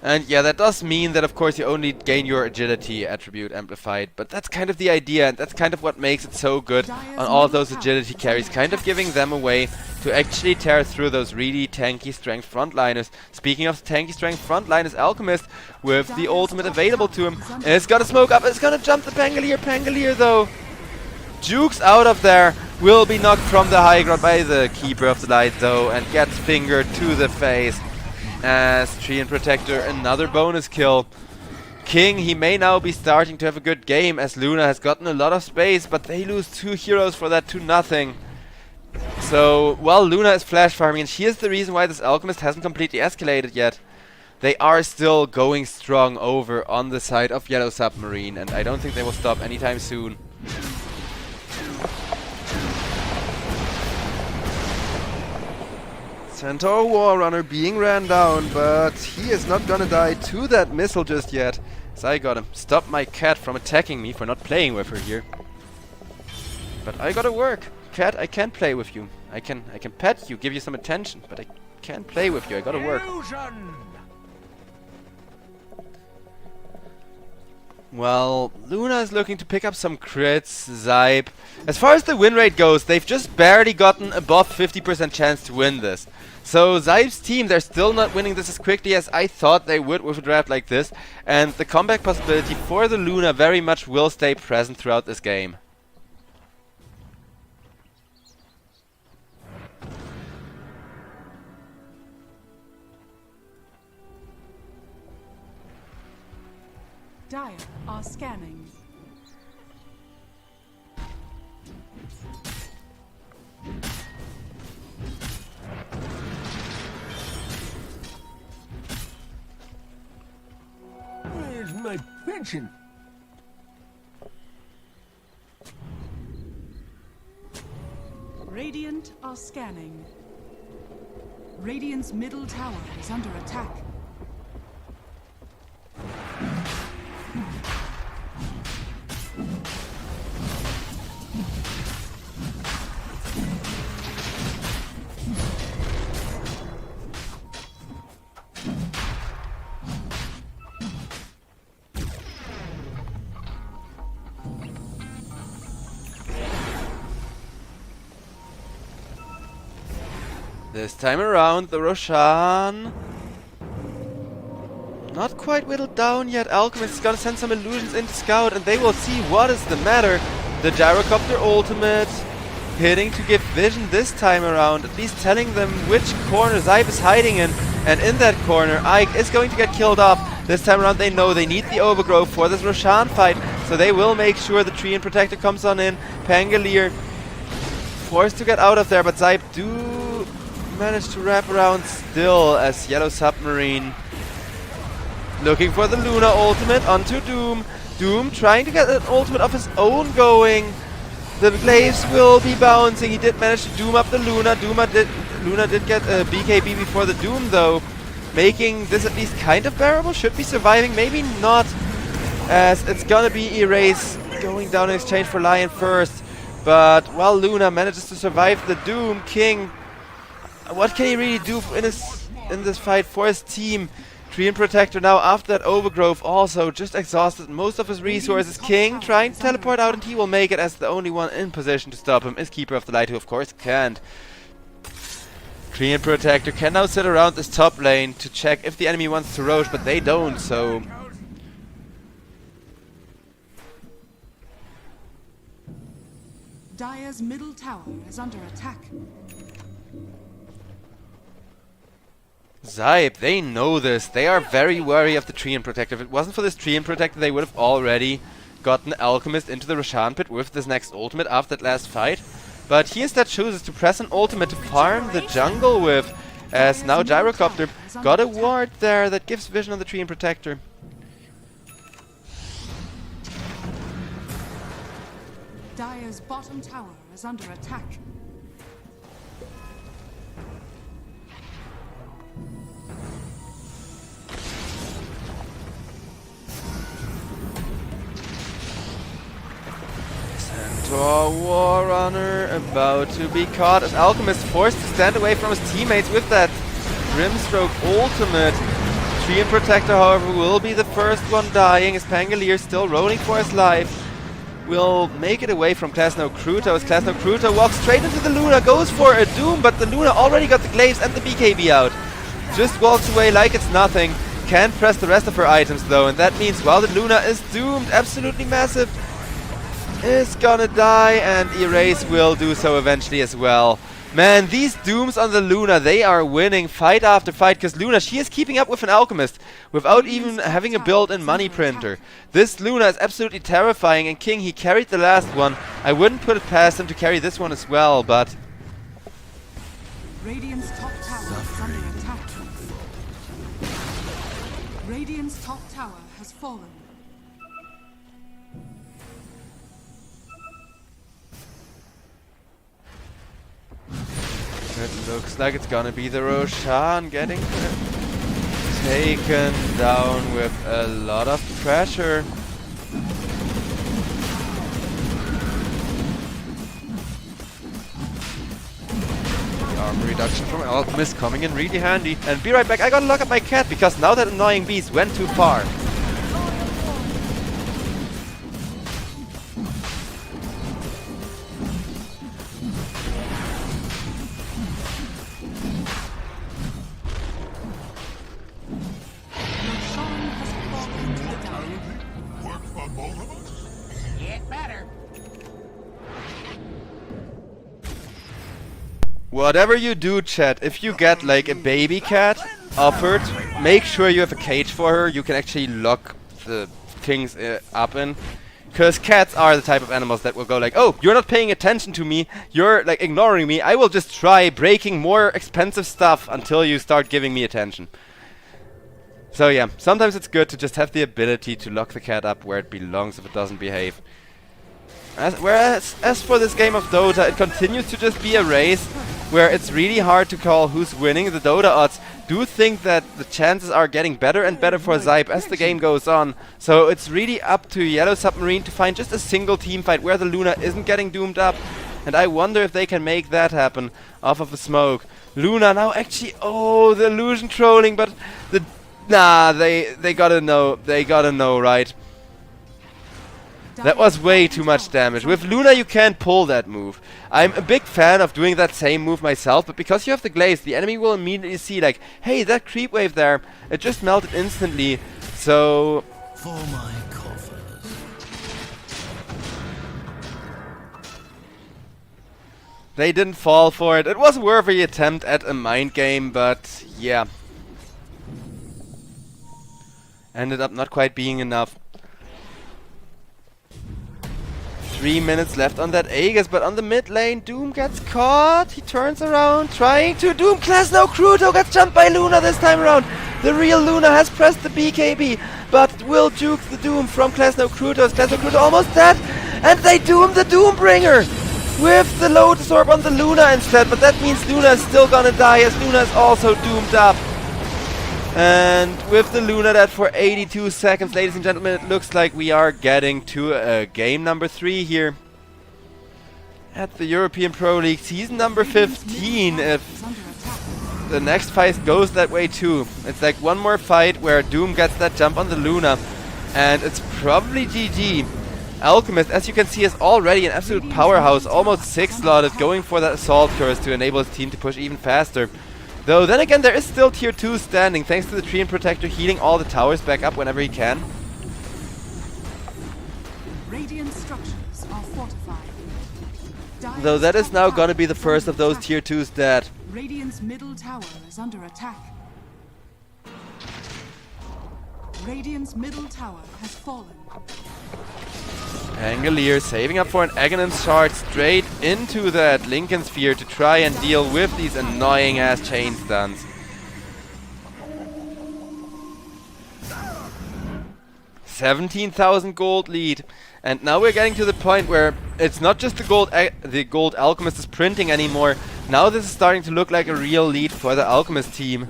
and yeah, that does mean that of course you only gain your agility attribute amplified, but that's kind of the idea, and that's kind of what makes it so good on all those agility carries, kind of giving them a way to actually tear through those really tanky strength frontliners. Speaking of tanky strength frontliners, Alchemist with the ultimate available to him, and it's gonna smoke up, it's gonna jump the Pangolier. Pangolier though jukes out of there, will be knocked from the high ground by the Keeper of the Light though, and gets fingered to the face. As Treant Protector, another bonus kill. King, he may now be starting to have a good game, as Luna has gotten a lot of space, but they lose 2 heroes for that to nothing. So, while Luna is flash farming, and she is the reason why this Alchemist hasn't completely escalated yet, they are still going strong over on the side of Yellow Submarine, and I don't think they will stop anytime soon. Centaur Warrunner being ran down, but he is not gonna die to that missile just yet. So I gotta stop my cat from attacking me for not playing with her here. But I gotta work. Cat, I can't play with you. I can pet you, give you some attention, but I can't play with you. I gotta work. Well, Luna is looking to pick up some crits. SIBE, as far as the win rate goes, they've just barely gotten above 50% chance to win this. So SIBE's team, they're still not winning this as quickly as I thought they would with a draft like this, and the comeback possibility for the Luna very much will stay present throughout this game. Dire are scanning. Where's my pension? Radiant are scanning. Radiant's middle tower is under attack. This time around, the Roshan not quite whittled down yet. Alchemist is gonna send some illusions into Scout, and they will see what is the matter. The Gyrocopter ultimate hitting to give vision this time around, at least telling them which corner SIBE is hiding in. And in that corner, Ike is going to get killed off. This time around, they know they need the Overgrowth for this Roshan fight, so they will make sure the Treant Protector comes on in. Pangolier forced to get out of there, but SIBE do manage to wrap around still, as Yellow Submarine looking for the Luna ultimate onto Doom. Doom trying to get an ultimate of his own going. The Glaives will be bouncing. He did manage to Doom up the Luna. Luna did get a BKB before the Doom though, making this at least kind of bearable. Should be surviving, maybe not, as it's gonna be Erase going down in exchange for Lion first. But while Luna manages to survive the Doom, King, what can he really do in this fight for his team? Treant Protector now after that Overgrowth also just exhausted most of his resources. King trying to teleport out, and he will make it as the only one in position to stop him is Keeper of the Light, who of course can't. Treant Protector can now sit around this top lane to check if the enemy wants to roach, but they don't, so... Dire's middle tower is under attack. SIBE, they know this. They are very wary of the Treant Protector. If it wasn't for this Treant Protector, they would have already gotten Alchemist into the Roshan pit with this next ultimate after that last fight. But he instead chooses to press an ultimate to farm the jungle with, as now Gyrocopter got a ward there that gives vision on the Treant Protector. Dire's bottom tower is under attack. Centaur Warrunner about to be caught as Alchemist forced to stand away from his teammates with that Grimstroke ultimate. Treant Protector, however, will be the first one dying as Pangolier, still rolling for his life, will make it away from Klasno Kruto as Klasno Kruto walks straight into the Luna, goes for a Doom, but the Luna already got the Glaives and the BKB out. Just walks away like it's nothing. Can't press the rest of her items though, and that means while the Luna is doomed, absolutely massive, is gonna die, and Erase will do so eventually as well. Man, these Dooms on the Luna, they are winning fight after fight, because Luna, she is keeping up with an Alchemist without even having a built-in Money Printer. This Luna is absolutely terrifying, and King, he carried the last one. I wouldn't put it past him to carry this one as well, but... Radiant's top tower is under attack. Radiant's top tower has fallen. It looks like it's gonna be the Roshan getting taken down with a lot of pressure. The armor reduction from Alchemist coming in really handy. And be right back, I gotta lock up my cat because now that annoying beast went too far. Whatever you do, chat, if you get like a baby cat offered, make sure you have a cage for her you can actually lock the things up in. Because cats are the type of animals that will go like, oh, you're not paying attention to me, you're like ignoring me, I will just try breaking more expensive stuff until you start giving me attention. So yeah, sometimes it's good to just have the ability to lock the cat up where it belongs if it doesn't behave. Whereas for this game of Dota, it continues to just be a race where it's really hard to call who's winning. The Dota odds do think that the chances are getting better and better for SIBE as the game goes on. So it's really up to Yellow Submarine to find just a single team fight where the Luna isn't getting doomed up. And I wonder if they can make that happen off of the smoke. Luna now actually, oh, the illusion trolling, but the... Nah, they gotta know, right? That was way too much damage. With Luna you can't pull that move. I'm a big fan of doing that same move myself, but because you have the Glaze, the enemy will immediately see like, hey, that creep wave there, it just melted instantly. So... For my coffers. They didn't fall for it. It was a worthy attempt at a mind game, but yeah. Ended up not quite being enough. 3 minutes left on that Aegis, but on the mid lane, Doom gets caught. He turns around, trying to Doom class. Now Kruto gets jumped by Luna this time around. The real Luna has pressed the BKB, but will juke the Doom from Klasno Kruto. Klasno Kruto almost dead, and they doom the Doombringer with the Lotus Orb on the Luna instead. But that means Luna is still gonna die, as Luna is also doomed up. And with the Luna dead for 82 seconds, ladies and gentlemen, it looks like we are getting to game number 3 here at the European Pro League, season number 15. If the next fight goes that way too, it's like one more fight where Doom gets that jump on the Luna, and it's probably GG. Alchemist, as you can see, is already an absolute powerhouse, almost 6 slotted, going for that Assault Curse to enable his team to push even faster. Though, then again, there is still tier 2 standing, thanks to the Treant Protector healing all the towers back up whenever he can. Radiant structures are fortified. Though that is now gonna be the first of those tier 2s dead. Radiant's middle tower is under attack. Radiant's middle tower has fallen. Angelier saving up for an Aghanim's shard straight into that Lincoln Sphere to try and deal with these annoying ass chain stuns. 17,000 gold lead, and now we're getting to the point where it's not just the gold Alchemist is printing anymore. Now this is starting to look like a real lead for the Alchemist team.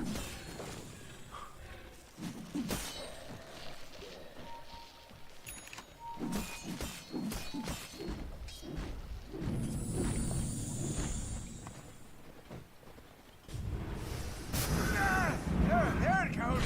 There it goes.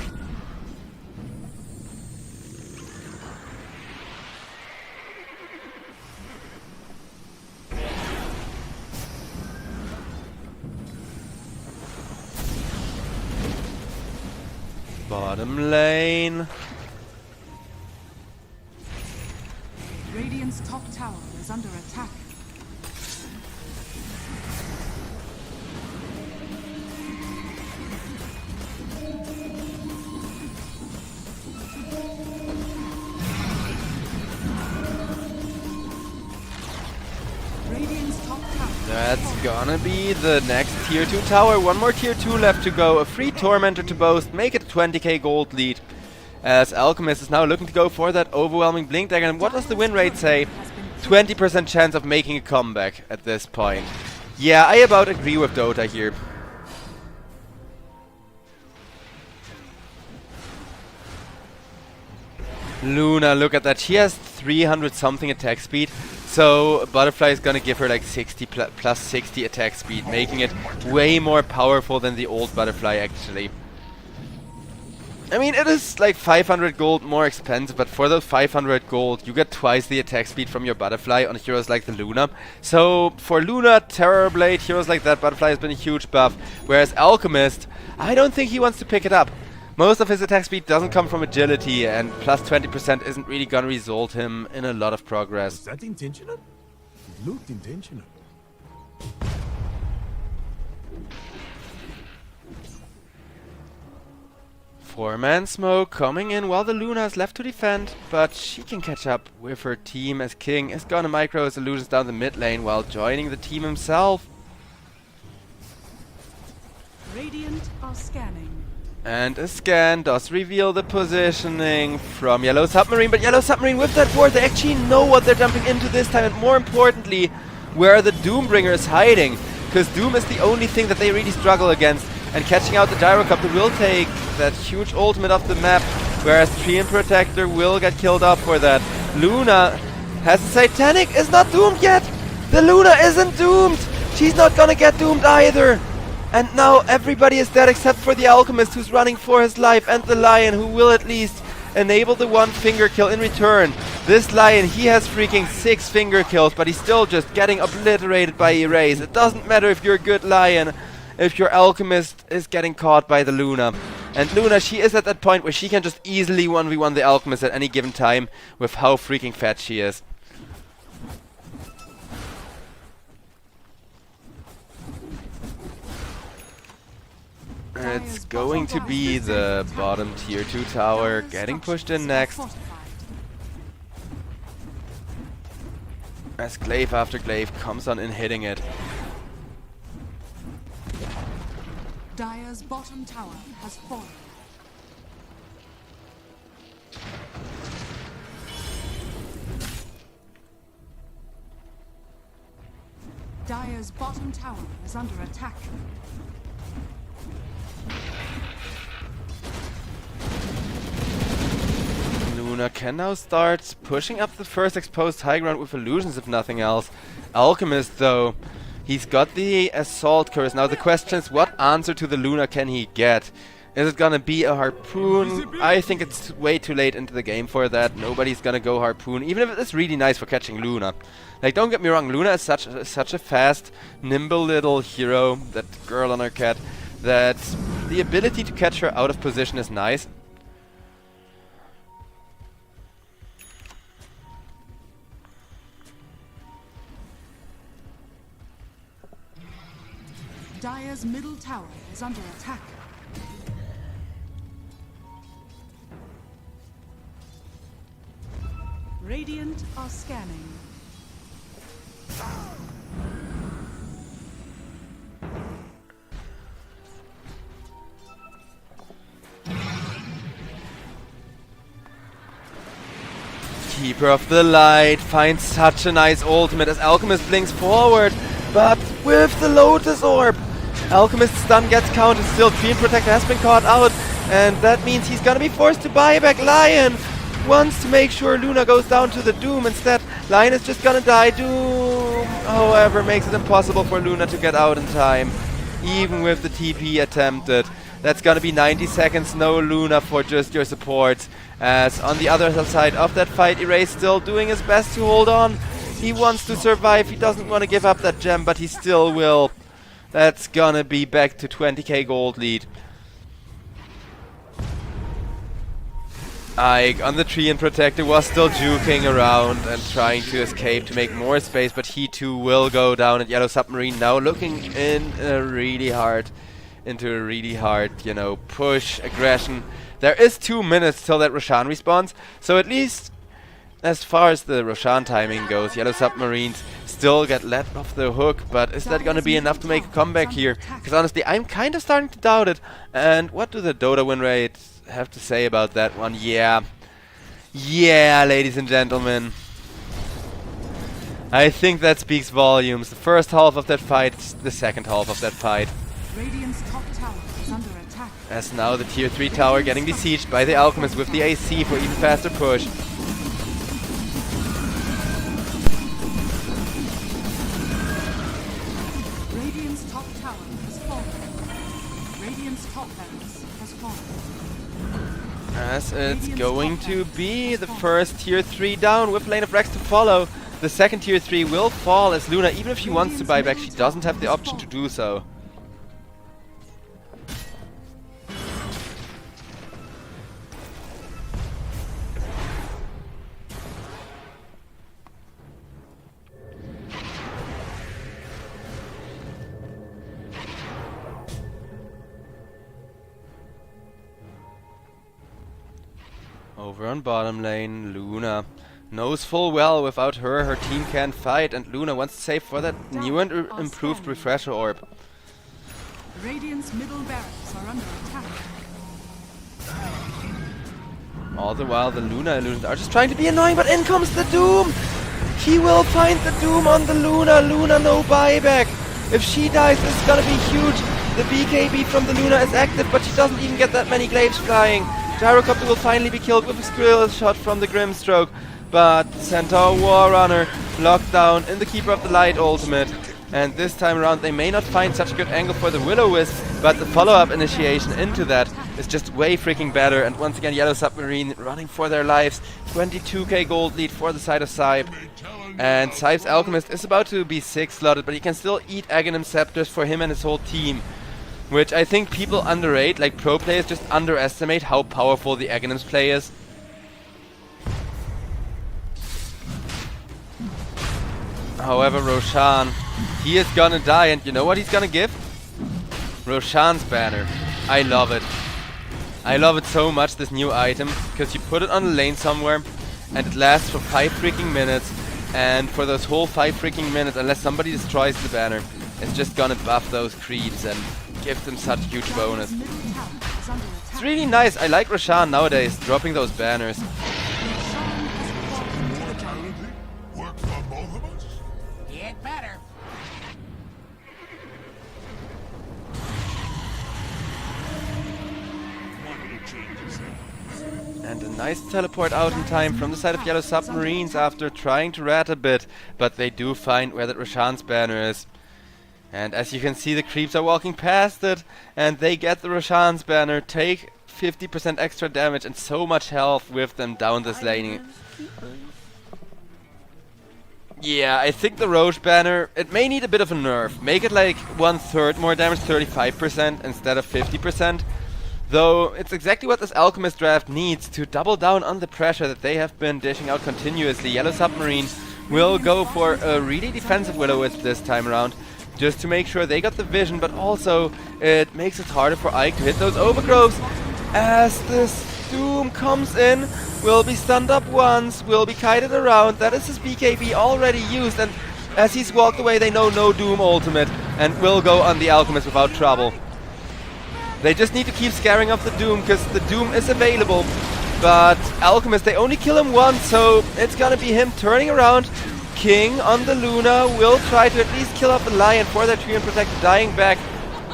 Bottom lane. Radiant's top tower is under attack. Radiant's top tower. That's gonna be the next tier 2 tower. One more tier 2 left to go. A free Tormentor to boast. Make it a 20k gold lead. As Alchemist is now looking to go for that overwhelming Blink Dagger. And what does the win rate say? 20% chance of making a comeback at this point. Yeah, I about agree with Dota here. Luna, look at that. She has 300 something attack speed. So Butterfly is gonna give her like 60 plus 60 attack speed, making it way more powerful than the old Butterfly actually. I mean, it is like 500 gold more expensive, but for those 500 gold, you get twice the attack speed from your Butterfly on heroes like the Luna. So for Luna, Terrorblade, heroes like that, Butterfly has been a huge buff. Whereas Alchemist, I don't think he wants to pick it up. Most of his attack speed doesn't come from agility, and plus 20% isn't really gonna result him in a lot of progress. Was that intentional? It looked intentional. Four-man smoke coming in while the Luna is left to defend, but she can catch up with her team as King is gonna micro his illusions down the mid lane while joining the team himself. Radiant are scanning. And a scan does reveal the positioning from Yellow Submarine, but Yellow Submarine with that ward, they actually know what they're jumping into this time, and more importantly, where the Doombringer is hiding, because Doom is the only thing that they really struggle against, and catching out the Gyrocopter will take that huge ultimate off the map, whereas Treant Protector will get killed off for that. Luna has a Satanic, is not doomed yet! The Luna isn't doomed! She's not gonna get doomed either! And now everybody is dead except for the Alchemist, who's running for his life, and the Lion, who will at least enable the one finger kill in return. This Lion, he has freaking 6 finger kills, but he's still just getting obliterated by Erase. It doesn't matter if you're a good Lion, if your Alchemist is getting caught by the Luna. And Luna, she is at that point where she can just easily 1v1 the Alchemist at any given time with how freaking fat she is. It's going to be the bottom tier 2 tower getting pushed in next. As glaive after glaive comes on in hitting it. Dire's bottom tower has fallen. Dire's bottom tower is under attack. Luna can now start pushing up the first exposed high ground with illusions, if nothing else. Alchemist, though, he's got the assault curse. Now the question is, what answer to the Luna can he get? Is it gonna be a harpoon? I think it's way too late into the game for that. Nobody's gonna go harpoon, even if it's really nice for catching Luna. Like, don't get me wrong, Luna is such a fast, nimble little hero, that girl on her cat, that the ability to catch her out of position is nice. Dire's middle tower is under attack. Radiant are scanning. Keeper of the Light finds such a nice ultimate as Alchemist blinks forward, but with the Lotus Orb, Alchemist's stun gets counted. Still, Fiend Protector has been caught out, and that means he's gonna be forced to buy back. Lion wants to make sure Luna goes down to the Doom. Instead, Lion is just gonna die. Doom, however, makes it impossible for Luna to get out in time, even with the TP attempted. That's gonna be 90 seconds, no Luna for just your support. As on the other side of that fight, Erase still doing his best to hold on. He wants to survive, he doesn't want to give up that gem, but he still will. That's gonna be back to 20k gold lead. Ike on the tree and Protector was still juking around and trying to escape to make more space, but he too will go down. And Yellow Submarine now looking into a really hard, you know, push, aggression. There is 2 minutes till that Roshan respawns, so at least as far as the Roshan timing goes, Yellow Submarines still get let off the hook, but is that gonna be enough to make a comeback here? Because honestly, I'm kind of starting to doubt it. And what do the Dota win rates have to say about that one? Yeah, ladies and gentlemen, I think that speaks volumes. The first half of that fight, the second half of that fight. Radiant's top tower is under attack. As now the tier 3 tower getting besieged by the Alchemist with the AC for even faster push. Radiant's top tower has fallen. Radiant's top barracks has fallen. As it's going to be the first tier 3 down with Lane of Rex to follow. The second tier 3 will fall as Luna, even if she wants to buy back, she doesn't have the option to do so. Over on bottom lane, Luna knows full well without her team can't fight, and Luna wants to save for that new and improved refresher orb. Radiant's middle barracks are under attack. All the while the Luna illusions are just trying to be annoying, but in comes the Doom! He will find the Doom on the Luna. Luna no buyback. If she dies, this is gonna be huge. The BKB from the Luna is active, but she doesn't even get that many glaives flying. Gyrocopter will finally be killed with a Skrill shot from the Grimstroke, but Centaur Warrunner locked down in the Keeper of the Light ultimate. And this time around they may not find such a good angle for the Will-O-Wisp, but the follow-up initiation into that is just way freaking better. And once again, Yellow Submarine running for their lives. 22k gold lead for the side of SIBE. And SIBE's Alchemist is about to be 6-slotted, but he can still eat Aghanim Scepters for him and his whole team. Which I think people underrate, like pro players just underestimate how powerful the Aghanim's play is. However, Roshan, he is gonna die, and you know what he's gonna give? Roshan's banner. I love it. I love it so much, this new item, because you put it on a lane somewhere, and it lasts for 5 freaking minutes, and for those whole 5 freaking minutes, unless somebody destroys the banner, it's just gonna buff those creeps and give them such huge bonus. It's really nice. I like Roshan nowadays, dropping those banners. Work for both of us? Get better. One little change is And a nice teleport out in time from the side of Yellow Submarines after trying to rat a bit, but they do find where that Roshan's banner is. And as you can see, the creeps are walking past it, and they get the Roshan's banner, take 50% extra damage and so much health with them down this lane. Yeah, I think the Roche banner, it may need a bit of a nerf. Make it like 1/3 more damage, 35% instead of 50%. Though it's exactly what this Alchemist draft needs to double down on the pressure that they have been dishing out continuously. Yellow Submarine will go for a really defensive Will-O-Wisp this time around, just to make sure they got the vision, but also it makes it harder for Ike to hit those overgrowths. As this Doom comes in, will be stunned up once, will be kited around. That is his BKB already used, and as he's walked away, they know no Doom ultimate and will go on the Alchemist without trouble. They just need to keep scaring off the Doom, because the Doom is available. But Alchemist, they only kill him once, so it's gonna be him turning around. King on the Luna will try to at least kill off the Lion for that Treant Protector dying back.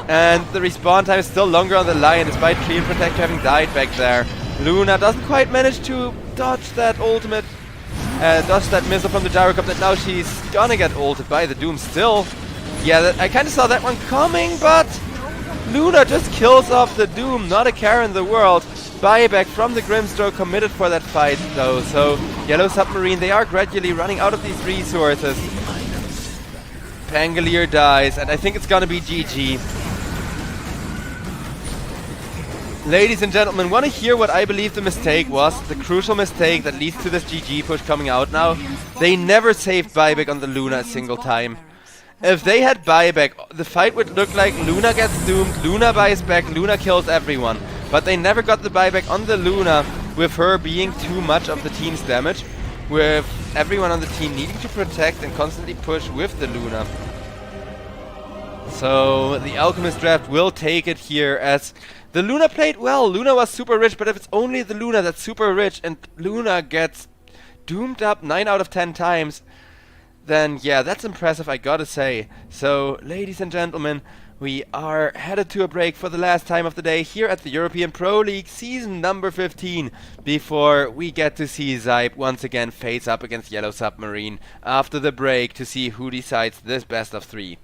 And the respawn time is still longer on the Lion, despite Treant Protector having died back there. Luna doesn't quite manage to dodge that ultimate, dodge that missile from the Gyrocopter, and now she's gonna get ulted by the Doom still. Yeah, I kinda saw that one coming, but Luna just kills off the Doom, not a care in the world. Buyback from the Grimstroke committed for that fight though, so Yellow Submarine, they are gradually running out of these resources. Pangolier dies, and I think it's gonna be GG. Ladies and gentlemen, want to hear what I believe the mistake was? The crucial mistake that leads to this GG push coming out now? They never saved buyback on the Luna a single time. If they had buyback, the fight would look like Luna gets doomed, Luna buys back, Luna kills everyone. But they never got the buyback on the Luna, with her being too much of the team's damage, with everyone on the team needing to protect and constantly push with the Luna. So the Alchemist draft will take it here, as the Luna played well. Luna was super rich, but if it's only the Luna that's super rich and Luna gets doomed up 9 out of 10 times, then yeah, that's impressive, I gotta say. So, ladies and gentlemen, we are headed to a break for the last time of the day here at the European Pro League season number 15, before we get to see SIBE once again face up against Yellow Submarine after the break to see who decides this best of 3.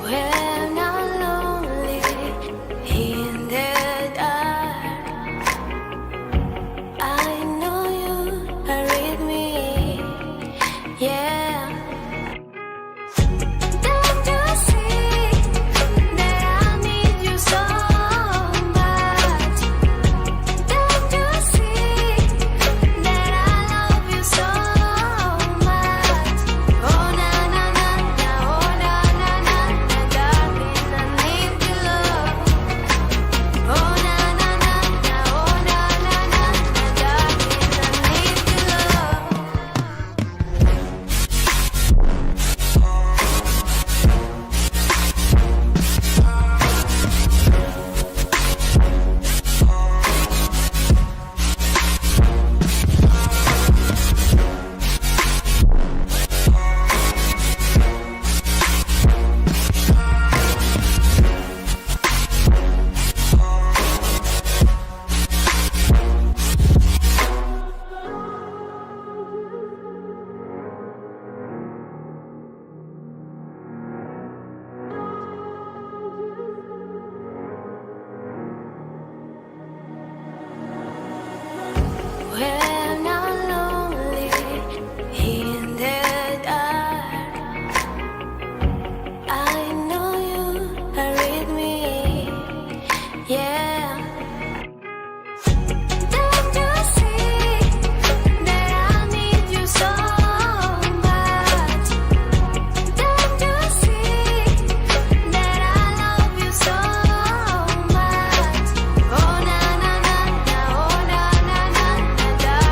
When I'm lonely in the dark, I know you are with me, yeah. Don't you see that I need you so much? Don't you see that I love you so much? Oh na na na na, oh na na na na, darling, I need your love. Oh na na na na, oh na na na na, darling, I need your love. When I'm lonely in the dark, I know you are with me, yeah. Don't you see that I need you so much? Don't you see that I love you so much? Oh na na na na, oh na na na na, darling,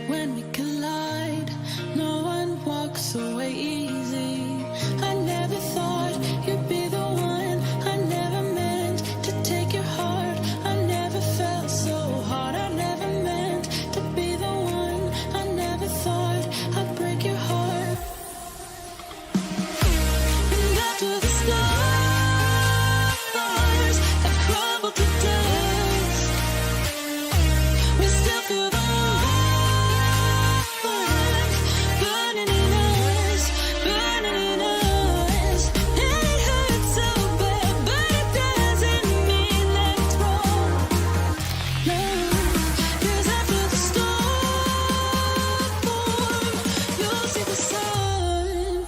When we collide, no one walks away easy. I never thought you'd be the one. I never meant to take your heart. I never felt so hard. I never meant to be the one. I never thought I'd break your heart. And after the stars have crumbled to dust, we still feel the warmth burning in us, burning in us. It hurts so bad, but it doesn't mean that it's wrong. No, 'cause after the storm, you'll see the sun.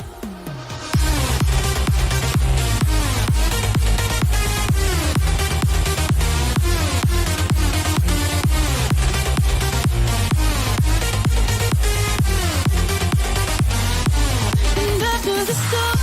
And after the storm,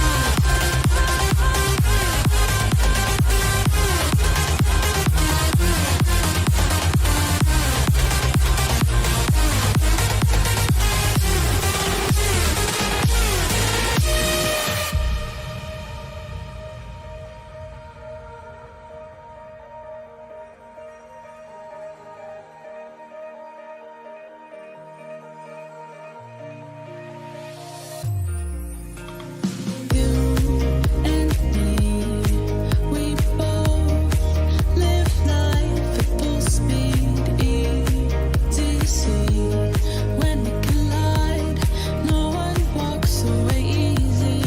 you and me, we both live life at full speed, ETC. When we collide, no one walks away easy.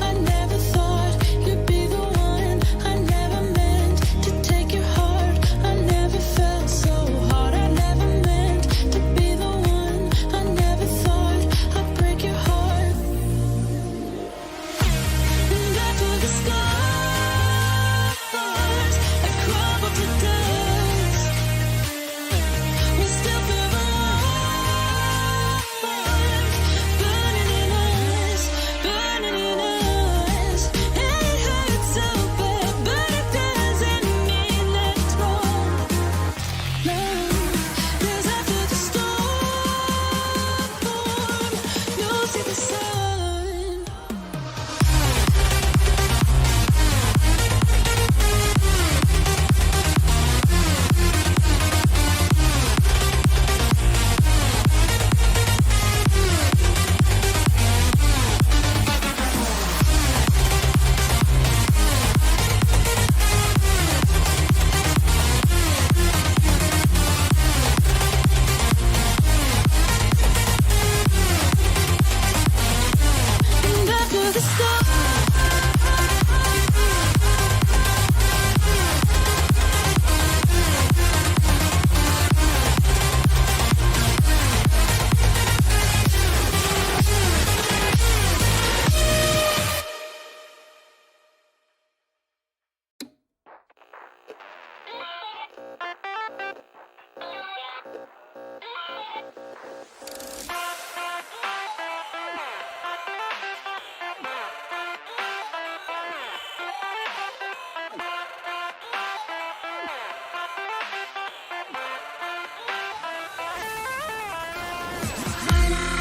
I never thought you'd be the one. I never meant to take your heart. I never felt so hard. I never meant to be the one. I never thought I'd break your heart. And after the stars have crumbled to dust, we still feel the warmth burning in us, burning in us. It hurts so bad, but it doesn't mean that it's wrong. No, 'cause after the storm, you'll see the sun. And after the storm,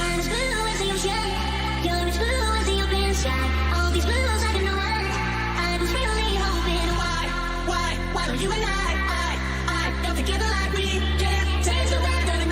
Eyes blue as the ocean, you're as blue as the open sky. All these blues I don't know why. I was really hoping why don't you and I don't together like we can change the weather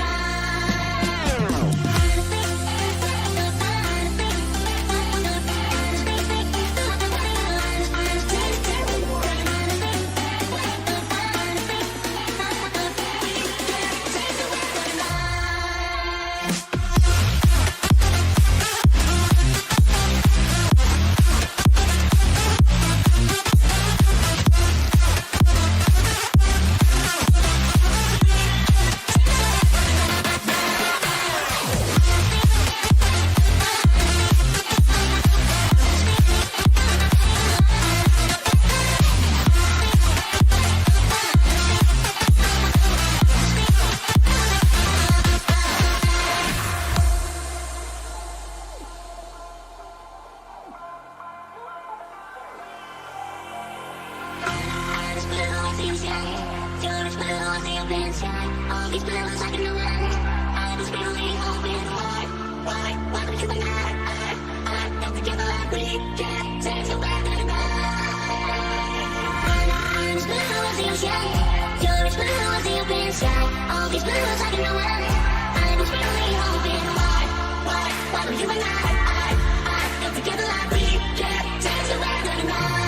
You're as blue as the open sky. All these blues I can know. I was really can't take the back anymore. I'm as blue as the ocean. You're as blue as the open sky. All these blues I can know where. I'm as really hoping why don't you and I get together like we can't take the back anymore.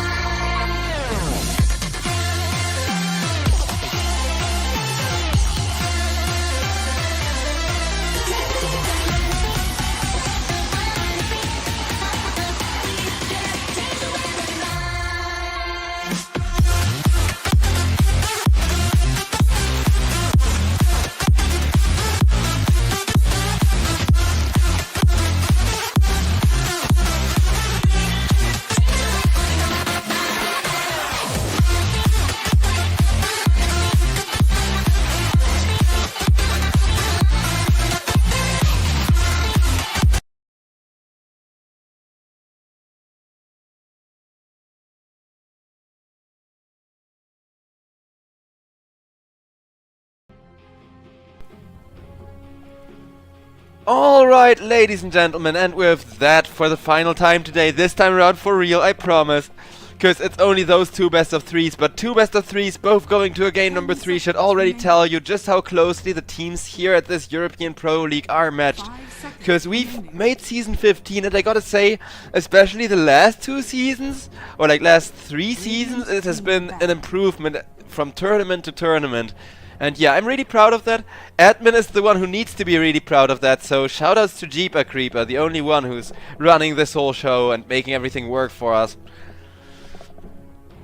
Alright, ladies and gentlemen, and with that, for the final time today, this time around for real, I promise. Because it's only those two best of threes, but two best of threes both going to a game number 3 should already tell you just how closely the teams here at this European Pro League are matched. Because we've made season 15, and I gotta say, especially the last 2 seasons, or like last 3 seasons, it has been an improvement from tournament to tournament. And yeah, I'm really proud of that. Admin is the one who needs to be really proud of that, so shoutouts to Jeeper Creeper, the only one who's running this whole show and making everything work for us.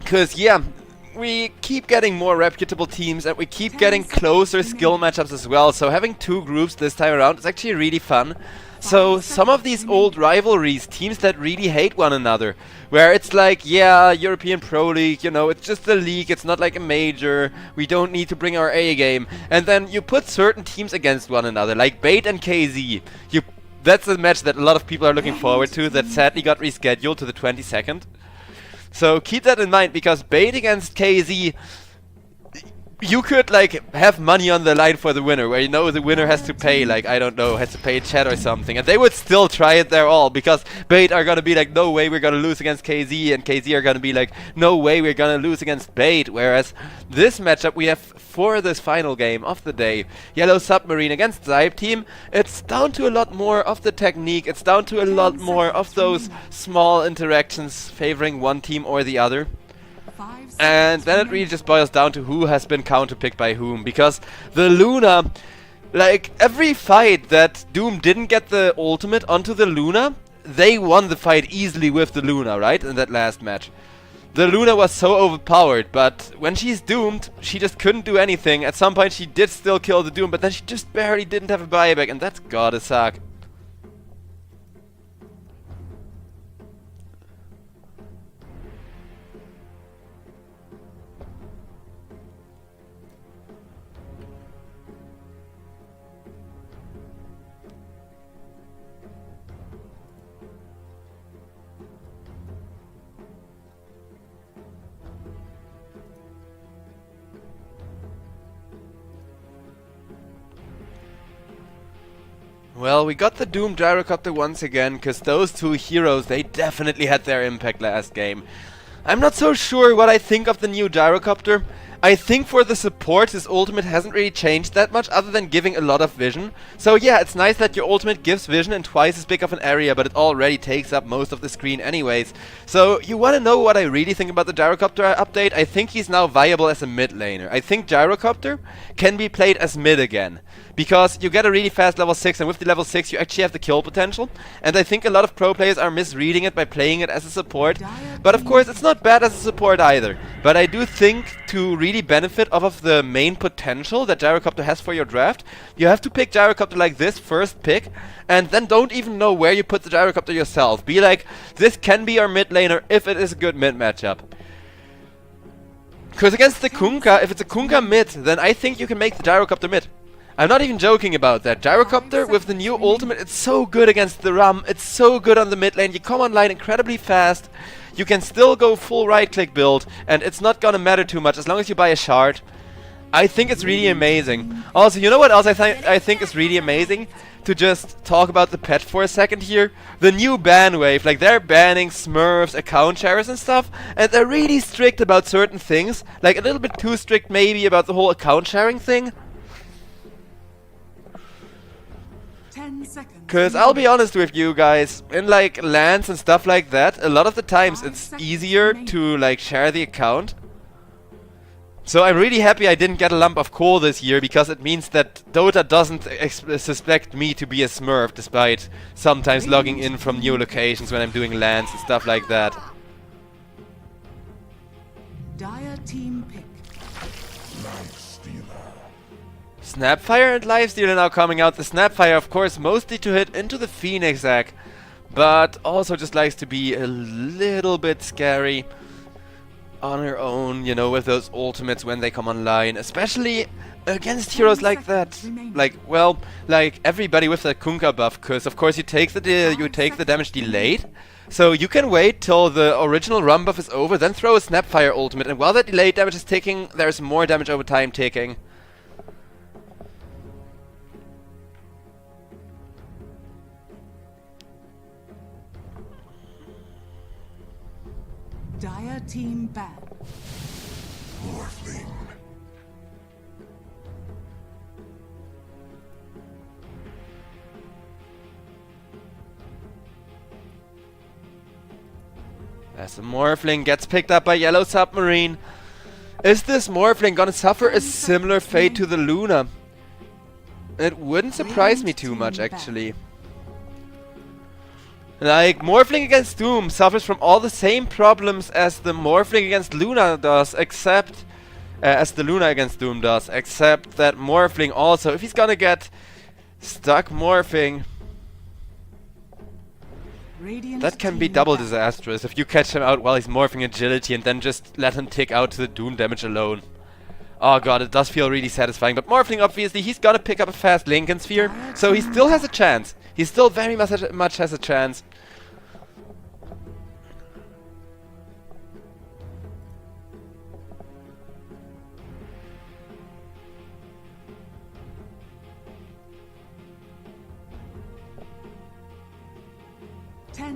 Cause yeah, we keep getting more reputable teams and we keep getting closer skill matchups as well, so having 2 groups this time around is actually really fun. So some of these old rivalries, teams that really hate one another, where it's like, yeah, European Pro League, you know, it's just a league, it's not like a major, we don't need to bring our A game. And then you put certain teams against one another, like Bait and KZ. That's a match that a lot of people are looking forward to, that sadly got rescheduled to the 22nd. So keep that in mind, because Bait against KZ, you could like have money on the line for the winner, where you know the winner has to pay, like, I don't know, has to pay chat or something, and they would still try it their all, because Bait are gonna be like, no way we're gonna lose against KZ, and KZ are gonna be like, no way we're gonna lose against Bait. Whereas this matchup we have for this final game of the day, Yellow Submarine against SIBE team, it's down to a lot more of the technique, it's down to a lot more of those small interactions favoring one team or the other. And then it really just boils down to who has been counterpicked by whom, because the Luna, like every fight that Doom didn't get the ultimate onto the Luna, they won the fight easily with the Luna, right, in that last match. The Luna was so overpowered, but when she's doomed, she just couldn't do anything. At some point she did still kill the Doom, but then she just barely didn't have a buyback, and that's gotta suck. Well, we got the Doom Gyrocopter once again, because those 2 heroes, they definitely had their impact last game. I'm not so sure what I think of the new Gyrocopter. I think for the support, his ultimate hasn't really changed that much, other than giving a lot of vision. So yeah, it's nice that your ultimate gives vision in twice as big of an area, but it already takes up most of the screen anyways. So you want to know what I really think about the Gyrocopter update? I think he's now viable as a mid laner. I think Gyrocopter can be played as mid again, because you get a really fast level 6, and with the level 6 you actually have the kill potential. And I think a lot of pro players are misreading it by playing it as a support. But of course it's not bad as a support either. But I do think to really benefit off of the main potential that Gyrocopter has for your draft, you have to pick Gyrocopter like this first pick, and then don't even know where you put the Gyrocopter yourself. Be like, this can be our mid laner if it is a good mid matchup. Because against the Kunkka, if it's a Kunkka mid, then I think you can make the Gyrocopter mid. I'm not even joking about that. Gyrocopter with the new ultimate, it's so good against the Ram, it's so good on the mid lane, you come online incredibly fast, you can still go full right click build, and it's not gonna matter too much as long as you buy a shard. I think it's really amazing. Also, you know what else I think is really amazing? To just talk about the pet for a second here. The new ban wave, like they're banning Smurfs, account sharers and stuff, and they're really strict about certain things. Like a little bit too strict maybe about the whole account sharing thing. 10 seconds. Cause I'll be honest with you guys, in like LANs and stuff like that, a lot of the times it's easier to like share the account. So I'm really happy I didn't get a lump of coal this year, because it means that Dota doesn't suspect me to be a Smurf, despite sometimes logging in from new locations when I'm doing LANs and stuff like that. Dire team pick. Snapfire and Lifestealer now coming out. The Snapfire, of course, mostly to hit into the Phoenix egg, but also just likes to be a little bit scary on her own, you know, with those ultimates when they come online, especially against heroes like that. Like, well, like everybody with the Kunkka buff, because of course you take the damage delayed, so you can wait till the original run buff is over, then throw a Snapfire ultimate, and while that delayed damage is ticking, there's more damage over time ticking. Dire team ban. Morphling. As the Morphling gets picked up by yellow Submarine. Is this Morphling gonna suffer a similar fate to the Luna? It wouldn't surprise me too much, actually. Like, Morphling against Doom suffers from all the same problems as the Morphling against Luna does, except... as the Luna against Doom does, except that Morphling also, if he's gonna get stuck morphing, that can be double disastrous if you catch him out while he's morphing agility and then just let him tick out to the Doom damage alone. Oh god, it does feel really satisfying, but Morphling, obviously, he's gonna pick up a fast Lincoln Sphere, so he still has a chance. He still very much has a chance.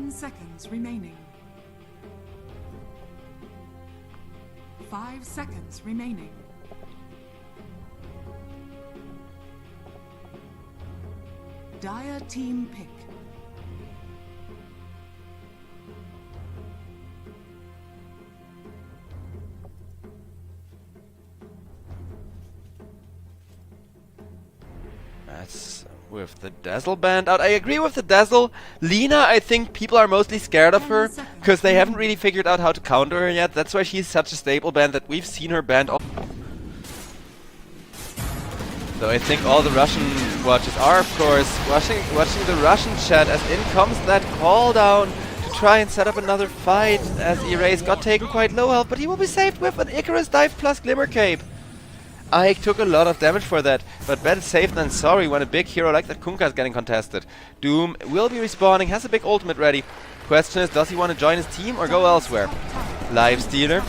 Seconds remaining. 5 seconds remaining. Dire team pick. That's with the Dazzle band out. I agree with the Dazzle. Lina, I think people are mostly scared of her because they haven't really figured out how to counter her yet. That's why she's such a staple band that we've seen her banned off. So I think all the Russian watchers are, of course, watching the Russian chat as in comes that call down to try and set up another fight, as Erase got taken quite low health, but he will be saved with an Icarus dive plus Glimmer Cape. Ike took a lot of damage for that, but better safe than sorry when a big hero like that Kunkka is getting contested. Doom will be respawning, has a big ultimate ready. Question is, does he want to join his team or go elsewhere? Lifestealer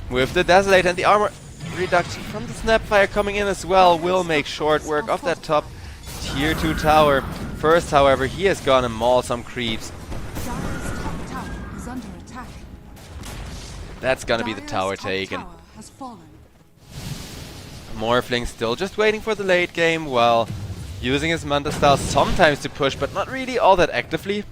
with the Desolate and the armor reduction from the Snapfire coming in as well will make short work of that top tier 2 tower. First, however, he is gonna maul some creeps. That's gonna be the tower taken. Morphling still just waiting for the late game while using his Manta style sometimes to push, but not really all that actively.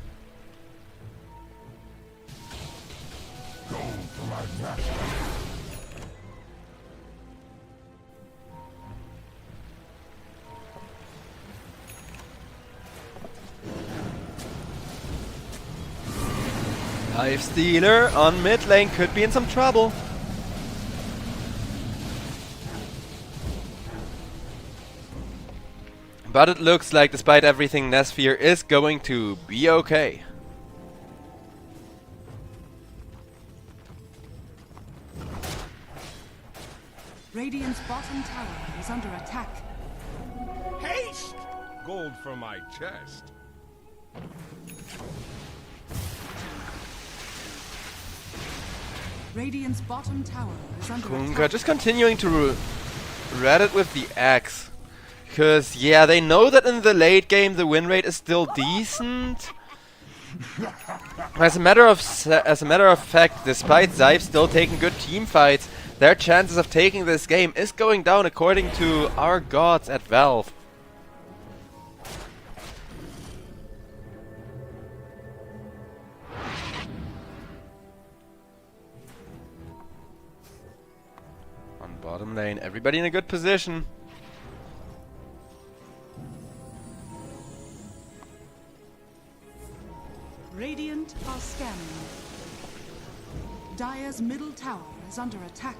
Lifestealer on mid lane could be in some trouble. But it looks like, despite everything, Nesfear is going to be okay. Radiant's bottom tower is under attack. Haste! Gold for my chest. Radiant's bottom tower is under Kunkka attack. just continuing to Reddit with the axe. Because, yeah, they know that in the late game the win rate is still decent. As a matter of fact, despite SIBE still taking good team fights, their chances of taking this game is going down according to our gods at Valve. On bottom lane, everybody in a good position. Radiant are scanning. Dire's middle tower is under attack.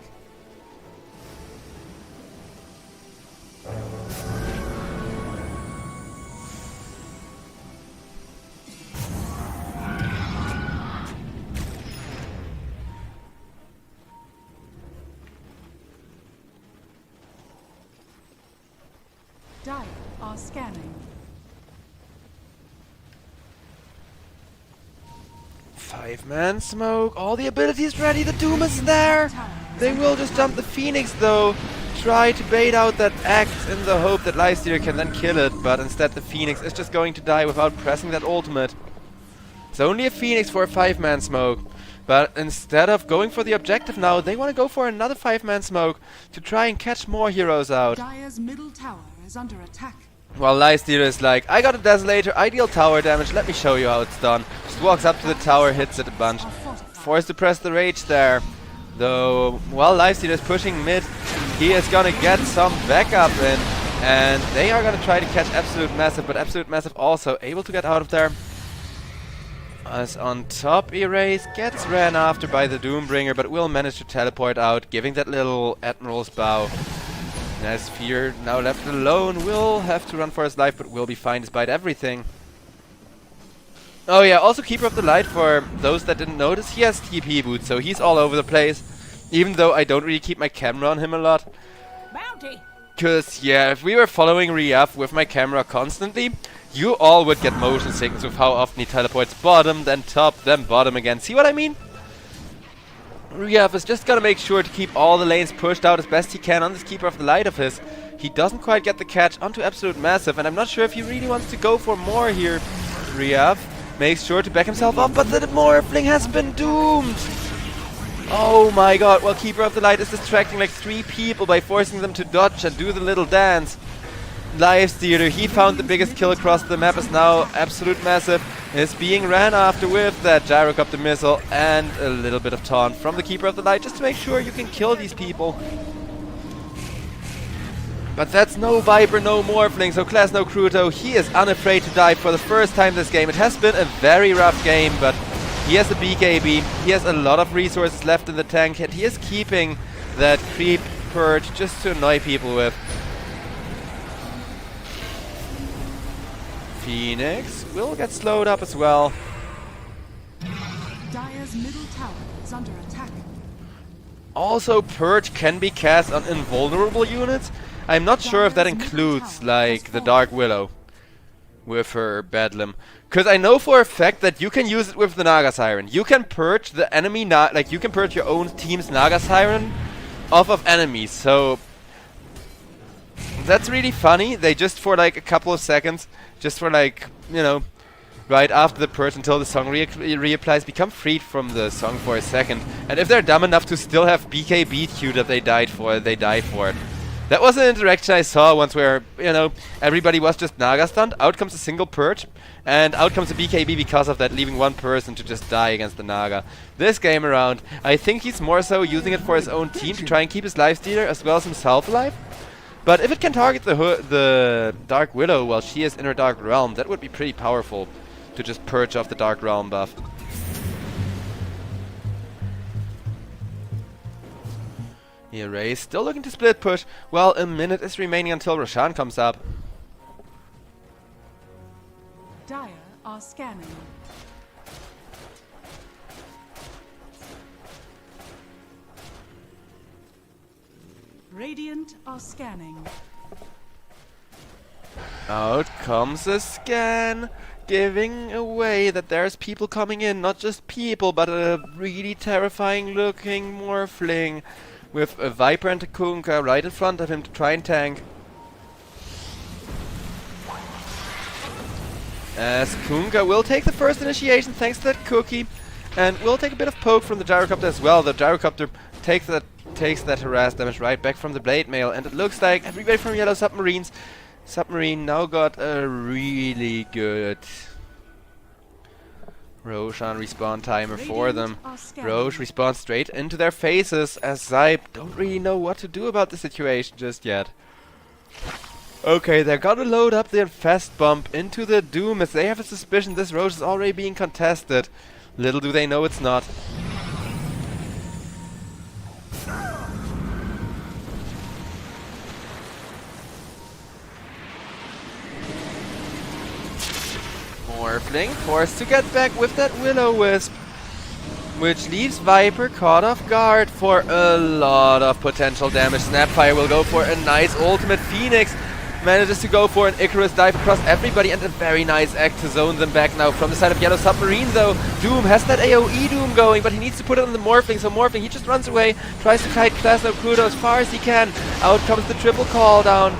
Dire are scanning. 5-man smoke, all the abilities ready, the Doom is there! They will just jump the Phoenix though, try to bait out that axe in the hope that Lifestealer can then kill it, but instead the Phoenix is just going to die without pressing that ultimate. It's only a Phoenix for a 5-man smoke, but instead of going for the objective now, they want to go for another 5-man smoke to try and catch more heroes out. Dire's middle tower is under attack. While Lifestealer is like, I got a Desolator, I deal tower damage, let me show you how it's done. Just walks up to the tower, hits it a bunch. Forced to press the rage there. Though, while Lifestealer is pushing mid, he is gonna get some backup in. And they are gonna try to catch Absolute Massive, but Absolute Massive also able to get out of there. As on top, Erase gets ran after by the Doombringer, but will manage to teleport out, giving that little Admiral's Bow. As Fear, now left alone, will have to run for his life, but will be fine despite everything. Oh yeah, also Keeper of the Light, for those that didn't notice, he has TP boots, so he's all over the place. Even though I don't really keep my camera on him a lot. Bounty. Cause yeah, if we were following Riaf with my camera constantly, you all would get motion sickness with how often he teleports bottom, then top, then bottom again. See what I mean? Riaf is just gonna make sure to keep all the lanes pushed out as best he can on this Keeper of the Light of his. He doesn't quite get the catch onto Absolute Massive, and I'm not sure if he really wants to go for more here. Riaf makes sure to back himself up, but the Morphling has been doomed! Oh my god, well, Keeper of the Light is distracting like 3 people by forcing them to dodge and do the little dance. Lifestealer, he found the biggest kill across the map, is now Absolute Massive, is being ran after with that Gyrocopter missile and a little bit of taunt from the Keeper of the Light just to make sure you can kill these people. But that's no Viper, no Morphling, so Class no Cruto, he is unafraid to die for the first time this game. It has been a very rough game, but he has a BKB, he has a lot of resources left in the tank, and he is keeping that creep purge just to annoy people with. Phoenix will get slowed up as well. Dire's middle tower is under attack. Also, Purge can be cast on invulnerable units. I'm not sure if that includes, like, the Dark Willow with her Bedlam. Because I know for a fact that you can use it with the Naga Siren. You can purge the enemy, like, you can purge your own team's Naga Siren off of enemies. So, that's really funny. They just for, like, a couple of seconds, just for, like, you know, right after the purge until the song reapplies, become freed from the song for a second. And if they're dumb enough to still have BKB queue that they died for, they die for it. That was an interaction I saw once where, you know, everybody was just Naga stunned, out comes a single purge, and out comes a BKB because of that, leaving one person to just die against the Naga. This game around, I think he's more so using it for his own team to try and keep his Lifestealer as well as himself alive. But if it can target the Dark Willow while she is in her Dark Realm, that would be pretty powerful to just purge off the Dark Realm buff. Here, Ray still looking to split push. Well, a minute is remaining until Roshan comes up. Dire are scanning. Radiant are scanning. Out comes a scan, giving away that there's people coming in. Not just people, but a really terrifying looking Morphling. with a Viper and a Kunkka right in front of him to try and tank. As Kunkka will take the first initiation thanks to that cookie, and will take a bit of poke from the Gyrocopter as well. The Gyrocopter takes that harass damage right back from the Blade Mail, and it looks like everybody from Yellow Submarine now got a really good Roshan respawn timer for them. Roche respawns straight into their faces as SIBE don't really know what to do about the situation just yet. Okay, they're gonna load up their fast bump into the Doom as they have a suspicion this Roche is already being contested. Little do they know it's not. Morphling forced to get back with that Will-O-Wisp, which leaves Viper caught off guard for a lot of potential damage. Snapfire will go for a nice ultimate. Phoenix manages to go for an Icarus dive across everybody, and a very nice act to zone them back now from the side of Yellow Submarine though. Doom has that AoE Doom going, but he needs to put it on the Morphling, so Morphling, he just runs away, tries to kite Plasma Crudo as far as he can. Out comes the triple call down.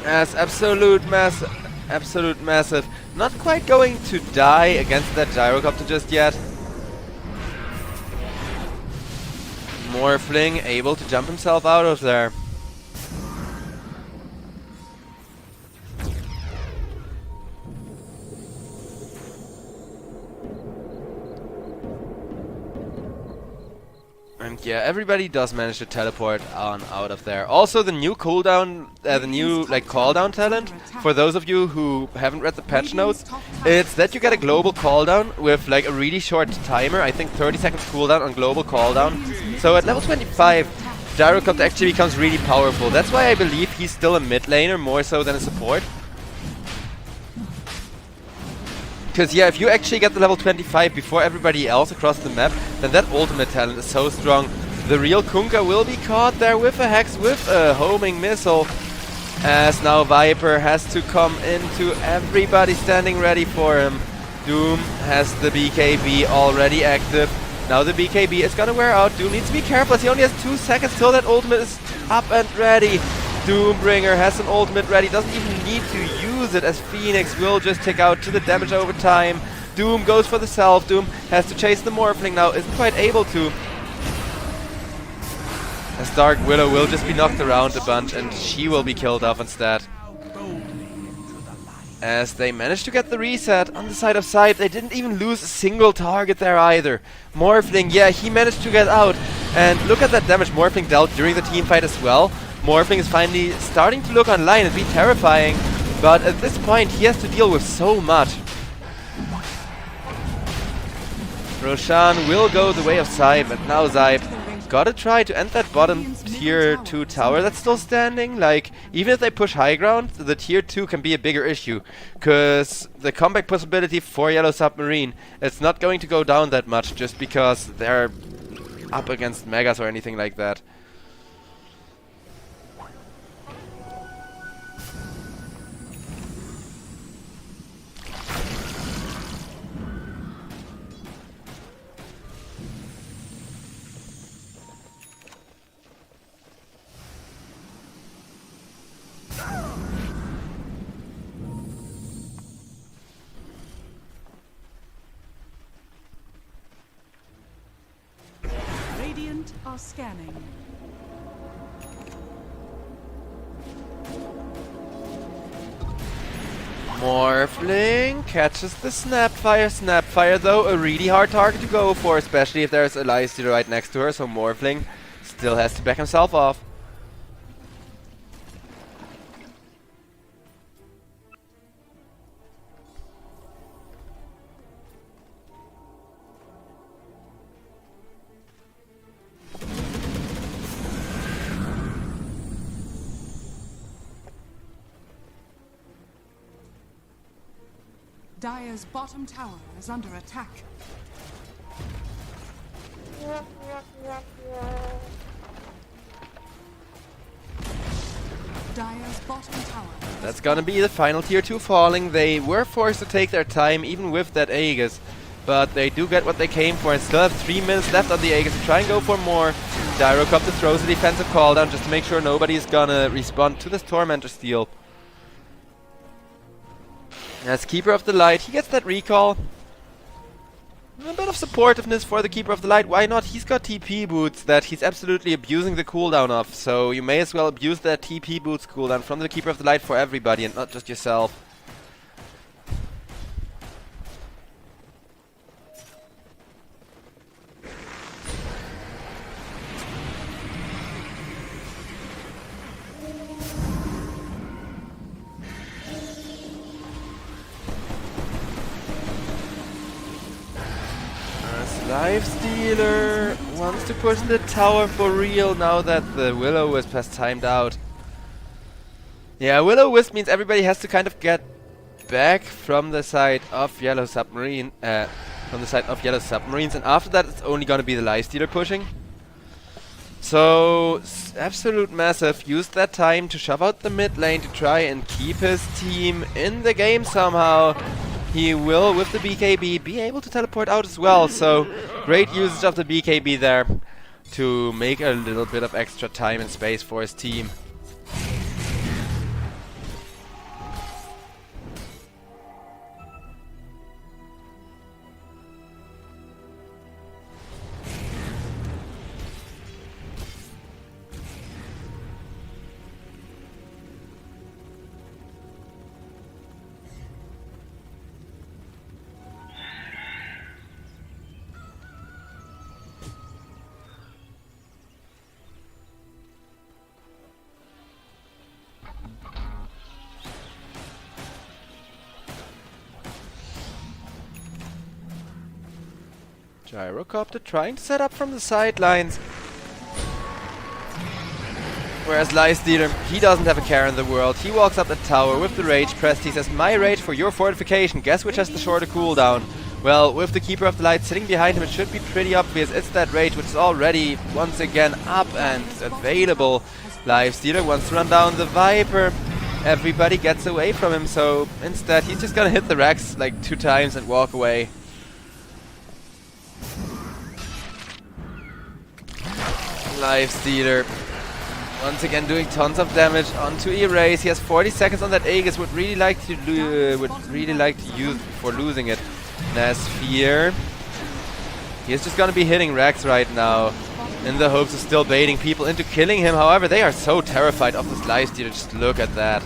As Absolute Massive not quite going to die against that Gyrocopter just yet. Morphling able to jump himself out of there. And yeah, everybody does manage to teleport on out of there. Also, the new cooldown, the new cooldown talent, for those of you who haven't read the patch notes, it's that you get a global cooldown with like a really short timer. I think 30 seconds cooldown on global cooldown. So at level 25, Gyrocopter actually becomes really powerful. That's why I believe he's still a mid laner more so than a support. Because yeah, if you actually get the level 25 before everybody else across the map, then that ultimate talent is so strong. The real Kunkka will be caught there with a Hex, with a homing missile. As now Viper has to come into everybody standing ready for him. Doom has the BKB already active. Now the BKB is gonna wear out. Doom needs to be careful as he only has 2 seconds till that ultimate is up and ready. Doombringer has an ultimate ready, doesn't even need to use it as Phoenix will just take out to the damage over time. Doom goes for the self. Doom has to chase the Morphling now, isn't quite able to. As Dark Willow will just be knocked around a bunch and she will be killed off instead. As they managed to get the reset on the side of SIBE, they didn't even lose a single target there either. Morphling, yeah, he managed to get out. And look at that damage Morphling dealt during the team fight as well. Morphling is finally starting to look online and be terrifying, but at this point he has to deal with so much. Roshan will go the way of SIBE, and now SIBE gotta try to end that bottom tier 2 tower that's still standing. Like, even if they push high ground, the tier 2 can be a bigger issue, cause the comeback possibility for Yellow Submarine, it's not going to go down that much just because they're up against Megas or anything like that. Radiant are scanning. Morphling catches the Snapfire. Snapfire though, a really hard target to go for, especially if there's Elias right next to her, so Morphling still has to back himself off. Dire's bottom tower is under attack. Dire's bottom tower. That's gonna be the final tier 2 falling. They were forced to take their time even with that Aegis, but they do get what they came for and still have 3 minutes left on the Aegis to try and go for more. Gyrocopter throws a defensive call down just to make sure nobody's gonna respond to this Tormentor steal. As Keeper of the Light, he gets that recall. A bit of supportiveness for the Keeper of the Light, why not? He's got TP boots that he's absolutely abusing the cooldown of, so you may as well abuse that TP boots cooldown from the Keeper of the Light for everybody and not just yourself. Lifestealer wants to push the tower for real now that the Will-O-Wisp has timed out. Yeah, Will-O-Wisp means everybody has to kind of get back from the side of Yellow Submarine, and after that it's only gonna be the Lifestealer pushing. So, Absolute Massive used that time to shove out the mid lane to try and keep his team in the game somehow. He will, with the BKB, be able to teleport out as well, so great usage of the BKB there to make a little bit of extra time and space for his team. Gyrocopter trying to set up from the sidelines. Whereas Lifestealer, he doesn't have a care in the world. He walks up the tower with the Rage pressed. He says, my Rage for your fortification. Guess which has the shorter cooldown? Well, with the Keeper of the Light sitting behind him, it should be pretty obvious. It's that Rage which is already, once again, up and available. Lifestealer wants to run down the Viper. Everybody gets away from him, so instead he's just gonna hit the Rex like 2 times and walk away. Lifestealer once again doing tons of damage onto Erase. He has 40 seconds on that Aegis. Would really like to use before losing it. Nasphere. He is just gonna be hitting Rex right now in the hopes of still baiting people into killing him. However, they are so terrified of this Lifestealer. Just look at that.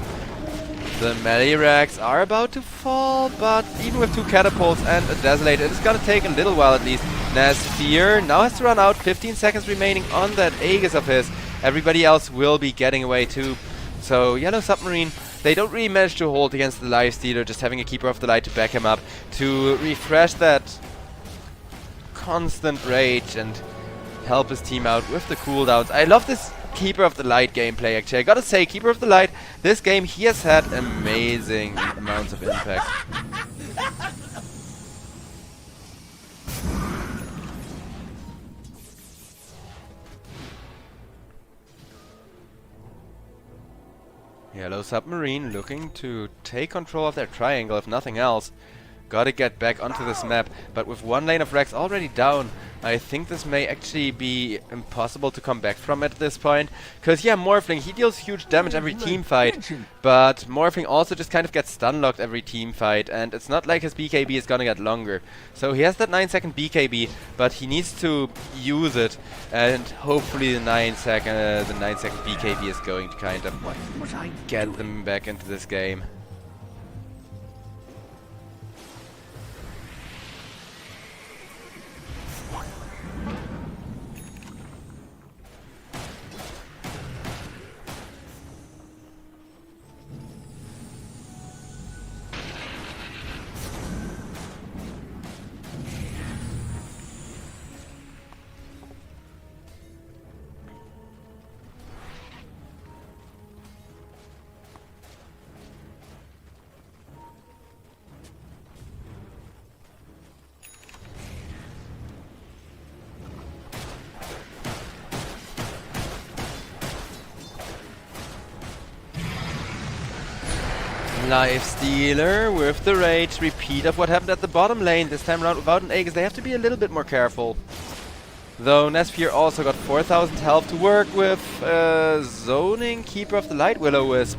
The melee Rex are about to fall, but even with 2 catapults and a Desolator, it is gonna take a little while at least. Nasphere now has to run out, 15 seconds remaining on that Aegis of his. Everybody else will be getting away too. So Yellow Submarine, they don't really manage to hold against the Lifestealer, just having a Keeper of the Light to back him up, to refresh that constant rage and help his team out with the cooldowns. I love this Keeper of the Light gameplay actually. I gotta say, Keeper of the Light, this game, he has had amazing amounts of impact. Yellow Submarine looking to take control of their triangle if nothing else. Gotta get back onto this map, but with 1 lane of Rex already down, I think this may actually be impossible to come back from at this point. Cause yeah, Morphling, he deals huge damage every team fight, but Morphling also just kind of gets stun locked every team fight, and it's not like his BKB is gonna get longer. So he has that 9-second BKB, but he needs to use it, and hopefully the 9-second BKB is going to kind of get them back into this game. Lifestealer with the Rage. Repeat of what happened at the bottom lane. This time around without an Aegis. They have to be a little bit more careful. Though Nesphere also got 4000 health to work with. Zoning, Keeper of the Light, Will-O-Wisp.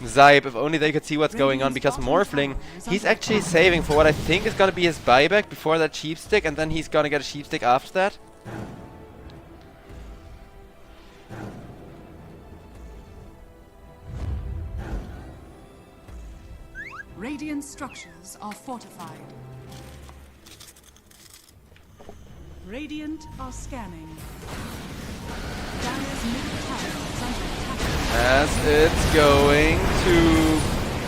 SIBE, if only they could see what's going on, because Morphling, he's actually saving for what I think is gonna be his buyback before that Sheep Stick, and then he's gonna get a Sheep Stick after that. Radiant structures are fortified. Radiant are scanning. Dire's middle tower is under attack. As it's going to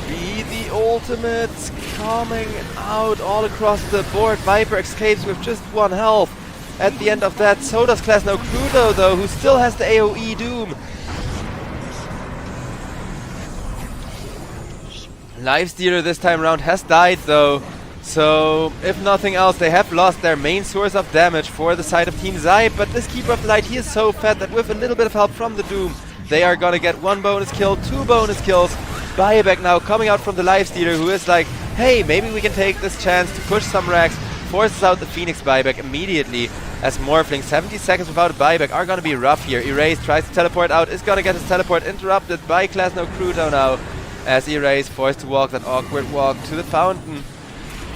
be the ultimates coming out all across the board. Viper escapes with just 1 health at the end of that. So does Class No Crudo though, who still has the AoE Doom. Lifestealer this time around has died though. So, if nothing else, they have lost their main source of damage for the side of Team SIBE, but this Keeper of the Light, he is so fat that with a little bit of help from the Doom, they are gonna get 1 bonus kill, 2 bonus kills. Buyback now coming out from the Lifestealer, who is like, hey, maybe we can take this chance to push some racks, forces out the Phoenix buyback immediately, as Morphling, 70 seconds without a buyback are gonna be rough here. Erase tries to teleport out, is gonna get his teleport interrupted by Class No Crudo now, as Erase forced to walk that awkward walk to the fountain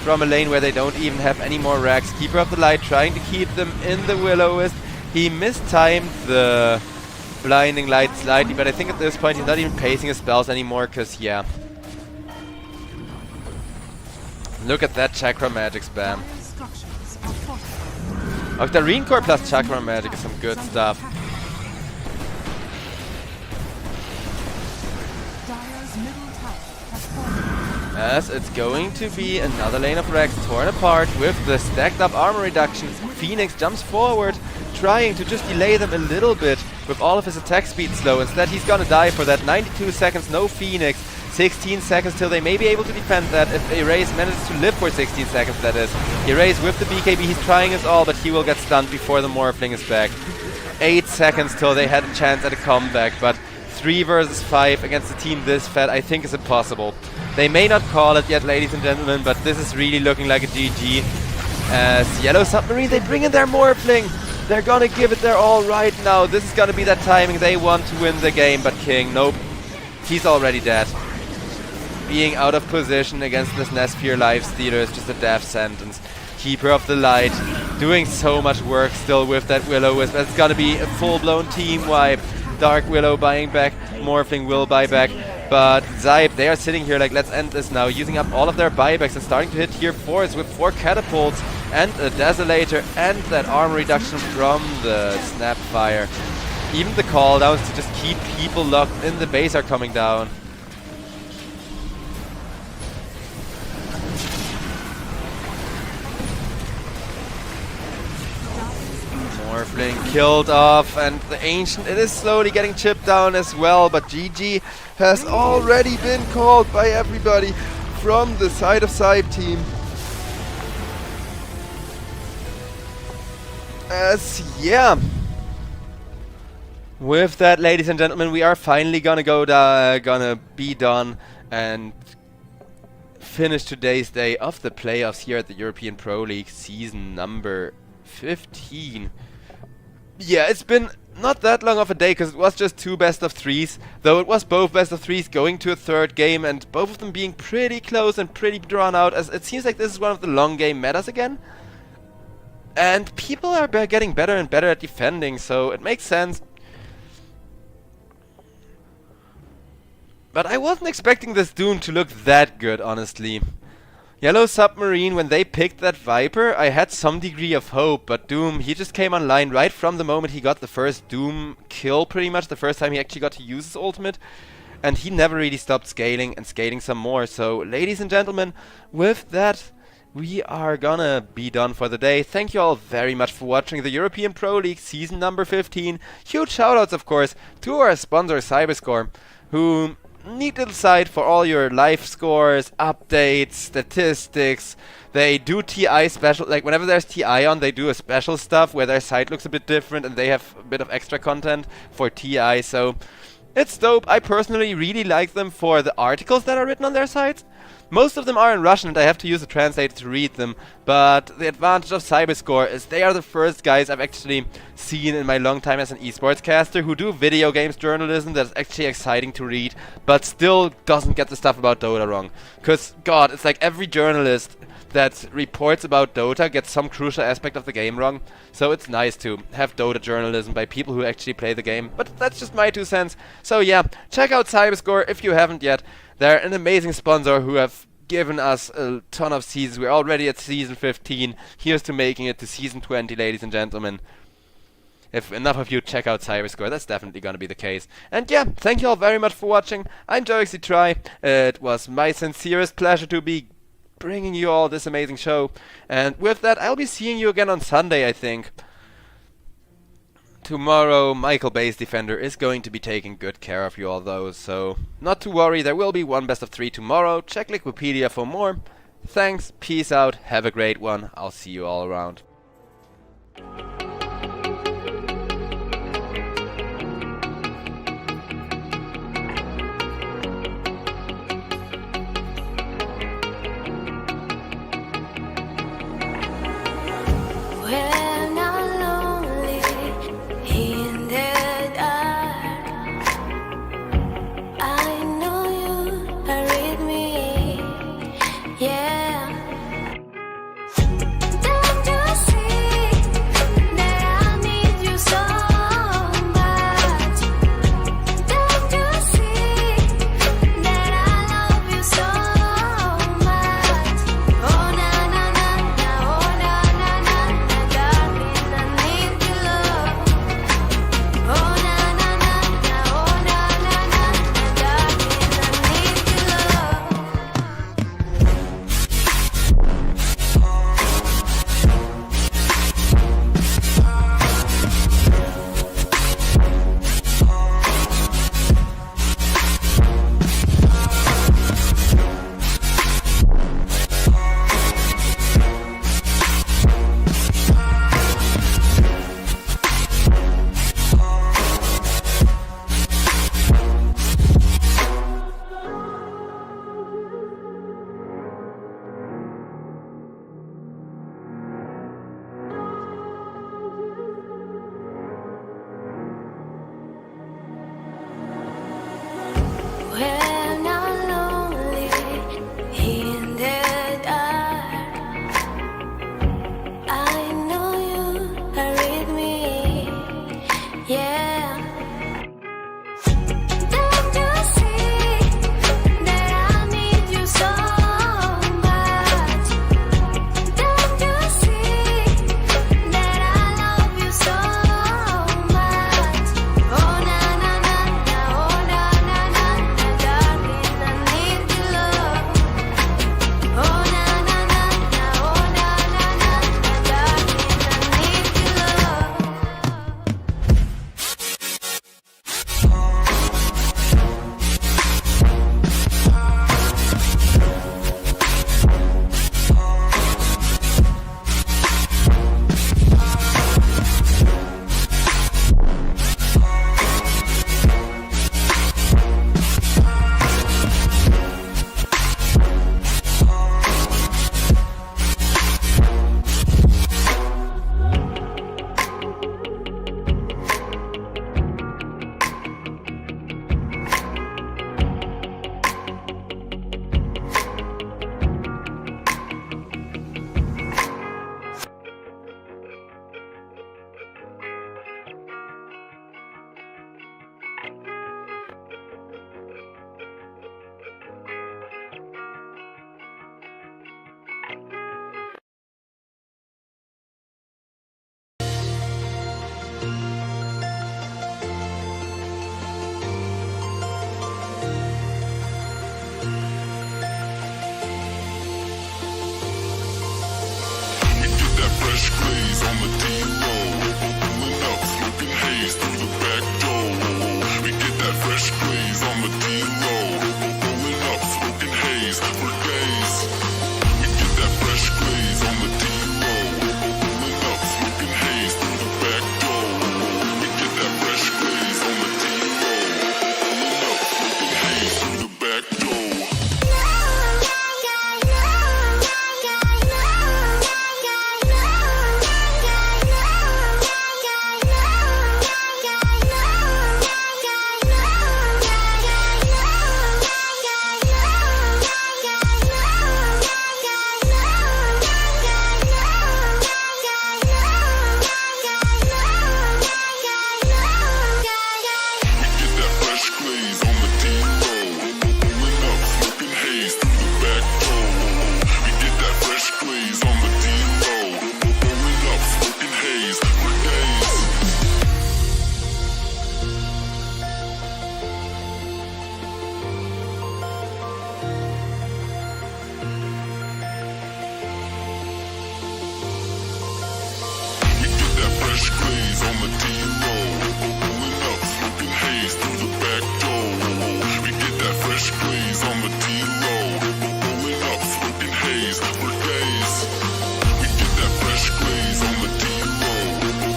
from a lane where they don't even have any more racks. Keeper of the Light trying to keep them in the Will-O-Wisp. He mistimed the Blinding Light slightly, but I think at this point he's not even pacing his spells anymore, because yeah. Look at that Chakra Magic spam. Structures are fortified. Octarine Core plus Chakra Magic is some good stuff. Dire's middle tower has fallen. As it's going to be another lane of racks torn apart with the stacked up armor reduction. Phoenix jumps forward, trying to just delay them a little bit with all of his attack speed slow. Instead he's gonna die for that. 92 seconds, no Phoenix. 16 seconds till they may be able to defend that, if Erase manages to live for 16 seconds that is. Erase with the BKB, he's trying his all, but he will get stunned before the Morphling is back. 8 seconds till they had a chance at a comeback, but 3 versus 5 against a team this fat I think is impossible. They may not call it yet, ladies and gentlemen, but this is really looking like a GG. As Yellow Submarine, they bring in their Morphling. They're gonna give it their all right now. This is gonna be that timing they want to win the game, but King, nope. He's already dead. Being out of position against this Nesphere Lifestealer is just a death sentence. Keeper of the Light doing so much work still with that Will-O-Wisp. It's gonna be a full-blown team wipe. Dark Willow buying back, Morphling will buy back. But SIBE, they are sitting here like, let's end this now, using up all of their buybacks and starting to hit tier 4s with 4 catapults and a Desolator and that armor reduction from the Snapfire. Even the cooldowns to just keep people locked in the base are coming down. Morphling killed off, and the Ancient, it is slowly getting chipped down as well, but GG has already been called by everybody from the side of SIBE team. As, yeah. With that, ladies and gentlemen, we are finally gonna be done and finish today's day of the playoffs here at the European Pro League season number 15. Yeah, it's been not that long of a day because it was just 2 best of 3s, though it was both best of 3s going to a 3rd game and both of them being pretty close and pretty drawn out, as it seems like this is one of the long game metas again. And people are getting better and better at defending, so it makes sense. But I wasn't expecting this Doom to look that good, honestly. Yellow Submarine, when they picked that Viper, I had some degree of hope, but Doom, he just came online right from the moment he got the first Doom kill, pretty much, the first time he actually got to use his ultimate, and he never really stopped scaling and scaling some more. So, ladies and gentlemen, with that, we are gonna be done for the day. Thank you all very much for watching the European Pro League season number 15. Huge shoutouts, of course, to our sponsor Cyberscore, who neat little site for all your live scores, updates, statistics. They do TI special, like whenever there's TI on, they do a special stuff where their site looks a bit different and they have a bit of extra content for TI, so it's dope. I personally really like them for the articles that are written on their sites. Most of them are in Russian and I have to use a translator to read them, but the advantage of SIBE is they are the first guys I've actually seen in my long time as an esports caster who do video games journalism that's actually exciting to read, but still doesn't get the stuff about Dota wrong. Cause god, it's like every journalist that reports about Dota gets some crucial aspect of the game wrong, so it's nice to have Dota journalism by people who actually play the game, but that's just my 2 cents. So yeah, check out SIBE if you haven't yet. They're an amazing sponsor who have given us a ton of seasons. We're already at season 15. Here's to making it to season 20, ladies and gentlemen. If enough of you check out SIBE, that's definitely gonna be the case. And yeah, thank you all very much for watching. I'm JoeXDTry. It was my sincerest pleasure to be bringing you all this amazing show. And with that, I'll be seeing you again on Sunday, I think. Tomorrow, Michael Base Defender is going to be taking good care of you all though, so not to worry, there will be one best of 3 tomorrow. Check Wikipedia for more. Thanks, peace out, have a great one, I'll see you all around. When I'm lonely in the dark, I know you are with me, yeah. Don't you see that I need you so much? Don't you see that I love you so much? Oh na na na na, oh na na na na, darling, I need your love. Oh na na na na, oh na na na na, darling, I need your love. When I'm lonely in the dark, I know you are with me, yeah. Don't you see that I need you so much? Don't you see that I love you so much? Oh na na na na, oh na na na na, darling, I need your love. Oh na na na na, oh na na na na, darling, I need your love. We get that fresh glaze on the D-roll. Pulling up, smoking haze through the back door. We get that fresh glaze on the D-roll. Pulling up, smoking haze for days. We get that fresh glaze on the D-roll. Pulling up, smoking haze through the back door. We get that fresh glaze on the D-roll. Pulling up, smoking haze through the back door. glaze on the D-roll. Pulling up, smoking haze through the back door. We get that fresh glaze on the D-roll. Pulling up, smoking haze for days. We get that fresh glaze on the D-roll.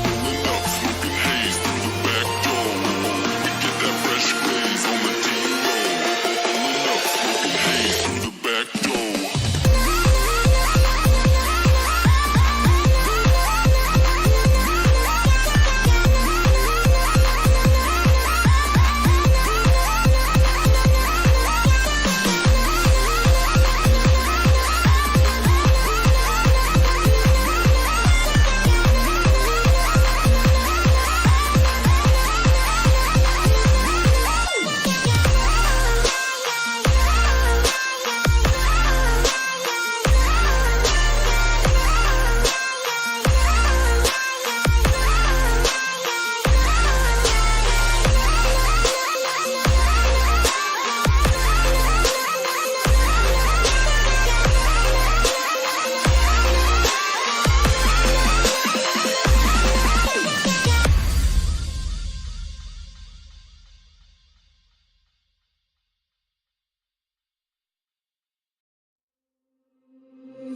Pulling up, smoking haze through the back door. We get that fresh glaze on the D-roll. Pulling up, smoking haze through the back door.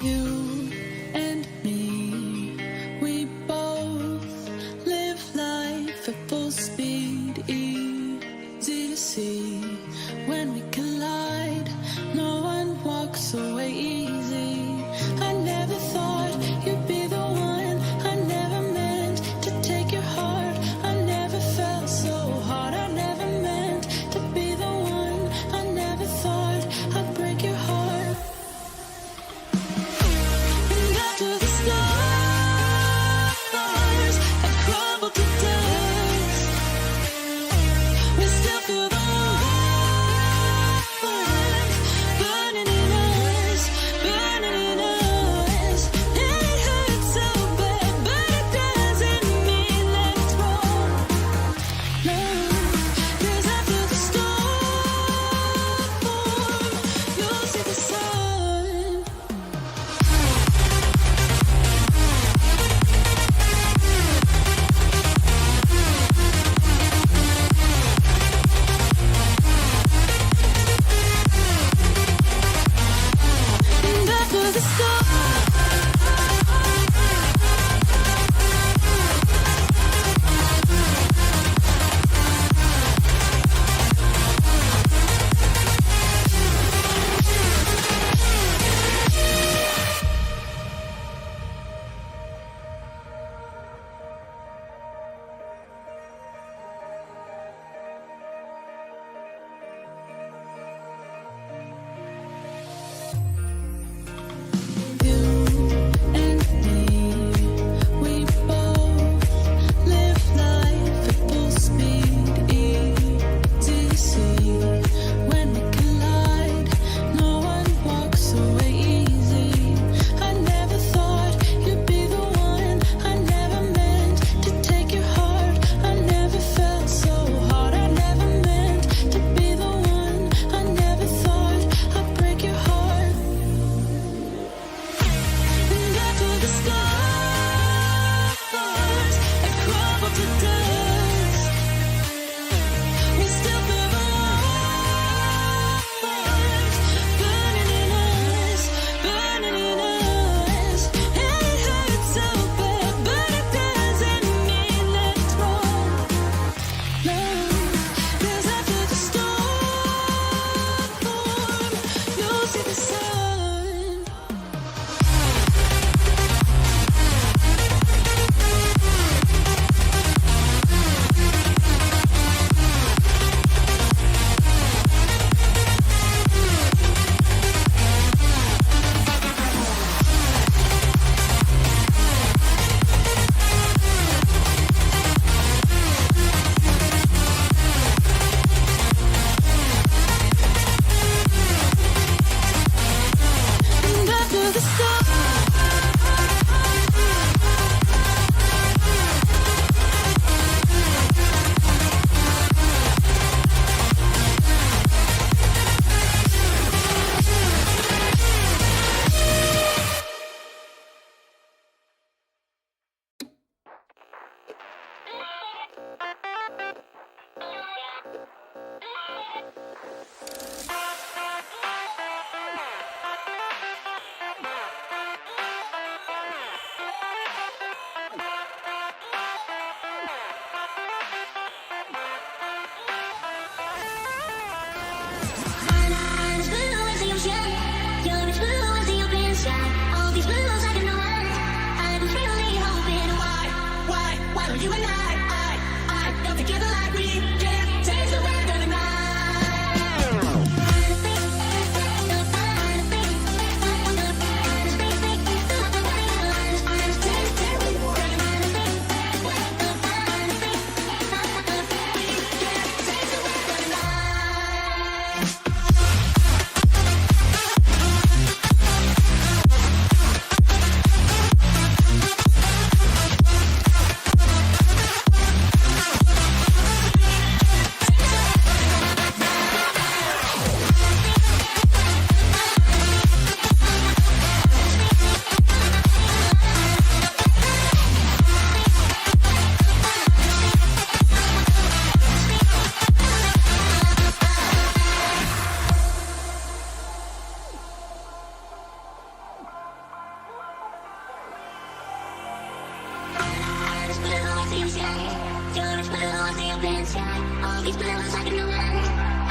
You and me, we both live life at full speed. Easy to see when we collide. No one walks away easy. I never thought you'd be the one. I never meant to take your heart. I never felt so hard. I never meant to be the one. I never thought I'd break your heart. And after the stars have crumbled to dust, we still feel the warmth burning in us, burning in us. And it hurts so bad, but it doesn't mean that it's wrong. No, 'cause after the storm, you'll see the sun. And after the storm, you and me, we both live life at full speed. Easy to see when we collide. No one walks away easy. I never thought you'd be the one. I never meant to take your heart. I never felt so hard. I never meant to be the one. I never thought I'd break your heart. And after the stars have crumbled to dust, we still feel the warmth burning in us, burning in us. And it hurts so bad, but it doesn't mean that it's wrong. No, 'cause after the storm, you'll see the sun. You're as blue as the open sky. All these blues I can run.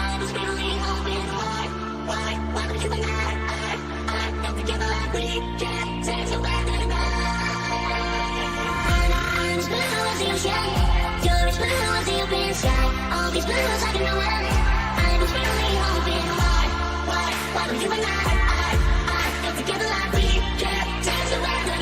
I was really hoping hard. Why would you be mad? I don't together like we can. Take the way that I'm as blue as the ocean. You're as blue as the open sky. All these blues I can run. I was really hoping hard. Why would you be mad? I don't together like we can. Take the way that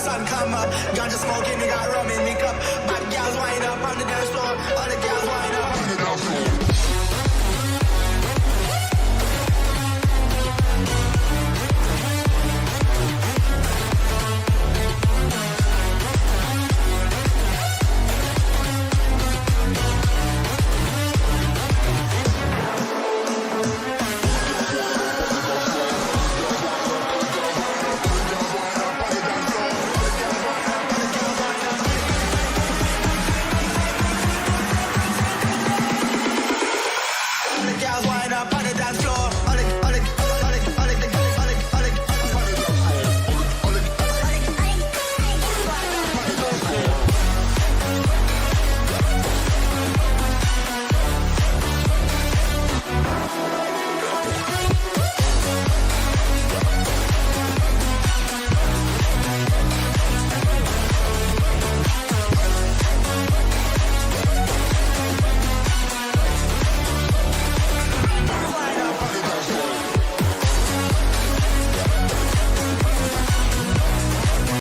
I'm Ganja smoking, we got rum in